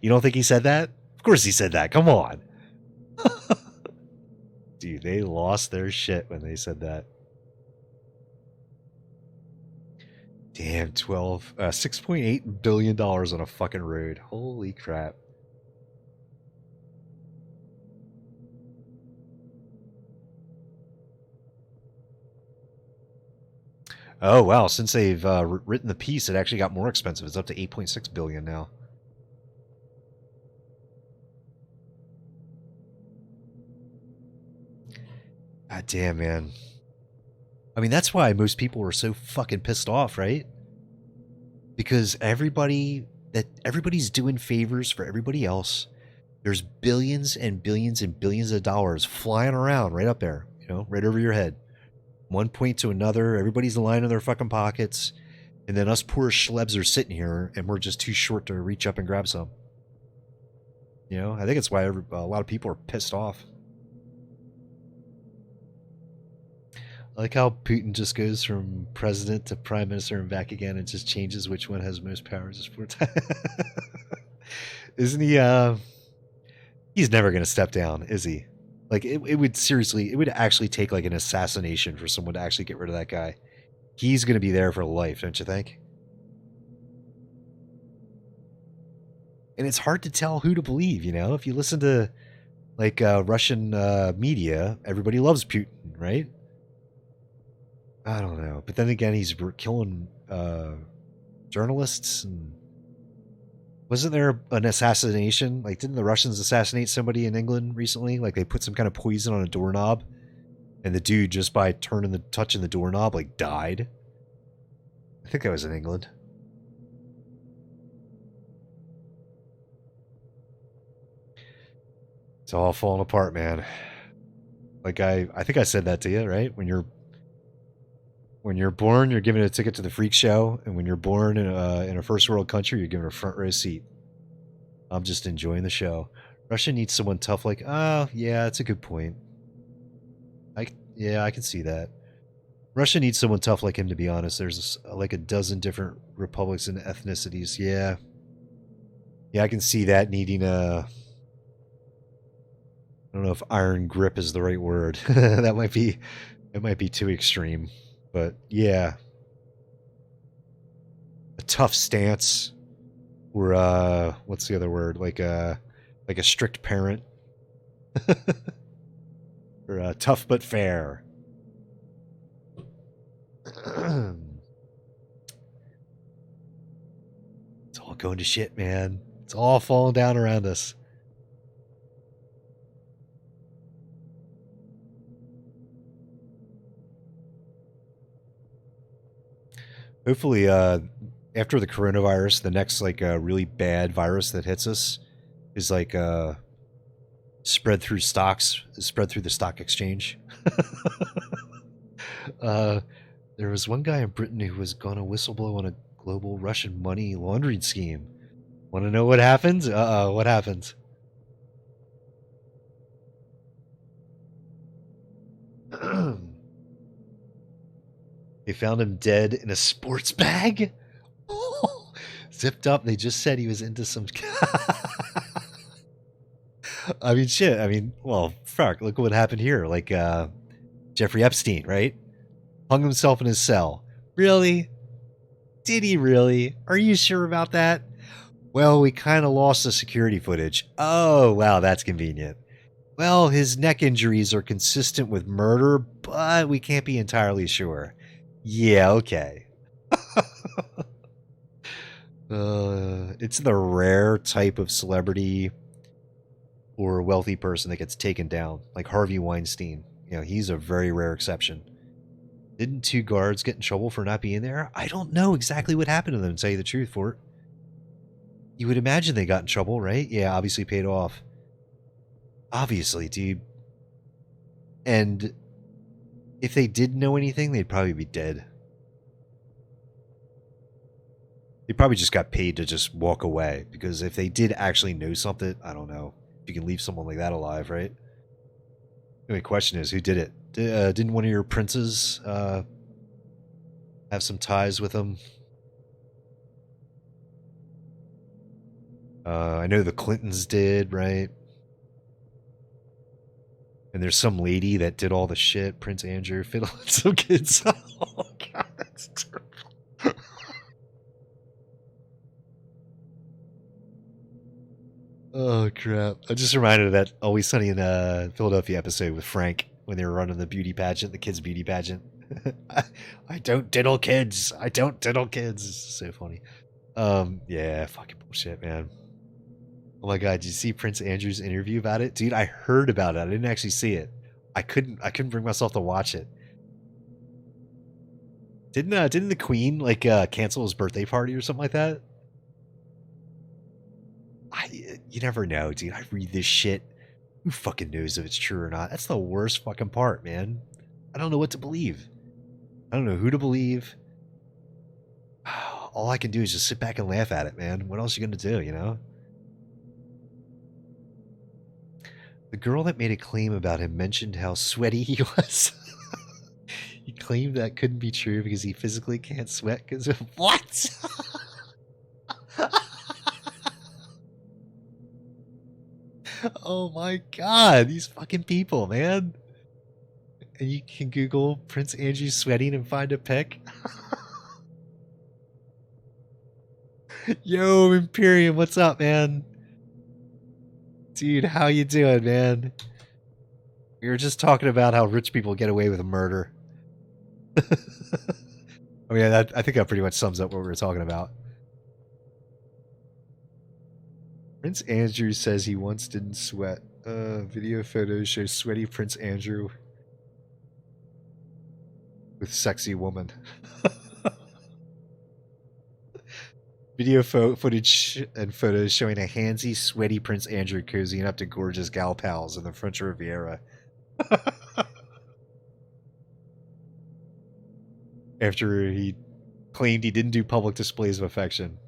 You don't think he said that? Of course he said that. Come on. Dude, they lost their shit when they said that. Damn, $6.8 billion on a fucking road. Holy crap. Oh, wow. Since they've written the piece, it actually got more expensive. It's up to $8.6 billion now. God damn, man. I mean, that's why most people were so fucking pissed off, right? Because everybody that everybody's doing favors for everybody else. There's billions and billions and billions of dollars flying around right up there, you know, right over your head. One point to another, everybody's lining their fucking pockets, and then us poor schlebs are sitting here, and we're just too short to reach up and grab some. You know, I think it's why a lot of people are pissed off. I like how Putin just goes from president to prime minister and back again and just changes which one has most powers. Isn't he, he's never going to step down, is he? Like, it would seriously, it would actually take like an assassination for someone to actually get rid of that guy. He's going to be there for life, don't you think? And it's hard to tell who to believe, you know? If you listen to, like, Russian media, everybody loves Putin, right? I don't know. But then again, he's killing journalists. And wasn't there an assassination? Like, didn't the Russians assassinate somebody in England recently? Like, they put some kind of poison on a doorknob, and the dude, just by touching the doorknob, like, died. I think that was in England. It's all falling apart, man. Like, I think I said that to you, right? When you're born, you're given a ticket to the freak show, and when you're born in a first world country, you're given a front row seat. I'm just enjoying the show. Russia needs someone tough like, oh, yeah, that's a good point. Yeah, I can see that. Russia needs someone tough like him, to be honest. There's like a dozen different republics and ethnicities. Yeah. Yeah, I can see that needing a... I don't know if iron grip is the right word. It might be too extreme. But yeah. A tough stance. Or what's the other word? Like a strict parent. Or tough but fair. It's all going to shit, man. It's all falling down around us. Hopefully, after the coronavirus, the next like really bad virus that hits us is like spread through the stock exchange. There was one guy in Britain who was going to whistleblow on a global Russian money laundering scheme. Want to know what happens? What happens? They found him dead in a sports bag. Oh, zipped up. They just said he was into some... I mean, shit. I mean, well, fuck. Look what happened here. Like, Jeffrey Epstein, right? Hung himself in his cell. Really? Did he really? Are you sure about that? Well, we kind of lost the security footage. Oh, wow, that's convenient. Well, his neck injuries are consistent with murder, but we can't be entirely sure. Yeah, okay. It's the rare type of celebrity or wealthy person that gets taken down, like Harvey Weinstein. You know, he's a very rare exception. Didn't 2 guards get in trouble for not being there? I don't know exactly what happened to them, to tell you the truth, Fort. You would imagine they got in trouble, right? Yeah, obviously paid off. Obviously, dude. And if they did know anything, they'd probably be dead. They probably just got paid to just walk away. Because if they did actually know something, I don't know. You can leave someone like that alive, right? The only question is, who did it? Didn't one of your princes have some ties with them? I know the Clintons did, right? And there's some lady that did all the shit. Prince Andrew fiddling some kids. Oh, God, that's terrible. Oh, crap. I just reminded of that Always Sunny in Philadelphia episode with Frank when they were running the beauty pageant, the kids' beauty pageant. I don't diddle kids. I don't diddle kids. It's so funny. Yeah, fucking bullshit, man. Oh my God, did you see Prince Andrew's interview about it? Dude, I heard about it. I didn't actually see it. I couldn't bring myself to watch it. Didn't the Queen like cancel his birthday party or something like that? You never know, dude. I read this shit. Who fucking knows if it's true or not? That's the worst fucking part, man. I don't know what to believe. I don't know who to believe. All I can do is just sit back and laugh at it, man. What else are you gonna do, you know? The girl that made a claim about him mentioned how sweaty he was. He claimed that couldn't be true because he physically can't sweat because of what? Oh my god, these fucking people, man. And you can Google Prince Andrew sweating and find a pic. Yo, Imperium, what's up, man? Dude, how you doing, man? We were just talking about how rich people get away with murder. Oh yeah, I think that pretty much sums up what we were talking about. Prince Andrew says he once didn't sweat. Video photos show sweaty Prince Andrew with sexy woman. Video footage and photos showing a handsy, sweaty Prince Andrew cozying up to gorgeous gal pals in the French Riviera. After he claimed he didn't do public displays of affection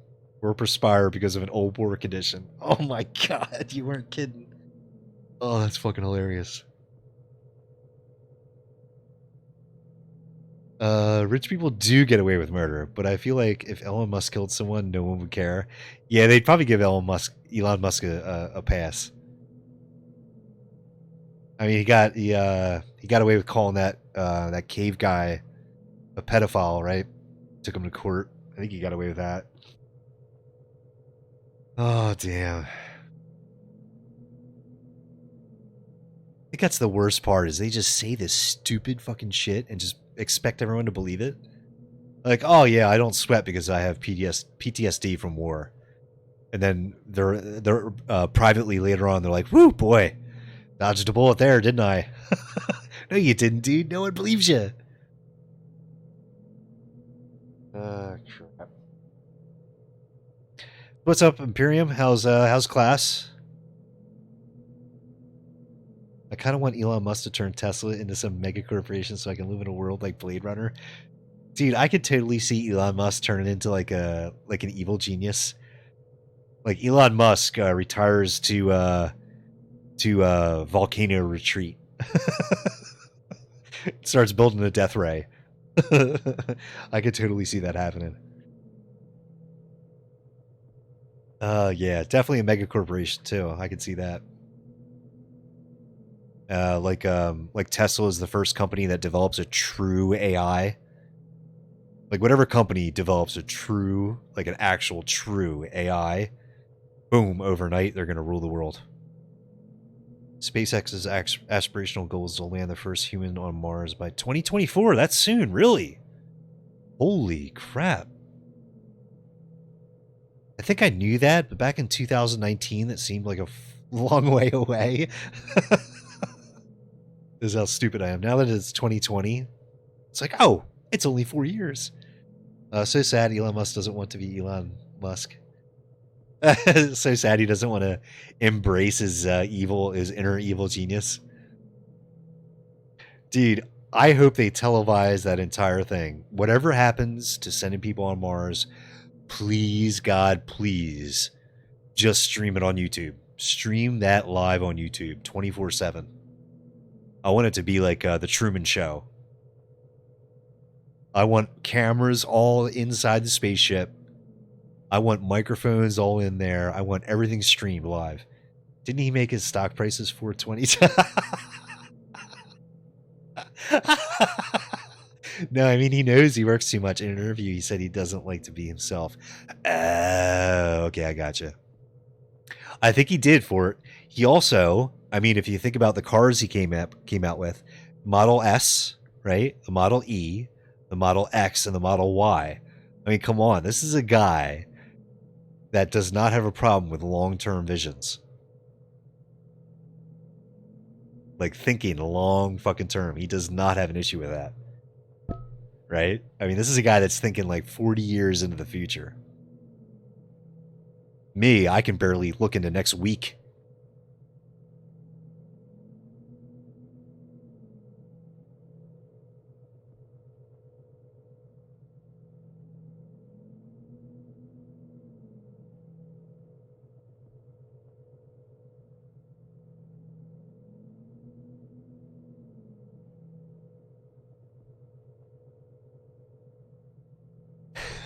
or perspire because of an old war condition. Oh my god, you weren't kidding. Oh, that's fucking hilarious. Rich people do get away with murder, but I feel like if Elon Musk killed someone, no one would care. Yeah, they'd probably give Elon Musk a pass. I mean, he got away with calling that cave guy a pedophile, right? Took him to court. I think he got away with that. Oh, damn. I think that's the worst part, is they just say this stupid fucking shit and just expect everyone to believe it. Like, oh yeah, I don't sweat because I have PTSD from war. And then they're privately later on, they're like, whoo, boy, dodged a bullet there, didn't I? No, you didn't, dude. No one believes you. Crap. What's up, Imperium? How's class? I kind of want Elon Musk to turn Tesla into some mega corporation so I can live in a world like Blade Runner. Dude, I could totally see Elon Musk turning into like an evil genius. Like Elon Musk retires to Volcano Retreat. Starts building a death ray. I could totally see that happening. Yeah, definitely a mega corporation too. I could see that. Like Tesla is the first company that develops a true AI. Like whatever company develops a true, like an actual true AI, boom, overnight they're gonna rule the world. SpaceX's aspirational goal is to land the first human on Mars by 2024. That's soon, really. Holy crap. I think I knew that, but back in 2019, that seemed like a long way away. This is how stupid I am. Now that it's 2020, it's like, oh, it's only 4 years. So sad Elon Musk doesn't want to be Elon Musk. So sad he doesn't want to embrace his inner evil genius. Dude, I hope they televise that entire thing. Whatever happens to sending people on Mars, please, God, please, just stream it on YouTube. Stream that live on YouTube 24/7. I want it to be like the Truman Show. I want cameras all inside the spaceship. I want microphones all in there. I want everything streamed live. Didn't he make his stock prices 420? No, I mean, he knows he works too much. In an interview, he said he doesn't like to be himself. Okay, I gotcha. I think he did for it. He also, I mean, if you think about the cars he came out with, Model S, right? The Model E, the Model X, and the Model Y. I mean, come on. This is a guy that does not have a problem with long-term visions. Like thinking long fucking term. He does not have an issue with that. Right? I mean, this is a guy that's thinking like 40 years into the future. Me, I can barely look into next week.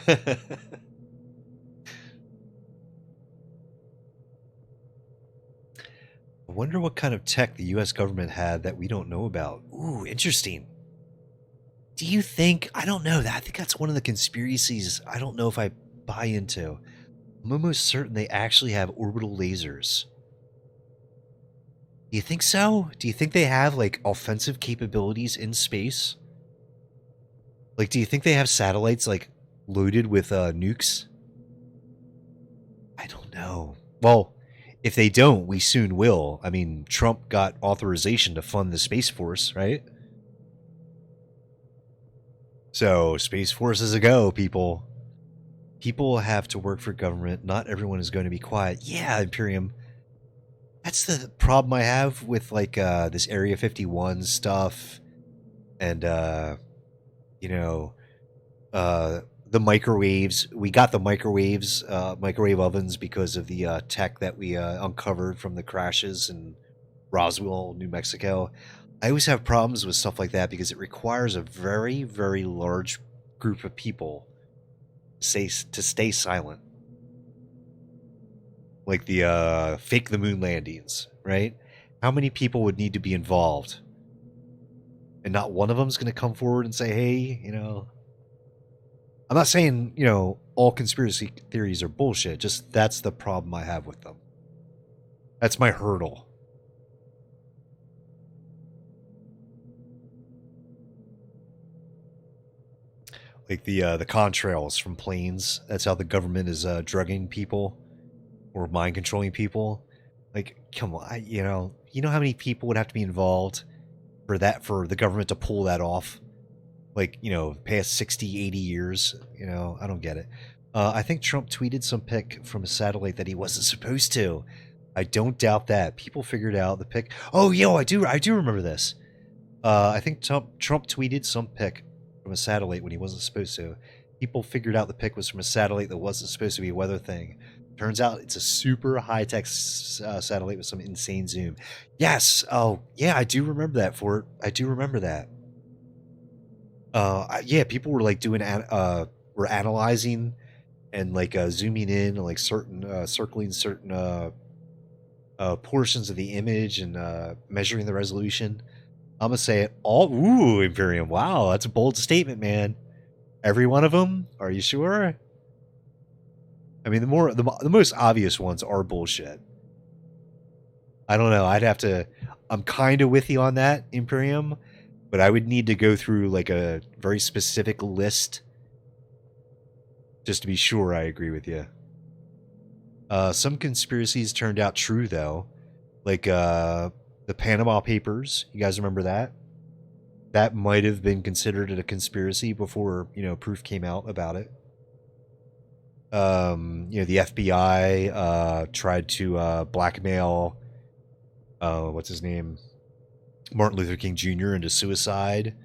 I wonder what kind of tech the US government had that we don't know about. Ooh, interesting. Do you think, I don't know, I think that's one of the conspiracies I don't know if I buy into. I'm almost certain they actually have orbital lasers. Do you think so? Do you think they have, like, offensive capabilities in space? Like, do you think they have satellites, like, loaded with nukes? I don't know. Well, if they don't, we soon will. I mean, Trump got authorization to fund the Space Force, right? So, Space Force is a go, people. People have to work for government. Not everyone is going to be quiet. Yeah, Imperium. That's the problem I have with, like, this Area 51 stuff. And, you know, the microwaves. We got the microwaves, microwave ovens because of the tech that we uncovered from the crashes in Roswell, New Mexico. I always have problems with stuff like that because it requires a very, very large group of people to stay silent. Like the fake the moon landings, right? How many people would need to be involved? And not one of them's going to come forward and say, hey, you know, I'm not saying, you know, all conspiracy theories are bullshit. Just that's the problem I have with them. That's my hurdle. Like the contrails from planes. That's how the government is drugging people or mind controlling people. Like, come on, you know how many people would have to be involved for the government to pull that off? Like, you know, past 60, 80 years, you know, I don't get it. I think Trump tweeted some pic from a satellite that he wasn't supposed to. I don't doubt that. People figured out the pic. Oh, yo, I do remember this. I think Trump tweeted some pic from a satellite when he wasn't supposed to. People figured out the pic was from a satellite that wasn't supposed to be a weather thing. Turns out it's a super high-tech satellite with some insane zoom. Yes. Oh, yeah, I do remember that, Fort. I do remember that. Yeah, people were like doing were analyzing and like zooming in and like certain circling certain portions of the image and measuring the resolution. I'm gonna say it all. Ooh, Imperium! Wow, that's a bold statement, man. Every one of them? Are you sure? I mean, the most obvious ones are bullshit. I don't know. I'd have to. I'm kind of with you on that, Imperium. But I would need to go through like a very specific list just to be sure I agree with you. Some conspiracies turned out true, though. Like the Panama Papers. You guys remember that? That might have been considered a conspiracy before, you know, proof came out about it. You know, the FBI tried to blackmail, what's his name? Martin Luther King Jr. into suicide,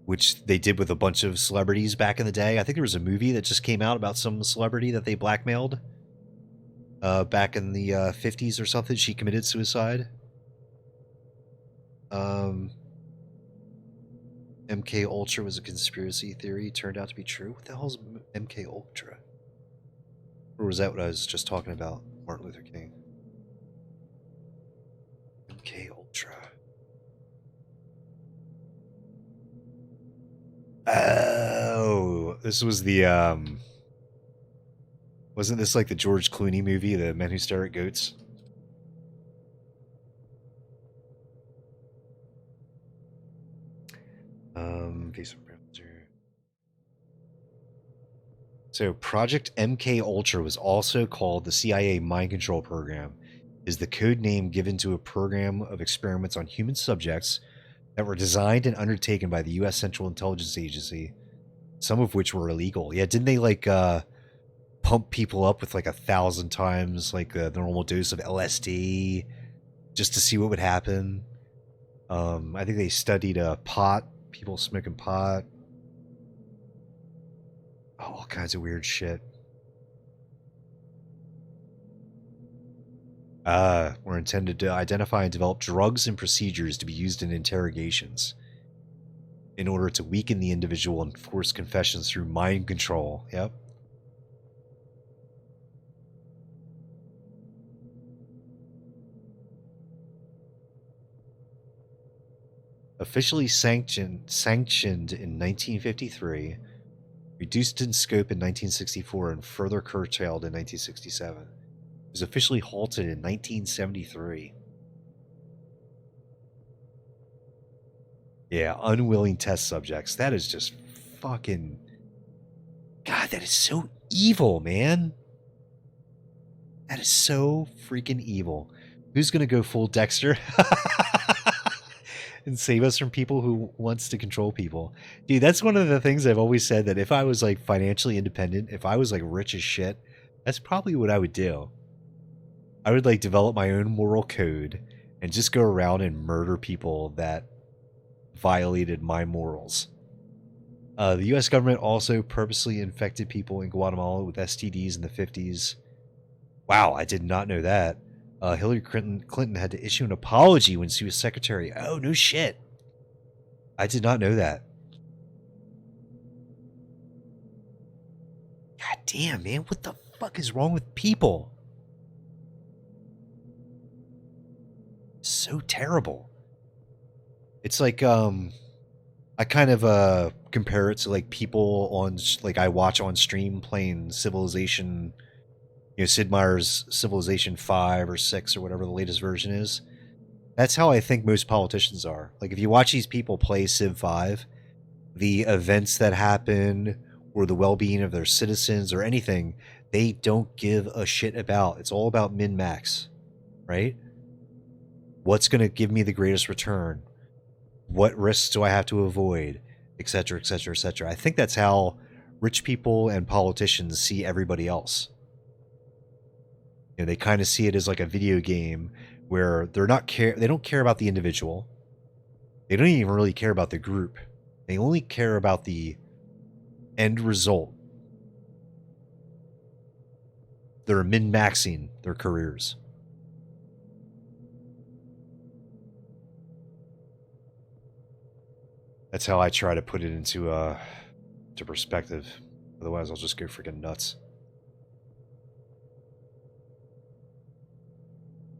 which they did with a bunch of celebrities back in the day. I think there was a movie that just came out about some celebrity that they blackmailed back in the 50s or something. She committed suicide. MK Ultra was a conspiracy theory. Turned out to be true. What the hell is MK Ultra? Or was that what I was just talking about? Martin Luther King. MK Ultra. Oh, this was the wasn't this like the George Clooney movie, The Men Who Stare at Goats? Facebook browser. So Project MK Ultra was also called the CIA Mind Control Program. Is the code name given to a program of experiments on human subjects that were designed and undertaken by the U.S. Central Intelligence Agency, some of which were illegal. Yeah, didn't they like pump people up with like 1,000 times like the normal dose of LSD just to see what would happen. I think they studied pot, people smoking pot. All kinds of weird shit. Were intended to identify and develop drugs and procedures to be used in interrogations in order to weaken the individual and force confessions through mind control. Yep. Officially sanctioned in 1953, reduced in scope in 1964, and further curtailed in 1967. It was officially halted in 1973. Yeah, unwilling test subjects. That is just fucking... God, that is so evil, man. That is so freaking evil. Who's gonna go full Dexter? And save us from people who wants to control people. Dude, that's one of the things I've always said, that if I was like financially independent, if I was like rich as shit, that's probably what I would do. I would like develop my own moral code and just go around and murder people that violated my morals. The US government also purposely infected people in Guatemala with STDs in the 50s. Wow, I did not know that. Hillary Clinton had to issue an apology when she was secretary. Oh, no shit. I did not know that. God damn, man. What the fuck is wrong with people? So terrible. It's like, I kind of compare it to like people on, like I watch on stream playing Civilization, you know, Sid Meier's Civilization 5 or 6 or whatever the latest version is. That's how I think most politicians are. Like if you watch these people play Civ 5, the events that happen or the well-being of their citizens or anything, they don't give a shit about. It's all about min-max, right? What's going to give me the greatest return? What risks do I have to avoid? Etc., etc., etc. I think that's how rich people and politicians see everybody else. You know, they kind of see it as like a video game where they don't care about the individual. They don't even really care about the group. They only care about the end result. They're min-maxing their careers. That's how I try to put it into perspective. Otherwise, I'll just go freaking nuts.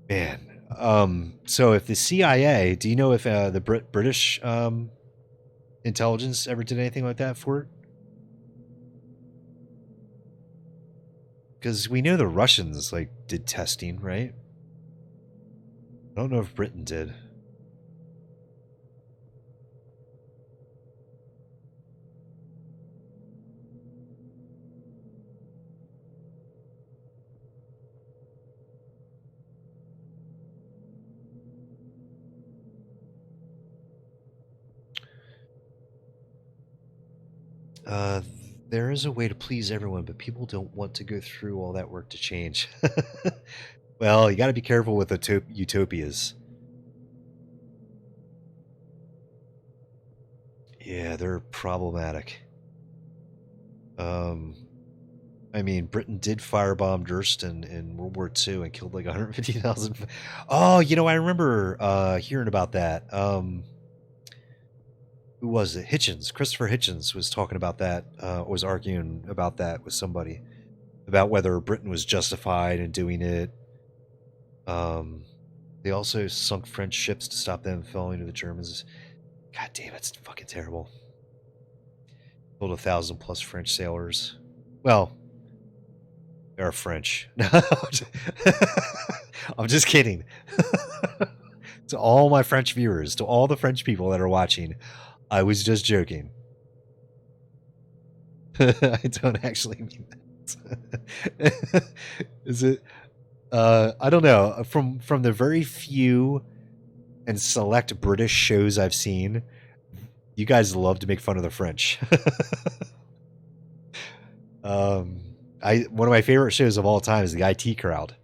Man, so if the CIA, do you know if the British intelligence ever did anything like that for it? Because we know the Russians like did testing, right? I don't know if Britain did. There is a way to please everyone, but people don't want to go through all that work to change. Well, you got to be careful with utopias. Yeah, they're problematic. I mean, Britain did firebomb Durston in World War II and killed like 150,000. Oh, you know, I remember hearing about that. Who was it? Hitchens. Christopher Hitchens was talking about that, was arguing about that with somebody, about whether Britain was justified in doing it. They also sunk French ships to stop them falling to the Germans. God damn, it's fucking terrible. Killed 1,000+ French sailors. Well, they're French. I'm just kidding. To all my French viewers, to all the French people that are watching, I was just joking. I don't actually mean that. Is it? I don't know. From the very few and select British shows I've seen, you guys love to make fun of the French. one of my favorite shows of all time is the IT Crowd.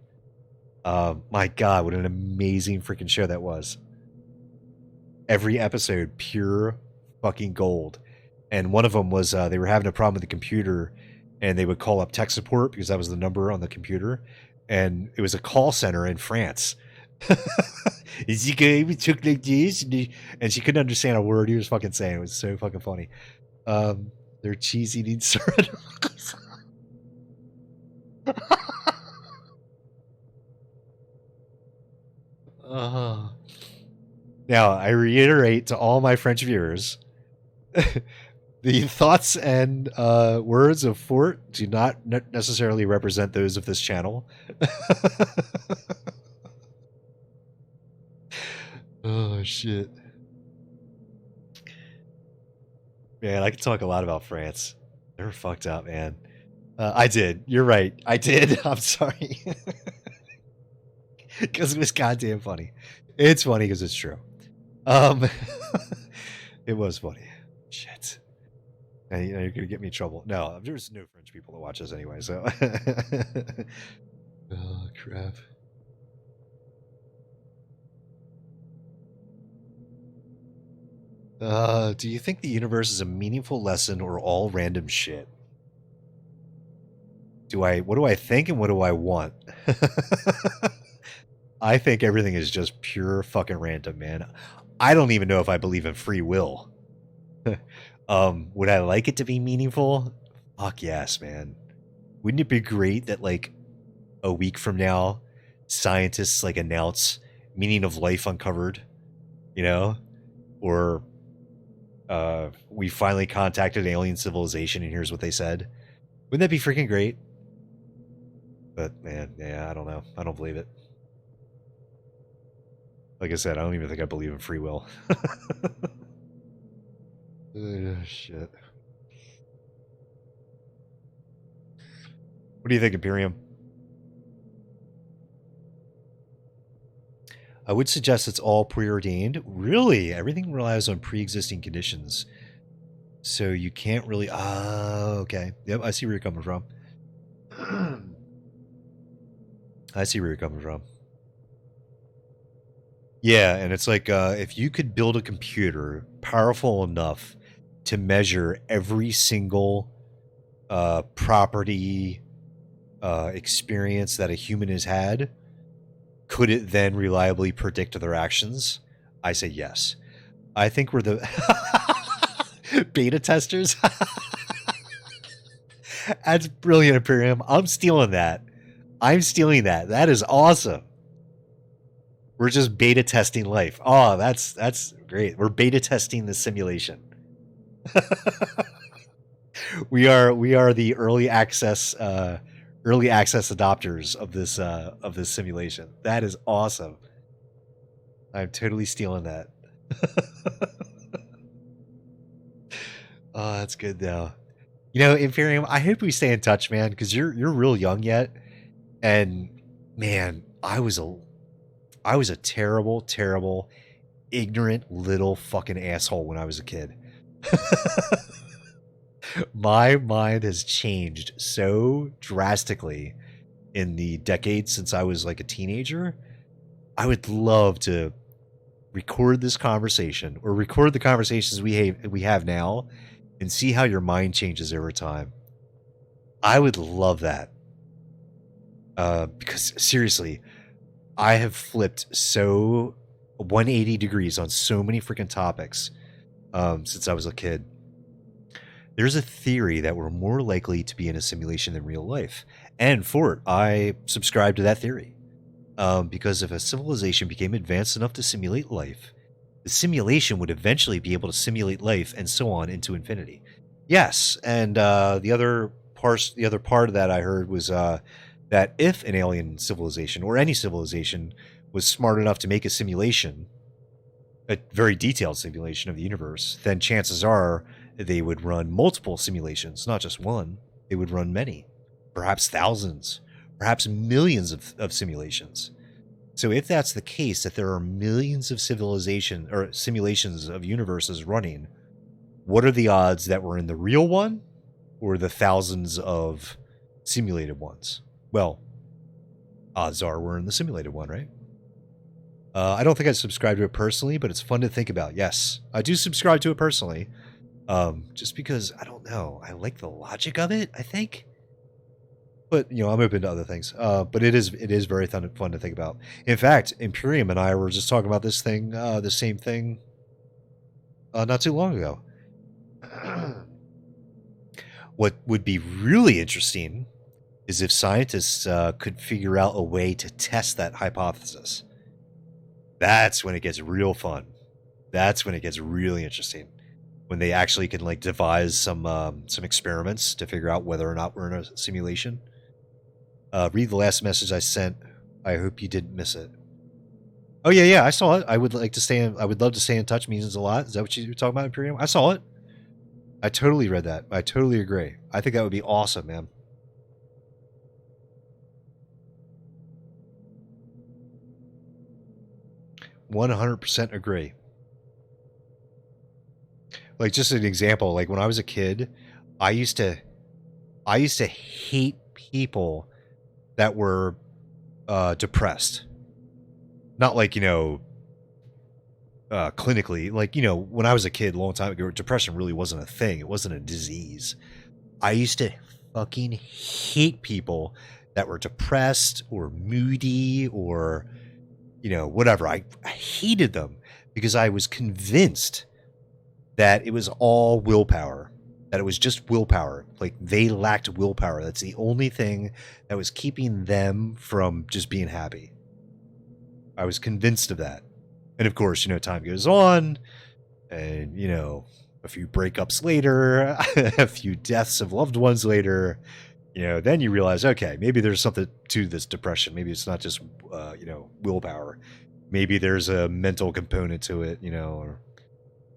My God, what an amazing freaking show that was. Every episode, pure fucking gold. And one of them was they were having a problem with the computer, and they would call up tech support because that was the number on the computer. And it was a call center in France. Is he going to talk like this? And she couldn't understand a word he was fucking saying. It was so fucking funny. They're cheese eating surrender. Now, I reiterate to all my French viewers, the thoughts and words of Fort do not necessarily represent those of this channel. Oh, shit. Man, I could talk a lot about France. They're fucked up, man. I did. You're right. I did. I'm sorry. Because it was goddamn funny. It's funny because it's true. It was funny. Shit. And you're gonna get me in trouble. No, there's no French people that watch this anyway, so. Oh, crap. Do you think the universe is a meaningful lesson or all random shit? What do I think and what do I want? I think everything is just pure fucking random, man. I don't even know if I believe in free will. Would I like it to be meaningful? Fuck yes, man. Wouldn't it be great that like a week from now, scientists like announce meaning of life uncovered, you know? Or we finally contacted alien civilization and here's what they said. Wouldn't that be freaking great? But man, yeah, I don't know. I don't believe it. Like I said, I don't even think I believe in free will. Oh, shit. What do you think, Imperium? I would suggest it's all preordained. Really? Everything relies on pre-existing conditions. So you can't really... okay. Yep, I see where you're coming from. I see where you're coming from. Yeah, and it's like if you could build a computer powerful enough to measure every single property experience that a human has had, could it then reliably predict their actions? I say yes. I think we're the beta testers. That's brilliant, Imperium. I'm stealing that. I'm stealing that. That is awesome. We're just beta testing life. Oh, that's great. We're beta testing the simulation. we are the early access adopters of this simulation. That is awesome. I'm totally stealing that. Oh, that's good though. You know, Imperium, I hope we stay in touch, man, because you're real young yet. And man, I was a terrible, terrible, ignorant little fucking asshole when I was a kid. My mind has changed so drastically in the decades since I was like a teenager. I would love to record this conversation or record the conversations we have now and see how your mind changes over time. I would love that. Because seriously, I have flipped so 180 degrees on so many freaking topics since I was a kid. There's a theory that we're more likely to be in a simulation than real life. And for it, I subscribe to that theory. Because if a civilization became advanced enough to simulate life, the simulation would eventually be able to simulate life and so on into infinity. Yes, and the other part of that I heard was that if an alien civilization or any civilization was smart enough to make a simulation, a very detailed simulation of the universe, then chances are they would run multiple simulations, not just one. They would run many, perhaps thousands, perhaps millions of simulations. So if that's the case, that there are millions of civilization or simulations of universes running, what are the odds that we're in the real one or the thousands of simulated ones. Well, odds are we're in the simulated one, right? I don't think I subscribe to it personally, but it's fun to think about. Yes, I do subscribe to it personally. Just because, I don't know, I like the logic of it, I think. But, you know, I'm open to other things. But it is very fun to think about. In fact, Imperium and I were just talking about this thing, the same thing, not too long ago. What would be really interesting is if scientists could figure out a way to test that hypothesis. That's when it gets real fun. That's when it gets really interesting. When they actually can like devise some experiments to figure out whether or not we're in a simulation. Read the last message I sent. I hope you didn't miss it. Oh yeah, I saw it. I would love to stay in touch. Means a lot. Is that what you were talking about, Imperium? I saw it. I totally read that. I totally agree. I think that would be awesome, man. %100% agree. Like, just an example, like when I was a kid, I used to hate people that were depressed. Not like, you know, clinically, like, you know, when I was a kid a long time ago, depression really wasn't a thing. It wasn't a disease. I used to fucking hate people that were depressed or moody or, you know, whatever. I hated them because I was convinced that it was all willpower, that it was just willpower. Like, they lacked willpower. That's the only thing that was keeping them from just being happy. I was convinced of that. And of course, you know, time goes on and, you know, a few breakups later, a few deaths of loved ones later, you know, then you realize, okay, maybe there's something to this depression. Maybe it's not just, you know, willpower. Maybe there's a mental component to it, you know. Or,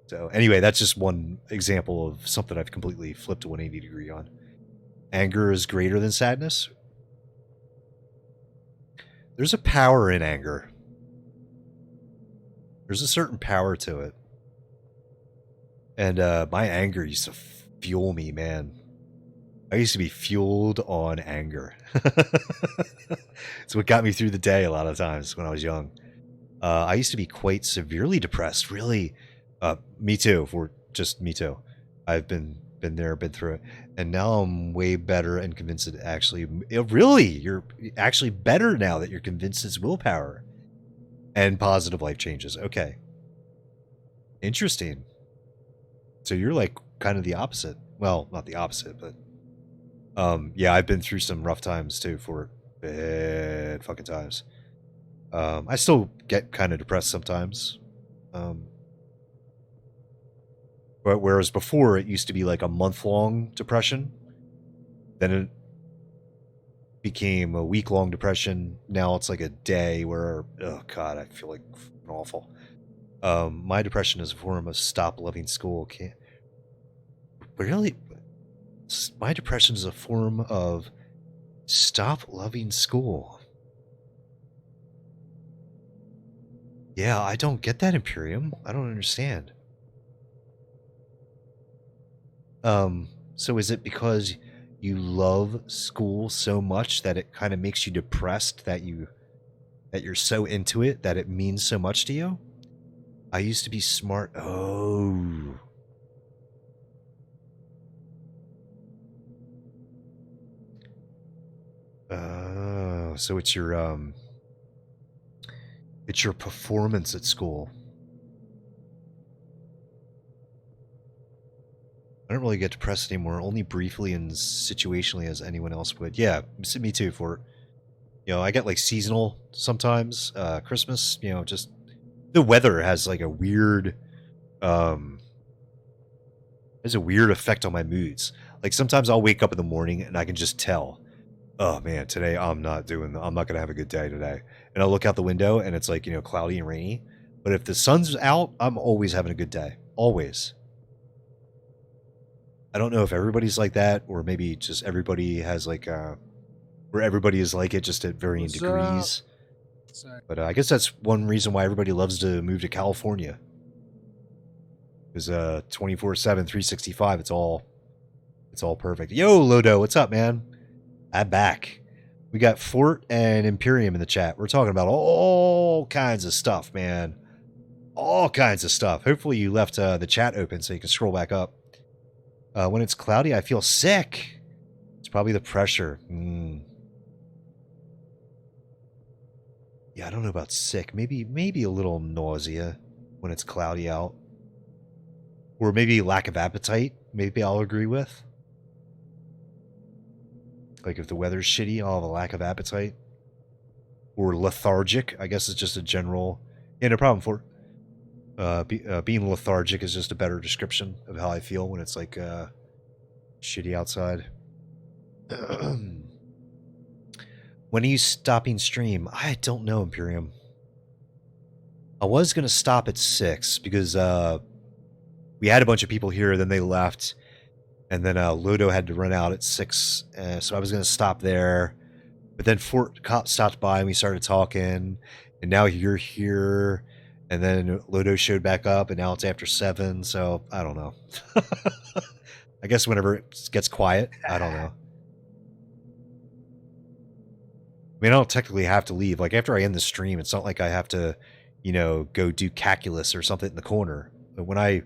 so anyway, that's just one example of something I've completely flipped a 180 degree on. Anger is greater than sadness. There's a power in anger. There's a certain power to it. And my anger used to fuel me, man. I used to be fueled on anger. It's what got me through the day a lot of times when I was young. I used to be quite severely depressed, really. Me too, me too. I've been there, been through it. And now I'm way better and convinced that actually, really, you're actually better now that you're convinced it's willpower. And positive life changes. Okay. Interesting. So you're like kind of the opposite. Well, not the opposite, but yeah, I've been through some rough times too, for bad fucking times. I still get kind of depressed sometimes. But whereas before it used to be like a month-long depression, then it became a week-long depression. Now it's like a day where, oh god, I feel like awful. My depression is a form of stop loving school. Really? My depression is a form of stop loving school. Yeah, I don't get that, Imperium. I don't understand. So is it because you love school so much that it kind of makes you depressed, that you're so into it that it means so much to you? I used to be smart. Oh. Oh, so it's your performance at school. I don't really get depressed anymore, only briefly and situationally as anyone else would. Yeah, me too. For, you know, I get like seasonal sometimes. Christmas, you know, just the weather has like a weird, has a weird effect on my moods. Like sometimes I'll wake up in the morning and I can just tell, oh man, today I'm not gonna have a good day today. And I'll look out the window and it's like, you know, cloudy and rainy. But if the sun's out, I'm always having a good day. Always. I don't know if everybody's like that, or maybe just everybody has like, where everybody is like it, just at varying degrees. But I guess that's one reason why everybody loves to move to California. Because 24/7, 365, it's all perfect. Yo, Lodo, what's up, man? I'm back. We got Fort and Imperium in the chat. We're talking about all kinds of stuff, man. All kinds of stuff. Hopefully you left the chat open so you can scroll back up. When it's cloudy, I feel sick. It's probably the pressure. Yeah, I don't know about sick. Maybe a little nausea when it's cloudy out. Or maybe lack of appetite. Maybe I'll agree with. Like if the weather's shitty, I'll have a lack of appetite. Or lethargic. I guess it's just a general... Yeah, no problem for being lethargic is just a better description of how I feel when it's like shitty outside. When are you stopping stream? I don't know, Imperium. I was going to stop at 6 because we had a bunch of people here, then they left. And then Ludo had to run out at 6, so I was going to stop there. But then Fort Cop stopped by and we started talking. And now you're here. And then Ludo showed back up and now it's after 7, so I don't know. I guess whenever it gets quiet, I don't know. I mean, I don't technically have to leave. Like, after I end the stream, it's not like I have to, you know, go do calculus or something in the corner. But when I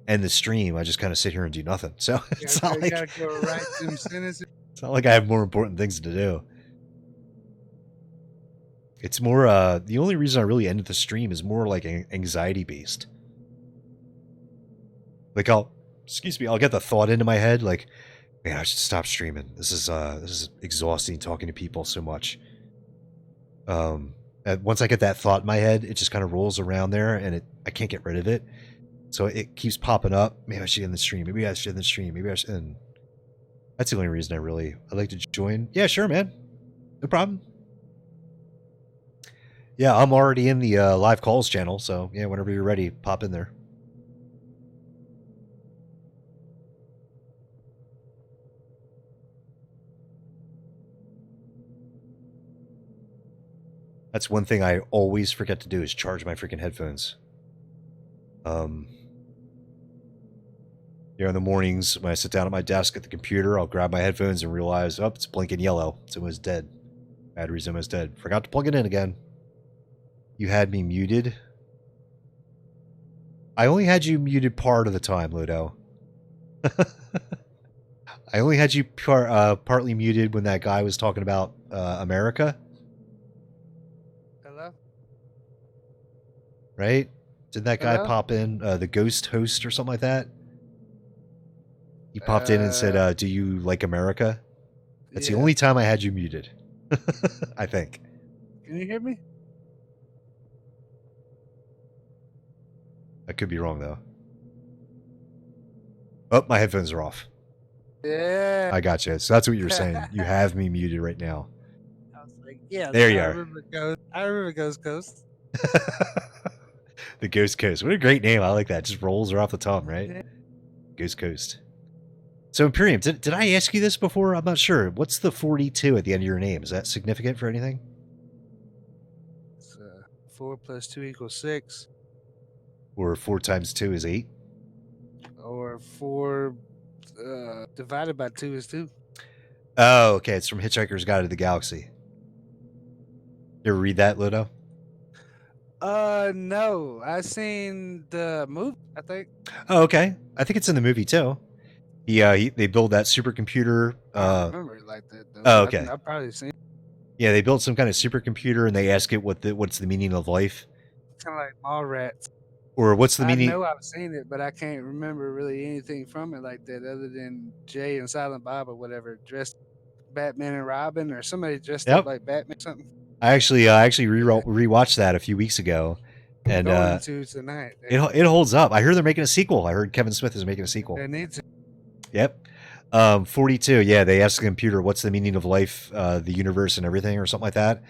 end the stream, I just kind of sit here and do nothing. So it's not like... gotta go right them sentences. It's not like I have more important things to do. It's more, the only reason I really ended the stream is more like anxiety-based. Like, I'll get the thought into my head, like, man, I should stop streaming. This is exhausting talking to people so much. Once I get that thought in my head, it just kind of rolls around there, and I can't get rid of it. So it keeps popping up. Maybe I should end the stream. Maybe I should end the stream. Maybe I should end. That's the only reason I'd like to join. Yeah, sure, man. No problem. Yeah, I'm already in the live calls channel, so yeah, whenever you're ready, pop in there. That's one thing I always forget to do is charge my freaking headphones. In the mornings when I sit down at my desk at the computer, I'll grab my headphones and realize, oh, it's blinking yellow. It's almost dead. Battery's almost dead. Forgot to plug it in again. You had me muted. I only had you muted part of the time, Ludo. I only had you partly muted when that guy was talking about America. Hello? Right? Did that guy Hello? pop in, the ghost host or something like that? He popped in and said, do you like America? That's the only time I had you muted. I think. Can you hear me? I could be wrong, though. Oh, my headphones are off. Yeah. I got you. So that's what you're saying. You have me muted right now. I was like, yeah. There you I are. remember Ghost Coast. The Ghost Coast. What a great name. I like that. Just rolls right off the tongue, right? Yeah. Ghost Coast. So, Imperium, did I ask you this before? I'm not sure. What's the 42 at the end of your name? Is that significant for anything? It's, 4 + 2 = 6. Or 4 times 2 is 8? Or 4 divided by 2 is 2. Oh, okay. It's from Hitchhiker's Guide to the Galaxy. You ever read that, Ludo? No. I seen the movie, I think. Oh, okay. I think it's in the movie, too. They build that supercomputer. I don't remember it like that, though. Oh, okay. I've probably seen it. Yeah, they built some kind of supercomputer, and they ask it what's the meaning of life? Kind of like Mallrats. Or what's the meaning? I know I've seen it, but I can't remember really anything from it like that other than Jay and Silent Bob or whatever dressed Batman and Robin or somebody dressed up like Batman or something. I actually rewatched that a few weeks ago, and going to tonight. It holds up. I heard they're making a sequel. I heard Kevin Smith is making a sequel. They need to. Yep. 42. Yeah, they asked the computer what's the meaning of life, the universe, and everything, or something like that,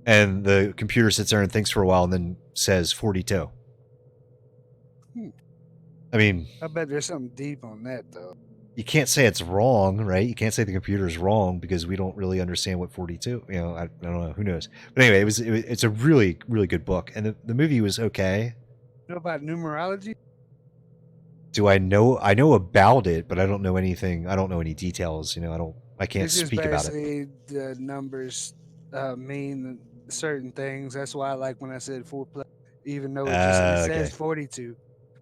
and the computer sits there and thinks for a while, and then says 42. I mean, I bet there's something deep on that, though. You can't say it's wrong, right? You can't say the computer's wrong because we don't really understand what 42. You know, I don't know. Who knows? But anyway, it's a really, really good book, and the movie was okay. You know about numerology? Do I know? I know about it, but I don't know anything. I don't know any details. You know, I don't I can't It's just speak about it. basically the numbers mean certain things. That's why I like when I said 4 plus, even though it says Okay. 42.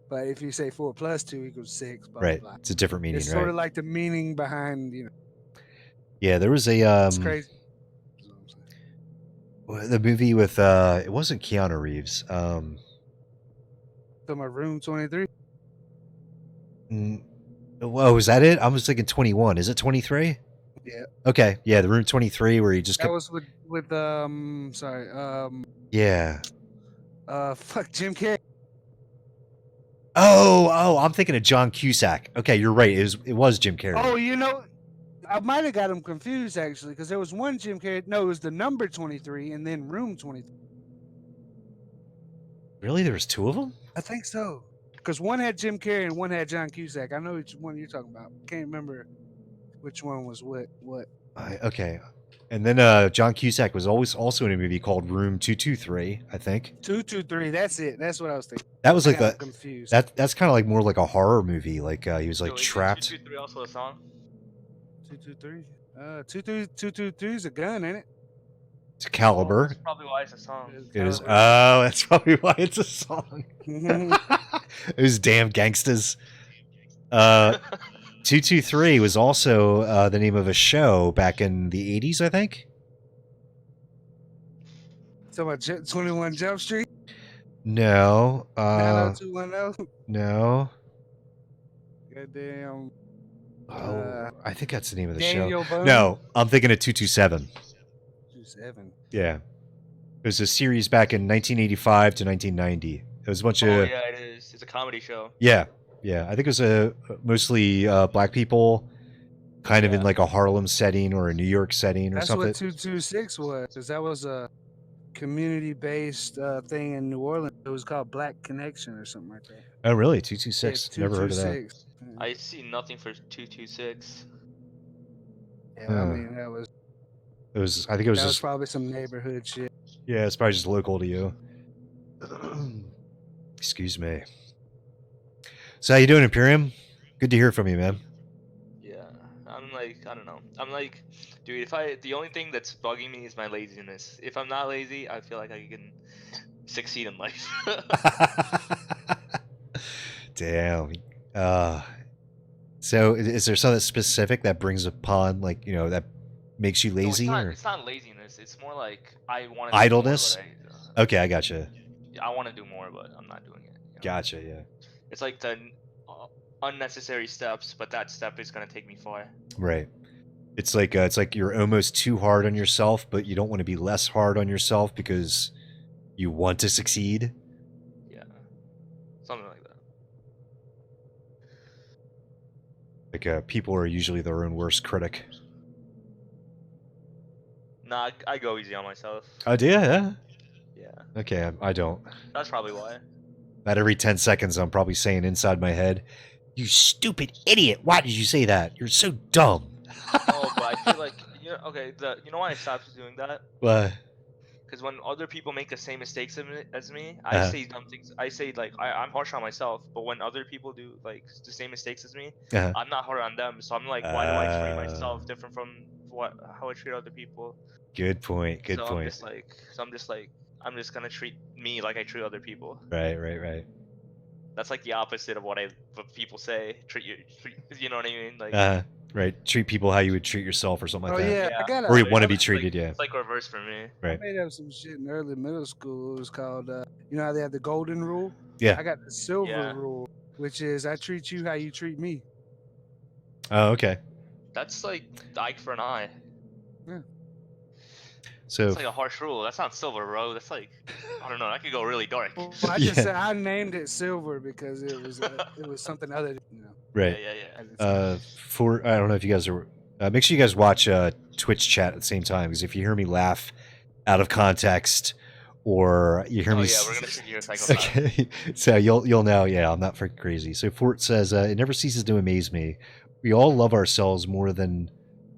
But if you say 4 plus 2 equals 6, blah Right. blah blah. It's a different meaning, It's sort right? of like the meaning behind, Yeah, there was a it's crazy. That's what I'm saying. the movie with it wasn't Keanu Reeves. Talking about Room 23. Whoa, was that it? I was thinking 21. Is it 23? Yeah, Okay, yeah, the Room 23 where he just that kept. was with sorry, Yeah. fuck Jim Carrey. Oh, I'm thinking of John Cusack. Okay, you're right. It was Jim Carrey. Oh, I might have got him confused actually, because there was one Jim Carrey. No, it was the number 23 and then Room 23. Really? There was two of them? I think so. Because one had Jim Carrey and one had John Cusack. I know which one you're talking about. Can't remember which one was what. Okay. And then John Cusack was always also in a movie called Room 223, I think. 223. That's it. That's what I was thinking. That was I like got the confused. that's kind of like more like a horror movie. Like he was like Yo, isn't trapped. 223 also a song? 223. 223 is a gun, ain't it? It's a caliber. That's probably why it's a song. It is. Caliber. Oh, that's probably why it's a song. Those damn gangsters. 223 was also the name of a show back in the 80s, I think. So about 21 Jump Street. No. 90210. No. Goddamn. Oh, I think that's the name of the Daniel show. Boone? No, I'm thinking of 227. 27. Yeah. It was a series back in 1985 to 1990. It was a bunch Oh of yeah, it is. It's a comedy show. yeah. I think it was mostly black people, kind of in Yeah. like a Harlem setting or a New York setting or That's something. what 226 was, because that was a community-based thing in New Orleans. It was called Black Connection or something like that. Oh, really? 226. Yeah, Never heard of that. 226. I see nothing for 226. Yeah, Huh. I mean that was It was. I think it was that was just. probably some neighborhood shit. Yeah, it's probably just local to you. Excuse me. So how you doing, Imperium? Good to hear from you, man. Yeah, I'm like, I don't know. I'm like, dude, the only thing that's bugging me is my laziness. If I'm not lazy, I feel like I can succeed in life. Damn. So is there something specific that brings upon, like, that makes you No, lazy? or it's not laziness. It's more like I want to idleness? do more, but Okay, I gotcha. I want to do more, but I'm not doing it. you know? Gotcha, yeah. It's like the unnecessary steps, but that step is gonna take me far. Right. It's like you're almost too hard on yourself, but you don't want to be less hard on yourself because you want to succeed. Yeah, something like that. Like people are usually their own worst critic. Nah, I go easy on myself. Oh, do you? Yeah. Yeah, Okay, I don't. that's probably why. About every 10 seconds, I'm probably saying inside my head, "You stupid idiot! Why did you say that? You're so dumb." Oh, but I feel like you know why I stopped doing that? What? Because when other people make the same mistakes as me, I Uh-huh. say dumb things. I say like I'm harsh on myself, but when other people do like the same mistakes as me, Uh-huh. I'm not hard on them. So I'm like, why do I treat myself different from how I treat other people? Good point. Good so point. I'm just gonna treat me like I treat other people. Right. That's like the opposite of what people say. You know what I mean? Like, Right. Treat people how you would treat yourself or something like Oh that. yeah, Yeah. I got Or you a, want to be it's treated, like, yeah. It's like reverse for me. I Right. made up some shit in early middle school. It was called you know how they have the golden rule? Yeah. I got the silver Yeah. rule, which is I treat you how you treat me. Oh, okay. That's like eye for an eye. So It's like a harsh rule. That's not silver, bro. That's like, I don't know. That could go really dark. Well, I just Yeah. said I named it silver because it was something other, right. Yeah. at the time. I don't know if you guys are. Make sure you guys watch Twitch chat at the same time, because if you hear me laugh out of context, or you hear Oh me, yeah, we're gonna treat you a psychopath. okay, so you'll know. Yeah, I'm not freaking crazy. So Fort says it never ceases to amaze me. We all love ourselves more than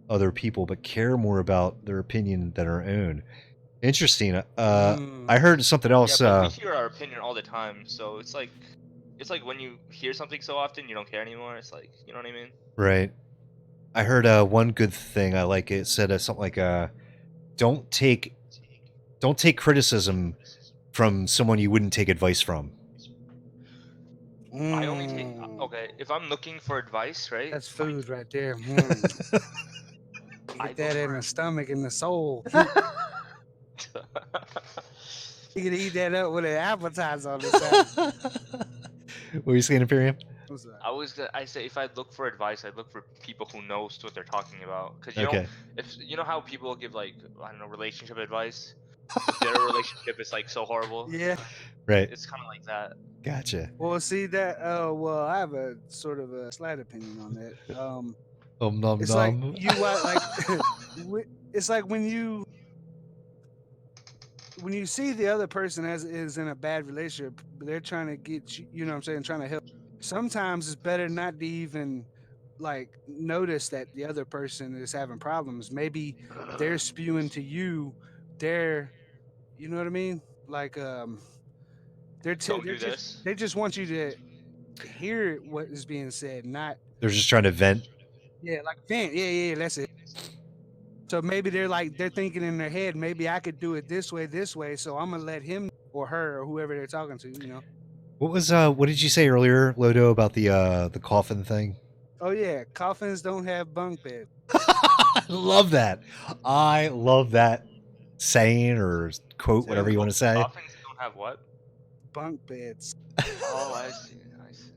other people, but care more about their opinion than our own. Interesting. I heard something else. Yeah, but we hear our opinion all the time, so it's like when you hear something so often, you don't care anymore. It's like, you know what I mean? Right. I heard one good thing. I like it. It said something like, "Don't take criticism from someone you wouldn't take advice from." I only take Mm, okay if I'm looking for advice, right? that's food right there. Mm. I Get look that in for the stomach and the soul. You can eat that up with an appetizer on the side. What were you saying, Imperium? What's that? I say if I look for advice, I look for people who knows what they're talking about. Cause Okay. if you know how people give like I don't know relationship advice, if their relationship is like so horrible, Yeah. Right. it's kind of like that. Gotcha. Well, see that. Well, I have a sort of a slight opinion on that. Nom It's like nom. you like. It's like when you see the other person as is in a bad relationship, they're trying to get you. You know what I'm saying? Trying to help. Sometimes it's better not to even like notice that the other person is having problems. Maybe they're spewing to you. They're, you know what I mean? Like Don't do this. they just want you to hear what is being said, not They're just trying to vent. yeah, like vent. Yeah, that's it. So maybe they're thinking in their head, maybe I could do it this way, so I'm gonna let him or her or whoever they're talking to, you know. What did you say earlier, Lodo, about the coffin thing? Oh yeah, coffins don't have bunk beds. I love that. I love that saying or quote, whatever you want to say. Coffins don't have what? Bunk beds. Oh, I see. I see.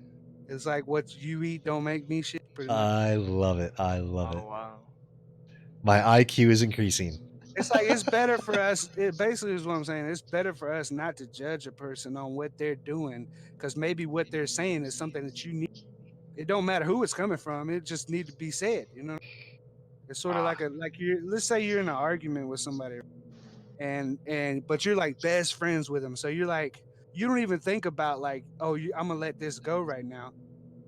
It's like what you eat don't make me shit. Pretty much. I love it. I love Oh it. wow. My IQ is increasing. It's like it's better for us. It basically is what I'm saying. It's better for us not to judge a person on what they're doing, because maybe what they're saying is something that you need. It don't matter who it's coming from. It just need to be said. You know, it's sort of like you. Let's say you're in an argument with somebody, but you're like best friends with them. So you're like you don't even think about like, oh, I'm gonna let this go right now.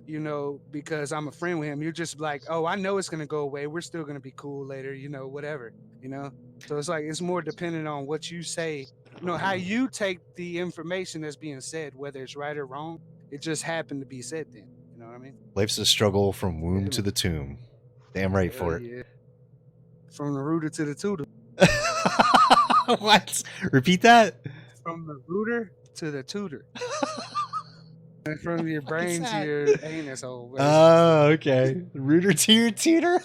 You know, because I'm a friend with him. You're just like, oh, I know it's gonna go away. We're still gonna be cool later. You know, whatever. You know. So it's like it's more dependent on what you say, you know, how you take the information that's being said, whether it's right or wrong. It just happened to be said then. You know what I mean? Life's a struggle from womb Yeah, to man. the tomb. Damn right Hell for it. yeah. From the rooter to the tutor. What? Repeat that? From the rooter to the tutor. And from your fuck is brain to that? your anus hole. Oh, okay. Rooter to your tutor?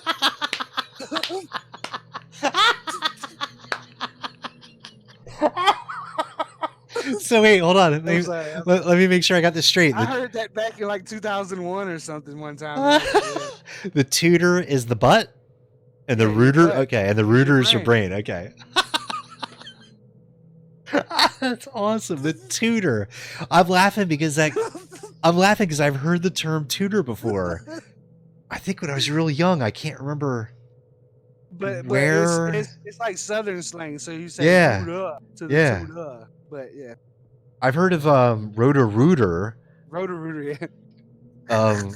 So wait, hold on. I'm sorry. Let me make sure I got this straight. I heard that back in like 2001 or something one time. The tutor is the butt, and the Yeah, your rooter. butt. Okay, and the rooter is your brain. Okay. That's awesome. The tutor. I'm laughing because I've heard the term tutor before. I think when I was really young, I can't remember. But where it's like Southern slang, so you say Yeah. root up to the Yeah. tutor. But yeah, I've heard of roto-rooter. rotor. Yeah. Um,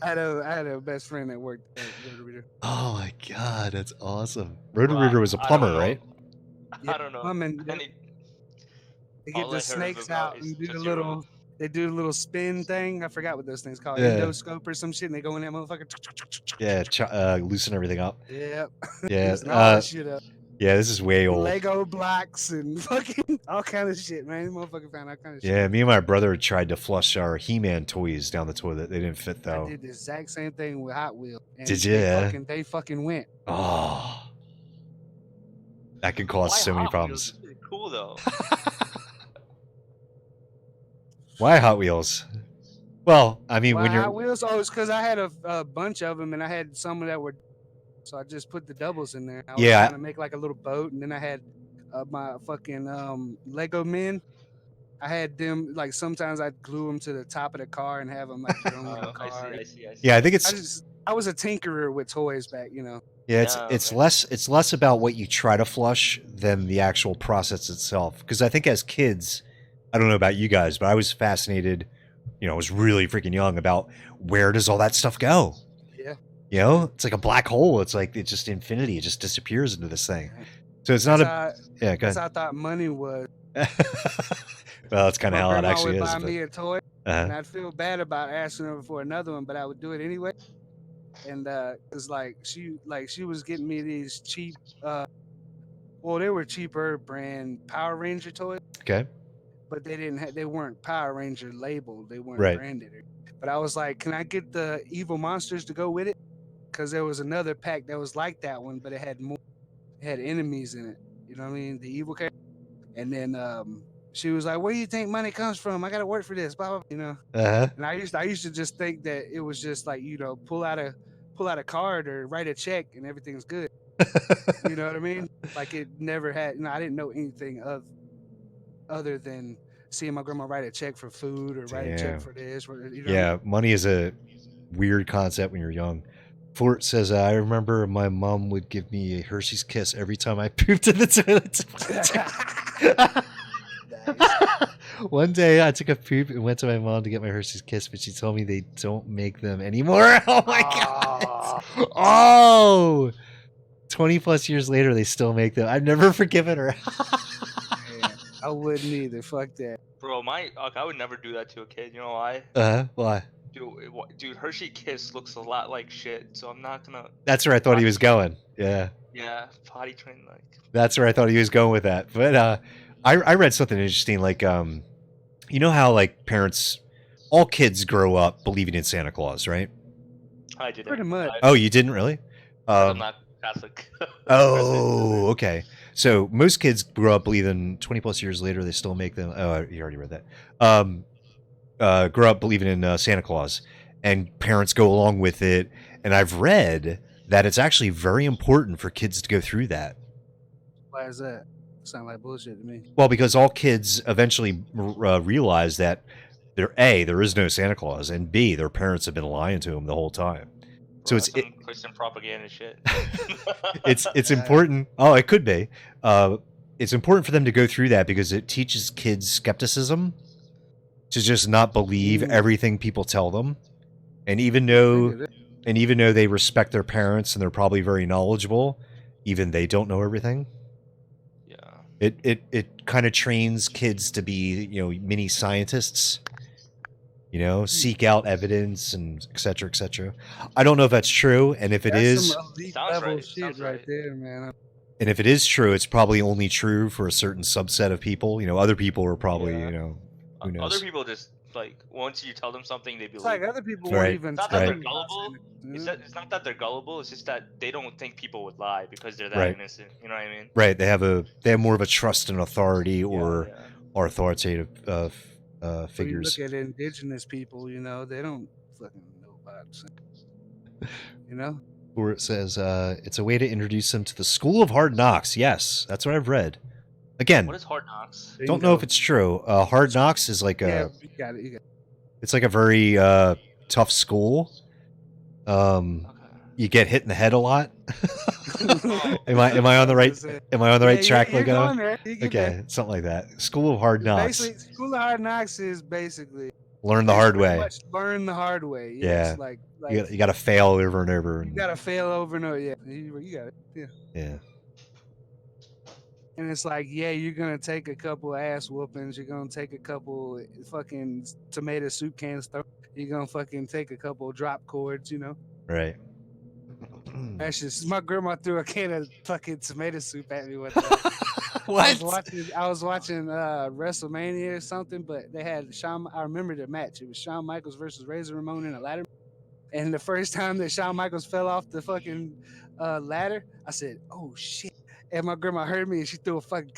I had a best friend that worked at rotor. oh my god, that's awesome. Roto-rooter was a I don't plumber, know. right? I don't know. They get all the I heard snakes about out is and do the Tootsie little. Roll. They do the little spin thing. I forgot what those things called. Yeah. Endoscope or some shit. And they go in that motherfucker. Yeah, loosen everything up. Yep. Yeah, Loosen all that shit up. yeah, this is way old. Lego blocks and fucking all kind of shit, man. These motherfuckers found all kind of shit. Yeah, me and my brother tried to flush our He-Man toys down the toilet. They didn't fit I though. did the exact same thing with Hot Wheels. And Did you? They fucking went. Oh, that could cause Why so many Hot problems. Wheels? This is cool though. Why Hot Wheels? Well, I mean, when Hot you're Wheels, oh, it's because I had a bunch of them, and I had some that were, so I just put the doubles in there. I was Yeah. trying to make like a little boat, and then I had my fucking Lego men. I had them like sometimes I'd glue them to the top of the car and have them like their own little I car. see. yeah, I think it's I was a tinkerer with toys back, you know. yeah, Yeah, it's okay. less about what you try to flush than the actual process itself. Because I think as kids, I don't know about you guys, but I was fascinated. You know, I was really freaking young about where does all that stuff go? Yeah. You know, it's like a black hole. It's like it's just infinity. It just disappears into this thing. So it's not yeah. Go That's ahead. how I thought money was. Well, that's kind of My how it grandma actually would is. buy but- me a toy, and uh, I'd feel bad about asking her for another one, but I would do it anyway. and cause like she was getting me these cheap, well, they were cheaper brand Power Ranger toys, Okay. but they weren't Power Ranger labeled, they weren't Right. branded. But I was like, can I get the evil monsters to go with it? Because there was another pack that was like that one, but it had more, it had enemies in it. You know what I mean? The evil character. And then she was like, "Where do you think money comes from? I got to work for this." Blah, blah, blah, you know. Uh And I used to just think that it was just like, you know, pull out a card or write a check and everything's good. huh. You know what I mean? Like it never had. You know, I didn't know anything of other than seeing my grandma write a check for food or write a check Damn. for this. Or, you know what I mean? Yeah, money is a weird concept when you're young. Fort says, I remember my mom would give me a Hershey's Kiss every time I pooped in the toilet. One day I took a poop and went to my mom to get my Hershey's Kiss, but she told me they don't make them anymore. Oh my god. Oh! 20 plus years later, they still make them. I've never forgiven her. Yeah, I wouldn't either. Fuck that. Bro, I would never do that to a kid. You know why? Why? Dude, Hershey Kiss looks a lot like shit, so I'm not gonna. That's where I thought he was going. Yeah. Yeah, potty train like. That's where I thought he was going with that. But I read something interesting, like you know how like parents, all kids grow up believing in Santa Claus, right? I didn't. Pretty much. Oh, you didn't really? I'm not Catholic. Oh, okay. So most kids grow up believing 20 plus years later they still make them. Oh, you already read that. Grow up believing in Santa Claus, and parents go along with it. And I've read that it's actually very important for kids to go through that. Why is that? Sound like bullshit to me. Well, because all kids eventually realize that there is no Santa Claus, and B, their parents have been lying to them the whole time. So Bro, it's some Christian propaganda shit. it's important. Oh, it could be. It's important for them to go through that because it teaches kids skepticism, to just not believe everything people tell them, and even though they respect their parents and they're probably very knowledgeable, even they don't know everything. Yeah. It kind of trains kids to be, you know, mini scientists. You know, seek out evidence and et cetera, et cetera. I don't know if that's true, and if it is, some elite Sounds level right, shit sounds right right. there, man. and if it is true, it's probably only true for a certain subset of people. You know, other people are probably, Yeah. you know, who knows. Other people just like once you tell them something, they believe. It's like it. other people Right. won't even. It's not that they're tell you gullible. about it, It's not that they're gullible. It's just that they don't think people would lie because they're that Right. innocent. You know what I mean? Right? They have more of a trust and authority or Yeah. authoritative When you figures. look at indigenous people, you know, they don't fucking know about it. You know? Where it says it's a way to introduce them to the School of Hard Knocks. Yes, that's what I've read. Again, What is hard knocks? don't know if it's true. Hard Knocks is like Yeah, you got it. You got it. it's like a very tough school. Okay. You get hit in the head a lot. Am I on the right? Am I on the right track, You're Lego? going there. You get Okay, there. something like that. School of Hard Knocks. Basically, School of Hard Knocks is basically Learn the hard pretty way. much learn the hard way. Yeah. It's like You got to fail over and over. you And, gotta fail over and over. Yeah, you got it. Yeah. yeah. And it's like, yeah, you're gonna take a couple ass whoopings. You're gonna take a couple fucking tomato soup cans. You're gonna fucking take a couple drop cords. You know. Right. That's just my grandma threw a can of fucking tomato soup at me one time. What? I was watching WrestleMania or something, but they had Shawn. I remember the match. It was Shawn Michaels versus Razor Ramon in a ladder. And the first time that Shawn Michaels fell off the fucking ladder, I said, "Oh shit!" And my grandma heard me, and she threw a fucking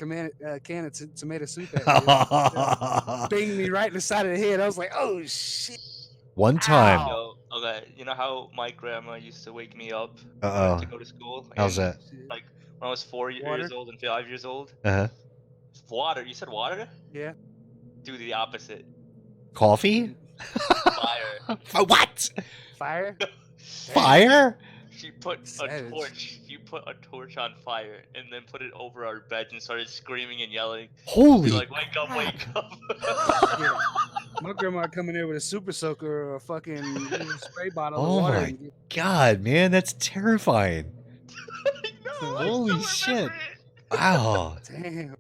can of tomato soup at me. Banged me right in the side of the head. I was like, "Oh shit!" One time. Ow. Yo, okay, you know how my grandma used to wake me up Uh-oh. to go to school? How's and, that? Like when I was 4 Water? years old and 5 years old. Uh-huh. Water. You said water? Yeah. Do the opposite. Coffee? Fire. What? Fire. Fire? She put a Savage. torch. You put a torch on fire and then put it over our beds and started screaming and yelling. Holy Be like, wake up, wake up. Yeah. My grandma come in there with a super soaker or a fucking spray bottle Oh of water. my and God, man, that's terrifying. No, I Holy still remember shit. it. Wow. Damn.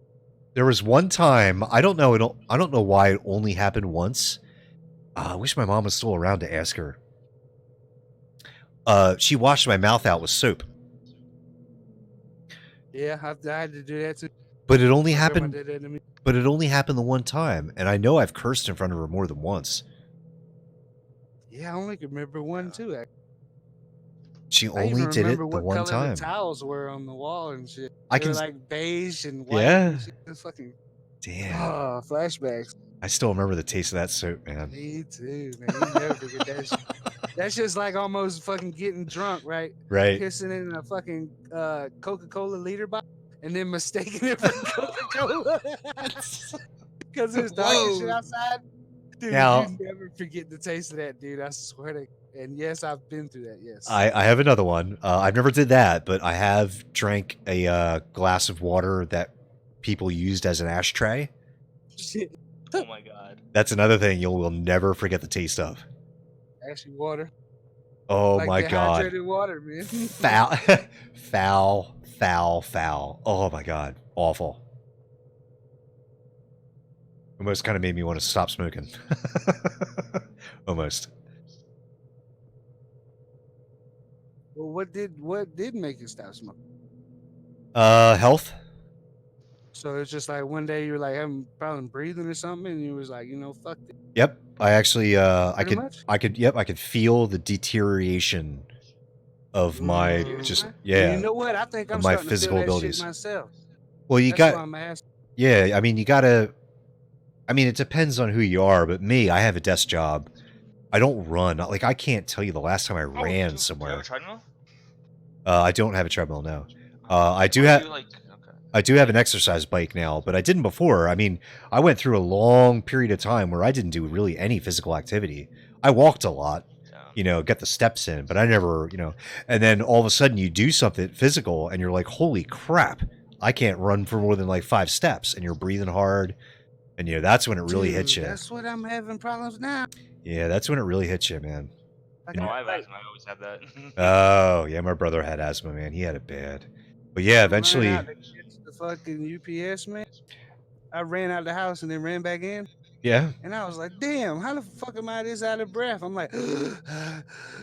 There was one time, I don't know why it only happened once. I wish my mom was still around to ask her. She washed my mouth out with soap. Yeah, I had to do that too. But it only My grandma happened. did that to me. But it only happened the one time, and I know I've cursed in front of her more than once. Yeah, I only can remember one too. She I only even did it remember the what one color time. the towels were on the wall and shit. I They can were like beige and white. Yeah. And shit. It's fucking Damn. flashbacks. I still remember the taste of that soap, man. Me too, man. You never forget that shit. That's just like almost fucking getting drunk, right? Right. Pissing in a fucking Coca-Cola liter bottle and then mistaking it for Coca-Cola because there's dark and shit Whoa. outside. Dude, Now- you never forget the taste of that, dude. I swear to. And yes, I've been through that. Yes. I have another one. I've never did that, but I have drank a glass of water that people used as an ashtray. Shit. Oh my god. That's another thing you will never forget the taste of. Ashy water. Oh like my god. dehydrated water, man. Foul. Foul. Oh my god. Awful. Almost kind of made me want to stop smoking. Almost. Well, what did make you stop smoking? Health. So it's just like one day you were like having problem breathing or something, and you was like, fuck it. Yep. I actually Pretty much? I could feel the deterioration of my just And yeah. you know what? I think I'm of my starting physical to feel that abilities. shit myself. Well, you That's why got I'm asking. yeah, I mean you gotta I mean it depends on who you are, but me, I have a desk job. I don't run. Like I can't tell you the last time I ran dude, do you have a somewhere. treadmill? I don't have a treadmill, no. I do have Okay. I do have an exercise bike now, but I didn't before. I mean, I went through a long period of time where I didn't do really any physical activity. I walked a lot, get the steps in, but I never, and then all of a sudden you do something physical and you're like, holy crap, I can't run for more than like 5 steps, and you're breathing hard. And, that's when it really hits you. That's what I'm having problems now. Yeah, that's when it really hits you, man. I No, got, I have like, asthma. I always have that. Oh, yeah, my brother had asthma, man. He had it bad. But yeah, eventually. ran out to get the fucking UPS, man. I ran out the house and then ran back in. Yeah. And I was like, damn, how the fuck am I this out of breath? I'm like,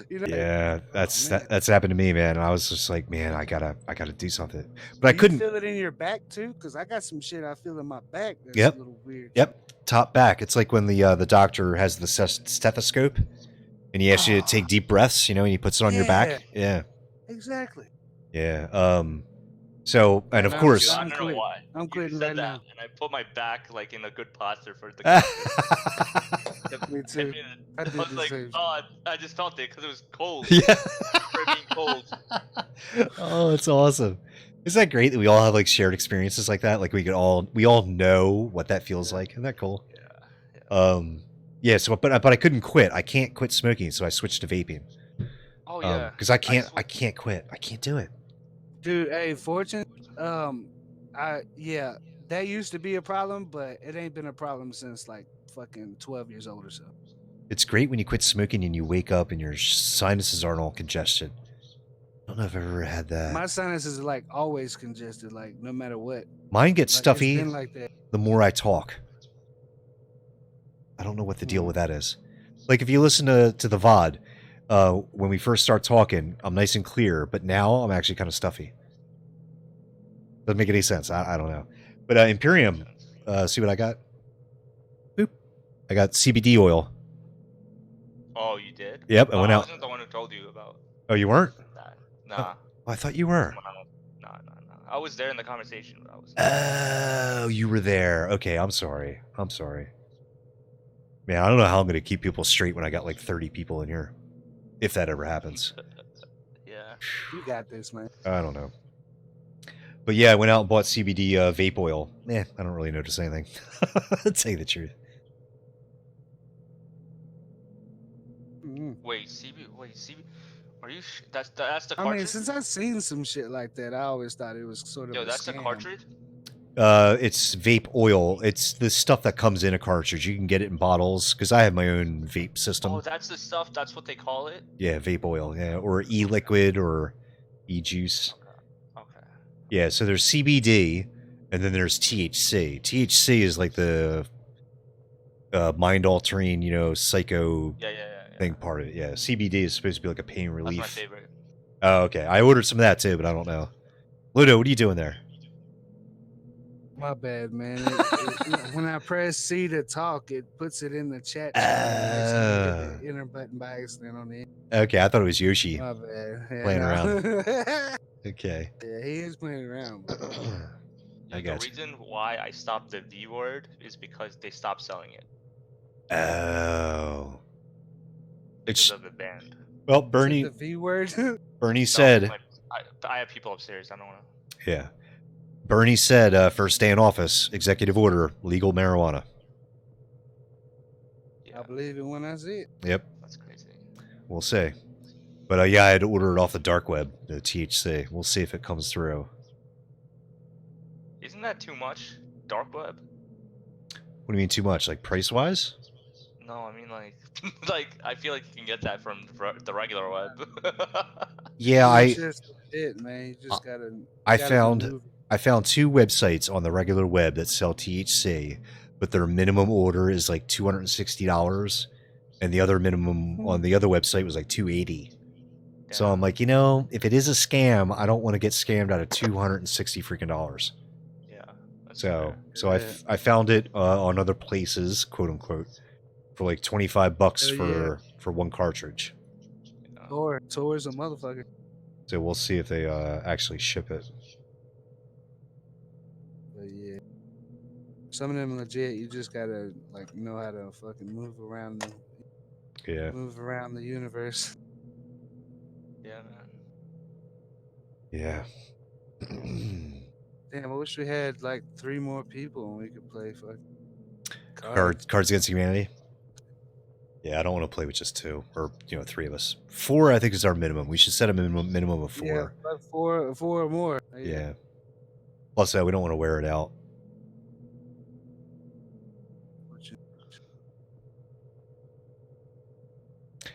Yeah, that's man. that's happened to me, man. And I was just like, man, I gotta do something, but I Do couldn't. you feel it in your back too? Because I got some shit I feel in my back that's Yep. a little weird. Yep, top back. It's like when the doctor has the stethoscope, and he asks you to take deep breaths, and he puts it on your back. Yeah, Exactly. yeah. So, and of I'm course, sorry. I don't know quitting. why. I'm You quitting said right that, now. and I put my back like in a good posture for the. Me too. I did was the like, same. oh, I just felt it because it was cold. yeah. Freaking cold. Oh, it's awesome. Isn't that great that we all have like shared experiences like that? Like we all know what that feels like. Isn't that cool? Yeah. Yeah. So, but I couldn't quit. I can't quit smoking, so I switched to vaping. Oh yeah. Because I can't quit. I can't do it. Dude, hey, Fortune, that used to be a problem, but it ain't been a problem since like fucking 12 years old or so. It's great when you quit smoking and you wake up and your sinuses aren't all congested. I don't know if I've ever had that. My sinuses are like always congested, like no matter what. Mine gets Like, stuffy It's been like that. the more I talk. I don't know what the deal with that is. Like if you listen to the VOD, when we first start talking, I'm nice and clear, but now I'm actually kind of stuffy. Doesn't make any sense. I don't know. But Imperium, see what I got? Boop. I got CBD oil. Oh, you did? Yep, I Oh, went I out. wasn't the one who told you about Oh, you weren't? that. Nah. Oh, I thought you were. Nah. I was there in the conversation. But I was. Oh, you were there. Okay, I'm sorry. Man, I don't know how I'm going to keep people straight when I got like 30 people in here. If that ever happens. Yeah. You got this, man. I don't know. But yeah, I went out and bought CBD vape oil. I don't really notice anything. To tell you the truth. Mhm. Wait, CB. Are you? That's the I cartridge. mean, since I've seen some shit like that, I always thought it was sort of Yo, a that's the scam. cartridge. It's vape oil. It's the stuff that comes in a cartridge. You can get it in bottles because I have my own vape system. Oh, that's the stuff. That's what they call it. Yeah, vape oil. Yeah, or e-liquid or e-juice. Okay. Yeah, so there's CBD and then there's THC. THC is like the mind-altering, psycho Yeah. thing part of it. Yeah, CBD is supposed to be like a pain relief. That's my favorite. Oh, okay. I ordered some of that too, but I don't know. Ludo, what are you doing there? My bad, man. When I press C to talk, it puts it in the chat. I accidentally hit the enter button by accident on the end. Okay, I thought it was Yoshi My bad. Yeah, playing no. around. Okay. Yeah, he is playing around. Bro. I The got you. reason why I stopped the V word is because they stopped selling it Oh. because It's of the band. well, Is it Bernie. the V word. Bernie No, said, I have people upstairs. I don't want to. yeah. Bernie said, first day in office, executive order, legal marijuana. Yeah, I believe it when I see it. Yep, that's crazy. we'll see. But yeah, I had to order it off the dark web, the THC. We'll see if it comes through. Isn't that too much? Dark web? What do you mean too much? Like price wise? No, I mean like, like I feel like you can get that from the regular web. Yeah, It's just it, man. You just gotta. I gotta found maneuver. I found 2 websites on the regular web that sell THC, but their minimum order is like $260, and the other minimum on the other website was like $280. So I'm like, if it is a scam, I don't want to get scammed out of $260 freaking dollars. Yeah. That's So fair. I found it on other places, quote unquote, for like $25 Oh, for one cartridge. Tour's a motherfucker. So we'll see if they actually ship it. But yeah, some of them legit. You just gotta like know how to fucking move around the universe. Yeah, man. Yeah. Damn, I wish we had like 3 more people and we could play fucking Cards Against Humanity. Yeah, I don't want to play with just 2 or 3 of us. 4, I think, is our minimum. We should set a minimum of 4. Yeah, like 4 or more. Yeah. Plus, we don't want to wear it out.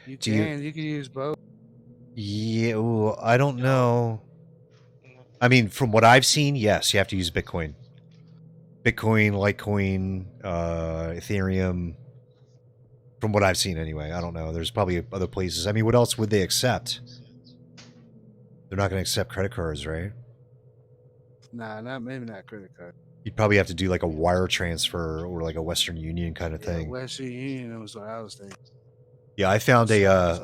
You can use both. Yeah, ooh, I don't know. I mean, from what I've seen, yes, you have to use Bitcoin. Bitcoin, Litecoin, Ethereum. From what I've seen, anyway. I don't know. There's probably other places. I mean, what else would they accept? They're not going to accept credit cards, right? Nah, maybe not credit card. You'd probably have to do like a wire transfer or like a Western Union kind of thing. Western Union was what I was thinking. Yeah, I found I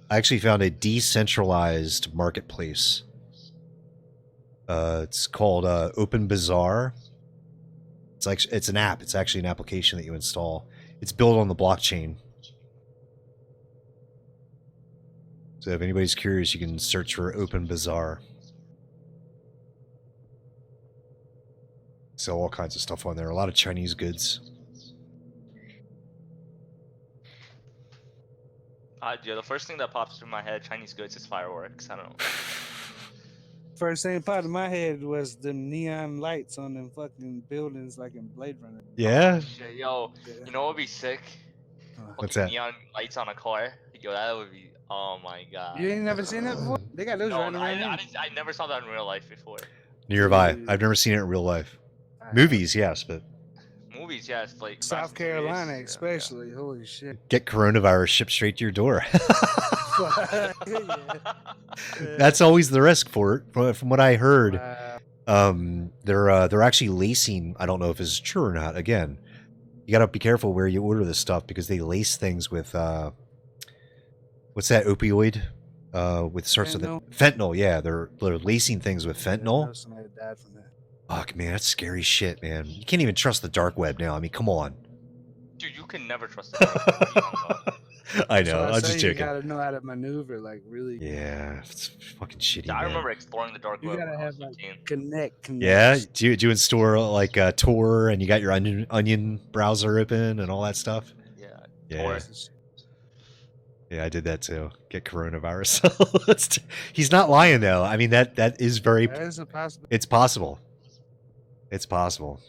actually found a decentralized marketplace. It's called Open Bazaar. It's an app. It's actually an application that you install. It's built on the blockchain. So if anybody's curious, you can search for Open Bazaar. Sell all kinds of stuff on there. A lot of Chinese goods. Yeah, the first thing that pops through my head, Chinese goods, is fireworks. I don't know. First thing popped in my head was the neon lights on them fucking buildings like in Blade Runner. Yeah? Oh, shit, yo, you know what would be sick? What's Fucking that? Neon lights on a car. Yo, that would be. Oh my god. You ain't never seen that before? They got those No, running I around. I never saw that in real life before. Neither have I. I've never seen it in real life. Movies, yes, but Movies, yes, like South Fast and Furious, Carolina, yeah, especially. Holy shit. get coronavirus shipped straight to your door. Yeah. That's always the risk for it. From what I heard, Wow. they're actually lacing. I don't know if it's true or not. Again, you gotta be careful where you order this stuff because they lace things with what's that opioid? With starts with fentanyl. Yeah, they're lacing things with fentanyl. Somebody died from that. Fuck, man, that's scary shit, man. You can't even trust the dark web now. I mean, come on. Dude, you can never trust the I know. I was So just you joking. gotta know how to maneuver, like really. Yeah, it's fucking shitty. I man. remember exploring the dark You web. gotta when I was have like 15. connect. Yeah, do you install like Tor and you got your onion browser open and all that stuff? Yeah. Yeah. Taurus. Yeah, I did that too. Get coronavirus. He's not lying though. I mean that is very. That is a possibility. It's possible. It's possible.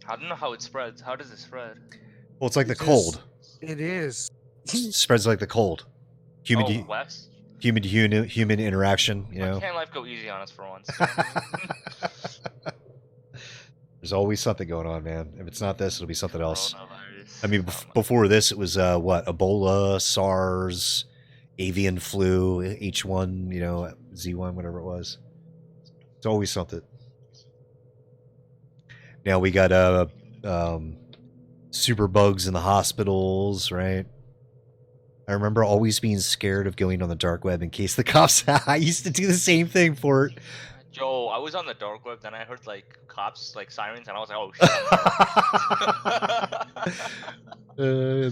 I don't know how it spreads. How does it spread? Well, it's like the It's cold. It is. Spreads like the cold. Human to Wes? human interaction. You Why know. can't life go easy on us for once? There's always something going on, man. If it's not this, it'll be something else. Coronavirus. virus. I mean, Oh my- before this, it was what? Ebola, SARS, avian flu, H1, Z1, whatever it was. It's always something. Now we got super bugs in the hospitals, right? I remember always being scared of going on the dark web in case the cops. I used to do the same thing for it. Yo, I was on the dark web, then I heard like cops, like sirens, and I was like, oh shit.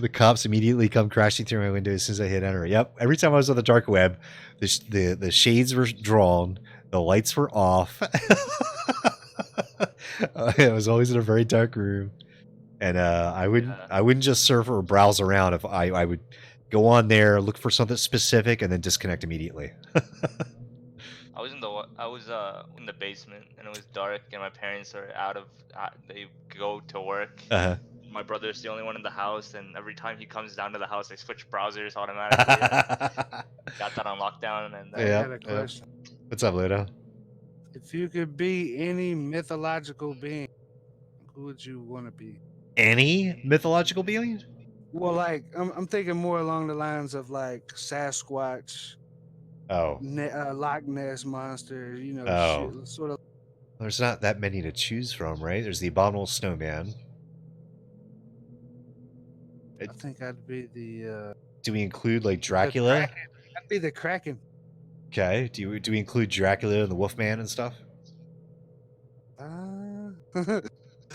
The cops immediately come crashing through my window as soon as I hit enter. Yep. Every time I was on the dark web, the shades were drawn, the lights were off. It was always in a very dark room, and I wouldn't just surf or browse around. If I would go on there, look for something specific, and then disconnect immediately. I was in the basement, and it was dark, and my parents are out of. They go to work. Uh-huh. My brother's the only one in the house, and every time he comes down to the house, I switch browsers automatically. Got that on lockdown, and I got a question. What's up, Ludo? If you could be any mythological being, who would you want to be? Any mythological being? Well, like I'm thinking more along the lines of like Sasquatch, Oh, Loch Ness monster. Oh. shit, sort of. There's not that many to choose from, right? There's the abominable snowman. I think I'd be the. Do we include like the Dracula? Kraken. I'd be the Kraken. Okay. Do we include Dracula and the Wolfman and stuff?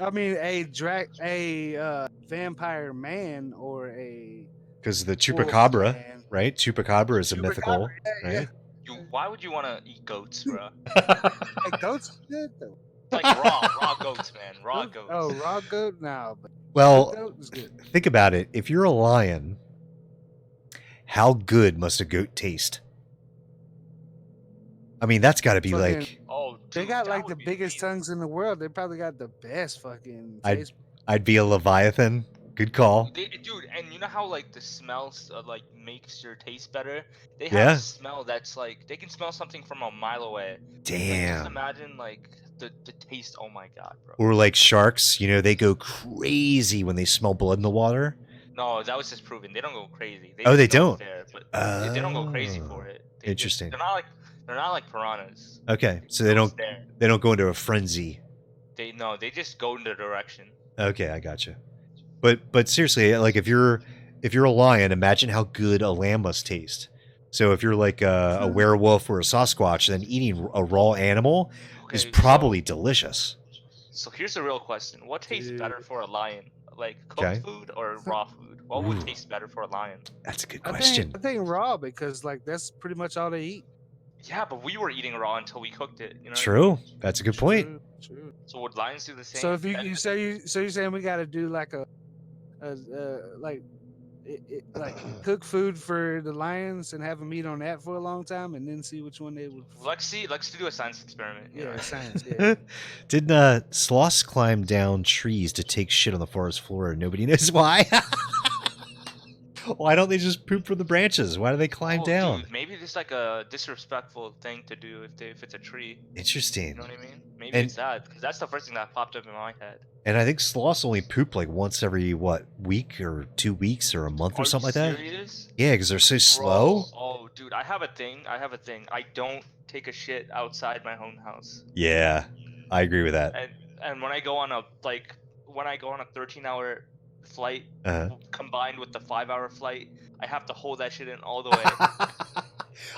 I mean, a vampire man or a. Because the Chupacabra, Wolfman. right? Chupacabra is a Chupacabra, mythical, yeah, right? Why would you want to eat goats, bro? Like, goats are good though. Like raw goats, man. Raw goats. Oh, raw goat? No, but Well, goat is good. think about it. If you're a lion, how good must a goat taste? I mean, that's got to be Fucking- like Oh, They dude, got that like the would be biggest amazing. tongues in the world. They probably got the best fucking I'd- taste. I'd be a leviathan. Good call. Dude, and you know how like the smells like makes your taste better? They have Yeah. a smell that's like they can smell something from a mile away. Like, just Damn. imagine like the taste. Oh my god, bro. Or like sharks, they go crazy when they smell blood in the water. No, that was just proven. They don't go crazy. Oh, just they know it's don't? There, but they don't go crazy for it. They Interesting. they're not like piranhas. Okay, so They're they just don't there. they don't go into a frenzy. They just go in the direction. Okay, I gotcha. But seriously, like if you're a lion, imagine how good a lamb must taste. So if you're like a werewolf or a Sasquatch, then eating a raw animal is Okay, probably delicious. So here's the real question: what tastes Dude. better for a lion? Like cooked Okay. food or raw food? What would Ooh. taste better for a lion? That's a good I question. think raw because like that's pretty much all they eat. Yeah, but we were eating raw until we cooked it. You know. True. That's a good point. True. So would lions do the same? So if That- you're saying we got to do like like cook food for the lions and have them eat on that for a long time and then see which one they would. let's do a science experiment. you know? Yeah, science. Yeah. Didn't sloths climb down trees to take shit on the forest floor and nobody knows why? Why don't they just poop from the branches? Why do they climb Oh, down? Dude, maybe it's like a disrespectful thing to do if it's a tree. Interesting. You know what I mean? Maybe And- it's that because that's the first thing that popped up in my head. And I think sloths only poop like once every week or 2 weeks or a month Are or something you like that. serious? Yeah, because they're so slow. Bro, oh, dude, I have a thing. I don't take a shit outside my own house. Yeah, I agree with that. And when I go on a 13-hour flight Uh-huh. combined with the 5-hour flight, I have to hold that shit in all the way.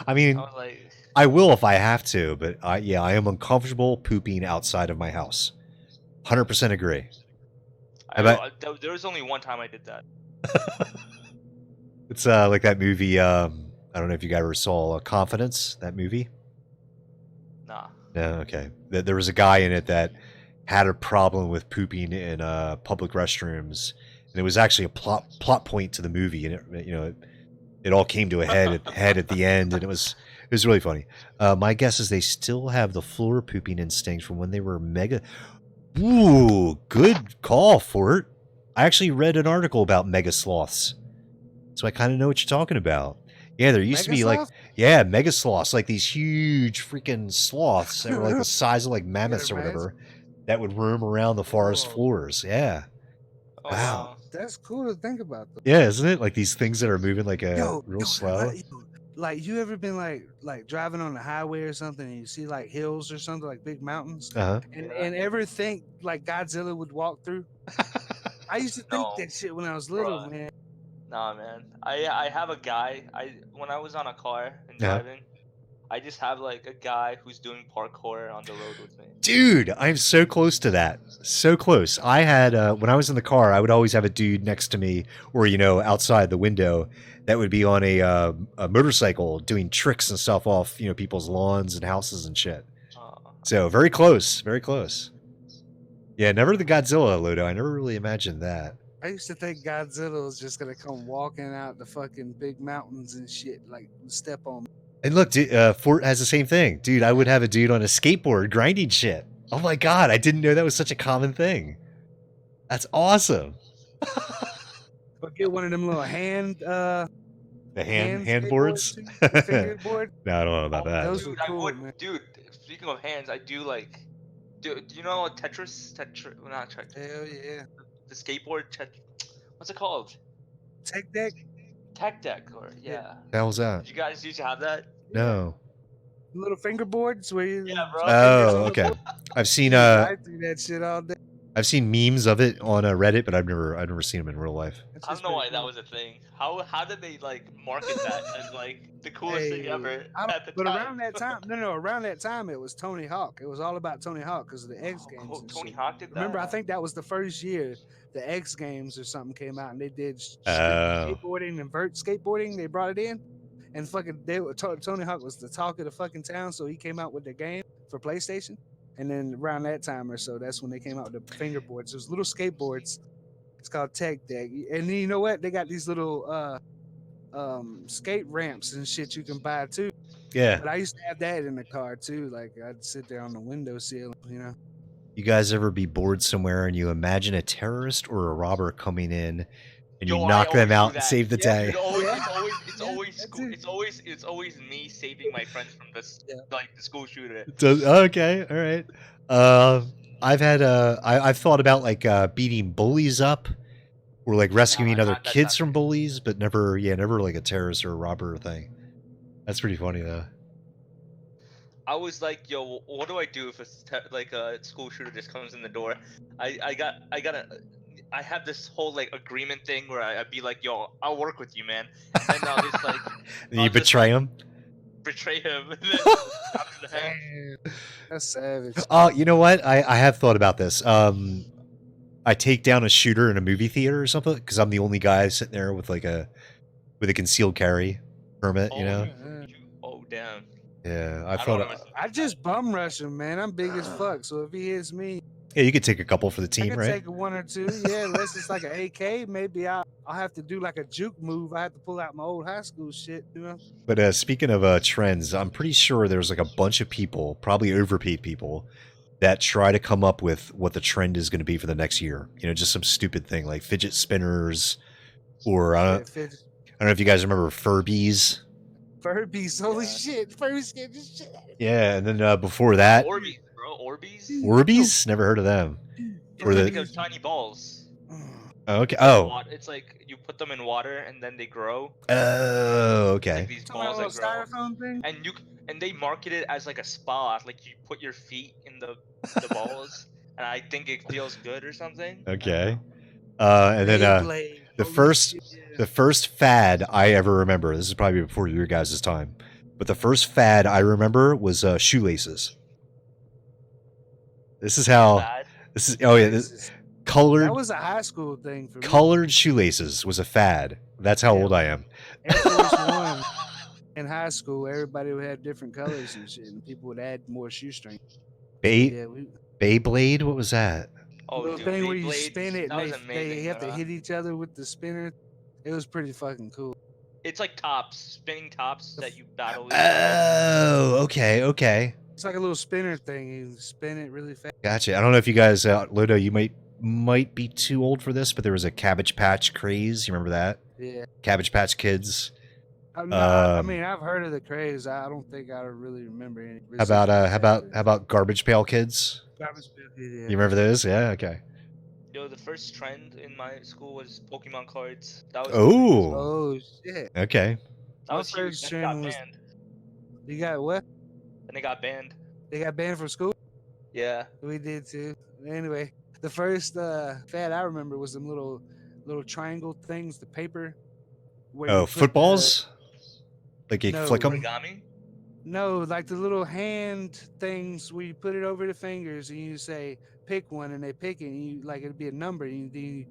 I mean, I was like, I will if I have to, but I am uncomfortable pooping outside of my house. 100% agree. there was only one time I did that. It's like that movie. I don't know if you guys ever saw Confidence. That movie. Nah. No, okay. There was a guy in it that had a problem with pooping in public restrooms, and it was actually a plot point to the movie, and it all came to a head at the end, and it was really funny. My guess is they still have the floor pooping instinct from when they were mega. Ooh, good call, Fort. I actually read an article about mega sloths, so I kind of know what you're talking about. Yeah, there used to be like Megasloth? mega sloths, like these huge freaking sloths that were like the size of like mammoths or reminds- whatever, that would roam around the forest Whoa. floors. Yeah. Oh, Wow. That's cool to think about, though. Yeah, isn't it? Like these things that are moving like Yo, real yo, slow. like you ever been like driving on the highway or something and you see like hills or something like big mountains Uh-huh. and ever think like Godzilla would walk through? I used to think No, that shit when I was little, bruh. man. Nah, man. I have a guy. When I was on a car and Yeah. driving, I just have like a guy who's doing parkour on the road with me. Dude, I'm so close to that. So close. I had when I was in the car, I would always have a dude next to me, or outside the window, that would be on a motorcycle doing tricks and stuff off people's lawns and houses and shit. So very close, very close. Yeah, never the Godzilla, Ludo. I never really imagined that. I used to think Godzilla was just gonna come walking out the fucking big mountains and shit, like step on me. And look, Fort has the same thing, dude. I would have a dude on a skateboard grinding shit. Oh my god, I didn't know that was such a common thing. That's awesome. But get one of them little hand The hand skateboards boards. too, the fingerboard. No, I don't know about that. Those Dude, are I cool, would, man. dude. Speaking of hands, I do like. Do you know Tetris? Well, not Tetris. Hell yeah. The skateboard. What's it called? Tech deck. Tech deck, or yeah. The hell's that? Did you guys used to have that? No. Little fingerboards where you Yeah, bro. Oh, okay. I've seen I do that shit all day. I've seen memes of it on Reddit, but I've never seen them in real life. That's I just don't know why pretty that cool. was a thing. How did they like market that as like the coolest thing Hey, ever I don't- at the but time? around that time, no, around that time it was Tony Hawk. It was all about Tony Hawk because of the X Games. And Tony shit. Hawk did that. Remember, I think that was the first year the X Games or something came out, and they did Oh. skateboarding and vert skateboarding. They brought it in, and fucking Tony Hawk was the talk of the fucking town, so he came out with the game for PlayStation. And then around that time or so, that's when they came out with the fingerboards. Those little skateboards. It's called Tech Deck. And then you know what? They got these little skate ramps and shit you can buy too. Yeah. But I used to have that in the car too. Like I'd sit there on the windowsill, you know. You guys ever be bored somewhere and you imagine a terrorist or a robber coming in and you Yo, I knock them always do out and that. save the Yeah, day? Dude, always, Yeah. it's always me saving my friends from this like the school shooter. Okay, all right. I've thought about like beating bullies up or like rescuing Nah, other that's kids not from me. bullies, but never like a terrorist or a robber thing. That's pretty funny though. I was like, yo, what do I do if a school shooter just comes in the door? I have this whole like agreement thing where I'd be like, yo, I'll work with you, man. And then I'll just like And you I'll just, betray him. betray him. And then stab him in the head. Damn, that's savage. Oh, you know what? I have thought about this. I take down a shooter in a movie theater or something because I'm the only guy sitting there with a concealed carry permit. You know? Oh damn. Yeah, I don't thought. wanna mess with I that. just bum rush him, man. I'm big as fuck. So if he hits me, Yeah, you could take a couple for the I team, can right? take one or two. Yeah, unless it's like an AK, maybe I'll have to do like a juke move. I have to pull out my old high school shit, you know. But speaking of trends, I'm pretty sure there's like a bunch of people, probably overpaid people, that try to come up with what the trend is going to be for the next year. You know, just some stupid thing like fidget spinners, or I don't know if you guys remember Furbies. Furbies, holy shit! Furbies scared the shit out of me. Yeah, and then before that, Orbeez, bro. Orbeez. Orbeez. Never heard of them. Or It's the- like tiny balls. Oh, okay. Oh, It's like you put them in water and then they grow. oh, It's okay. like these Talking about balls a that little grow. styrofoam thing. And they market it as like a spa. Like you put your feet in the balls, and I think it feels good or something. Okay. And then Beyblade, the holy first shit, yeah. the first fad I ever remember. This is probably before your guys' time, but the first fad I remember was shoelaces. This is how. Bad. This is oh yeah. This, colored That was a high school thing for me. colored shoelaces was a fad. That's how Yeah. old I am. Air Force One. In high school, everybody would have different colors and shit, and people would add more shoestring. Yeah, Beyblade. What was that? Oh, little dude, thing where you Beyblades, spin it, that and was they amazing, have to bro. hit each other with the spinner. It was pretty fucking cool. It's like tops, spinning tops that you battle with. Oh, okay. It's like a little spinner thing. You spin it really fast. Gotcha. I don't know if you guys, Ludo, you might be too old for this, but there was a Cabbage Patch craze. You remember that? Yeah. Cabbage Patch Kids. I mean, I've heard of the craze. I don't think I really remember any. How about Garbage Pail Kids? Garbage Pail Kid, yeah. You remember those? Yeah. Okay. Yo, the first trend in my school was Pokemon cards. That was Oh, Oh shit! okay. that My was huge. first Then it got trend was banned. you got what? Then it got banned. They got banned from school. Yeah. We did too. Anyway, the first fad I remember was them little triangle things, the paper. Where Oh, you put footballs? Like you No. flick them? Origami. No, like the little hand things where you put it over the fingers and you say pick one and they pick it and you like it'd be a number and you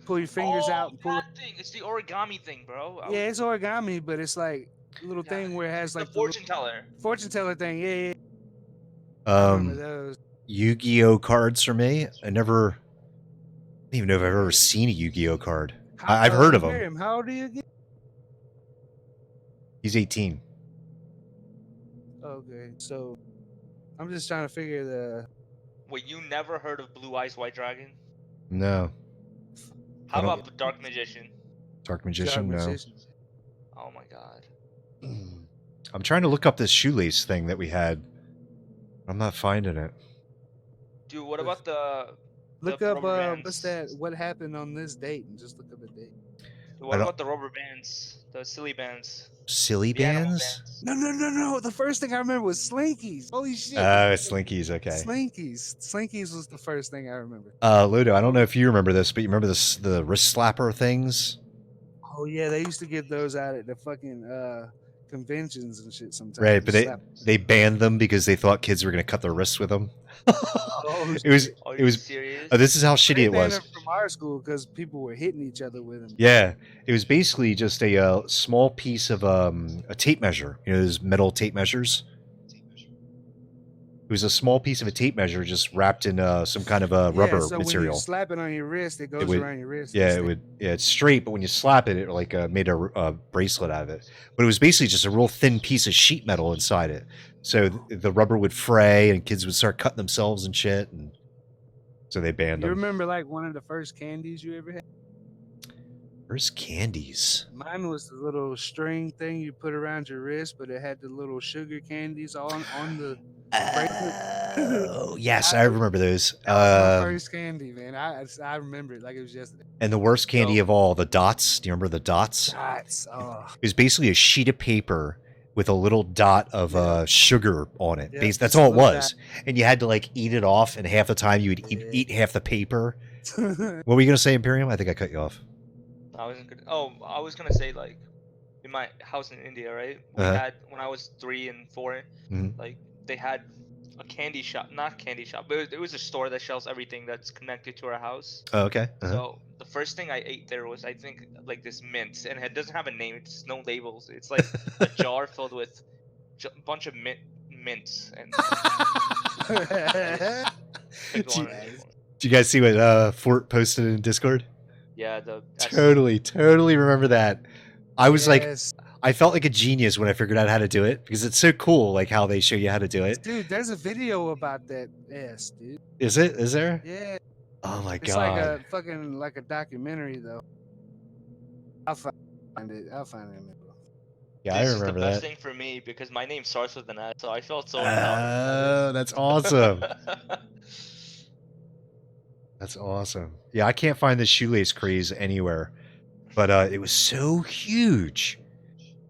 pull your fingers Oh, out and pull it. that thing! It's the origami thing, bro. Yeah, it's origami, but it's like a little Yeah, thing where it has the like the fortune teller. fortune teller thing. Yeah, yeah. I remember those. Yu-Gi-Oh cards for me. I don't even know if I've ever seen a Yu-Gi-Oh card. I've heard of them. Miriam, how old are you again? He's 18. Okay, so I'm just trying to figure the. Wait, you never heard of Blue Eyes White Dragon? No. How I don't- about Dark Magician? Dark Magician? No. Magician. Oh my god. I'm trying to look up this shoelace thing that we had. I'm not finding it. Dude, what about the Look up rubber what's bands? that? What happened on this date and just look up the date. What don't- about the rubber bands? The silly bands? Silly The animal bands? No. The first thing I remember was Slinkies. Holy shit. Oh, Slinkies. Okay. Slinkies was the first thing I remember. Ludo, I don't know if you remember this, but you remember the wrist slapper things? Oh yeah, they used to get those out at the fucking conventions and shit sometimes. Right, but Slap- they banned them because they thought kids were going to cut their wrists with them. Oh, It was Are it you was serious? this is how they shitty it banned was. them from our school because people were hitting each other with them. Yeah, it was basically just a small piece of a tape measure. You know, those metal tape measures. It was a small piece of a tape measure just wrapped in some kind of a rubber so when material. you slap it on your wrist, it goes would- around your wrist. Yeah, and it stay- would. Yeah, it's straight, but when you slap it, it like made a bracelet out of it. But it was basically just a real thin piece of sheet metal inside it. So the rubber would fray, and kids would start cutting themselves and shit. And so they banned You them. remember like one of the first candies you ever had? Where's candies? Mine was the little string thing you put around your wrist, but it had the little sugar candies on the. Oh, yes, I remember those. That was my first candy, man. I remember it like it was yesterday. And the worst candy of all, the dots. Do you remember the dots? Dots. Oh, It was basically a sheet of paper with a little dot of sugar on it. Yeah, That's just all a it little was. And you had to like eat it off, and half the time you would eat half the paper. dot. What were you gonna say, Imperium? I think I cut you off. I was gonna say like in my house in India, right? We Uh-huh. had when I was 3 and 4, Mhm. like they had a candy shop, not candy shop, but it was a store that sells everything that's connected to our house. Oh, okay. Uh-huh. So the first thing I ate there was I think like this mint, and it doesn't have a name. It's no labels. It's like a jar filled with a bunch of mints and. picked one and ate one. Did you guys see what Fort posted in Discord? Yeah, the Totally remember that. I was like, Yes. I felt like a genius when I figured out how to do it because it's so cool, like how they show you how to do it. Dude, there's a video about that. Yes, dude. Is it? Is there? Yeah, Oh my it's god! like a fucking like a documentary though. I'll find it. I'll find it. Yeah, This I is the remember best that. thing for me because my name starts with an S, so I felt so Oh, that's awesome. That's awesome. Yeah, I can't find the shoelace craze anywhere, but it was so huge.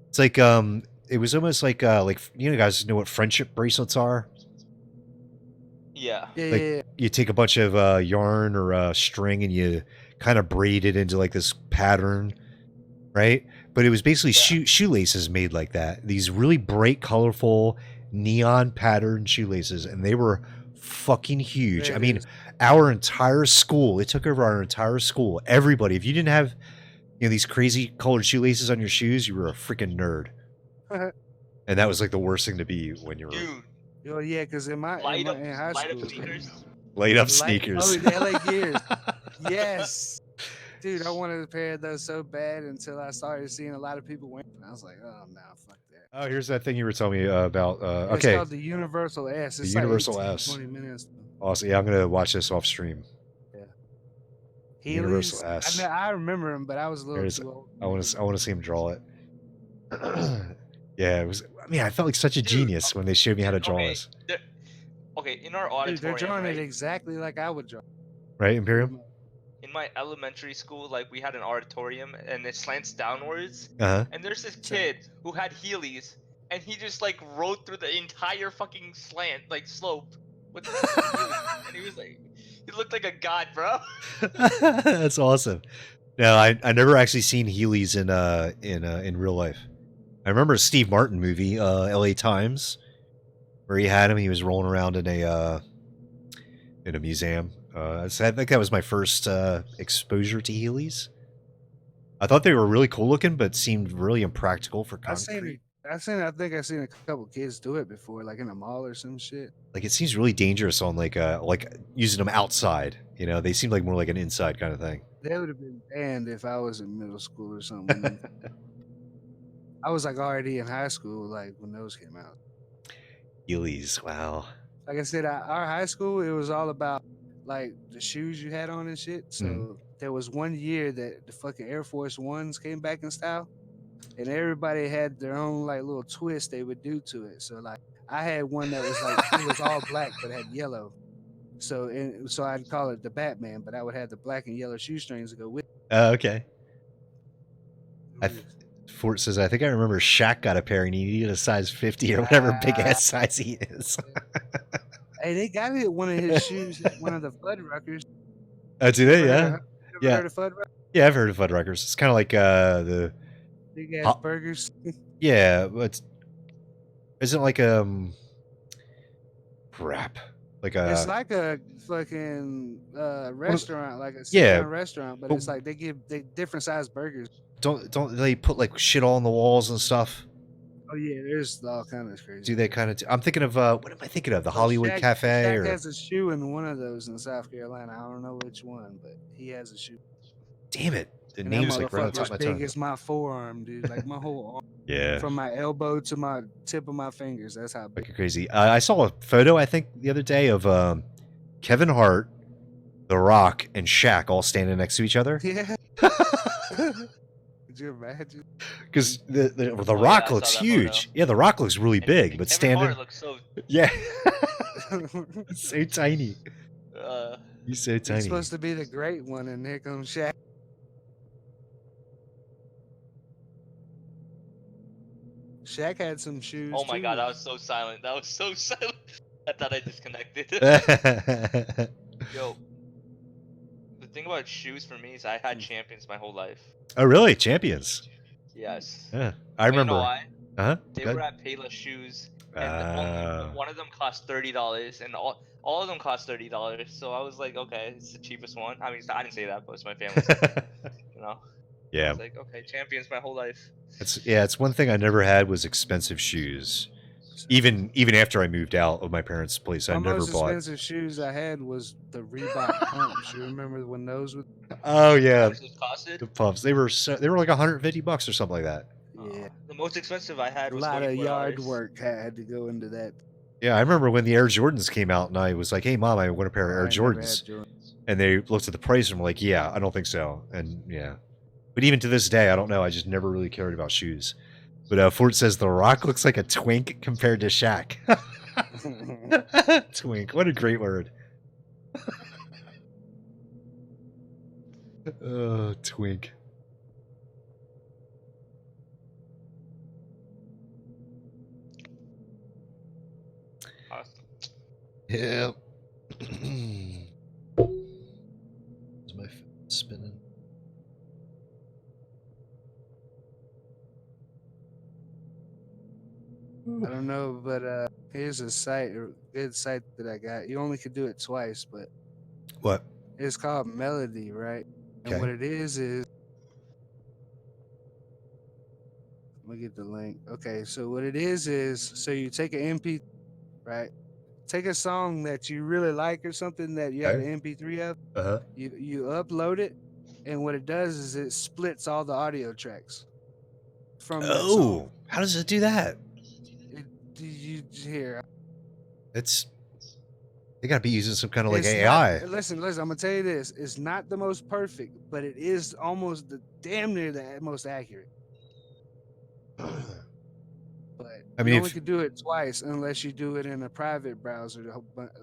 It's like it was almost like you know, guys know what friendship bracelets are. Yeah. Yeah, Like, yeah. You take a bunch of yarn or string and you kind of braid it into like this pattern, right? But it was basically shoelaces made like that. These really bright, colorful, neon patterned shoelaces, and they were fucking huge. There I it mean, is. our entire school, it took over our entire school. Everybody, if you didn't have, you know, these crazy colored shoelaces on your shoes, you were a freaking nerd. And that was like the worst thing to be when you were Dude, Oh yeah, because in my light up, in high light school, up sneakers. light up Light- sneakers. Oh, the LA Gears. Yes. Dude, I wanted a pair of those so bad until I started seeing a lot of people wearing them. I was like, oh no, fuck that. Oh, here's that thing you were telling me about. It's Okay, called the Universal S. It's Universal like 18, S. 20 minutes. awesome. Yeah, I'm gonna watch this off stream. Universal Heelys. S. I remember them, but I was a little There's- too old. I want to see him draw it. Yeah, it was. I mean, I felt like such a Dude, genius when they showed me how to draw okay, this. Okay, in our Dude, auditorium, they're drawing right? it exactly like I would draw. Right, Imperium? in my elementary school, like we had an auditorium and it slants downwards, Uh-huh. and there's this kid who had Heelys, and he just like rode through the entire fucking slant, like slope, with the fucking Heelys, and he was like, he looked like a god, bro. That's awesome. No, I never actually seen Heelys in real life. I remember a Steve Martin movie, L.A. Times, where he had him. He was rolling around in a museum. So I think that was my first exposure to Heelys. I thought they were really cool looking, but seemed really impractical for I seen concrete. it. I think I seen a couple kids do it before, like in a mall or some shit. Like it seems really dangerous on like using them outside. You know, they seem like more like an inside kind of thing. They would have been banned if I was in middle school or something. I was like already in high school, like when those came out. Heelys, wow. Like I said, our high school, it was all about like the shoes you had on and shit. So there was one year that the fucking Air Force Ones came back in style, and everybody had their own like little twist they would do to it. So like I had one that was like it was all black but had yellow. So I'd call it the Batman, but I would have the black and yellow shoestrings to go with. Okay. Fort says, I think I remember Shaq got a pair and he needed a size 50 or whatever big ass size he is. Hey, they got it one of his shoes, at one of the Fuddruckers. Oh, do they? Yeah. Ever heard of Fuddruckers? Yeah, I've heard of Fuddruckers. It's kind of like the big ass burgers. Yeah, but isn't it like crap. Like it's like a fucking restaurant, like a sit-down restaurant, but it's like they different size burgers. Don't they put like shit all on the walls and stuff? Oh yeah, there's all kind of crazy. Do they kind of? I'm thinking of what am I thinking of? The Hollywood Cafe. Shaq has a shoe in one of those in South Carolina. I don't know which one, but he has a shoe. Damn it! The name's like right on top of my tongue. Big as my forearm, dude. Like my whole arm. Yeah. From my elbow to my tip of my fingers. That's how big. Like crazy. I saw a photo I think the other day of Kevin Hart, The Rock, and Shaq all standing next to each other. Yeah. Could you imagine? Because the Rock looks huge. Yeah, The Rock looks really big, but Kevin standing. Hart looks so... Yeah. So tiny. He's so tiny. He's supposed to be the great one, and here comes Shaq. Shaq had some shoes. Oh my too. god, that was so silent. That was so silent. I thought I disconnected. Yo. The thing about shoes for me is I had Champions my whole life. Oh really? Champions? Yes. Yeah. I remember. You know why? Uh-huh. They were at Payless Shoes, and one of them cost $30, and all of them cost $30. So I was like, okay, it's the cheapest one. I mean, I didn't say that, but it's my family. You know. Yeah. I was like, okay, Champions my whole life. It's one thing I never had was expensive shoes. Even after I moved out of my parents' place, I never most bought. expensive shoes I had was the Reebok pumps. You remember when those would? Oh yeah, costed? The pumps. They were like $150 or something like that. Yeah. The most expensive I had was a lot of $44. yard work had to go into that. Yeah, I remember when the Air Jordans came out, and I was like, "Hey, Mom, I want a pair of Air Jordans." And they looked at the price and were like, "Yeah, I don't think so." And yeah, but even to this day, I don't know. I just never really cared about shoes. But Fort says The Rock looks like a twink compared to Shaq. Twink, what a great word. Oh, twink. Awesome. Yeah. Is my phone spinning? I don't know, but here's a good site that I got. You only could do it twice, but What? it's called Melody, right? And Okay. what it is let me get the link. Okay, so what it is so you take an MP, right? Take a song that you really like or something that you have Okay. an MP3 of. Uh-huh. You upload it, and what it does is it splits all the audio tracks from that song. How does it do that? Here. They gotta be using some kind of like It's AI. not- listen, I'm gonna tell you this. It's not the most perfect, but it is almost damn near the most accurate. But I you mean, only if could do it twice unless you do it in a private browser,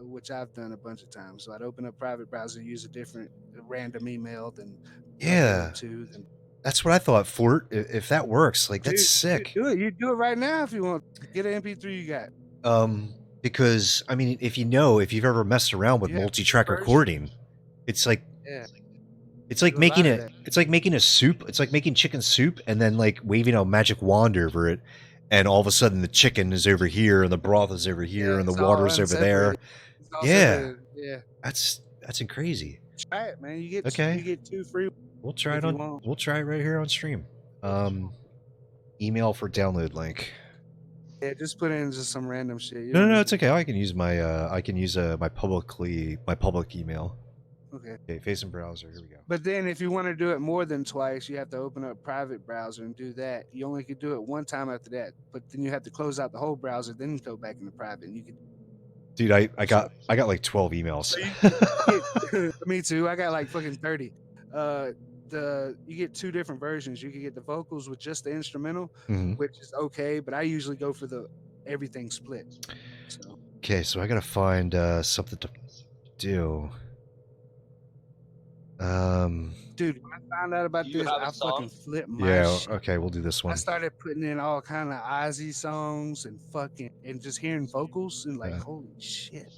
which I've done a bunch of times. So I'd open up private browser, use a different random email, then upload yeah, it to. Then that's what I thought. Fort, if that works, like that's dude, sick. do it. You do it right now if you want. Get an MP3 you got. Because I mean, if you've ever messed around with You have multi-track version. recording, it's like Yeah. it's like Do a lot making of it. that. It's like making a soup. It's like making chicken soup and then like waving a magic wand over it, and all of a sudden the chicken is over here and the broth is over here Yeah, and the it's all water's over there. unseparated. It's also Yeah, yeah. that's crazy. Try it, man. You Okay, get 2 free. we'll try it if you on. want. We'll try it right here on stream. Email for download link. Yeah, just put in just some random shit. You No, don't no, need it's okay. I can use my my public email. Okay. Okay, facing browser. Here we go. But then if you want to do it more than twice, you have to open up private browser and do that. You only could do it one time after that. But then you have to close out the whole browser, then go back into private. And you could. Dude, I got like 12 emails. So me too. I got like fucking 30. You get 2 different versions. You can get the vocals with just the instrumental, which is okay, but I usually go for the everything split. So. Okay, so I gotta find something to do. Dude, when I found out about this, I fucking flipped my shit. Okay, we'll do this one. I started putting in all kind of Ozzy songs and just hearing vocals and like, holy shit.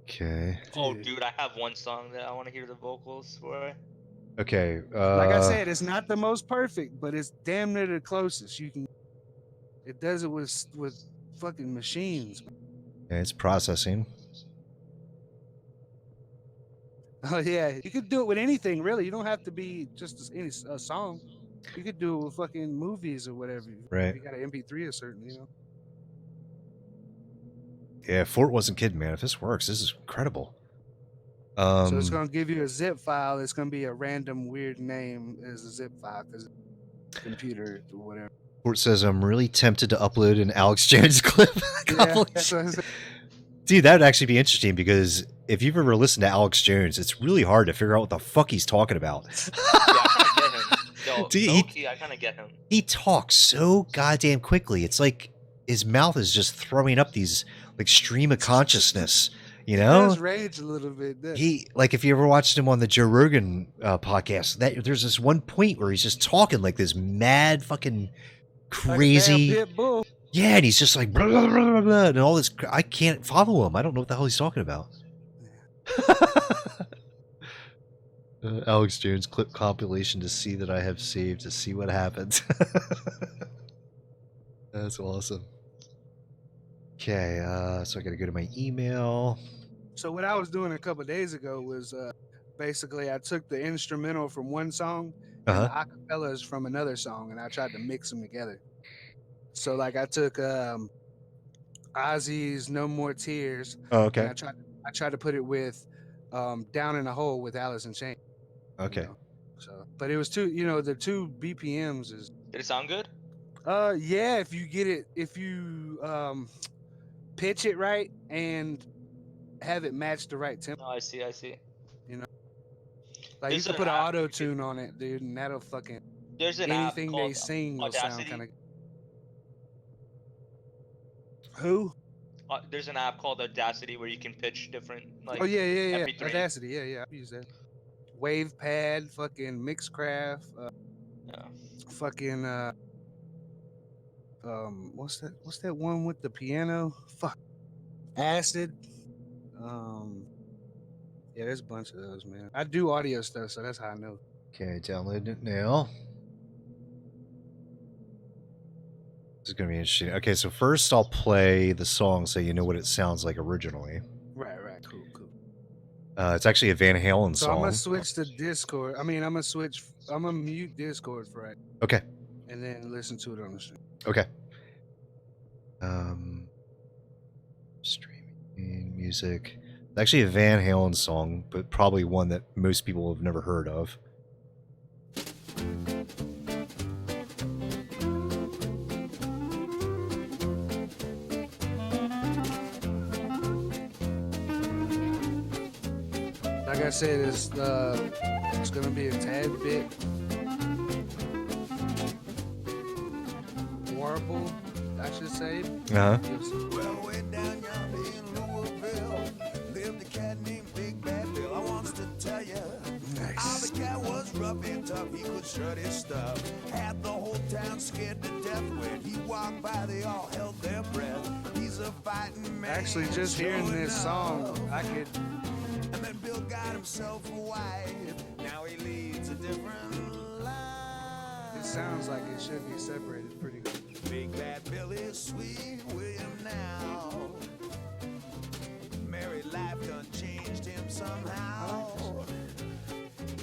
Okay. Oh, dude, I have one song that I want to hear the vocals for. Okay. Like I said, it's not the most perfect, but it's damn near the closest you can. It does it with fucking machines. Yeah, it's processing. Oh yeah, you could do it with anything really. You don't have to be just any song. You could do it with fucking movies or whatever. Right. If you got an MP3 or certain, you know. Yeah, Fort wasn't kidding, man. If this works, this is incredible. So it's gonna give you a zip file. It's gonna be a random weird name as a zip file because computer or whatever. Fort says I'm really tempted to upload an Alex Jones clip. Dude, that would actually be interesting because if you've ever listened to Alex Jones, it's really hard to figure out what the fuck he's talking about. I kind of get him. He talks so goddamn quickly. It's like his mouth is just throwing up these like stream of consciousness. You know, he does rage a little bit. He like if you ever watched him on the Joe Rogan podcast, that there's this one point where he's just talking like this mad fucking crazy. Like a damn pit bull. Yeah, and he's just like blah, blah, blah, blah, blah, and all this. I can't follow him. I don't know what the hell he's talking about. Alex Jones clip compilation to see that I have saved to see what happens. That's awesome. Okay, so I got to go to my email. So what I was doing a couple of days ago was basically I took the instrumental from one song and the acapellas from another song, and I tried to mix them together. So like I took Ozzy's "No More Tears." Oh, okay. And I tried to put it with "Down in a Hole" with Alice in Chains. Okay. You know? So, but it was the 2 BPMs is. Did it sound good? Yeah. If you pitch it right and have it match the right tempo. Oh, I see. You know, like you can put an auto tune on it, dude, and that'll fucking. There's an anything app called they sing will Audacity. sound kind of. Who? There's an app called Audacity where you can pitch different. Like, oh yeah. MP3. Audacity, yeah. I use that. WavePad, fucking Mixcraft, fucking what's that one with the piano? Fuck. Acid. Yeah, there's a bunch of those, man. I do audio stuff, so that's how I know. Okay, download it now. This is gonna be interesting. Okay, so first I'll play the song so you know what it sounds like originally. Right, cool. It's actually a Van Halen song. So I'm gonna switch to Discord. I'm gonna mute Discord for it. Okay. And then listen to it on the stream. Okay. Streaming music. It's actually a Van Halen song, but probably one that most people have never heard of. Like I said, it's gonna be a tad bit warble. Actually, the same. Uh-huh. Well, way down yonder in Louisville lived a cat named Big Bad Bill. I wants to tell you, Nice. the cat was rough and tough. He could shut his stuff. Had the whole town scared to death. When he walked by, they all held their breath. He's a fighting man. Actually, just hearing this song, I could. And then Bill got himself a wife. Now he leads a different life. It sounds like it should be separated pretty good. Big Bad Bill is sweet William now. Married life done changed him somehow.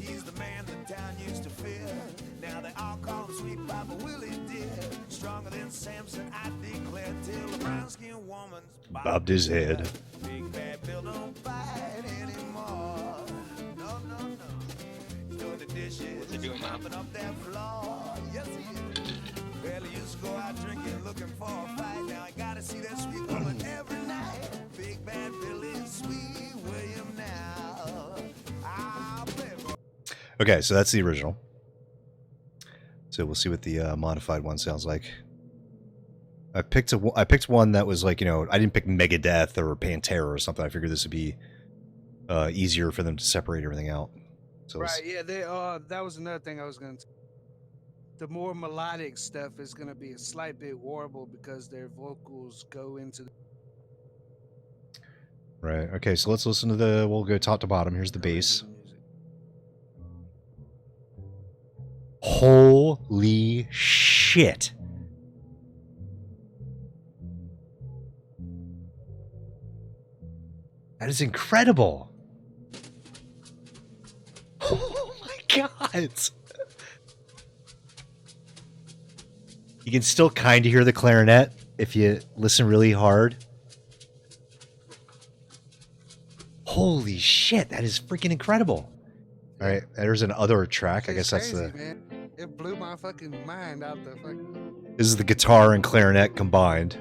He's the man the town used to fear. Now they all call him Sweet Papa Willie dear. Stronger than Samson, I declare, till the brown-skinned woman's Bobbed his head. Big Bad Bill don't fight anymore. No, no, no. He's doing the dishes, What's he doing now? mopping up that floor. Yes, he is. Well, he used to go out drinking, looking for a fight. Now I gotta see that sweet woman every night. Big Bad Bill is sweet William now. I'll play for Okay, so that's the original. So we'll see what the modified one sounds like. I picked one that was like, you know, I didn't pick Megadeth or Pantera or something. I figured this would be easier for them to separate everything out. So Right, yeah, that was another thing I was going to. The more melodic stuff is going to be a slight bit warble because their vocals go into. Right. Okay, so let's listen to the. We'll go top to bottom. Here's the bass. Holy shit! That is incredible. Oh my god! You can still kind of hear the clarinet if you listen really hard. Holy shit, that is freaking incredible. All right, there's another track. I guess that's crazy, the. Man. It blew my fucking mind out the fucking. This is the guitar and clarinet combined.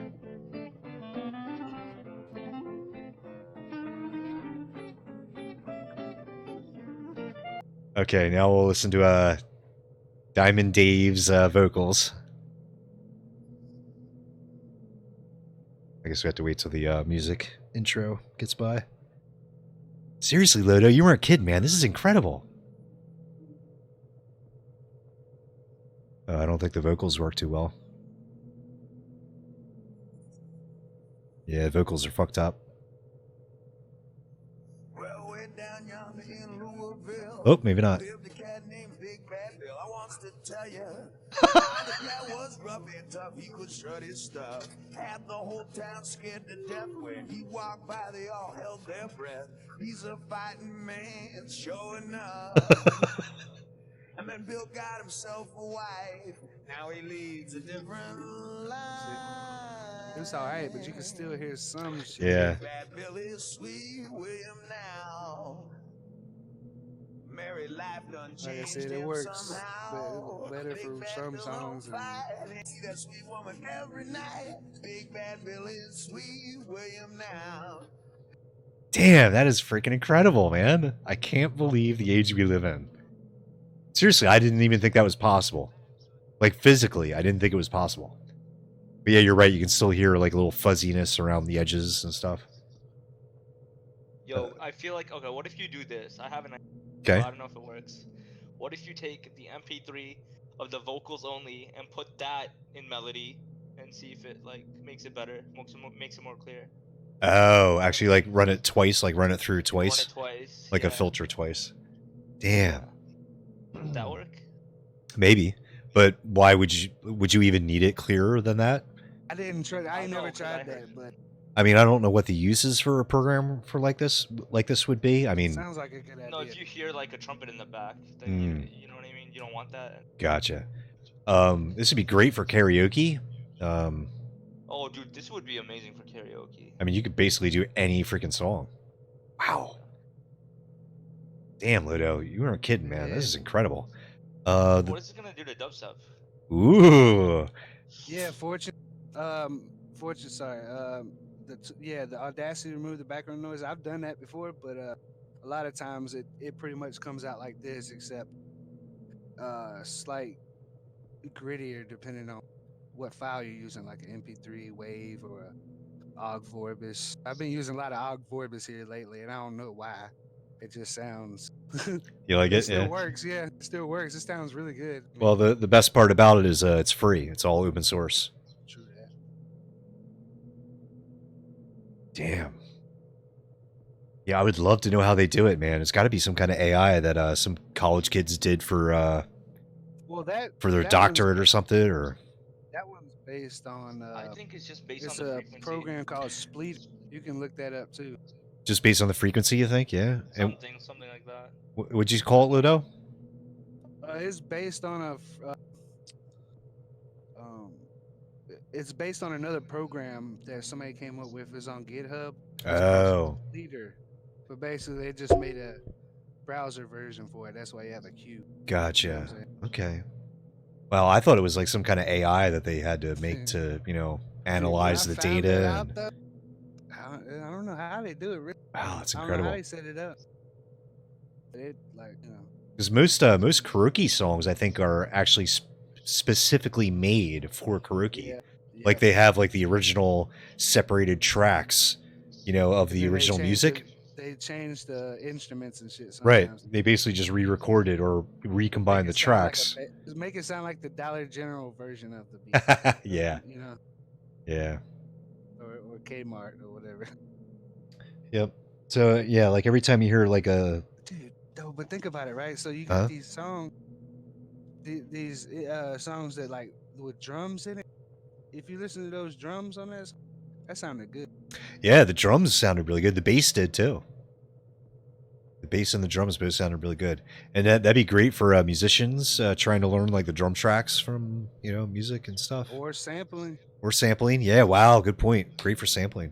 Okay, now we'll listen to Diamond Dave's vocals. I guess we have to wait till the music intro gets by. Seriously, Lodo, you weren't kidding, man. This is incredible. I don't think the vocals work too well. Yeah, vocals are fucked up. well, way down yonder in Louisville. Oh, maybe not. Lived a cat named Big Bad Bill. I wants to tell you, the cat was rough and tough. He could shut his stuff. Had the whole town scared to death. When he walked by, they all held their breath. He's a fighting man, showing up. And then Bill got himself a wife. Now he leads a different life. It was alright, but you can still hear some shit. Yeah. Big Bad Bill is sweet William now. Married life done Like I changed said, it him works somehow. better Big for Bad some Bill songs. don't fight. See that sweet woman every night. Big Bad Bill is sweet William now. Damn, that is freaking incredible, man. I can't believe the age we live in. Seriously, I didn't even think that was possible. Like, physically, I didn't think it was possible. But yeah, you're right. You can still hear, like, a little fuzziness around the edges and stuff. Yo, I feel like, okay, what if you do this? I have an idea. Okay. I don't know if it works. What if you take the MP3 of the vocals only and put that in melody and see if it, like, makes it better, makes it more clear? Oh, actually, like, run it twice? Like, run it through twice? Run it twice. Like yeah. a filter twice. Damn. Would that work? Maybe. But why would you even need it clearer than that? I didn't try. I I know, never 'cause I tried heard- that, but I mean, I don't know what the uses for a program for like this would be. I mean, sounds like a good idea. No, if you hear like a trumpet in the back, then you know what I mean. You don't want that. gotcha. This would be great for karaoke. Oh, dude, this would be amazing for karaoke. I mean, you could basically do any freaking song. Wow. Damn, Ludo, you weren't kidding, man. This is incredible. What is it gonna do to dubstep? Ooh. Yeah, the audacity to remove the background noise. I've done that before, but a lot of times it pretty much comes out like this, except slight grittier depending on. what file you're using, like an MP3 wave or a OGG Vorbis. I've been using a lot of OGG Vorbis here lately, and I don't know why. It just sounds. You like It it? still Yeah. works. Yeah, it still works. It sounds really good. I mean, Well, the best part about it is it's free. It's all open source. true that. Damn. Yeah, I would love to know how they do it, man. It's got to be some kind of AI that some college kids did for Well, that their that doctorate or one's, something, or that one's based on. I think it's just based It's on the a frequency. program called Spleet. You can look that up too. just based on the frequency. You think? Yeah. And Something like that. what'd you call it, Ludo? It's based on um, it's based on another program that somebody came up with. It's on GitHub. It's Oh, Leader, but basically they just made a browser version for it. That's why you have a queue. You know what gotcha. I'm saying? Okay. Well, I thought it was like some kind of AI that they had to make to, analyze When the I found data. that out, And, though, I don't know how they do it. Really. wow, that's I don't know how incredible. they set it up. It Because most karaoke songs, I think, are actually specifically made for karaoke. yeah, Like they have like the original separated tracks, of the And then original changed music. They changed the instruments and shit. Right. Sometimes. They basically just re-recorded or recombined the Make it sound like tracks. just make it sound like the Dollar General version of the beat. Yeah. Yeah. Or Kmart or whatever. Yep. So yeah, like every time you hear like a Dude, no, but think about it, right? So you got huh? these songs, these songs that like with drums in it. If you listen to those drums on this, that sounded good. Yeah, the drums sounded really good. The bass did too. The bass and the drums both sounded really good, and that'd be great for musicians trying to learn like the drum tracks from music and stuff. Or sampling. Or sampling. Yeah. Wow. Good point. Great for sampling.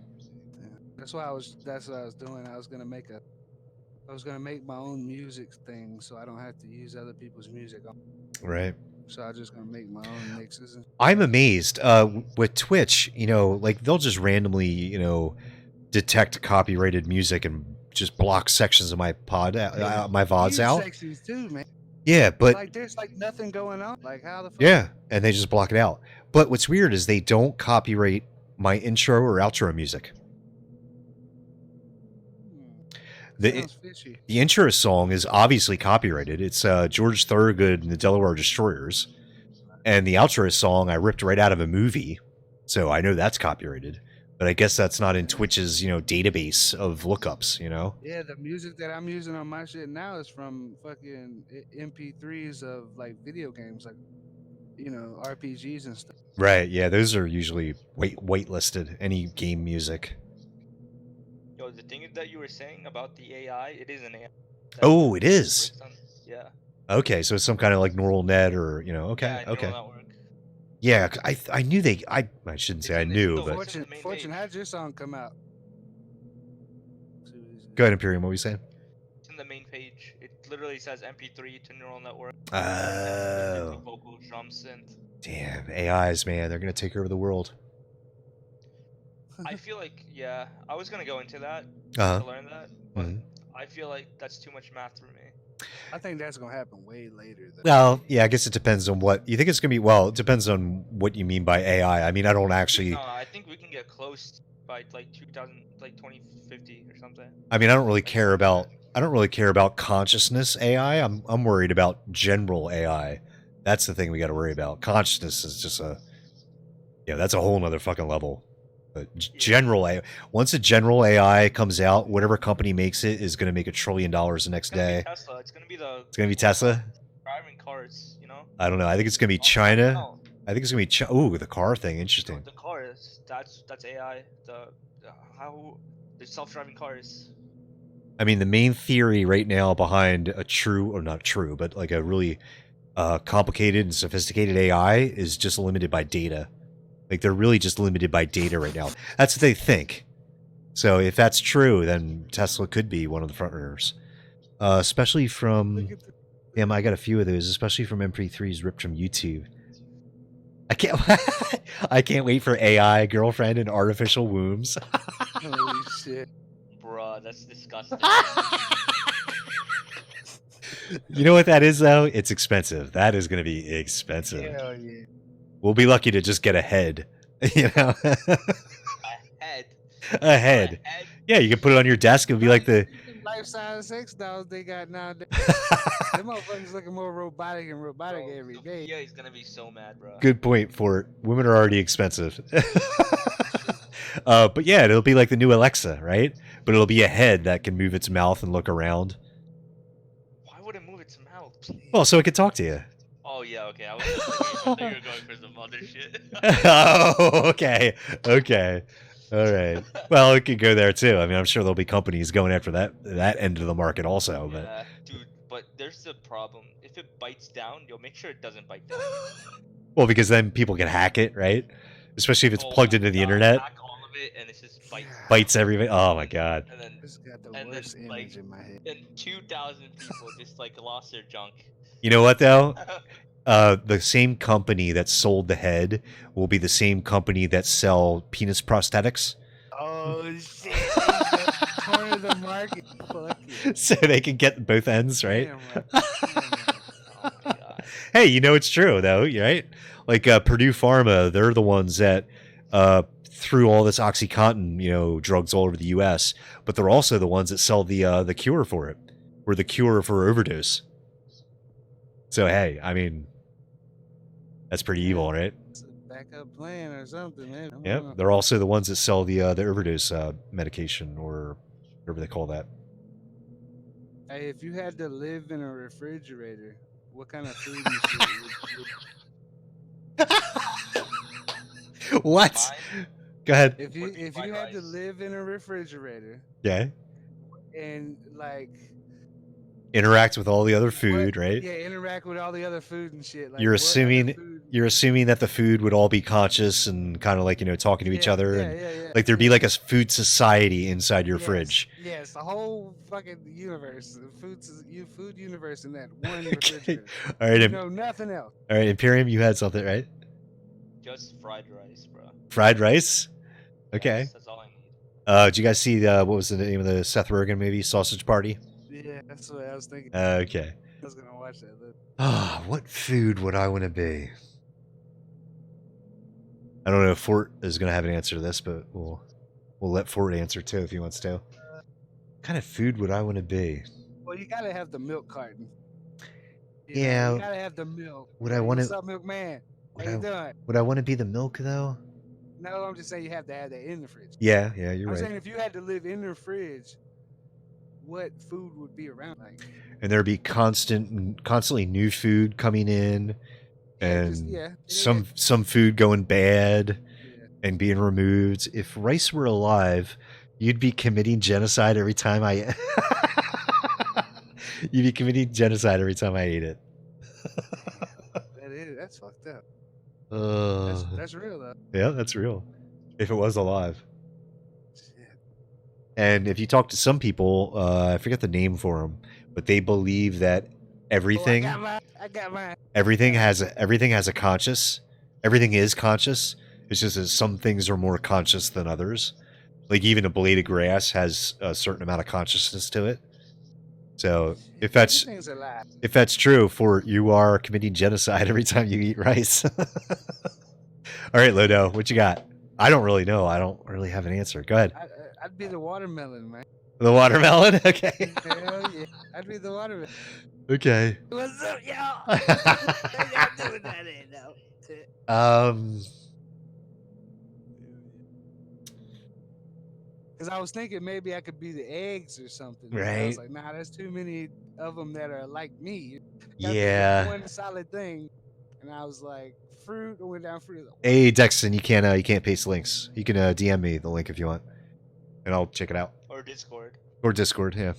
Yeah. That's what I was doing. I was gonna make my own music thing, so I don't have to use other people's music. Right. So I'm just gonna make my own mixes. I'm amazed with Twitch. Like they'll just randomly, detect copyrighted music and just block sections of my my VODs out. Sections too, man. Yeah, but Like there's like nothing going on. Like how the fuck? yeah, and they just block it out. But what's weird is they don't copyright my intro or outro music. The Sounds fishy. the intro song is obviously copyrighted. It's George Thorogood and the Delaware Destroyers, and the outro song I ripped right out of a movie, so I know that's copyrighted. But I guess that's not in Twitch's database of lookups. Yeah, the music that I'm using on my shit now is from fucking MP3s of like video games, like RPGs and stuff. Right? Yeah, those are usually whitelisted. Any game music. Yo, the thing that you were saying about the AI, it is an AI. Oh, it is. Yeah. Okay, so it's some kind of like neural net or okay, Yeah, okay. neural network. Yeah, I knew I shouldn't say I knew, but Fortune, how'd your song come out? go ahead, Imperium. What were you saying? It's in the main page. It literally says MP3 to neural network. Oh. Vocal, drum, synth. Damn, AIs, man, they're gonna take over the world. I feel like, yeah, I was gonna go into that Uh-huh. to learn that, but I feel like that's too much math for me. I think that's gonna happen way later. Well, yeah, I guess it depends on what you think it's gonna be. Well, it depends on what you mean by AI. I mean, I don't actually. No, I think we can get close by like 2050 or something. I mean, I don't really care about consciousness AI. I'm worried about general AI. That's the thing we got to worry about. Consciousness is just that's a whole nother fucking level. But general AI, once a general AI comes out, whatever company makes it is going to make $1 trillion the next day. Tesla. It's gonna be It's going to be Tesla. Driving cars. I don't know. I think it's going to be China. I think it's going to be oh, the car thing. Interesting. The cars. That's AI. The self-driving cars. I mean, the main theory right now behind a true, or not true, but like a really complicated and sophisticated AI is just limited by data. Like they're really just limited by data right now. That's what they think. So if that's true, then Tesla could be one of the front runners. Especially from, damn, I got a few of those, especially from MP3s ripped from YouTube. I can't wait for AI girlfriend and artificial wombs. Holy shit. Bruh, that's disgusting. You know what that is though? It's expensive. That is going to be expensive. Hell yeah. We'll be lucky to just get a head. You know, A head. a head. Yeah, you can put it on your desk. It'll be like the life-size sex dolls they got nowadays. Them motherfuckers looking more robotic and robotic every day. Yeah, he's gonna be so mad, bro. Good point, Fort. Women are already expensive. But yeah, it'll be like the new Alexa, right? But it'll be a head that can move its mouth and look around. Why would it move its mouth? Please? Well, so it could talk to you. Oh yeah, okay. I thought you were going for some other shit. Oh, okay. Okay. All right. Well, it could go there too. I mean, I'm sure there'll be companies going after that end of the market also. But Yeah, dude. But there's the problem. If it bites down, you'll make sure it doesn't bite down. well, because then people can hack it, right? Especially if it's Oh plugged my into the God, internet. hack all of it, and it's just bites. Bites everything. Oh my god. And then, This got the and worst then image like, in my head. and 2,000 people just like lost their junk. You know what though? The same company that sold the head will be the same company that sell penis prosthetics. Oh shit! Corner the market. Fuck it. So they can get both ends, right? Damn right. Damn right. Oh my God. Hey, you know it's true though, right? Like Purdue Pharma, they're the ones that threw all this OxyContin, drugs all over the U.S., but they're also the ones that sell the cure for it, or the cure for overdose. So hey, I mean, that's pretty evil, right? It's a backup plan or something, man. I don't Yep, know. they're also the ones that sell the overdose medication or whatever they call that. Hey, if you had to live in a refrigerator, what kind of food and shit would What? Mine? Go ahead. if you Would be if you fried had to rice. live in a refrigerator Yeah. and like Interact with all the other food, what- right? Yeah, interact with all the other food and shit. Like, You're what other assuming food- you're assuming that the food would all be conscious and kind of like talking to each Yeah, other, yeah, and yeah, like there'd be yeah. like a food society inside your Yes, fridge. Yes, the whole fucking universe, food universe in that one Okay. refrigerator. All right, You know nothing else. all right, Imperium, you had something, right? Just fried rice, bro. Fried rice. Okay. Yes, that's all I need. Did you guys see what was the name of the Seth Rogen movie, Sausage Party? Yeah, that's what I was thinking. Okay. I was gonna watch that. But Ah, what food would I want to be? I don't know if Fort is going to have an answer to this, but we'll let Fort answer too if he wants to. What kind of food would I want to be? well, you gotta have the milk carton. Yeah. you gotta have the milk. Would I Hey, wanna- What's up, milkman? Would How you I doing? would I want to be the milk though? No, I'm just saying you have to have that in the fridge. Yeah, you're I'm right. saying if you had to live in the fridge, what food would be around? Like, And there'd be constantly new food coming in, and some food going bad yeah. and being removed. If rice were alive, you'd be committing genocide every time I. You'd be committing genocide every time I ate it. That's fucked up. Uh, That's real though. yeah, that's real. If it was alive. Shit. And if you talk to some people, I forget the name for them, but they believe that everything, Oh, I got mine. everything has a conscious. Everything is conscious. It's just that some things are more conscious than others. Like even a blade of grass has a certain amount of consciousness to it. So if that's Everything's alive. true, for you are committing genocide every time you eat rice. All right, Lodo, what you got? I don't really know. I don't really have an answer. Go ahead. I'd be the watermelon, man. The watermelon. Okay. Hell yeah. I'd be the watermelon. Okay. What's up, y'all? How y'all doing that though? Because I was thinking maybe I could be the eggs or something. but I was Right. like, nah, there's too many of them that are like me. Gotta pick Yeah. One solid thing. And I was like, fruit. I went down fruit. Hey, Dexton, you can't paste links. You can DM me the link if you want, and I'll check it out. Or Discord. Or Discord, yeah.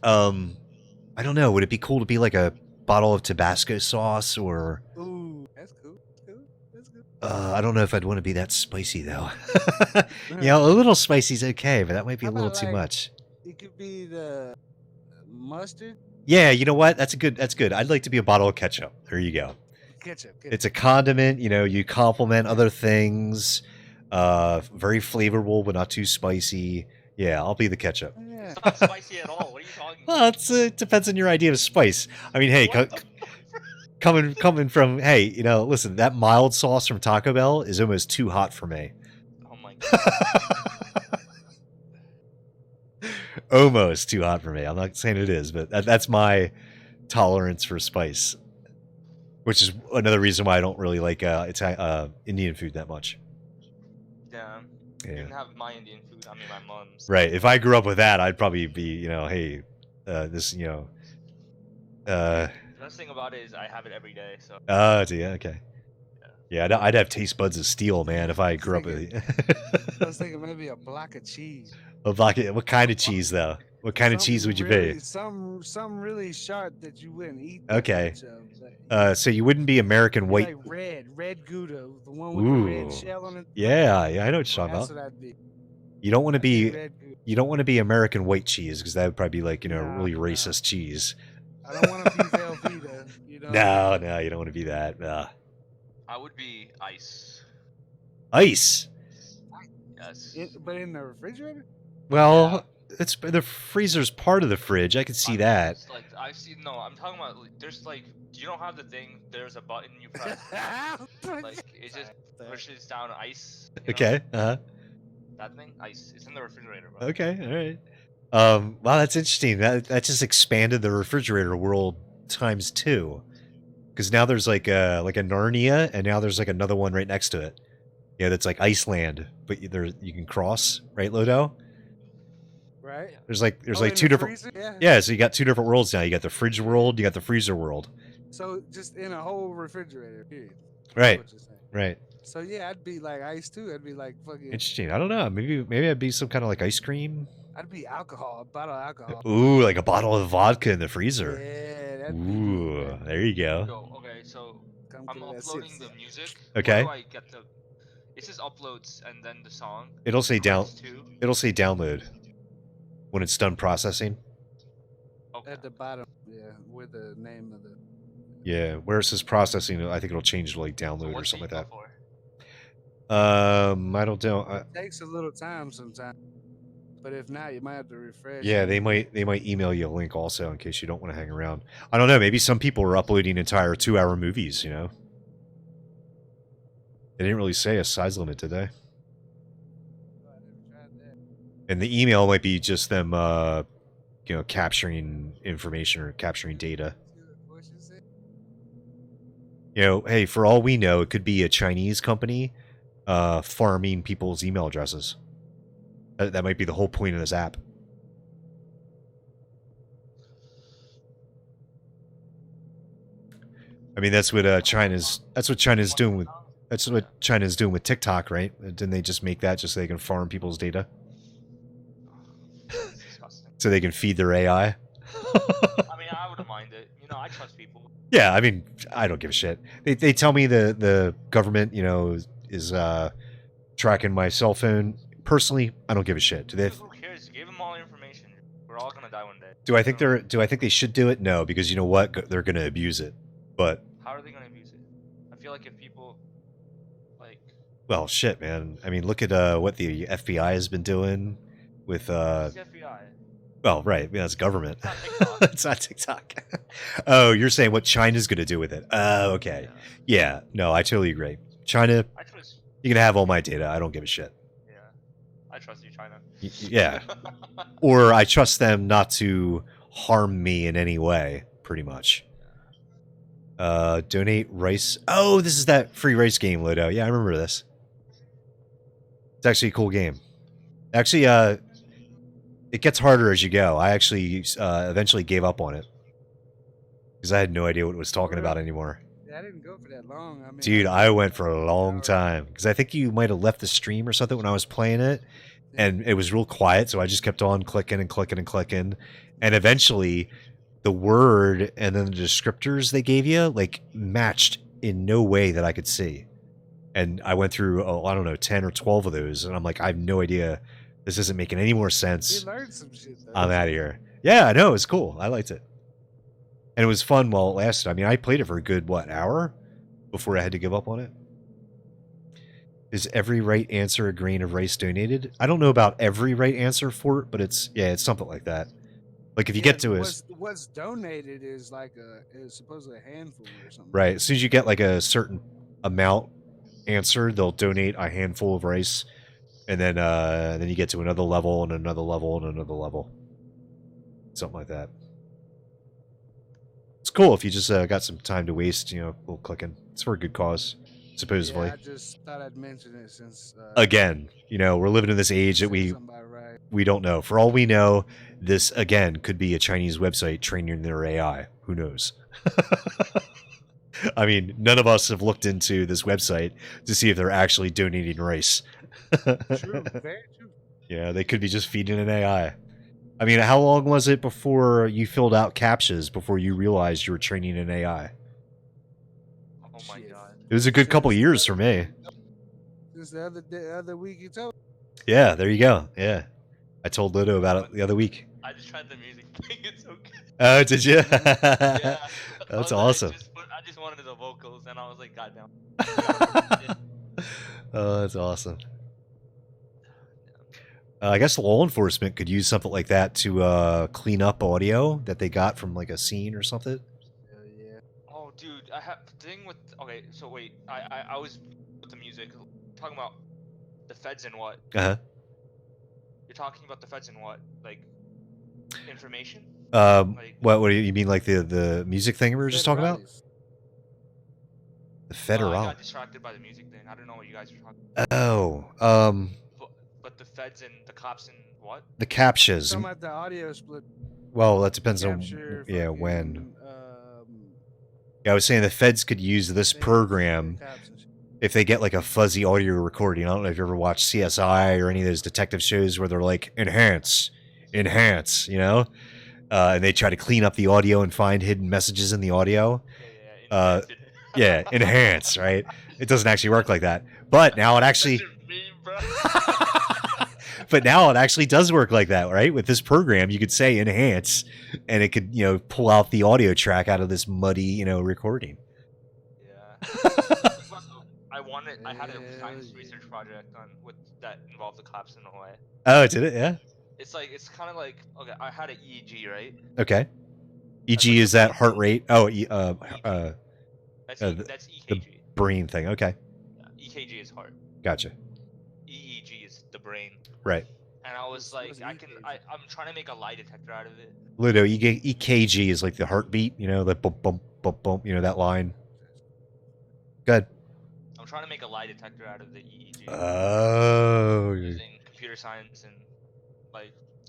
I don't know. Would it be cool to be like a bottle of Tabasco sauce, or Ooh, that's cool. That's cool. That's good. I don't know if I'd want to be that spicy though. A little spicy's okay, but that might be How a little about, too like, much. It could be the mustard. Yeah, you know what? That's good. I'd like to be a bottle of ketchup. There you go. Ketchup. It's a condiment, you complement other things. Very flavorful, but not too spicy. Yeah, I'll be the ketchup. Yeah. It's not spicy at all. What are you talking about? Well, it depends on your idea of spice. I mean, hey, What the fuck? coming from, hey, you know, listen, that mild sauce from Taco Bell is almost too hot for me. Oh my god. Almost too hot for me. I'm not saying it is, but that's my tolerance for spice, which is another reason why I don't really like Indian food that much. Yeah. You Yeah. can have my Indian food. I mean, my mom's. Right. If I grew up with that, I'd probably be, you know, hey, this, you know. The best thing about it is I have it every day. So. Oh, yeah, okay. Yeah, I'd have taste buds of steel, man, if I grew up with it. I was thinking maybe a block of cheese. A block of, what kind of cheese, though? What kind of cheese would you be? Some really sharp that you wouldn't eat. Okay. Much of, so you wouldn't be American white. Like red Gouda, the one with the red shell on it. Yeah, I know what you're talking about. That's what I'd be. You don't want to be. You don't want to be American white cheese because that would probably be like, you know, really racist cheese. I don't want to be Velveeta. You know. No, you don't want to be that. I would be ice. Ice. Yes. But in the refrigerator. Well, it's the freezer's part of the fridge. I can see that. Like I've seen. No, I'm talking about. There's like, you don't have the thing. There's a button you press. Like it just pushes down ice. Okay. That thing, ice. It's in the refrigerator, bro. Okay. All right. Wow, that's interesting. That just expanded the refrigerator world times 2. Because now there's like a Narnia, and now there's like another one right next to it. Yeah, that's like Iceland, but you can cross, right, Lodo? Right. There's like 2 different. Yeah, so you got 2 different worlds now. You got the fridge world, you got the freezer world. So just in a whole refrigerator, period. Right. Right. So yeah, I'd be like ice too. I'd be like fucking. Interesting. I don't know. Maybe I'd be some kind of like ice cream. I'd be alcohol, a bottle of alcohol. Ooh, like a bottle of vodka in the freezer. Yeah, that'd Ooh, there you go. Okay, so I'm uploading the music. Okay. Where do I get the? It says uploads and then the song. It'll say It'll say download when it's done processing. Okay. At the bottom, yeah, with the name of the. Yeah, where it says processing, I think it'll change to like download or something like that. For? I don't know. It takes a little time sometimes, but if not, you might have to refresh. Yeah, they might email you a link also in case you don't want to hang around. I don't know. Maybe some people are uploading entire 2-hour movies. You know, they didn't really say a size limit, did they? And the email might be just them, you know, capturing information or capturing data. You know, hey, for all we know, it could be a Chinese company farming people's email addresses. That might be the whole point of this app. I mean, that's what China's doing with TikTok, right? Didn't they just make that just so they can farm people's data? So they can feed their AI? I mean, I wouldn't mind it. You know, I trust people. Yeah, I mean, I don't give a shit. They tell me the government, you know, is tracking my cell phone. Personally, I don't give a shit. Do they? Who cares? Give them all the information. We're all gonna die one day. Do I think they should do it? No, because you know what? They're gonna abuse it. But how are they gonna abuse it? I feel like if people like. Well, shit, man. I mean, look at what the FBI has been doing with Who's the FBI? Well, right. Yeah, it's government. It's not TikTok. It's not TikTok. Oh, you're saying what China's going to do with it? Oh, okay. Yeah. No, I totally agree. China, you can have all my data. I don't give a shit. Yeah. I trust you, China. Yeah. Or I trust them not to harm me in any way, pretty much. Donate rice. Oh, this is that free rice game, Ludo. Yeah, I remember this. It's actually a cool game. Actually, it gets harder as you go. I actually eventually gave up on it because I had no idea what it was talking about anymore. Yeah, I didn't go for that long. I mean, dude, I went for a long time because I think you might have left the stream or something when I was playing it, and it was real quiet. So I just kept on clicking and clicking and clicking, and eventually, the word and then the descriptors they gave you like matched in no way that I could see, and I went through I don't know 10 or 12 of those, and I'm like, I have no idea. This isn't making any more sense. You learned some shit, though. I'm out of here. Yeah, I know. It was cool. I liked it. And it was fun while it lasted. I mean, I played it for a good, hour before I had to give up on it. Is every right answer a grain of rice donated? I don't know about every right answer for it, but it's something like that. Like if you get to what's donated is supposedly a handful or something. right, as soon as you get like a certain amount answered, they'll donate a handful of rice, and then you get to another level and another level and another level, something like that. It's cool if you just got some time to waste, a little clicking. It's for a good cause, supposedly. Yeah, I just thought I'd mention it since. Again, we're living in this age that we don't know. For all we know, this again could be a Chinese website training their AI. Who knows? I mean, none of us have looked into this website to see if they're actually donating rice. True, very true. Yeah, they could be just feeding an AI. I mean, how long was it before you filled out CAPTCHAs before you realized you were training an AI? Oh my god. It was a good couple years for me. Just the other week you told. Yeah, there you go. Yeah. I told Ludo about it the other week. I just tried the music thing. It's okay. Oh, did you? Yeah. That's awesome. I just wanted the vocals, and I was like, goddamn. Oh, that's awesome. I guess law enforcement could use something like that to clean up audio that they got from like a scene or something. Yeah. Oh, dude, I have the thing with. Okay, so wait, I was with the music talking about the feds and what. Uh-huh. You're talking about the feds and what, like information? Like, what do you mean, like the music thing we were just talking about? The federal. I got distracted by the music thing. I don't know what you guys were talking about. Oh, But the feds and the cops and what? The CAPTCHAs. Talking about the audio split. Well, that depends on when. Yeah, I was saying the feds could use this program if they get like a fuzzy audio recording. I don't know if you ever watched CSI or any of those detective shows where they're like enhance, and they try to clean up the audio and find hidden messages in the audio. Yeah, enhance, right? It doesn't actually work like that. But now it actually But now it actually does work like that, right? With this program, you could say enhance and it could, pull out the audio track out of this muddy, recording. Yeah. I had a science research project that involved the cops in a way. Oh, did it? Yeah. It's kind of like, okay, I had an EEG, right? Okay. EEG is that heart rate? Oh, that's EKG. The brain thing. Okay. Yeah, EKG is heart. Gotcha. EEG is the brain. Right. And I was like, I'm trying to make a lie detector out of it. Ludo, EKG is like the heartbeat, the bump, bump, bump, bump, that line. Good. I'm trying to make a lie detector out of the EEG. Oh. Using computer science and,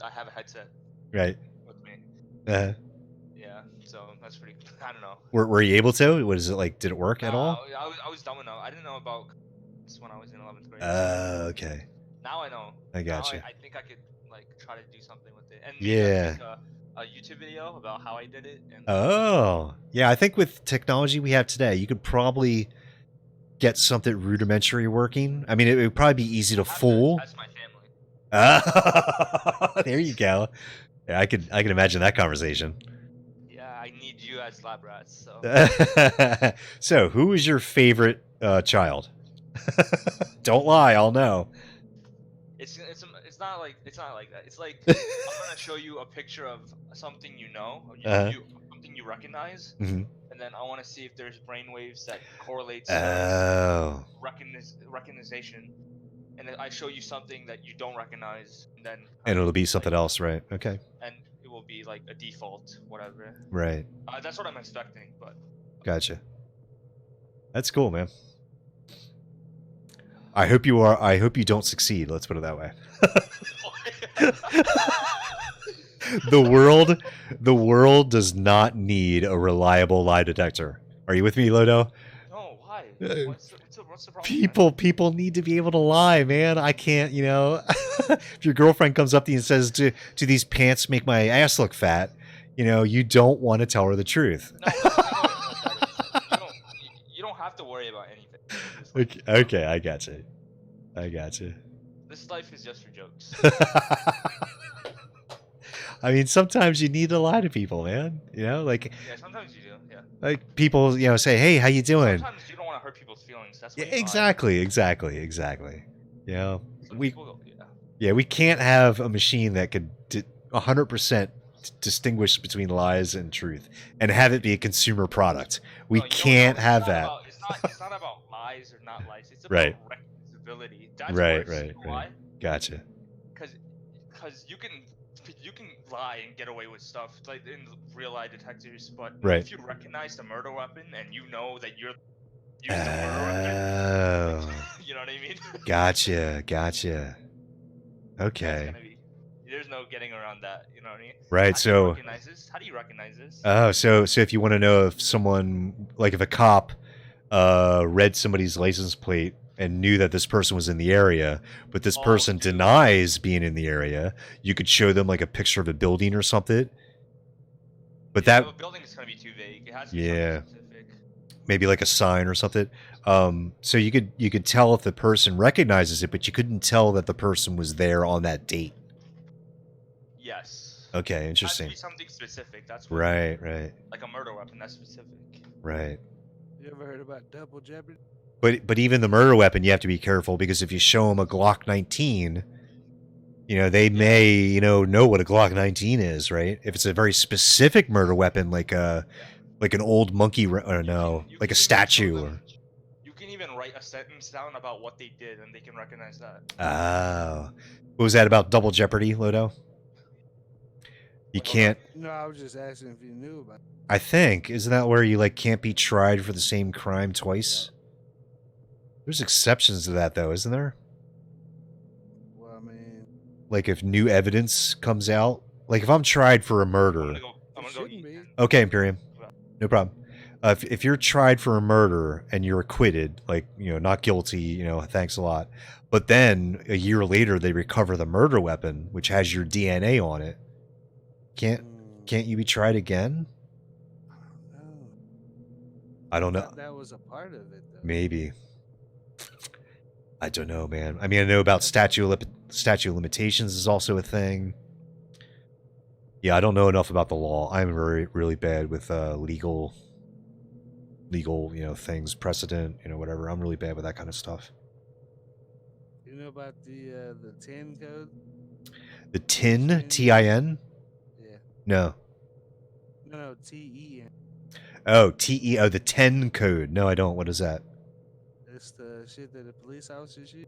I have a headset. Right. With me. Uh-huh. Yeah, so that's pretty, I don't know. Were you able to? What is it like? Did it work at all? I was dumb enough. I didn't know about this when I was in 11th grade. Okay. Now I know. I got you. I think I could try to do something with it. And yeah. make a YouTube video about how I did it. And yeah. I think with technology we have today, you could probably get something rudimentary working. I mean, it would probably be easy to fool. That's my family. There you go. Yeah, I can imagine that conversation. Yeah, I need you as lab rats. So. So, who is your favorite child? Don't lie, I'll know. It's not like that. It's like I'm gonna show you a picture of something something you recognize, mm-hmm. and then I want to see if there's brainwaves that correlates recognition. And then I show you something that you don't recognize, and then it'll be something else, right? Okay. And it will be like a default, whatever. Right. That's what I'm expecting, but. Gotcha. That's cool, man. I hope you don't succeed. Let's put it that way. The world does not need a reliable lie detector. Are you with me, Lodo? No, why? What's the problem? People need to be able to lie, man. I can't, if your girlfriend comes up to you and says, "Do these pants make my ass look fat?" You don't want to tell her the truth. No, you don't have to worry about anything. Okay, I got you. This life is just for jokes. I mean, sometimes you need to lie to people, man. Yeah, sometimes you do. Yeah. Like people, say, "Hey, how you doing?" Sometimes you don't want to hurt people's feelings. That's what exactly. We can't have a machine that could 100% distinguish between lies and truth and have it be a consumer product. We No, you don't can't know. have It's not that. about, it's not about lies or not lies. It's about Right. recognizability. That's Right, worse. right, You know right. why? Gotcha. Because you can lie and get away with stuff like in real lie detectives, but Right. if you recognize the murder weapon and you know that you're using the murder weapon, Oh. you know what I mean? Gotcha. Gotcha. That's Okay. gonna be. There's no getting around that. You know what I mean? Right. How do you So. recognize this? How do you recognize this? Oh, so if you want to know if someone, like if a cop, read somebody's license plate and knew that this person was in the area, but this person denies being in the area, you could show them like a picture of a building or something. But yeah, that a building is gonna be too vague. It has to be yeah, something specific. maybe like a sign or something. So you could tell if the person recognizes it, but you couldn't tell that the person was there on that date. Yes. Okay, It interesting. has to be something specific. That's what, Right, right, like a murder weapon. That's specific. right. You ever heard about double jeopardy? But even the murder weapon, you have to be careful because if you show them a Glock 19, they may know what a Glock 19 is, right? If it's a very specific murder weapon, like an old monkey, or no, like a statue, or You can even write a sentence down about what they did, and they can recognize that. oh, what was that about double jeopardy, Lodo? You can't. No, I was just asking if you knew about it. I think isn't that where you can't be tried for the same crime twice? There's exceptions to that though, isn't there? Well, I mean, like if new evidence comes out, like if I'm tried for a murder. I'm gonna go eat. Okay, Imperium, no problem. If you're tried for a murder and you're acquitted, not guilty, thanks a lot. But then a year later they recover the murder weapon, which has your DNA on it. Can't you be tried again? I don't know. That was a part of it, though. Maybe. I don't know, man. I mean, I know about statute of limitations is also a thing. Yeah, I don't know enough about the law. I'm really bad with legal, things, precedent, whatever. I'm really bad with that kind of stuff. You know about the TIN code? The TIN, T-I-N? Yeah. No. No, T-E-N. Oh, T-E, the 10 code. No, I don't. What is that? It's the shit that the police officers use.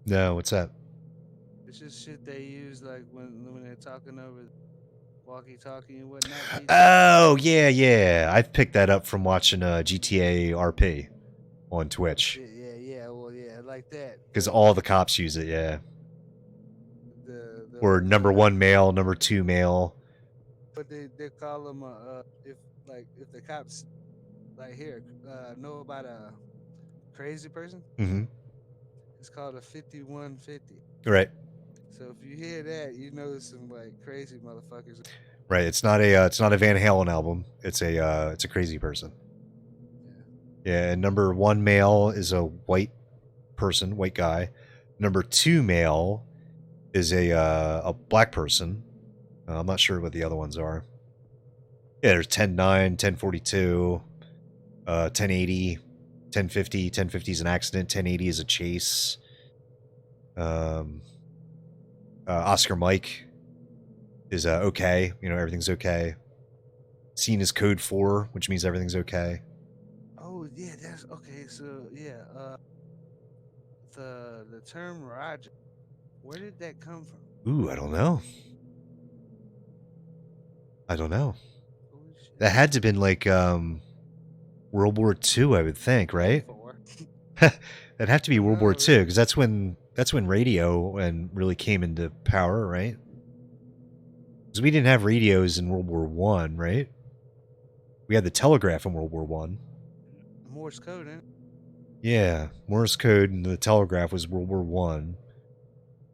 No, what's that? It's just shit they use when they're talking over walkie-talkie and whatnot. Oh, yeah. I've picked that up from watching GTA RP on Twitch. Yeah, like that. Because all the cops use it, yeah. Or number 1 male, number 2 male. But they call them if the cops know about a crazy person, it's called a 5150. Right. So if you hear that, you know some crazy motherfuckers. Right. It's not a Van Halen album. It's a crazy person. Yeah. And number 1 male is a white person, white guy. Number 2 male is a black person. I'm not sure what the other ones are. Yeah, there's 10-9, 1042, 1080, 1050. 1050 is an accident. 1080 is a chase. Oscar Mike is okay. Everything's okay. Scene is code 4, which means everything's okay. Oh yeah, that's okay. So yeah, the term Roger, where did that come from? Ooh, I don't know. That had to have been World War II, I would think, right? That'd have to be World War II, because that's when radio really came into power, right? Because we didn't have radios in World War One, right? We had the telegraph in World War One. Morse code, eh? Yeah, Morse code and the telegraph was World War One.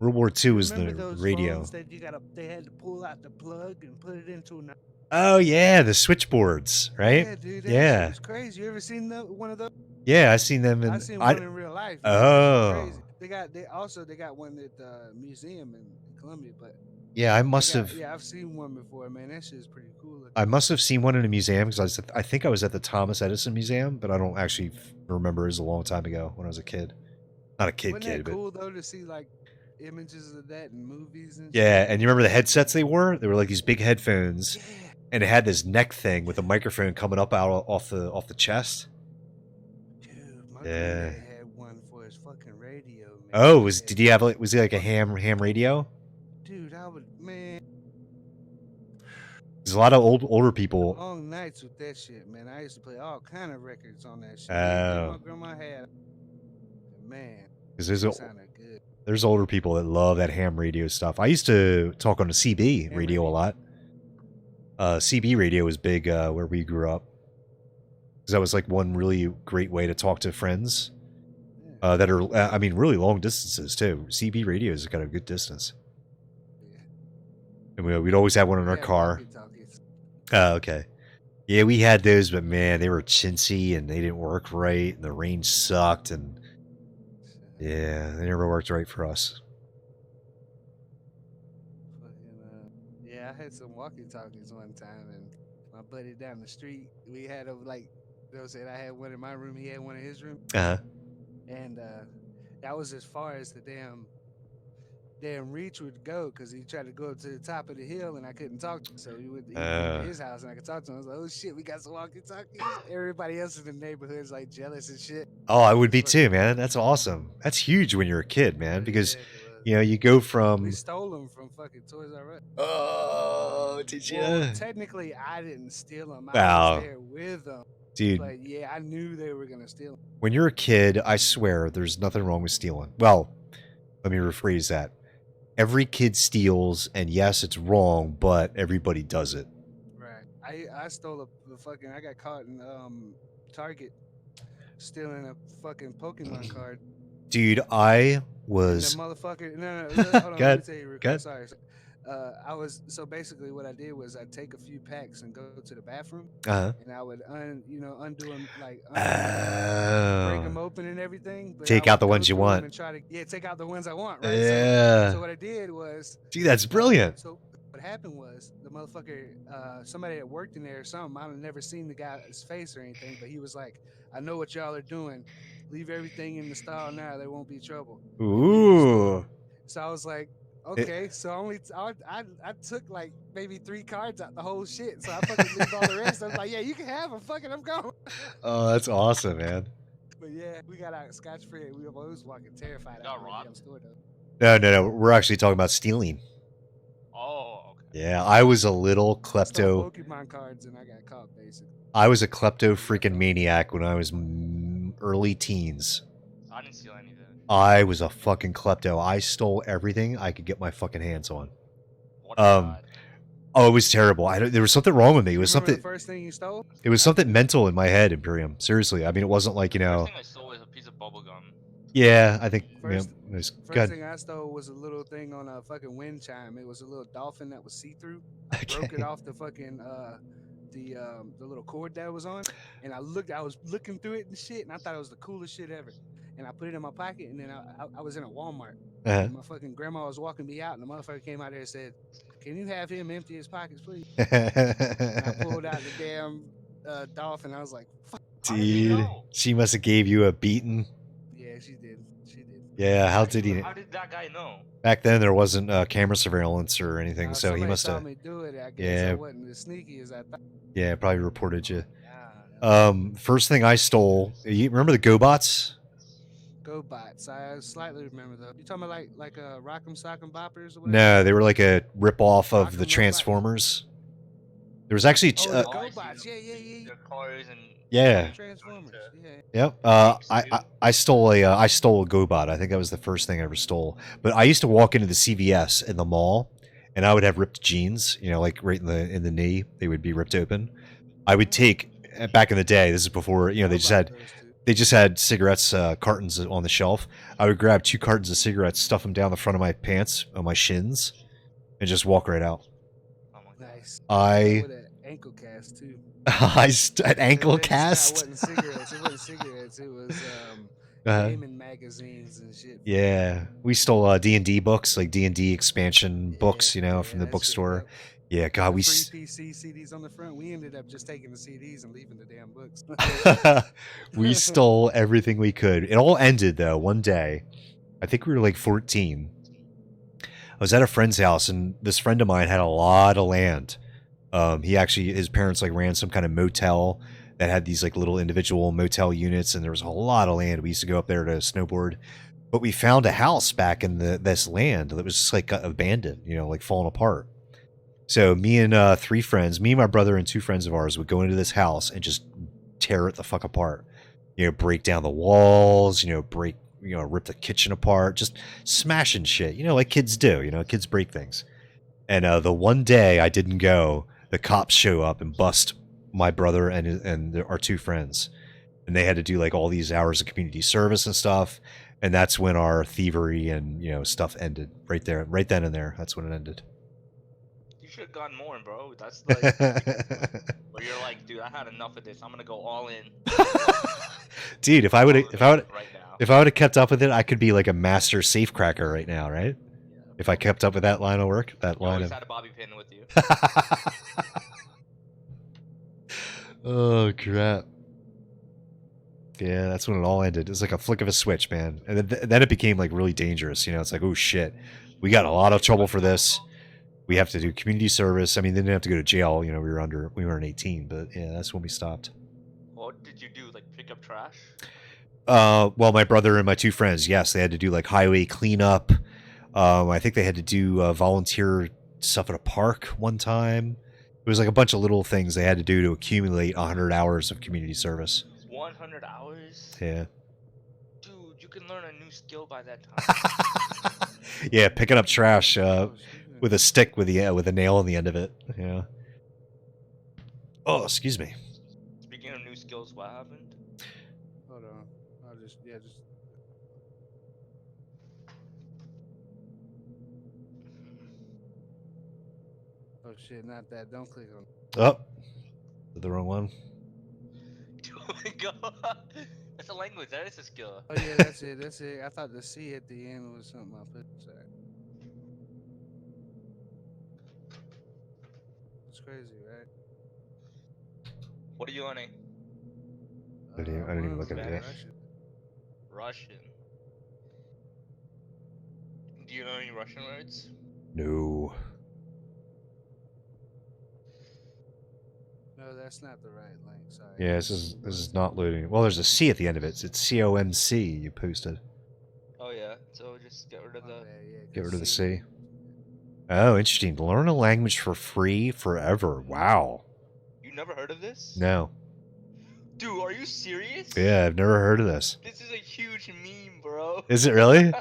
World War II was the radio. Phones that they had to pull out the plug and put it into an. Oh yeah, the switchboards, right? Yeah, dude. Yeah, it's crazy. You ever seen one of those? Yeah, I've seen them. I've seen one in real life. Oh, crazy. They got one at the museum in Columbia, but yeah, I must have. Yeah, I've seen one before, man. That shit is pretty cool. I must have seen one in a museum because I think I was at the Thomas Edison Museum, but I don't actually remember. It was a long time ago when I was a kid. Not a kid, Wasn't that cool though to see images of that in movies and Yeah, shit. and you remember the headsets they wore? They were like these big headphones, Yeah. and it had this neck thing with a microphone coming up out off the chest. Dude, my Yeah. granddaddy had one for his fucking radio, man. Oh, He had did he have like, fucking- was he like a ham radio? Dude, I would, man, There's a lot of older people. long nights with that shit, man. I used to play all kind of records on that shit. Oh. Anything my grandma had, man, Because there's it sounded good. there's older people that love that ham radio stuff. I used to talk on the CB Ham radio a radio. lot. CB radio was big where we grew up. Because that was like one really great way to talk to friends that are, I mean, really long distances too. CB radio has got a good distance. And we'd always have one in our Yeah, car. walkie-talkies. Oh, okay. Yeah, we had those, but man, they were chintzy and they didn't work right, and the range sucked, and yeah, they never worked right for us. Yeah, I had some walkie-talkies one time, and my buddy down the street, we had a like, you know, said I had one in my room, he had one in his room, Uh-huh. and that was as far as the damn reach would go, because he tried to go up to the top of the hill, and I couldn't talk to him, so he went to his house, and I could talk to him. I was like, oh shit, we got some walkie-talkies. Everybody else in the neighborhood's like jealous and shit. Oh, I would be too, man. That's awesome. That's huge when you're a kid, man, because you know you go from. We stole them from fucking Toys R Us. Oh, did you? Well, technically, I didn't steal them. I Wow. was there with them. Dude. But yeah, I knew they were gonna steal them. When you're a kid, I swear there's nothing wrong with stealing. Well, let me rephrase that. Every kid steals, and yes, it's wrong, but everybody does it. Right. I stole a fucking. I got caught in Target stealing a fucking Pokemon card. Dude, I And was. the motherfucker. No, hold on. Go Let ahead. me tell you real Go quick. ahead. Sorry. I was so basically what I did was I'd take a few packs and go to the bathroom, Uh-huh. and I would undo them like break Oh. them open and everything. But Take I out the would go ones you through 'em want. and try to take out the ones I want. Right. Yeah. So what I did was. Dude, that's brilliant. So what happened was the motherfucker, somebody that worked in there or something. I've never seen the guy's face or anything, but he was like, "I know what y'all are doing. Leave everything in the stall now. There won't be trouble." Ooh. So I was like, okay. So I took like maybe 3 cards out the whole shit. So I fucking leave all the rest. I was like, yeah, you can have them. Fuck it, I'm going. Oh, that's awesome, man. But yeah, we got out scotch free. We were always walking terrified out of the damn store though. No. We're actually talking about stealing. Oh, okay. Yeah, I was a little I stole klepto. Pokemon cards and I got caught basically. I was a klepto freaking maniac when I was early teens. I didn't steal anything. I was a fucking klepto. I stole everything I could get my fucking hands on. What a Oh, it was terrible. There was something wrong with me. It was Remember something. the first thing you stole? It was something mental in my head, Imperium. Seriously, I mean, it wasn't like, you know. First thing I stole was a piece of bubble gum. Yeah, I think. First, it was first good. thing I stole was a little thing on a fucking wind chime. It was a little dolphin that was see through. I broke it Okay. off the fucking the little cord that was on, and I was looking through it and shit, and I thought it was the coolest shit ever. And I put it in my pocket, and then I was in a Walmart. Uh-huh. And my fucking grandma was walking me out, and the motherfucker came out there and said, "Can you have him empty his pockets, please?" And I pulled out the damn dolphin. I was like, "Fuck." Dude, she must have gave you a beating. Yeah, she did. She did. Yeah, how did he? How did that guy know? Back then, there wasn't camera surveillance or anything, so he Somebody must saw have. me do it. I guess Yeah. I wasn't as sneaky as I thought. Yeah, probably reported you. Yeah. First thing I stole. You remember the GoBots? GoBots. I slightly remember though. You talking about like Rock'em Sock'em Boppers or whatever? No, they were like a rip off of Rock'em the Robot. Transformers. There was actually. Oh, the Oh, I see GoBots. them. Yeah. The cars and Yeah. Transformers. Yeah. Yep. I stole a GoBot. I think that was the first thing I ever stole. But I used to walk into the CVS in the mall, and I would have ripped jeans. You know, like right in the knee, they would be ripped open. I would take back in the day. This is before they just had cigarettes cartons on the shelf. I would grab 2 cartons of cigarettes, stuff them down the front of my pants on my shins, and just walk right out. oh my god. Nice. I With an ankle cast too. an ankle It cast. wasn't cigarettes. It wasn't cigarettes. It was Uh-huh. gaming magazines and shit. Yeah, we stole D&D books, like D&D expansion books, you know, from the that shit, bookstore. yep. Yeah, God, we Free PC CDs on the front. We ended up just taking the CDs and leaving the damn books. we stole everything we could. It all ended though one day. I think we were like 14, was at a friend's house, and this friend of mine had a lot of land. His parents like ran some kind of motel that had these like little individual motel units, and there was a lot of land. We used to go up there to snowboard, but we found a house back in this land that was just like abandoned, like falling apart. So me and three friends, me, my brother, and two friends of ours would go into this house and just tear it the fuck apart. Break down the walls, rip the kitchen apart, just smashing shit, like kids do, kids break things. And the one day I didn't go, the cops show up and bust my brother and our two friends. And they had to do like all these hours of community service and stuff. And that's when our thievery and, stuff ended right there, right then and there. That's when it ended. You should have gone more, bro. That's like where you're like, dude, I had enough of this. I'm gonna go all in. Dude, if I would have kept up with it, I could be like a master safecracker right now, right? Yeah. If I kept up with that line of work, had a bobby pin with you. Oh crap! Yeah, that's when it all ended. It was like a flick of a switch, man. And then it became like really dangerous. It's like, oh shit, we got a lot of trouble for this. We have to do community service. I mean, they didn't have to go to jail. We weren't 18, but yeah, that's when we stopped. What did you do? Like pick up trash? Well, my brother and my two friends, yes, they had to do like highway cleanup. I think they had to do volunteer stuff at a park one time. It was like a bunch of little things they had to do to accumulate 100 hours of community service. 100 hours? Yeah. Dude, you can learn a new skill by that time. Yeah, picking up trash with a stick with a nail on the end of it. Yeah. Oh, excuse me. Speaking of new skills, what happened? Hold on. I'll just. Oh shit, not that. Don't click on. Oh, the wrong one. That's a language. That is a skill. Oh yeah, that's it. I thought the C at the end was something I put. Sorry. It's crazy, right? What are you learning? I didn't even look at it yet. Russian. Do you know any Russian words? No. No, that's not the right link. Sorry. Yeah, this is not loading. Well, there's a C at the end of it. It's COMC you posted. Oh yeah, so just get rid of the Get rid of the C. Oh, interesting. Learn a language for free forever. Wow. You never heard of this? No. Dude, are you serious? Yeah, I've never heard of this. This is a huge meme, bro. Is it really?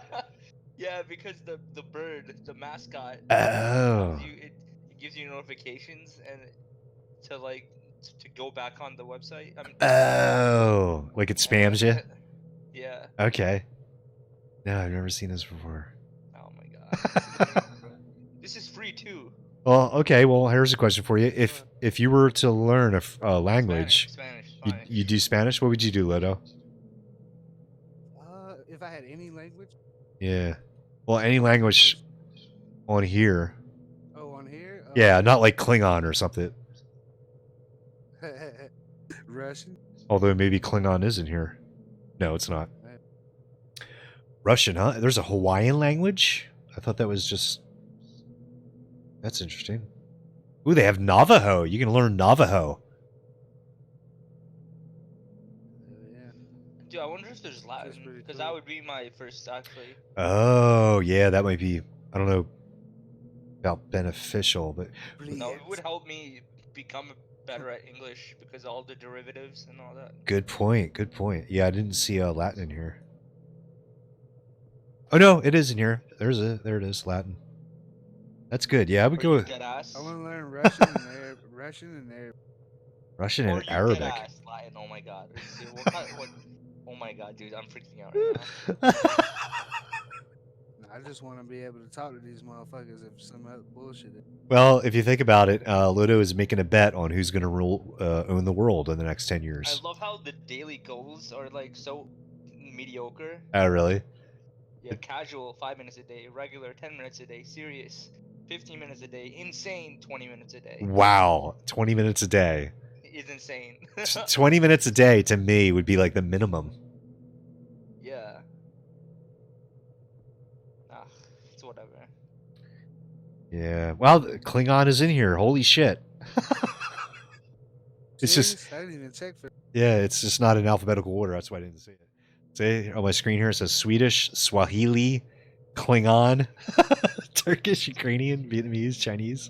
Yeah, because the bird, the mascot. Oh. It gives you notifications and to go back on the website. Oh, like it spams you? Yeah. Okay. No, I've never seen this before. Oh my god. This is free too. Well, okay. Well, here's a question for you. If you were to learn a language, Spanish. You do Spanish. What would you do, Lodo? If I had any language. Yeah. Well, any language on here. Oh, on here. Yeah, not like Klingon or something. Russian. Although maybe Klingon is in here. No, it's not. Russian, huh? There's a Hawaiian language? I thought that was just... That's interesting. Ooh, they have Navajo. You can learn Navajo. Yeah. Dude, I wonder if there's Latin, because that would be my first, actually. Oh, yeah, that might be... I don't know about beneficial, but... No, it would help me become better at English, because all the derivatives and all that. Good point, good point. Yeah, I didn't see Latin in here. Oh, no, it is in here. There it is, Latin. That's good. Yeah, I would go with... I want to learn Russian and Arab. Russian and Arabic. Latin, oh my god. Oh my god, dude, I'm freaking out right now. I just want to be able to talk to these motherfuckers if some other bullshit. Well, if you think about it, Ludo is making a bet on who's going to own the world in the next 10 years. I love how the daily goals are like so mediocre. Oh, really? Yeah, casual 5 minutes a day, regular 10 minutes a day, serious 15 minutes a day, insane 20 minutes a day. Wow, 20 minutes a day. Is insane. 20 minutes a day to me would be like the minimum. Yeah. It's whatever. Yeah. Well, Klingon is in here. Holy shit. It's just, Serious? I didn't even check for. yeah, it's just not in alphabetical order. That's why I didn't see it. See, on my screen here it says Swedish, Swahili, Klingon, Turkish, Ukrainian, Vietnamese, Chinese.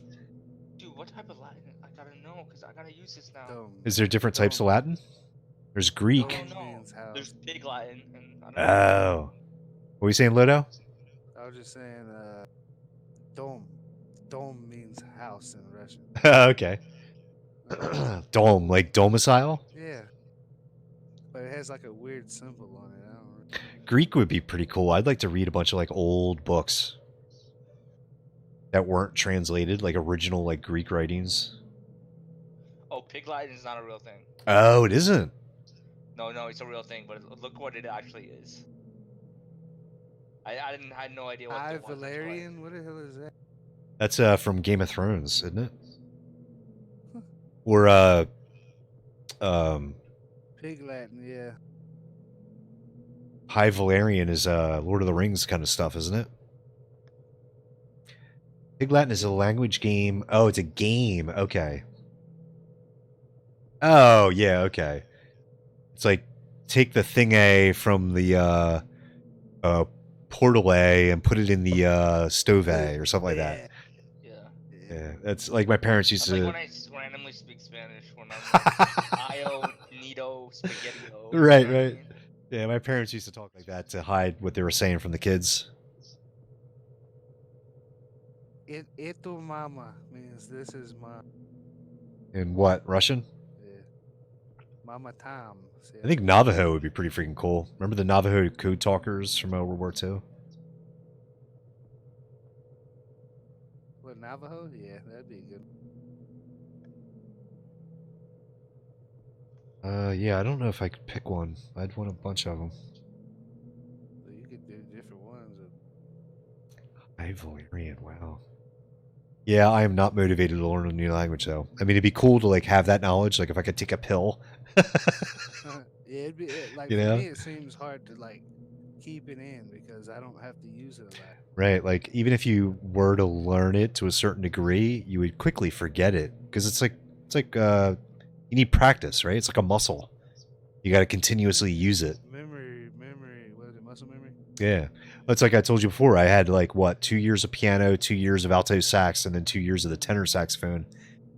Dude, what type of Latin? I gotta know because I gotta use this now. Is there different types of Latin? There's Greek. I Dome don't know. means house. There's Big Latin, and I don't know. Oh. What were you saying, Ludo? I was just saying, dome. Dome means house in Russian. Okay. Dome, like domicile? Yeah. But it has like a weird symbol on it. I don't know. Greek would be pretty cool. I'd like to read a bunch of like old books that weren't translated, like original like Greek writings. Oh, Pig Latin is not a real thing. Oh, it isn't. No, it's a real thing. But look what it actually is. I had no idea what High it was. That's why. Valerian? What the hell is that? That's from Game of Thrones, isn't it? Or Pig Latin, yeah. High Valerian is Lord of the Rings kind of stuff, isn't it? Pig Latin is a language game. Oh, it's a game. Okay. Oh, yeah, okay. It's like take the thing A from the portal A and put it in the stove A or something like that. Yeah. Yeah, that's like my parents used That's to. like when I randomly speak Spanish when I'm like, Io, Nido, Spaghetti-O. Right, you know what I right. mean? Yeah, my parents used to talk like that to hide what they were saying from the kids. Eto mama means this is mom. In what, Russian? Yeah. Mama Tom. I think Navajo would be pretty freaking cool. Remember the Navajo code talkers from World War II? What, Navajo? Yeah, that'd be good. Yeah, I don't know if I could pick one. I'd want a bunch of them. But you could do different ones. High Valerian, wow. Yeah, I am not motivated to learn a new language, though. I mean, it'd be cool to like have that knowledge. Like if I could take a pill. Yeah, it'd be like You for know? me. It seems hard to like keep it in because I don't have to use it a lot. Right, like even if you were to learn it to a certain degree, you would quickly forget it because it's like you need practice, right? It's like a muscle. You got to continuously use it. Memory. What is it? Muscle memory. Yeah, it's like I told you before. I had like what 2 years of piano, 2 years of alto sax, and then 2 years of the tenor saxophone.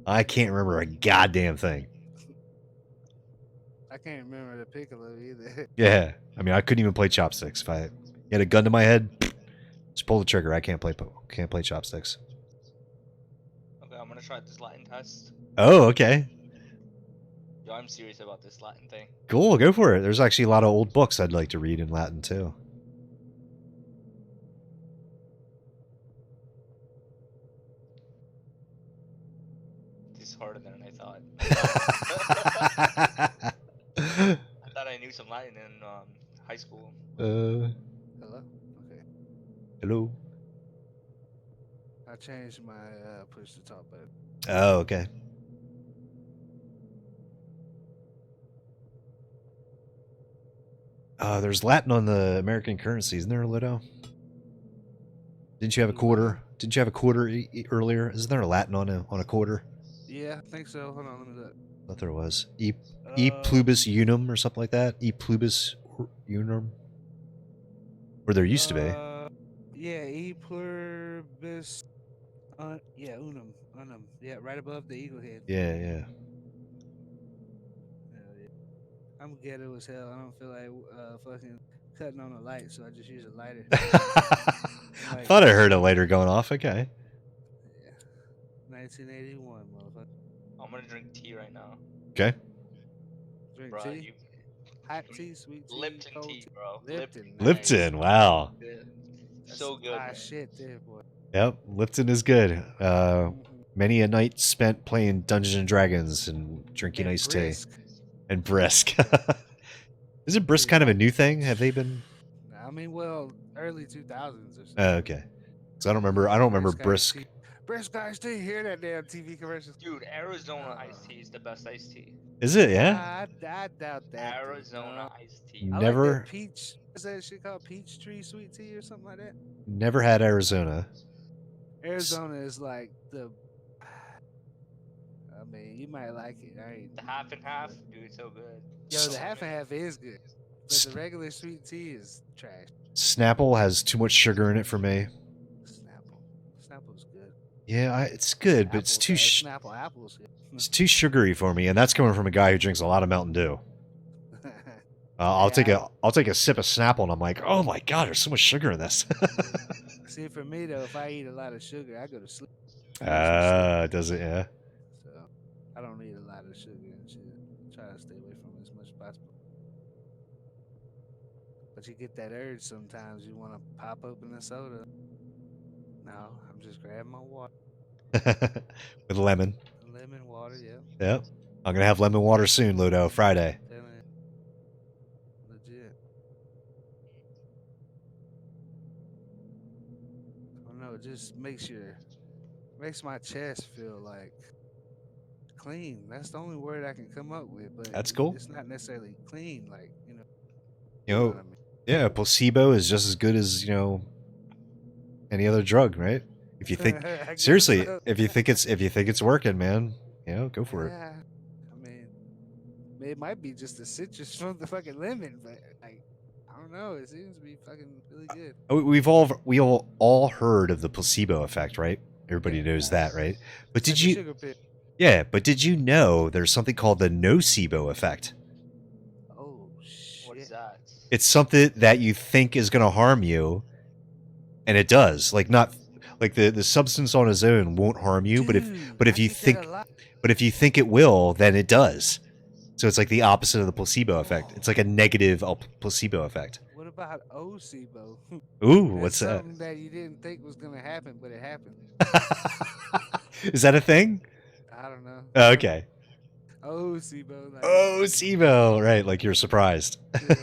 I can't remember a goddamn thing. I can't remember the piccolo either. Yeah, I mean I couldn't even play chopsticks. If I had a gun to my head, just pull the trigger. I can't play chopsticks. Okay, I'm gonna try this Latin test. Oh, okay. Yo, I'm serious about this Latin thing. Cool, go for it. There's actually a lot of old books I'd like to read in Latin too. This is harder than I thought. I thought I knew some Latin in high school. Hello. Okay. Hello. I changed my push to talk button. Oh, okay. There's Latin on the American currency, isn't there, Lido? Didn't you have a quarter? Didn't you have a quarter earlier? Isn't there a Latin on a quarter? Yeah, I think so. Hold on, let me look. I thought there was. E pluribus unum or something like that. E pluribus unum. Or there used to be. Yeah, E pluribus. Yeah, unum. Yeah, right above the eagle head. Yeah. Yeah. I'm ghetto as hell. I don't feel like fucking cutting on a light, so I just use a lighter. I thought I heard a lighter going off. Okay. Yeah. 1981, motherfucker. I'm gonna drink tea right now. Okay. Drink Bro, tea? Hot tea, sweet tea, Lipton cold tea, bro. Lipton. Lipton. Wow. So good. Ah, Man. shit there, boy. Yep. Lipton is good. Many a night spent playing Dungeons and Dragons and drinking iced tea. And brisk. Isn't brisk kind of a new thing? Have they been? I mean, well, early 2000s or something. Okay. Because I don't remember brisk. Brisk iced tea. Hear that damn TV commercials? Dude, Arizona iced tea is the best iced tea. Is it? Yeah. I doubt that. Arizona iced tea. I Never. like that peach. Is that shit called peach tree sweet tea or something like that? Never had Arizona. Arizona is like the. I mean, you might like it. I ain't. The half and half, dude, it's so good. Yo, the half and half is good, but the regular sweet tea is trash. Snapple has too much sugar in it for me. Snapple's good. Yeah, it's good, but it's too Apple's good. it's too sugary for me, and that's coming from a guy who drinks a lot of Mountain Dew. I'll take a sip of Snapple, and I'm like, oh my god, there's so much sugar in this. See, for me though, if I eat a lot of sugar, I go to sleep. Does it? Yeah. So I don't need a lot of sugar and shit. Try to stay away from it as much as possible. But you get that urge sometimes. You want to pop open a soda. No, I'm just grabbing my water. With lemon. Lemon water, yeah. Yep. I'm gonna have lemon water soon, Ludo. Friday. Legit. I don't know. It just makes my chest feel like clean. That's the only word I can come up with. But That's cool. It's not necessarily clean, like You know, what I mean? yeah, placebo is just as good as any other drug, right? If you think seriously, so. if you think it's working, man, go for it. Yeah. I mean, it might be just the citrus from the fucking lemon, but like, I don't know. It seems to be fucking really good. We all heard of the placebo effect, right? Everybody knows that, right? But did you? Yeah, but did you know there's something called the nocebo effect? Oh shit! What is that? It's something that you think is going to harm you, and it does. Like not like the substance on its own won't harm you, Dude, but if you think it will, then it does. So it's like the opposite of the placebo effect. It's like a negative placebo effect. What about ocebo? Ooh, what's that? Something that you didn't think was gonna happen, but it happened. Is that a thing? I don't know. Oh, okay. Ocebo. Like, Ocebo, right? Like you're surprised. Yeah.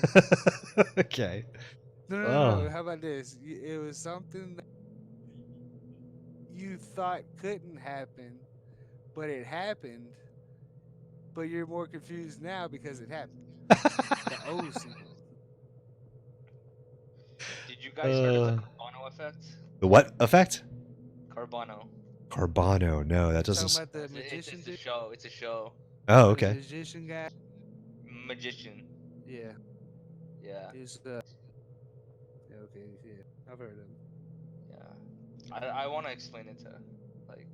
Okay. No. How about this? It was something that you thought couldn't happen, but it happened. But you're more confused now because it happened. The ocebo. Did you guys heard of the Carbano effect? The what effect? Carbano. Carbano. No, that doesn't. Talking about the magician. It's a show. It's a show. Oh, okay. The magician guy. Magician. Yeah. Yeah. He's yeah, okay. Yeah, I've heard of him. Yeah. I want to explain it to like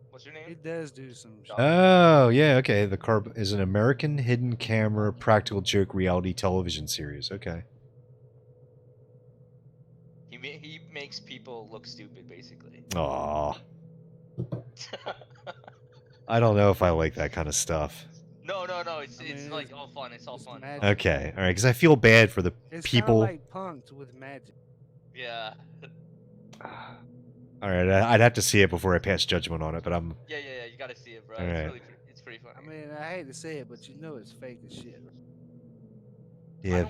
what's your name? He does do some. Oh, yeah, okay. The Carb is an American hidden camera practical joke reality television series. Okay. He makes people look stupid, basically. Aw. I don't know if I like that kind of stuff. No. It's like all fun. It's all fun. Okay, all right. Because I feel bad for the It's people. It's kind of like Punk'd with magic. Yeah. All right, I'd have to see it before I pass judgment on it, but I'm. Yeah. You gotta see it, bro. All right. It's pretty funny. I mean, I hate to say it, but you know it's fake as shit. Yeah.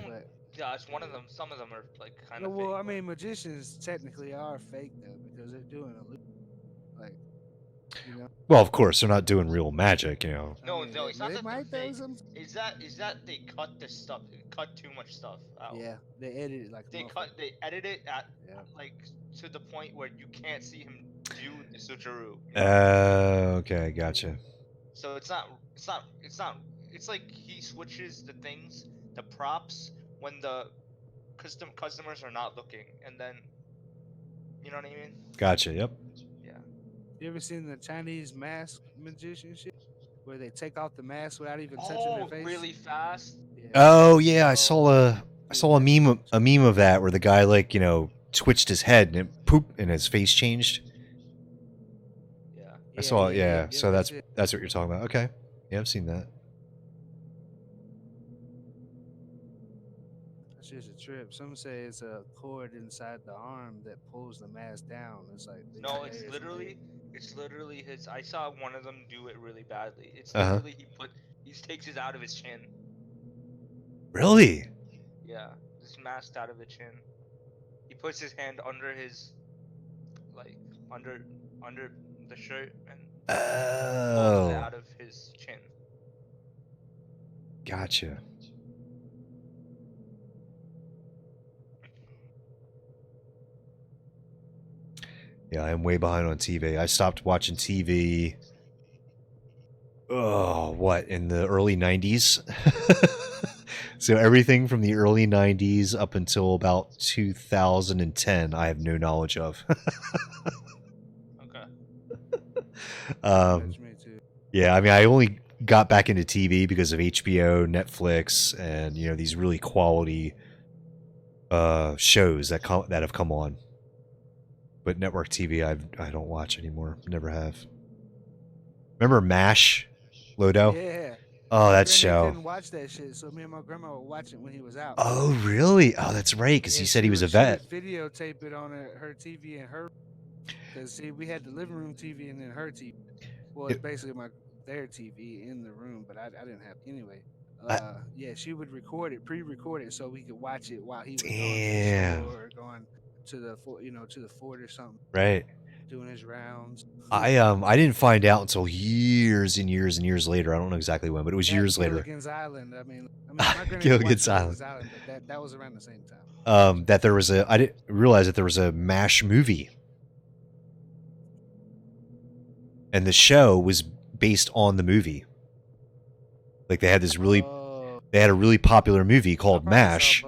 Yeah, it's one of them. Some of them are like kind of. Well, fake, I mean, magicians technically are fake though because they're doing like, Well, of course, they're not doing real magic, No, it's not that they're fake. Some... Is that they cut the stuff, cut too much stuff out. Yeah, they edit it like. They edit it at like to the point where you can't see him do the switcheroo. Okay, gotcha. So it's like he switches the things, the props when the customers are not looking, and then you know what I mean. Gotcha. Yep. Yeah. You ever seen the Chinese mask magician shit, where they take off the mask without even touching their face? Really fast. Yeah. Oh yeah, I saw a meme of that where the guy twitched his head and it poop and his face changed. Yeah. I saw it. Yeah. So that's what you're talking about. Okay. Yeah, I've seen that. That's just a trip. Some say it's a cord inside the arm that pulls the mask down. It's like no, it's literally his. I saw one of them do it really badly. It's Uh-huh. literally he takes it out of his chin. Really? Yeah, just masked out of the chin. He puts his hand under his, like under the shirt and pulls it out of his chin. Gotcha. Yeah, I'm way behind on TV. I stopped watching TV. Oh, what, in the early 90s? So everything from the early 90s up until about 2010, I have no knowledge of. Okay. um, That's me too. yeah, I mean, I only got back into TV because of HBO, Netflix, and you know these really quality shows that have come on. But network TV, I don't watch anymore. Never have. Remember MASH, Lodo? Yeah. Oh, My that granddad show. couldn't watch that shit, so me and my grandma would watch it when he was out. Oh, really? Oh, that's right, because Yeah, he said he was a she vet. would videotape it on her TV and her. Cause see, we had the living room TV and then her TV. Well, it's basically their TV in the room, but I didn't have anyway. Yeah, she would record it, pre-record it, so we could watch it while he was going to the Damn. store or going to the to the fort or something. Right. Doing his rounds. I didn't find out until years and years and years later. I don't know exactly when, but it was years later. Gilligan's Island. I mean, my granddad Gilligan's watched Island. but that was around the same time. That there was I didn't realize that there was a MASH movie. And the show was based on the movie. Like they had this they had a really popular movie called MASH.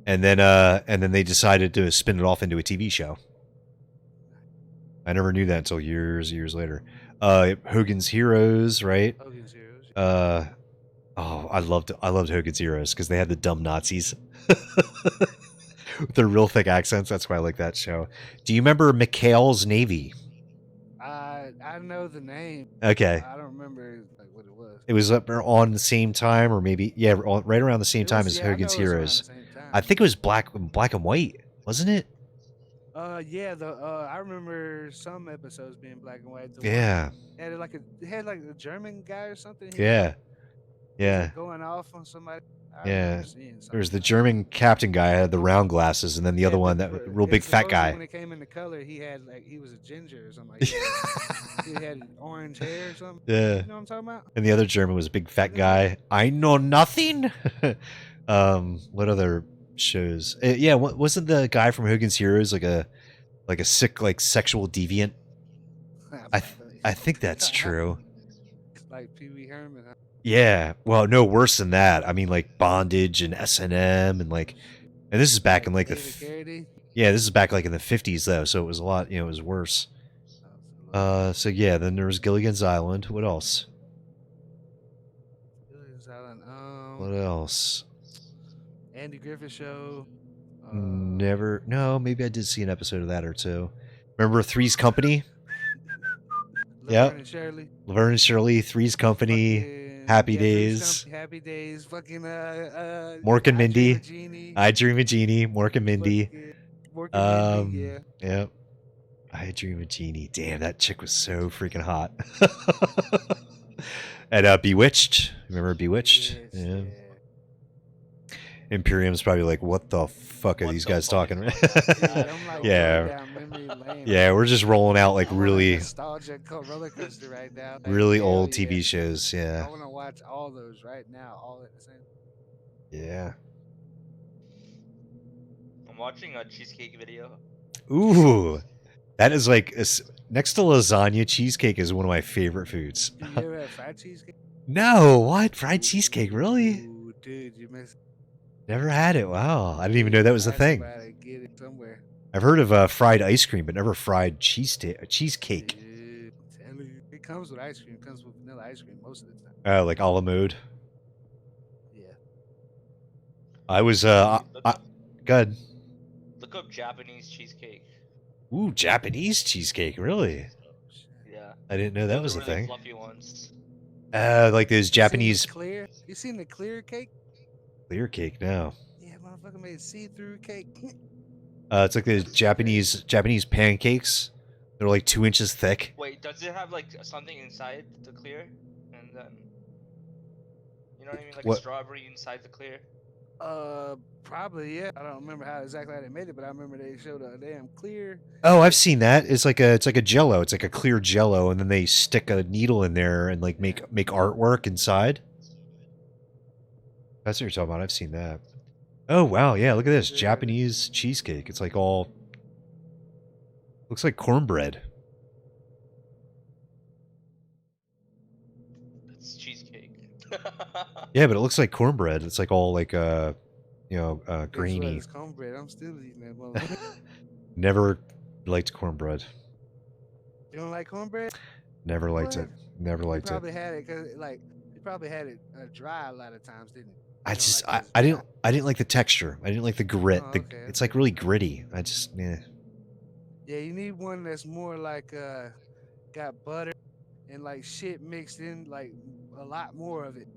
And then they decided to spin it off into a TV show. I never knew that until years later. Hogan's Heroes, right? Hogan's Heroes. I loved Hogan's Heroes because they had the dumb Nazis with their real thick accents. That's why I like that show. Do you remember McHale's Navy? I know the name. Okay. I don't remember like what it was. It was up on the same time, or maybe right around the same time as Hogan's Heroes. I think it was black and white, wasn't it? Yeah. I remember some episodes being black and white. Yeah. It had like a German guy or something. Yeah. Going off on somebody. Yeah. There was the German captain guy had the round glasses, and then the other one, that real big fat guy. When it came in the color, he was a ginger or something. Like that. He had orange hair or something. Yeah. You know what I'm talking about? And the other German was a big fat guy. I know nothing. What other shows? Yeah, wasn't the guy from Hogan's Heroes like a sick, like, sexual deviant? I think that's true. Like Pee Wee Herman. Huh? Yeah. Well, no, worse than that. I mean, like Bondage and S&M and this is back in like this is back like in the 50s though, so it was a lot. It was worse. So yeah, then there was Gilligan's Island. What else? Gilligan's Island. What else? Andy Griffith Show. Never. No, maybe I did see an episode of that or two. Remember Three's Company? Laverne and Shirley. Laverne and Shirley, Three's Company, Happy Days. Happy Days. Fucking Mork and Mindy. I Dream of Jeannie. Mork and Mindy. Mork and Mindy, yeah. Yep. I Dream of Jeannie. Damn, that chick was so freaking hot. And Bewitched. Remember Bewitched? Yeah. Imperium's probably like, what the fuck are these guys talking about? Yeah. Yeah, we're just rolling out like really nostalgic roller coaster right now. Like, really old TV shows. Yeah. I want to watch all those right now, all at the same. Yeah. I'm watching a cheesecake video. Ooh, that is like next to lasagna. Cheesecake is one of my favorite foods. Do you ever have fried cheesecake? No, what fried cheesecake? Really? Ooh, dude, you missed. Never had it. Wow, I didn't even know that was a thing. Get it somewhere. I've heard of fried ice cream, but never fried cheesecake. Dude, it comes with ice cream. It comes with vanilla ice cream most of the time. Like a la mode. Yeah. I was good. Look up Japanese cheesecake. Ooh, Japanese cheesecake, really? Yeah. I didn't know that was a really thing. Fluffy ones. Like those Japanese clear. You seen the clear cake? Clear cake, no. Yeah, motherfucker made see-through cake. It's like those Japanese pancakes. They're like 2 inches thick. Wait, does it have like something inside the clear? And then, you know what I mean, like What? a strawberry inside the clear. Probably, yeah. I don't remember exactly how they made it, but I remember they showed a damn clear. Oh, I've seen that. It's like a Jello. It's like a clear Jello, and then they stick a needle in there and like make artwork inside. That's what you're talking about. I've seen that. Oh wow, yeah. Look at this Japanese cheesecake. It's like all Looks like cornbread. It's cheesecake. Yeah, but it looks like cornbread. It's like all like Guess what? grainy. It's cornbread. I'm still eating that motherfucker. Never liked cornbread. You don't like cornbread? Never liked What? it. Never You liked it. probably had it because you probably had it dry a lot of times, didn't you? I You don't just like 'cause I it's didn't I didn't like the texture. I didn't like the grit. Oh, okay, It's like really gritty. I just Yeah, you need one that's more like got butter and like shit mixed in, like a lot more of it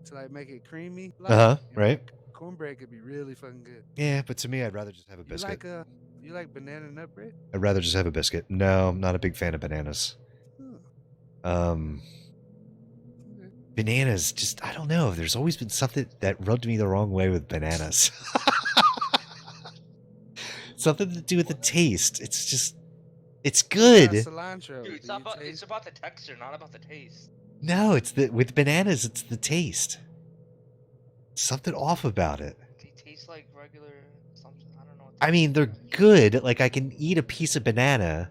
to like make it creamy. Right. Cornbread could be really fucking good. Yeah, but to me, I'd rather just have a You biscuit. like banana nut bread? I'd rather just have a biscuit. No, I'm not a big fan of bananas. Huh. Bananas, just I don't know. There's always been something that rubbed me the wrong way with bananas. Something to do with the taste. It's just, it's good. Cilantro. Dude, it's about the texture, not about the taste. No, with bananas, it's the taste. Something off about it. They taste like regular something. I don't know. I mean, they're good. Like I can eat a piece of banana.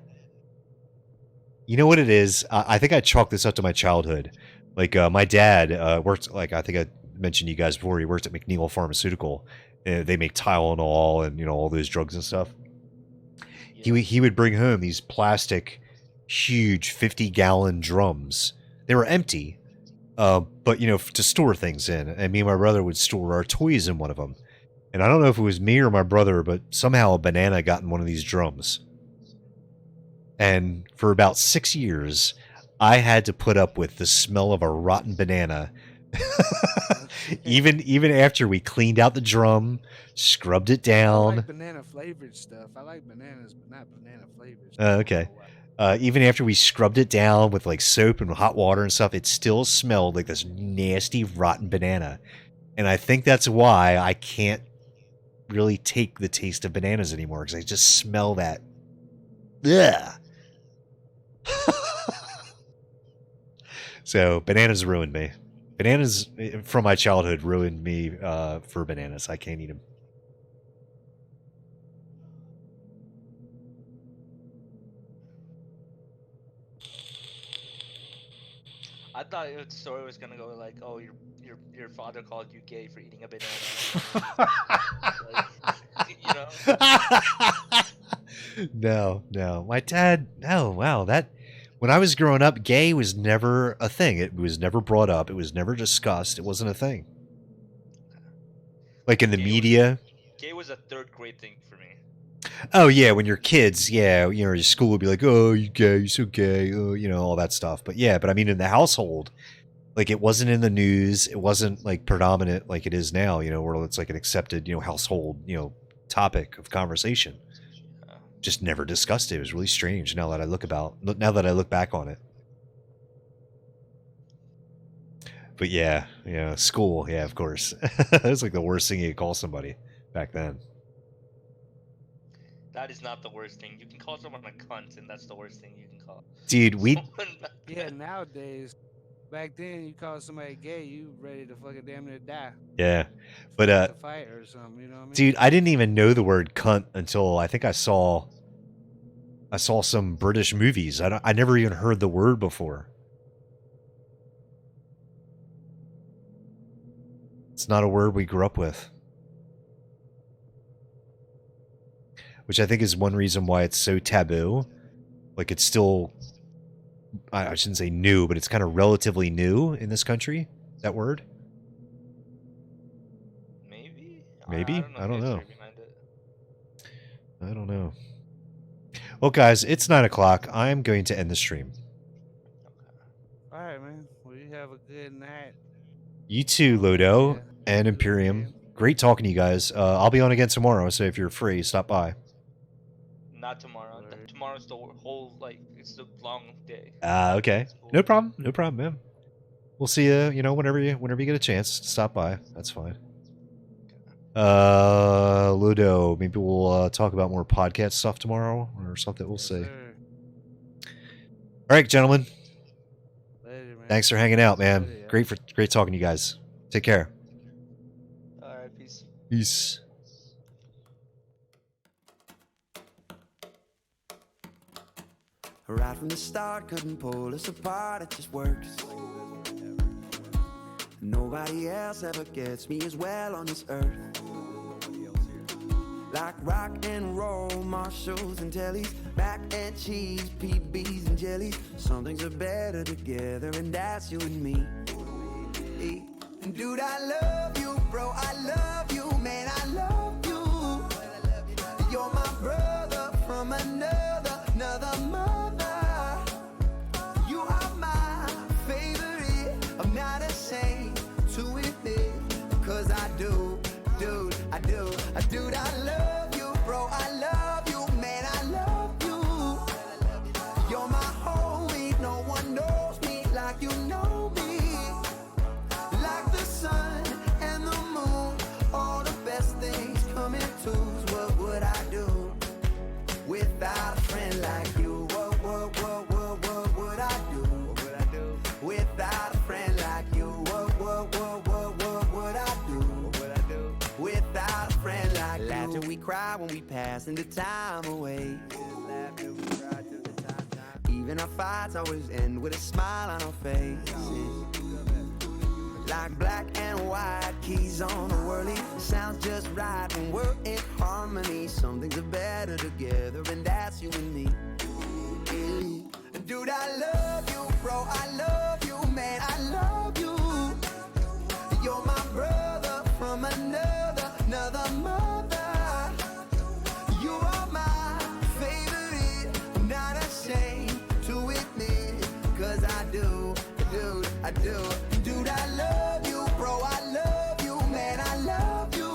You know what it is? I think I chalked this up to my childhood. Like my dad worked. Like I think I mentioned to you guys before. He worked at McNeil Pharmaceutical. They make Tylenol and all those drugs and stuff. Yeah. He would bring home these plastic, huge 50-gallon drums. They were empty, but to store things in. And me and my brother would store our toys in one of them. And I don't know if it was me or my brother, but somehow a banana got in one of these drums. And for about 6 years, I had to put up with the smell of a rotten banana. even after we cleaned out the drum, scrubbed it down. I like banana flavored stuff. I like bananas, but not banana flavored. Okay. Even after we scrubbed it down with like soap and hot water and stuff, it still smelled like this nasty rotten banana. And I think that's why I can't really take the taste of bananas anymore, because I just smell that. Yeah. So bananas ruined me. Bananas from my childhood ruined me for bananas. I can't eat them. I thought the story was gonna go like, oh, your father called you gay for eating a banana. No. My dad. No, wow. When I was growing up, gay was never a thing. It was never brought up. It was never discussed. It wasn't a thing. Like in the media. Gay was a third grade thing for me. Oh yeah, when you're kids, yeah, your school would be like, "Oh, you gay, you're so gay," all that stuff. But yeah, I mean, in the household, like it wasn't in the news. It wasn't like predominant like it is now. Where it's like an accepted, household, topic of conversation. Just never discussed it. It was really strange. Now that I look back on it. But yeah, school, yeah, of course. That was like the worst thing you could call somebody back then. That is not the worst thing. You can call someone a cunt, and that's the worst thing you can call. Dude, yeah, nowadays, back then you call somebody gay, you ready to fucking damn near die. Yeah, but fight or something, you know what I mean? Dude, I didn't even know the word cunt until I think I saw some British movies. I never even heard the word before. It's not a word we grew up with. Which I think is one reason why it's so taboo. Like it's still, I shouldn't say new, but it's kind of relatively new in this country, that word. Maybe? I don't know. I don't know. Well, guys, it's 9 o'clock. I'm going to end the stream. All right, man. Well, you have a good night. You too, Lodo and Imperium. Great talking to you guys. I'll be on again tomorrow, so if you're free, stop by. Not tomorrow. Tomorrow's the whole, it's the long day. Okay. Cool. No problem, man. We'll see you, whenever you get a chance to stop by. That's fine. Ludo, maybe we'll talk about more podcast stuff tomorrow or something. We'll see. Sure. All right, gentlemen. Later, man. Thanks for hanging out, man. Later, yeah. Great talking to you guys. Take care. All right, peace. Peace. Right from the start, couldn't pull us apart, it just works. Nobody else ever gets me as well on this earth. Like rock and roll, Marshalls and tellies, mac and cheese, PBs and jellies. Some things are better together, and that's you and me. And dude, I love you, bro, I love you, man, I love you. You're my brother from another mother. You are my favorite, I'm not ashamed to admit, 'cause I do, dude, I do. Dude, I love you, bro, I love you, man, I love you. You're my homie, no one knows me like you know me. Like the sun and the moon, all the best things come in twos. What would I do without a friend like you? What would I do? Without a friend like you? What would I do? Without a friend like you? Laugh till we cry when we passing the time away. Even our fights always end with a smile on our faces. Like black and white keys on a whirly. Sounds just right when we're in harmony. Some things are better together, and that's you and me. Dude, I love you, bro, I love you, man, I love you. You're my brother from another mother. You are my favorite, I'm not ashamed to admit, 'cause I do, dude, I do. Dude, I love you, bro, I love you, man, I love you.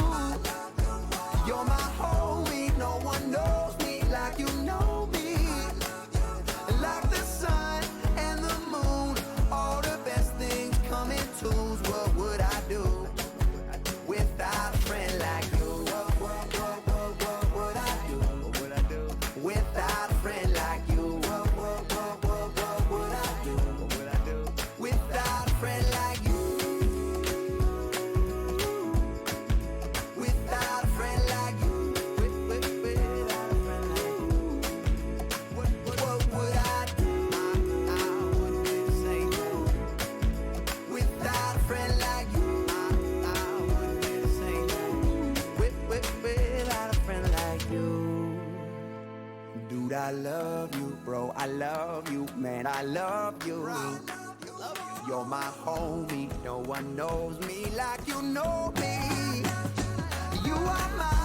You're my homie, no one knows me like you know me. Like the sun and the moon, all the best things come in twos. What would I do without a friend like you? What would I do without a friend like you? What would I do without a friend like you? Without a friend like you? Without a friend like you? What would I do? I wouldn't do the same thing. Without a friend like you, I wouldn't do the same thing. Without a friend like you. Dude, I love you, bro, I love you, man, I love you. You're my homie, no one knows me like you know me. You are my